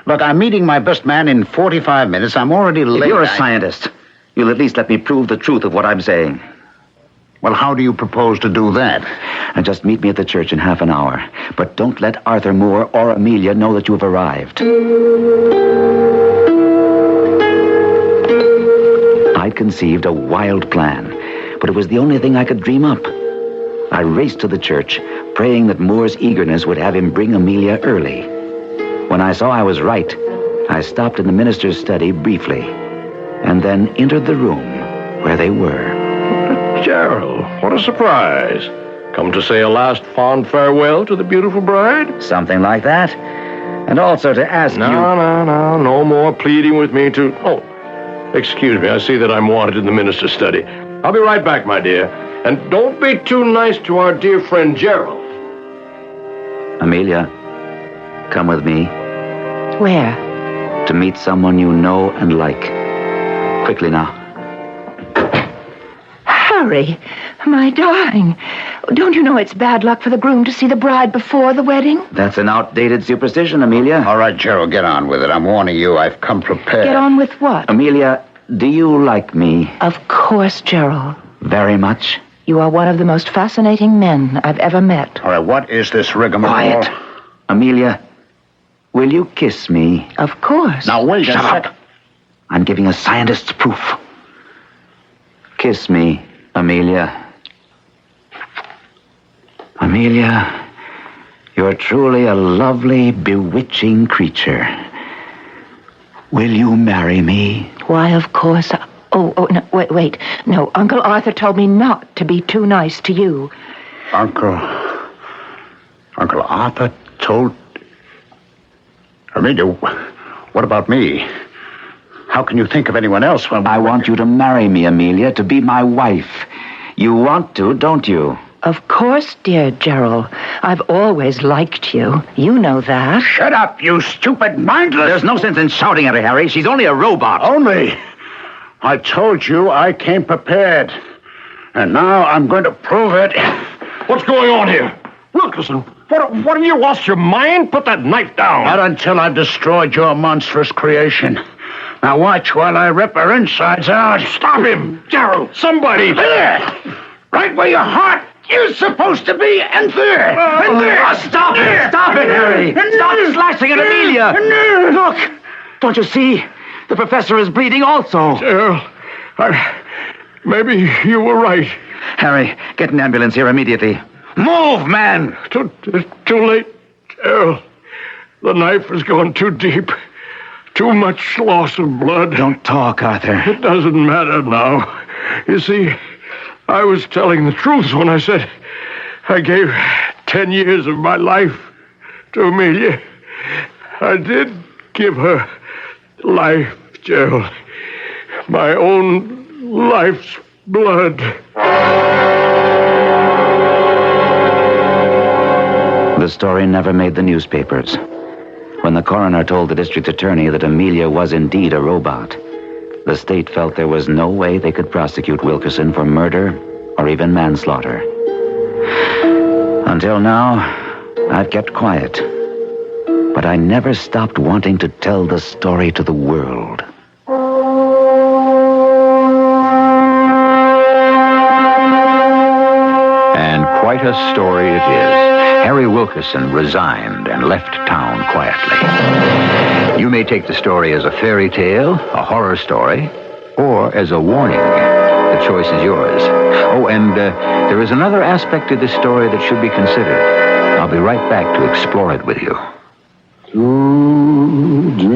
Look, I'm meeting my best man in 45 minutes. I'm already late. If you're a scientist, you'll at least let me prove the truth of what I'm saying. Well, how do you propose to do that? And just meet me at the church in half an hour. But don't let Arthur Moore or Amelia know that you have arrived. I'd conceived a wild plan, but it was the only thing I could dream up. I raced to the church, praying that Moore's eagerness would have him bring Amelia early. When I saw I was right, I stopped in the minister's study briefly. and then entered the room where they were. Gerald, what a surprise. Come to say a last fond farewell to the beautiful bride? Something like that. And also to ask you... No more pleading with me to... Oh, excuse me, I see that I'm wanted in the minister's study. I'll be right back, my dear. And don't be too nice to our dear friend Gerald. Amelia, come with me. Where? To meet someone you know and like. Quickly now. Harry, my darling. Don't you know it's bad luck for the groom to see the bride before the wedding? That's an outdated superstition, Amelia. All right, Gerald, get on with it. I'm warning you, I've come prepared. Get on with what? Amelia, do you like me? Of course, Gerald. Very much? You are one of the most fascinating men I've ever met. All right, what is this rigmarole? Quiet. Amelia, will you kiss me? Of course. Now, wait a Shut sec. up. I'm giving a scientist's proof. Kiss me, Amelia. Amelia, you're truly a lovely, bewitching creature. Will you marry me? Why, of course. Oh, no, wait. No, Uncle Arthur told me not to be too nice to you. Uncle Arthur told... Amelia, what about me? How can you think of anyone else when... I want you to marry me, Amelia, to be my wife. You want to, don't you? Of course, dear Gerald. I've always liked you. You know that. Shut up, you stupid mindless... There's no sense in shouting at her, Harry. She's only a robot. Only? I told you I came prepared. And now I'm going to prove it. What's going on here? Wilkerson, what have you lost your mind? Put that knife down. Not until I've destroyed your monstrous creation. Now watch while I rip her insides out. Stop him, Gerald. Somebody. There! Right where your heart is supposed to be, and there. And there. Oh, stop it! Stop it, Harry! Stop slashing at Amelia! Look! Don't you see? The professor is bleeding also. Gerald, maybe you were right. Harry, get an ambulance here immediately. Move, man! Too late, Gerald. The knife has gone too deep. Too much loss of blood. Don't talk, Arthur. It doesn't matter now. You see, I was telling the truth when I said I gave 10 years of my life to Amelia. I did give her life, Gerald. My own life's blood. The story never made the newspapers. When the coroner told the district attorney that Amelia was indeed a robot, the state felt there was no way they could prosecute Wilkerson for murder or even manslaughter. Until now, I've kept quiet. But I never stopped wanting to tell the story to the world. And quite a story it is. Harry Wilkerson resigned and left town quietly. You may take the story as a fairy tale, a horror story, or as a warning. The choice is yours. Oh, and there is another aspect to this story that should be considered. I'll be right back to explore it with you.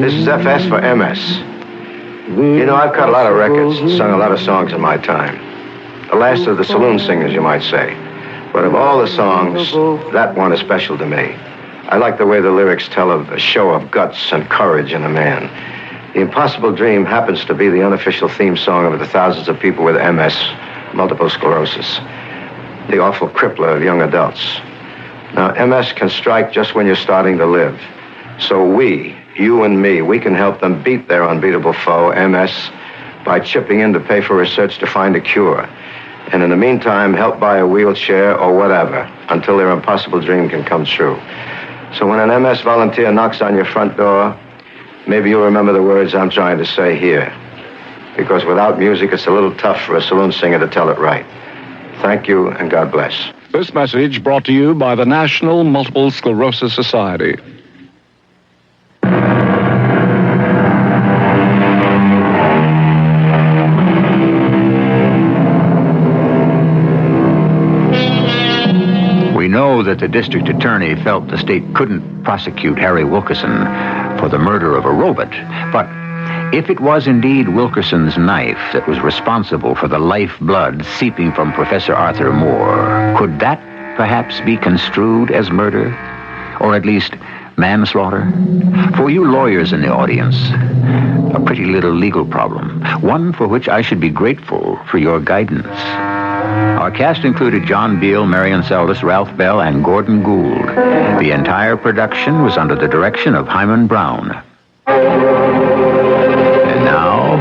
This is FS for MS. You know, I've cut a lot of records, sung a lot of songs in my time. The last of the saloon singers, you might say. But of all the songs, that one is special to me. I like the way the lyrics tell of a show of guts and courage in a man. The Impossible Dream happens to be the unofficial theme song of the thousands of people with MS, multiple sclerosis. The awful crippler of young adults. Now, MS can strike just when you're starting to live. So we, you and me, we can help them beat their unbeatable foe, MS, by chipping in to pay for research to find a cure. And in the meantime, help buy a wheelchair or whatever until their impossible dream can come true. So when an MS volunteer knocks on your front door, maybe you'll remember the words I'm trying to say here. Because without music, it's a little tough for a saloon singer to tell it right. Thank you, and God bless. This message brought to you by the National Multiple Sclerosis Society. We know that the district attorney felt the state couldn't prosecute Harry Wilkerson for the murder of a robot, but If it was indeed Wilkerson's knife that was responsible for the lifeblood seeping from Professor Arthur Moore, could that perhaps be construed as murder? Or at least manslaughter? For you lawyers in the audience, a pretty little legal problem, one for which I should be grateful for your guidance. Our cast included John Beale, Marion Seldes, Ralph Bell, and Gordon Gould. The entire production was under the direction of Hyman Brown. And now,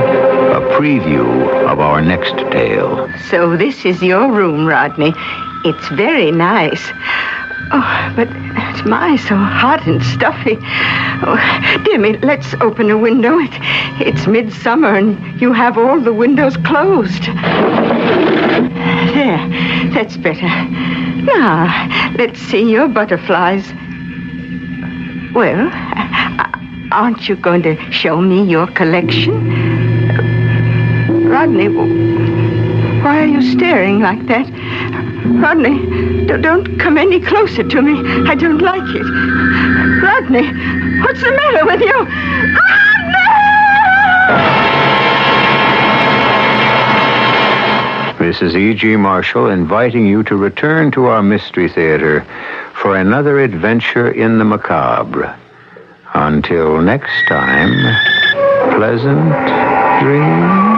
a preview of our next tale. So this is your room, Rodney. It's very nice. Oh, but it's so hot and stuffy. Oh, dear me, let's open a window. It's midsummer and you have all the windows closed. There, that's better. Now, let's see your butterflies. Well, aren't you going to show me your collection? Rodney, why are you staring like that? Rodney, don't come any closer to me. I don't like it. Rodney, what's the matter with you? This is E.G. Marshall inviting you to return to our Mystery Theater for another adventure in the macabre. Until next time, pleasant dreams.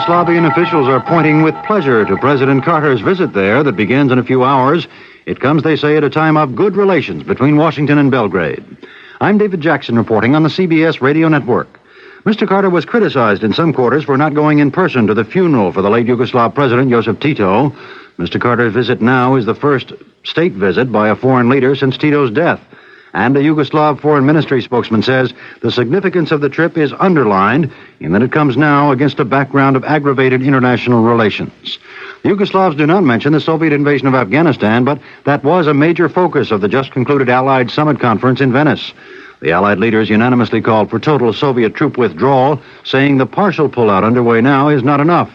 Yugoslavian officials are pointing with pleasure to President Carter's visit there that begins in a few hours. It comes, they say, at a time of good relations between Washington and Belgrade. I'm David Jackson reporting on the CBS radio network. Mr. Carter was criticized in some quarters for not going in person to the funeral for the late Yugoslav President Josip Tito. Mr. Carter's visit now is the first state visit by a foreign leader since Tito's death. And a Yugoslav foreign ministry spokesman says the significance of the trip is underlined in that it comes now against a background of aggravated international relations. The Yugoslavs do not mention the Soviet invasion of Afghanistan, but that was a major focus of the just-concluded Allied Summit Conference in Venice. The Allied leaders unanimously called for total Soviet troop withdrawal, saying the partial pullout underway now is not enough.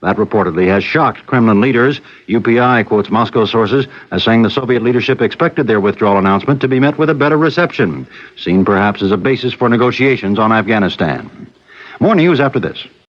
That reportedly has shocked Kremlin leaders. UPI quotes Moscow sources as saying the Soviet leadership expected their withdrawal announcement to be met with a better reception, seen perhaps as a basis for negotiations on Afghanistan. More news after this.